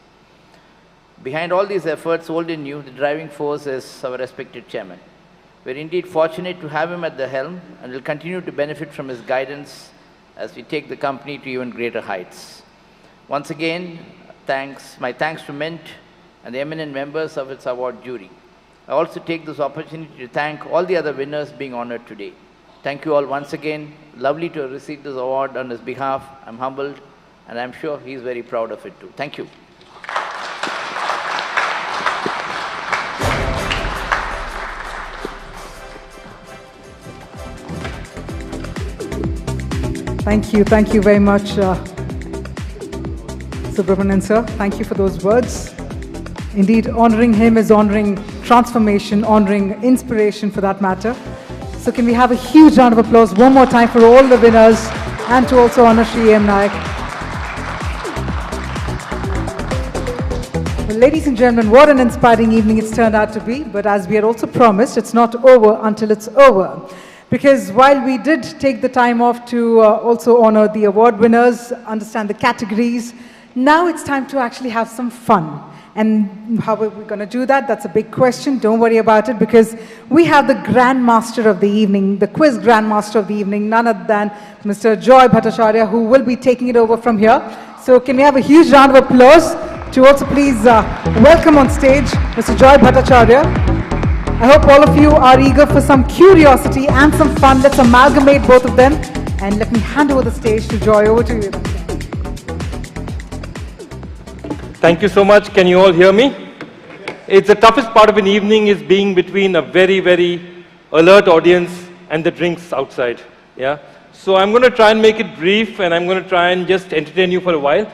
Behind all these efforts, old and new, the driving force is our respected chairman. We are indeed fortunate to have him at the helm and will continue to benefit from his guidance as we take the company to even greater heights. Once again, my thanks to Mint and the eminent members of its award jury. I also take this opportunity to thank all the other winners being honored today. Thank you all once again. Lovely to receive this award on his behalf. I'm humbled, and I'm sure he's very proud of it too. Thank you. Thank you very much, Subramanian sir. Thank you for those words. Indeed, honoring him is honoring transformation, honoring inspiration for that matter. So can we have a huge round of applause one more time for all the winners and to also honor Shri A.M. Naik. Well, ladies and gentlemen, what an inspiring evening it's turned out to be. But as we had also promised, it's not over until it's over. Because while we did take the time off to also honor the award winners, understand the categories, now it's time to actually have some fun. And how are we going to do that? That's a big question. Don't worry about it, because we have the Grand Master of the evening, the quiz Grand Master of the evening, none other than Mr. Joy Bhattacharya, who will be taking it over from here. So can we have a huge round of applause to also please welcome on stage Mr. Joy Bhattacharya. I hope all of you are eager for some curiosity and some fun. Let's amalgamate both of them. And let me hand over the stage to Joy. Over to you. Thank you so much. Can you all hear me? It's the toughest part of an evening is being between a very, very alert audience and the drinks outside. Yeah. So I'm going to try and make it brief, and I'm going to try and just entertain you for a while.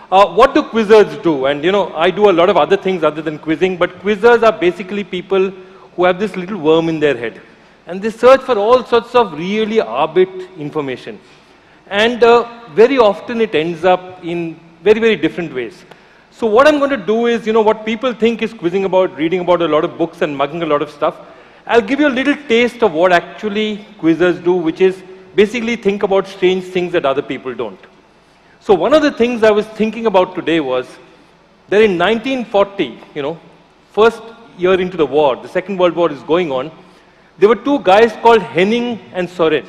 What do quizzers do? And you know, I do a lot of other things other than quizzing, but quizzers are basically people who have this little worm in their head. And they search for all sorts of really arbit information. And very often it ends up in very, very different ways. So what I'm going to do is, you know, what people think is quizzing about, reading about a lot of books and mugging a lot of stuff. I'll give you a little taste of what actually quizzers do, which is basically think about strange things that other people don't. So one of the things I was thinking about today was that in 1940, you know, first year into the war, the Second World War is going on, there were two guys called Henning and Soren.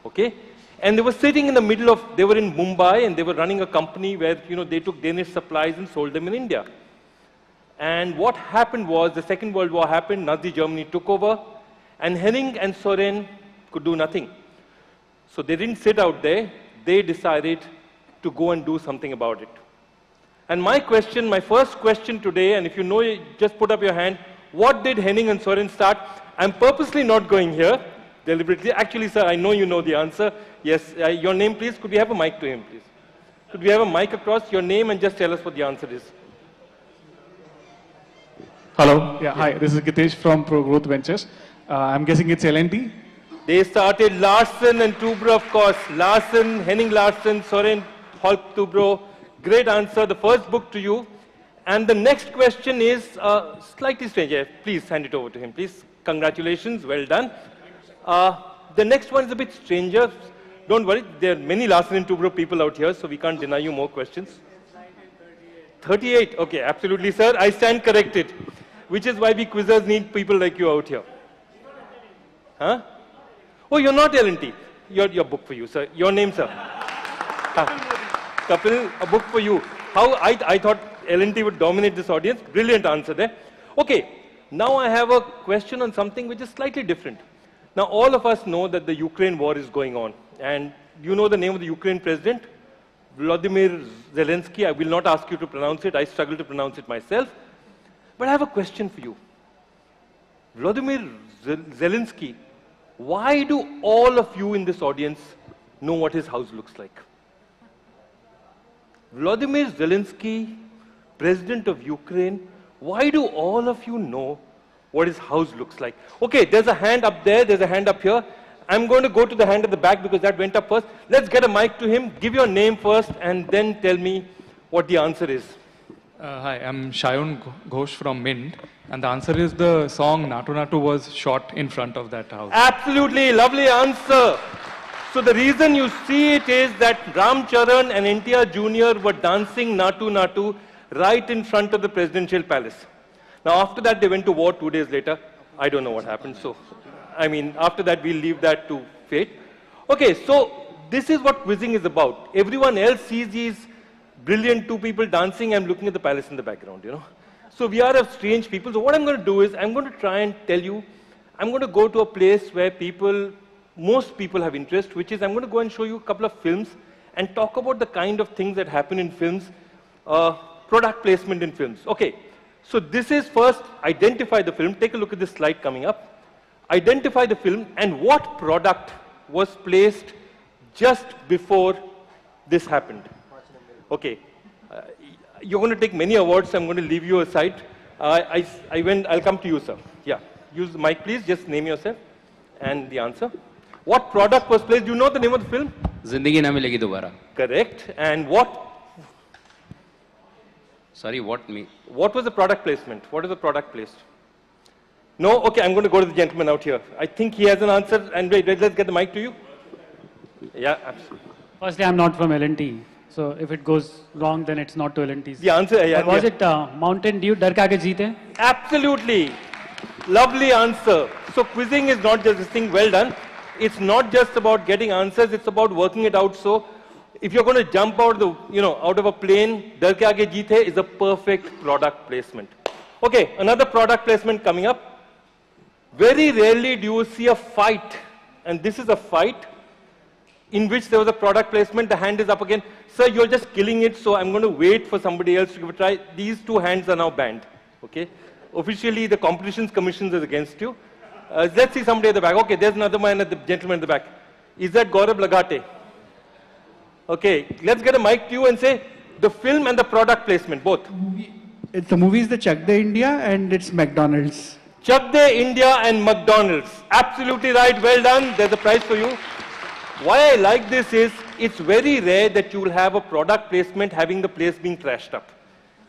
Okay? And they were sitting in the middle of, they were in Mumbai and they were running a company where, they took Danish supplies and sold them in India. And what happened was, the Second World War happened, Nazi Germany took over, and Henning and Soren could do nothing. So they didn't sit out there, they decided to go and do something about it. And my question, my first question today, and if you know, just put up your hand, what did Henning and Soren start? I'm purposely not going here, deliberately. Actually, sir, I know you know the answer. Yes, your name, please. Could we have a mic to him, please? Could we have a mic across your name and just tell us what the answer is? Hello. Yeah, hi. This is Gitesh from Pro Growth Ventures. I'm guessing it's L&T. They started Larsen and Tubro, of course. Larsen, Henning Larsen, Soren Holk Tubro. Great answer. The first book to you. And the next question is slightly strange. Please hand it over to him, please. Congratulations. Well done. The next one is a bit stranger. Don't worry. There are many Larsen and Tubro people out here, so we can't deny you more questions. 38. Okay, absolutely, sir. I stand corrected. Which is why we quizzers need people like you out here. Huh? Oh, you're not L&T. Your book for you, sir. Your name, sir. Kapil, a book for you. How I thought L&T would dominate this audience. Brilliant answer there. Okay, now I have a question on something which is slightly different. Now, all of us know that the Ukraine war is going on. And you know the name of the Ukraine president? Vladimir Zelensky. I will not ask you to pronounce it. I struggle to pronounce it myself. But I have a question for you. Vladimir Zelensky, why do all of you in this audience know what his house looks like? Vladimir Zelensky, president of Ukraine, why do all of you know what his house looks like? Okay, there's a hand up there, there's a hand up here. I'm going to go to the hand at the back because that went up first. Let's get a mic to him. Give your name first and then tell me what the answer is. Hi, I'm Shayun Ghosh from Mint. And the answer is the song Natu Natu was shot in front of that house. Absolutely, lovely answer. So the reason you see it is that Ram Charan and NTR Jr. were dancing Natu Natu right in front of the presidential palace. Now after that they went to war 2 days later. I don't know what happened. So, I mean, after that we'll leave that to fate. Okay, so this is what quizzing is about. Everyone else sees these brilliant two people dancing. I'm looking at the palace in the background, So we are a strange people. So what I'm going to do is I'm going to try and tell you, I'm going to go to a place where most people have interest, which is I'm going to go and show you a couple of films and talk about the kind of things that happen in films, product placement in films. Okay, so this is first identify the film. Take a look at this slide coming up. Identify the film and what product was placed just before this happened. Okay. You're going to take many awards, so I'm going to leave you aside. I'll come to you, sir. Yeah. Use the mic, please. Just name yourself and the answer. What product was placed? Do you know the name of the film? Zindagi Na Milegi Dobara. Correct. And what? Sorry, what me? What was the product placement? What is the product placed? No? Okay, I'm going to go to the gentleman out here. I think he has an answer. And wait, let's get the mic to you. Yeah, absolutely. Firstly, I'm not from L&T. So if it goes wrong, then it's not to L&T's. The answer, yeah. Was it Mountain Dew, Dar Ke Aage Jeete? Absolutely. Lovely answer. So quizzing is not just this thing, well done. It's not just about getting answers, it's about working it out. So if you're going to jump out of a plane, Dar Ke Aage Jeete is a perfect product placement. Okay, another product placement coming up. Very rarely do you see a fight, and this is a fight in which there was a product placement. The hand is up again. Sir, you're just killing it, so I'm going to wait for somebody else to give a try. These two hands are now banned. Okay? Officially, the Competitions Commission is against you. Let's see somebody at the back. Okay, there's another man, the gentleman at the back. Is that Gaurav Lagate? Okay, let's get a mic to you and say the film and the product placement, both. The movie is the Chak De India and it's McDonald's. Chak De India and McDonald's. Absolutely right. Well done. There's a prize for you. Why I like this is, it's very rare that you will have a product placement having the place being trashed up.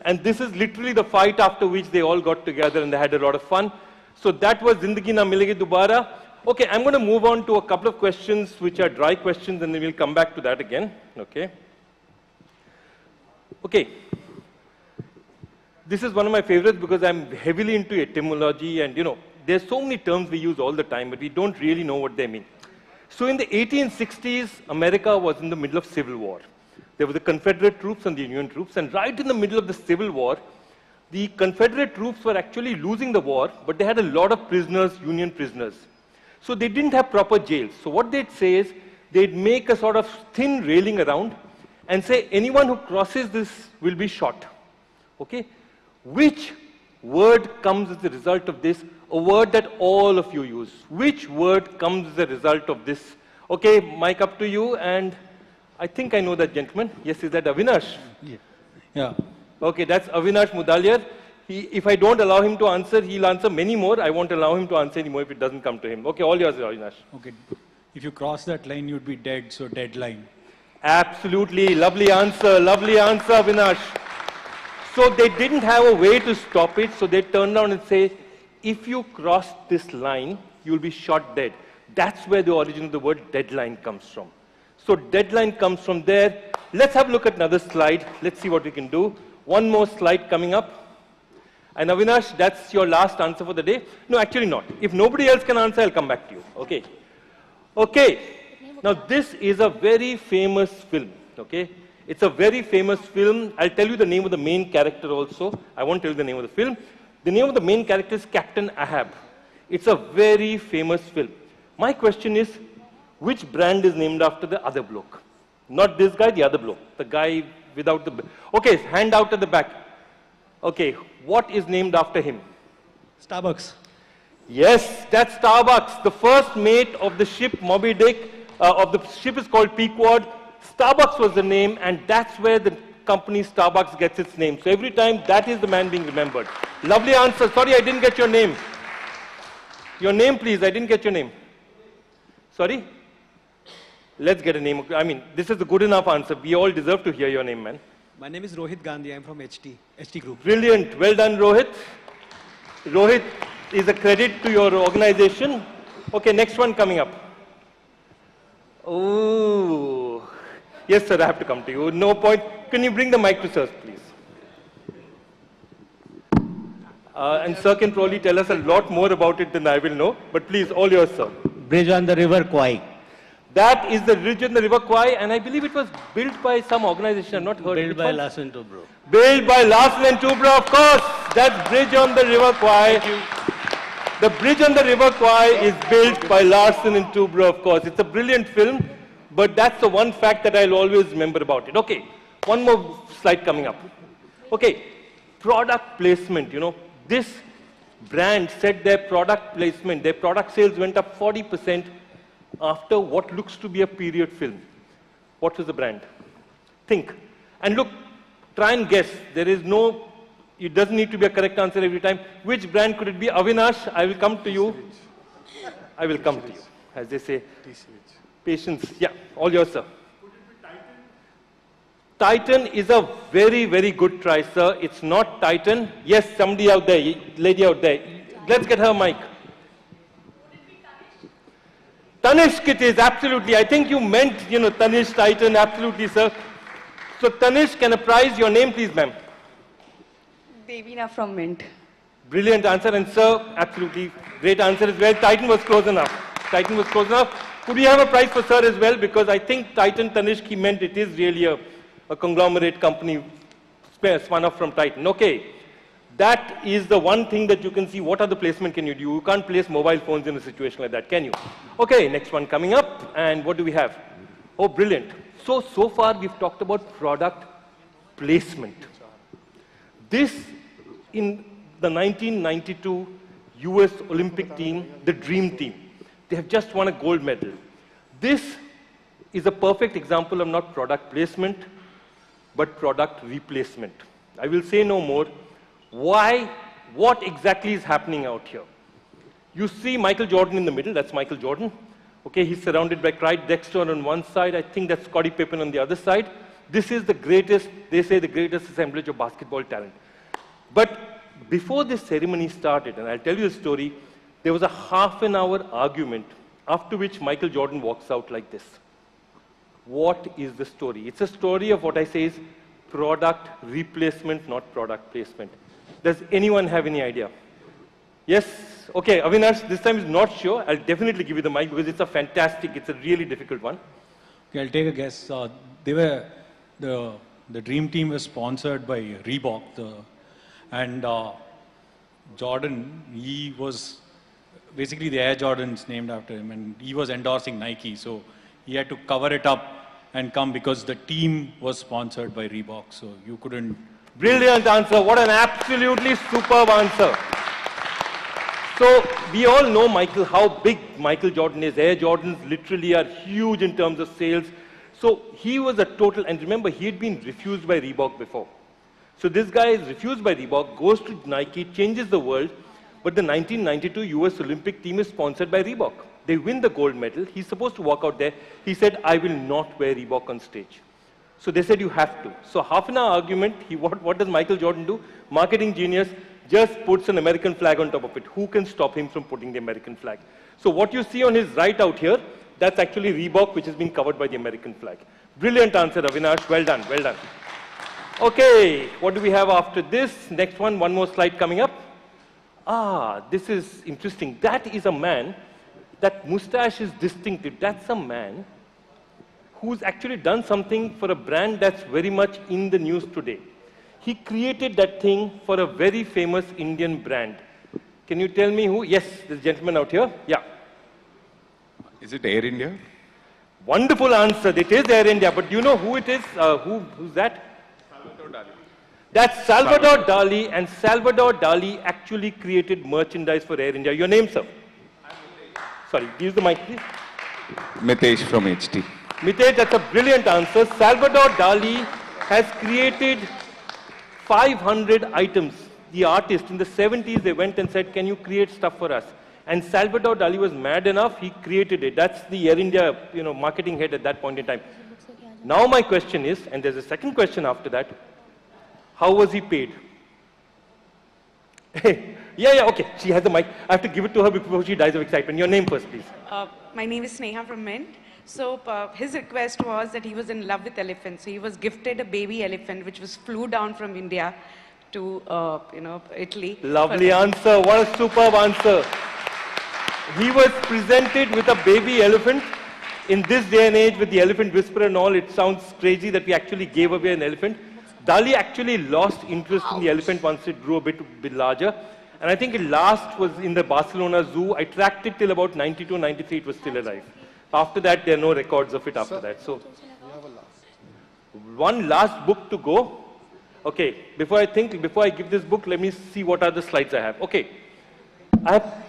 And this is literally the fight after which they all got together and they had a lot of fun. So that was Zindagi Na Milegi Dobara. Okay, I'm going to move on to a couple of questions which are dry questions and then we'll come back to that again. Okay. Okay. This is one of my favorites because I'm heavily into etymology and there's so many terms we use all the time but we don't really know what they mean. So in the 1860s, America was in the middle of civil war. There were the Confederate troops and the Union troops, and right in the middle of the civil war, the Confederate troops were actually losing the war, but they had a lot of prisoners, Union prisoners. So they didn't have proper jails. So what they'd say is, they'd make a sort of thin railing around and say, anyone who crosses this will be shot. Okay? Which word comes as a result of this? A word that all of you use. Which word comes as a result of this? Okay, mic up to you, and I think I know that gentleman. Yes, is that Avinash? Yeah. Okay, that's Avinash Mudaliar. If I don't allow him to answer, he'll answer many more. I won't allow him to answer anymore if it doesn't come to him. Okay, all yours, Avinash. Okay. If you cross that line, you'd be dead, so deadline. Absolutely. Lovely answer, Avinash. So they didn't have a way to stop it, so they turned around and say, if you cross this line, you'll be shot dead. That's where the origin of the word deadline comes from. So deadline comes from there. Let's have a look at another slide. Let's see what we can do. One more slide coming up. And Avinash, that's your last answer for the day? No, actually not. If nobody else can answer, I'll come back to you. Okay. Okay. Now this is a very famous film. Okay. It's a very famous film. I'll tell you the name of the main character also. I won't tell you the name of the film. The name of the main character is Captain Ahab. It's a very famous film. My question is, which brand is named after the other bloke? Not this guy, the other bloke. The guy without the... Okay, hand out at the back. Okay, what is named after him? Starbucks. Yes, that's Starbucks. The first mate of the ship Moby Dick, of the ship is called Pequod. Starbucks was the name, and that's where the company Starbucks gets its name. So every time, that is the man being remembered. Lovely answer. Sorry, I didn't get your name. Your name, please. I didn't get your name. Sorry? Let's get a name. I mean, this is a good enough answer. We all deserve to hear your name, man. My name is Rohit Gandhi. I'm from HT Group. Brilliant. Well done, Rohit. Rohit is a credit to your organization. Okay, next one coming up. Oh. Yes, sir, I have to come to you. No point. Can you bring the mic to sir, please? And sir can probably tell us a lot more about it than I will know. But please, all yours, sir. Bridge on the River Kwai. That is the bridge on the River Kwai, and I believe it was built by some organization. I've not heard Built by Larsen & Toubro. Built by Larsen & Toubro, of course. That's Bridge on the River Kwai. The bridge on the River Kwai is built by Larsen & Toubro, of course. It's a brilliant film, but that's the one fact that I'll always remember about it. Okay, one more slide coming up. Okay, product placement, you know. This brand said their product placement, their product sales went up 40% after what looks to be a period film. What was the brand? Think. And look, try and guess. There is no, it doesn't need to be a correct answer every time. Which brand could it be? Avinash, I will come to you. I will come to you. As they say, patience. Yeah, all yours, sir. Titan is a very, very good try, sir. It's not Titan. Yes, somebody out there, lady out there. Let's get her mic. Tanishq it is, absolutely. I think you meant, you know, Tanishq, Titan, absolutely, sir. So Tanishq, can I prize your name, please, ma'am? Devina from Mint. Brilliant answer, and sir, absolutely great answer as well. Titan was close enough. Titan was close enough. Could we have a prize for sir as well? Because I think Titan, Tanishq, he meant it is really a conglomerate company spun off from Titan. Okay. That is the one thing that you can see. What other placement can you do? You can't place mobile phones in a situation like that, can you? Okay, next one coming up. And what do we have? Oh, brilliant. So far we've talked about product placement. This, in the 1992 US Olympic team, the Dream Team, they have just won a gold medal. This is a perfect example of not product placement, but product replacement. I will say no more. Why? What exactly is happening out here? You see Michael Jordan in the middle. That's Michael Jordan. Okay, he's surrounded by Clyde Drexler on one side. I think that's Scottie Pippen on the other side. This is the greatest, they say, the greatest assemblage of basketball talent. But before this ceremony started, and I'll tell you the story, there was a half-an-hour argument, after which Michael Jordan walks out like this. What is the story? It's a story of what I say is product replacement, not product placement. Does anyone have any idea? Yes? Okay, Avinash, this time is not sure. I'll definitely give you the mic because it's a really difficult one. Okay, I'll take a guess. The Dream Team was sponsored by Reebok, and Jordan, he was basically the Air Jordans named after him, and he was endorsing Nike, so he had to cover it up and come because the team was sponsored by Reebok, so you couldn't. Brilliant answer. What an absolutely superb answer. So we all know, Michael, how big Michael Jordan is. Air Jordans literally are huge in terms of sales. So he was a total, and remember, he had been refused by Reebok before. So this guy is refused by Reebok, goes to Nike, changes the world, but the 1992 US Olympic team is sponsored by Reebok. They win the gold medal. He's supposed to walk out there. He said, I will not wear Reebok on stage. So they said, you have to. So half an hour argument, what does Michael Jordan do? Marketing genius, just puts an American flag on top of it. Who can stop him from putting the American flag? So what you see on his right out here, that's actually Reebok, which has been covered by the American flag. Brilliant answer, Avinash. Well done, well done. Okay, what do we have after this? Next one more slide coming up. This is interesting. That is a man, that mustache is distinctive. That's a man who's actually done something for a brand that's very much in the news today. He created that thing for a very famous Indian brand. Can you tell me who? Yes, this gentleman out here. Yeah. Is it Air India? Wonderful answer. It is Air India. But do you know who it is? Who's that? Salvador Dali. That's Salvador Dali, and Salvador Dali actually created merchandise for Air India. Your name, sir? Sorry, use the mic, please. Mitesh from HT. Mitesh, that's a brilliant answer. Salvador Dali has created 500 items. The artist, in the 70s, they went and said, can you create stuff for us? And Salvador Dali was mad enough, he created it. That's the Air India marketing head at that point in time. Now my question is, and there's a second question after that, how was he paid? Yeah, okay, she has the mic. I have to give it to her before she dies of excitement. Your name first, please. My name is Sneha from Mint. So his request was that he was in love with elephants. So he was gifted a baby elephant, which was flew down from India to, Italy. Lovely answer. What a superb answer. He was presented with a baby elephant. In this day and age, with the elephant whisperer and all, it sounds crazy that we actually gave away an elephant. Dali actually lost interest in the elephant once it grew a bit larger. And I think it last was in the Barcelona Zoo. I tracked it till about 92, 93, it was still alive. After that, there are no records of it after that. So, one last book to go. Okay, before I give this book, let me see what are the slides I have. Okay, I have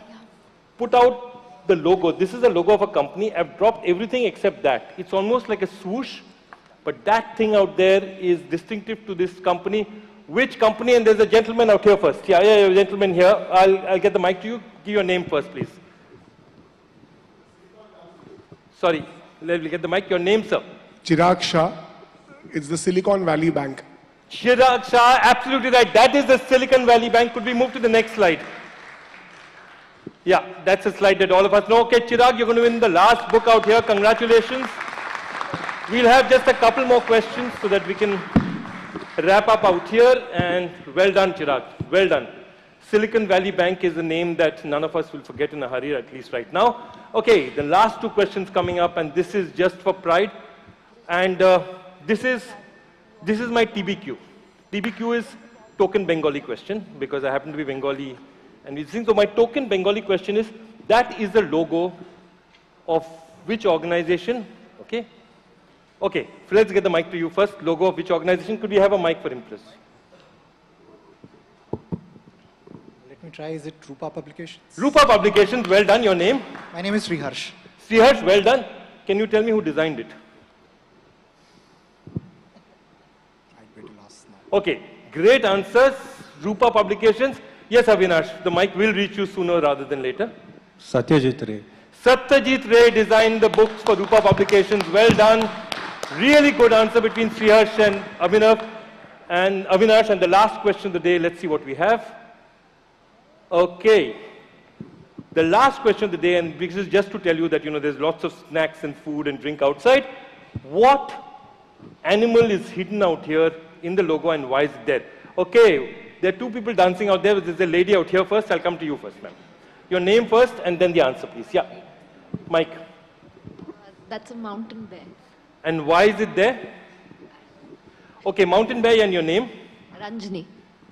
put out the logo. This is the logo of a company. I've dropped everything except that. It's almost like a swoosh, but that thing out there is distinctive to this company. Which company? And there's a gentleman out here first. Yeah, a gentleman here. I'll get the mic to you. Give your name first, please. Sorry, let me get the mic. Your name, sir? Chirag Shah. It's the Silicon Valley Bank. Chirag Shah, absolutely right. That is the Silicon Valley Bank. Could we move to the next slide? Yeah, that's a slide that all of us know. Okay, Chirag, you're going to win the last book out here. Congratulations. We'll have just a couple more questions so that we can wrap up out here. And well done, Chirag. Well done. Silicon Valley Bank is a name that none of us will forget in a hurry, at least right now. Okay, the last two questions coming up, and this is just for pride. And this is my TBQ. TBQ is token Bengali question, because I happen to be Bengali. And so my token Bengali question is, that is the logo of which organization? Okay. Okay, so let's get the mic to you first. Logo of which organization? Could we have a mic for him, please? Let me try. Is it Rupa Publications? Rupa Publications, well done. Your name? My name is Sriharsh. Sriharsh, well done. Can you tell me who designed it? I'd better last now. Okay, great answers. Rupa Publications. Yes, Avinash, the mic will reach you sooner rather than later. Satyajit Ray. Satyajit Ray designed the books for Rupa Publications. Well done. Really good answer between Sriharsh and Avinash. And the last question of the day, let's see what we have. Okay. The last question of the day, and this is just to tell you that, there's lots of snacks and food and drink outside. What animal is hidden out here in the logo and why is it there? Okay. There are two people dancing out there. There's a lady out here first. I'll come to you first, ma'am. Your name first and then the answer, please. Yeah. Mike. That's a mountain bear. And why is it there? Okay, mountain bear and your name? Ranjini.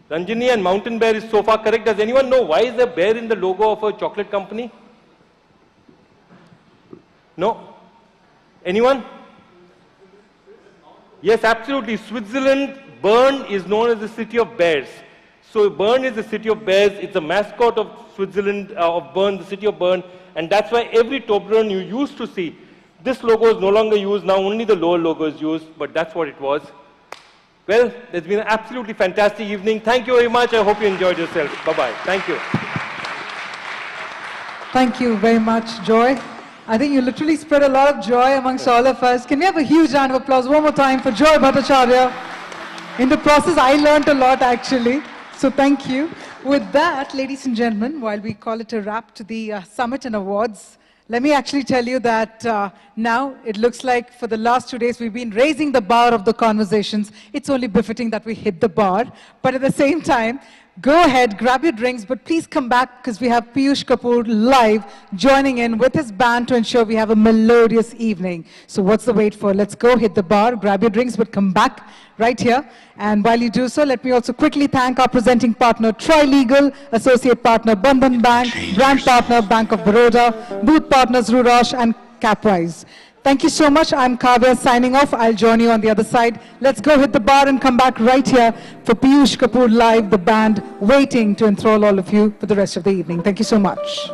Ranjini, and mountain bear is so far correct. Does anyone know why is a bear in the logo of a chocolate company? No? Anyone? Yes, absolutely. Switzerland, Bern is known as the city of bears. So Bern is the city of bears. It's a mascot of Switzerland, of Bern, the city of Bern. And that's why every Toblerone you used to see, this logo is no longer used. Now only the lower logo is used, but that's what it was. Well, it's been an absolutely fantastic evening. Thank you very much. I hope you enjoyed yourself. Bye-bye. Thank you. Thank you very much, Joy. I think you literally spread a lot of joy amongst all of us. Can we have a huge round of applause one more time for Joy Bhattacharya? In the process, I learned a lot, actually. So thank you. With that, ladies and gentlemen, while we call it a wrap to the summit and awards, let me actually tell you that now it looks like for the last 2 days we've been raising the bar of the conversations. It's only befitting that we hit the bar. But at the same time, go ahead, grab your drinks, but please come back because we have Piyush Kapoor live joining in with his band to ensure we have a melodious evening. So what's the wait for? Let's go hit the bar, grab your drinks, but come back right here. And while you do so, let me also quickly thank our presenting partner, Troy Legal, associate partner, Bandhan Bank, brand partner, Bank of Baroda, booth partners, Rurosh and Capwise. Thank you so much. I'm Kavya signing off. I'll join you on the other side. Let's go hit the bar and come back right here for Piyush Kapoor live, the band waiting to enthrall all of you for the rest of the evening. Thank you so much.